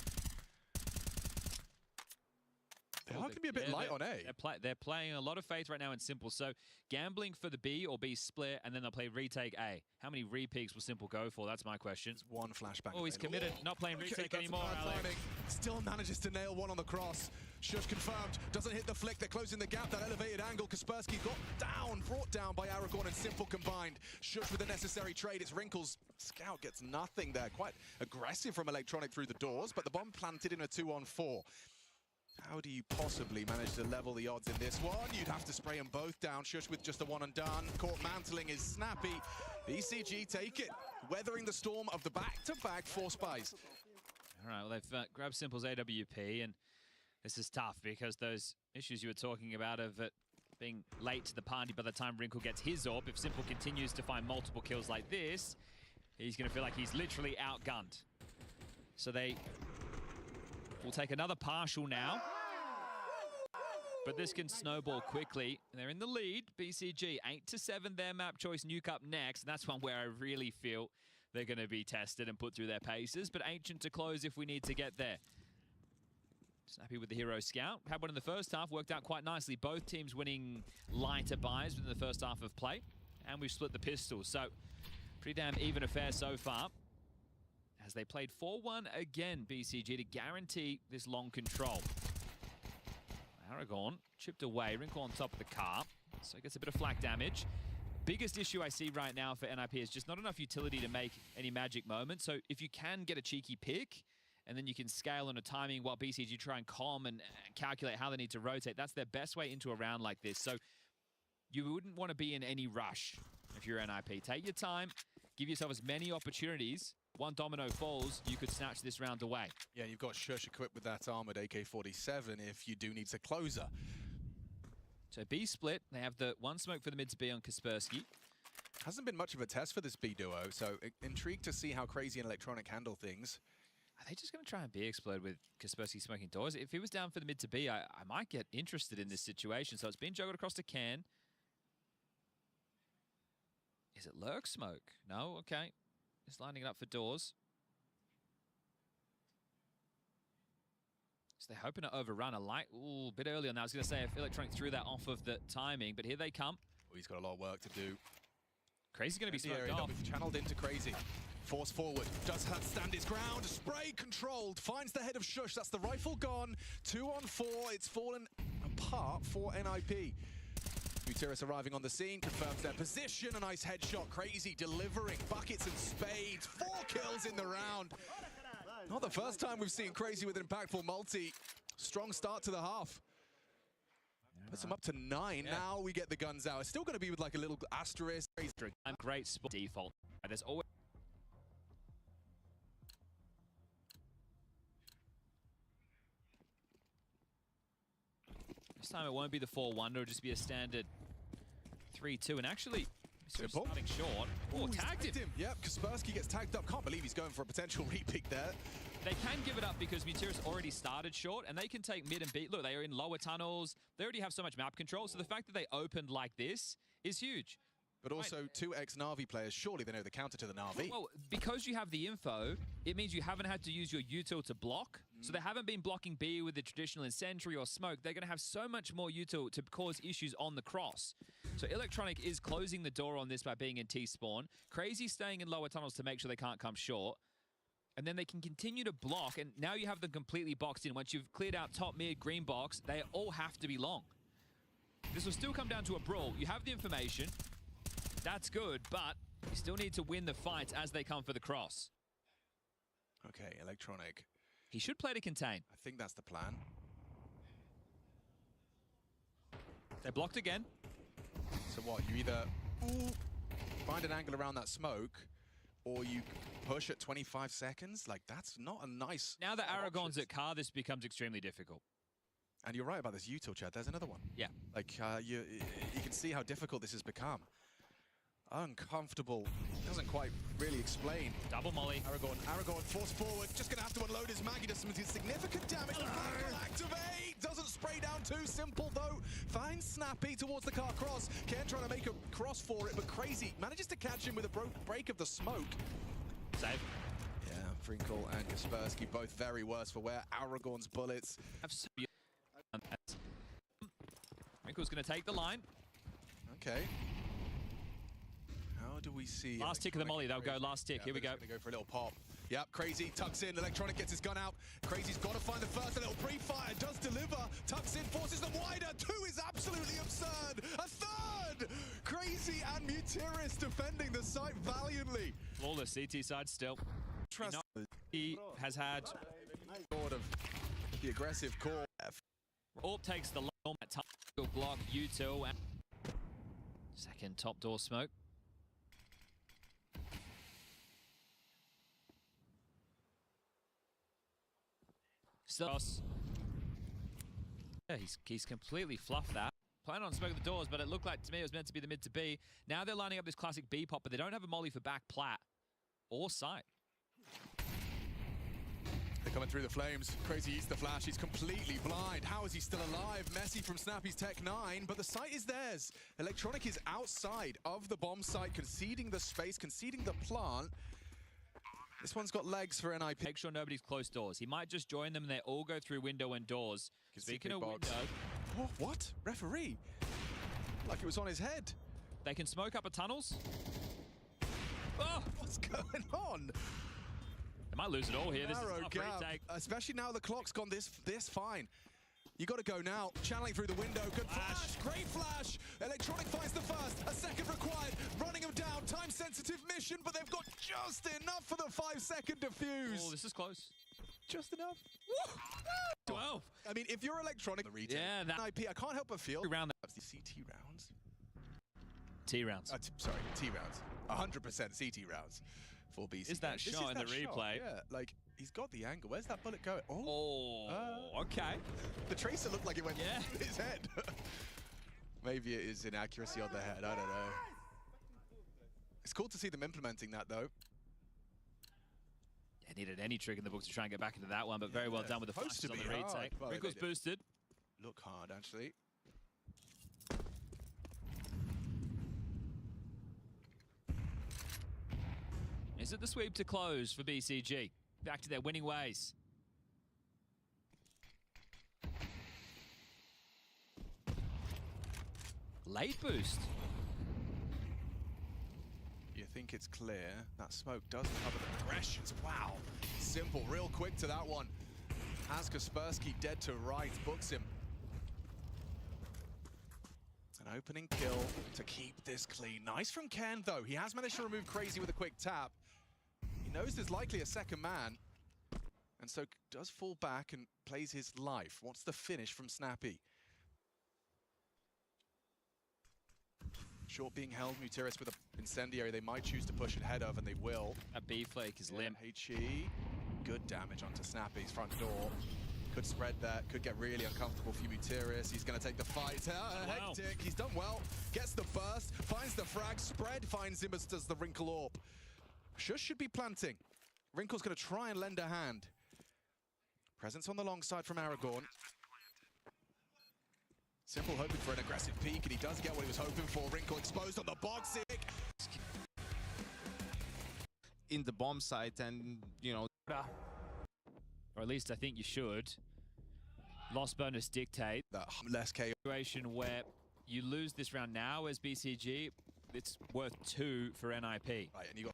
H: They are going to be a bit light on A.
W: They're playing a lot of faith right now in Simple. So gambling for the B or B split, and then they'll play retake A. How many repeaks will Simple go for? That's my question.
H: It's one flashback.
W: Oh, he's committed. Not playing retake anymore, Alex.
H: Still manages to nail one on the cross. Shush confirmed. Doesn't hit the flick. They're closing the gap. That elevated angle. Kaspersky brought down by Aragorn and Simple combined. Shush with the necessary trade. It's Wrinkles. Scout gets nothing there. Quite aggressive from Electronic through the doors, but the bomb planted in a 2-on-4. How do you possibly manage to level the odds in this one? You'd have to spray them both down. Shush with just a one and done. Caught mantling is snappy. BCG take it. Weathering the storm of the back-to-back force buys.
W: All right, well, they've grabbed Simple's AWP, and this is tough because those issues you were talking about of it being late to the party by the time Wrinkle gets his AWP, if Simple continues to find multiple kills like this, he's going to feel like he's literally outgunned. So they will take another partial now. But this can snowball quickly. They're in the lead. BCG, 8-7, their map choice. Nuke up next. And that's one where I really feel they're going to be tested and put through their paces. But Ancient to close if we need to get there. Snappy with the Hero Scout. Had one in the first half. Worked out quite nicely. Both teams winning lighter buys within the first half of play. And we've split the pistols. So pretty damn even affair so far. As they played 4-1 again, BCG, to guarantee this long control. Aragorn chipped away, Wrinkle on top of the car, so he gets a bit of flak damage. Biggest issue I see right now for NIP is just not enough utility to make any magic moments. So if you can get a cheeky pick, and then you can scale on a timing while BCG try and calm and calculate how they need to rotate, that's their best way into a round like this. So you wouldn't want to be in any rush if you're NIP. Take your time, give yourself as many opportunities. One domino falls, you could snatch this round away.
H: Yeah, you've got Shush equipped with that armored AK-47 if you do need a closer.
W: So B split, they have the one smoke for the mid to B on Kaspersky.
H: Hasn't been much of a test for this B duo, so intrigued to see how Crazy and Electronic handle things.
W: Are they just going to try and B explode with Kaspersky smoking doors? If he was down for the mid to B, I might get interested in this situation. So it's been juggled across to Can. Is it Lurk smoke? No? Okay. It's lining it up for doors. So they're hoping to overrun a light. Ooh, a bit early on that. I was going to say if Electronic threw that off of the timing, but here they come.
H: Oh, he's got a lot of work to do.
W: Crazy's going to be smoked off.
H: Channeled into Crazy. Force forward. Does stand his ground. Spray controlled. Finds the head of Shush. That's the rifle gone. 2-on-4. It's fallen apart for NIP. Gutierrez arriving on the scene, confirms their position. A nice headshot. Crazy delivering buckets and spades. 4 kills in the round. Not the first time we've seen Crazy with an impactful multi. Strong start to the half. Puts them up to 9. Yeah. Now we get the guns out. It's still going to be with like a little asterisk.
W: Great spot default. There's always... This time it won't be the 4-1, it'll just be a standard 3-2. And actually,
H: Simple.
W: Starting short. Oh, tagged him.
H: Yep, Kaspersky gets tagged up. Can't believe he's going for a potential repick there.
W: They can give it up because Mutir's already started short, and they can take mid and B. Look, they are in lower tunnels. They already have so much map control, so the fact that they opened like this is huge.
H: But also 2 ex-Na'Vi players, surely they know the counter to the Na'Vi.
W: Well, because you have the info, it means you haven't had to use your util to block. So they haven't been blocking B with the traditional incendiary or smoke. They're going to have so much more util to cause issues on the cross. So Electronic is closing the door on this by being in T-spawn. Crazy staying in lower tunnels to make sure they can't come short. And then they can continue to block, and now you have them completely boxed in. Once you've cleared out top, mid, green box, they all have to be long. This will still come down to a brawl. You have the information. That's good, but you still need to win the fights as they come for the cross.
H: Okay, Electronic.
W: He should play to contain.
H: I think that's the plan.
W: They're blocked again.
H: So what, you either find an angle around that smoke, or you push at 25 seconds? Like, that's not a nice...
W: Now that Aragorn's at car, this becomes extremely difficult.
H: And you're right about this util, Chad. There's another one.
W: Yeah.
H: Like, you can see how difficult this has become. Uncomfortable. Doesn't quite really explain.
W: Double molly.
H: Aragorn forced forward. Just going to have to unload his mag. He does some significant damage. The mag will activate. Doesn't spray down too simple, though. Finds Snappy towards the car cross. Ken trying to make a cross for it, but Crazy manages to catch him with a break of the smoke.
W: Save.
H: Yeah, Frinkle and Kaspersky both very worse for wear. Aragorn's bullets.
W: Have Wrinkle's going to take the line.
H: Okay. How do we see?
W: Last tick of the molly. They'll go last tick.
H: Yeah,
W: Here we go.
H: Going to go for a little pop. Yep, Crazy tucks in. Electronic gets his gun out. Crazy's got to find the first. A little pre-fire does deliver. Tucks in, forces them wider. 2 is absolutely absurd. A third! Crazy and Mutiris defending the site valiantly.
W: Flawless CT side still. He has had
H: sort of the aggressive core.
W: Orp takes the long time to block U2. And second top door smoke. Still, yeah, he's completely fluffed that. Planning on smoking the doors, but it looked like to me it was meant to be the mid to B. Now they're lining up this classic B pop, but they don't have a molly for back plat or sight.
H: They're coming through the flames. Crazy eats the flash. He's completely blind. How is he still alive? Messy from Snappy's Tech 9, but the site is theirs. Electronic is outside of the bomb site, conceding the space, conceding the plant. This one's got legs for NIP.
W: Make sure nobody's closed doors. He might just join them and they all go through window and doors. Speaking of window...
H: Oh, what? Referee? Like it was on his head.
W: They can smoke up a tunnels. Oh!
H: What's going on?
W: They might lose it all here. This is a tough retake.
H: Especially now the clock's gone this fine. You got to go now. Channeling through the window. Good flash. Great flash. Electronic finds the first. A second required. Running them down. Time-sensitive mission, but they've got just enough for the 5-second defuse.
W: Oh, this is close.
H: Just enough.
W: 12.
H: I mean, if you're Electronic, the retake.
W: Yeah, that
H: IP, I can't help but feel.
W: Round
H: the CT rounds.
W: T rounds.
H: Sorry, T rounds. 100% CT rounds for BC.
W: Is that shot in the replay?
H: Yeah, like he's got the angle. Where's that bullet going?
W: Okay.
H: The tracer looked like it went through his head. Maybe it is inaccuracy on the head. I don't know. It's cool to see them implementing that though.
W: Yeah, needed any trick in the book to try and get back into that one, but very well done with the flashes on the retake.
H: Well,
W: Wrinkle's boosted.
H: Look hard, actually.
W: Is it the sweep to close for BCG? Back to their winning ways. Late boost.
H: You think it's clear. That smoke does cover the progressions. Wow. Simple, real quick to that one. Has Kaspersky dead to right, books him. An opening kill to keep this clean. Nice from Ken, though. He has managed to remove Crazy with a quick tap. He knows there's likely a second man, and so does fall back and plays his life. What's the finish from Snappy? Short being held, Mutiris with an incendiary. They might choose to push it head of, and they will.
W: That B-flake is limp.
H: HE, good damage onto Snappy's front door. Could spread that, could get really uncomfortable for Mutiris. He's going to take the fight. Hectic, he's done well. Gets the burst, finds the frag. Spread finds him as does the Wrinkle Orb. Shush should be planting. Wrinkle's going to try and lend a hand. Presence on the long side from Aragorn. Simple hoping for an aggressive peek, and he does get what he was hoping for. Wrinkle exposed on the box.
I: In the bomb site, and, you know...
W: Or at least I think you should. Loss bonus dictate.
H: That less KO.
W: Situation where you lose this round now as BCG, it's worth 2 for NIP.
H: Right, and you got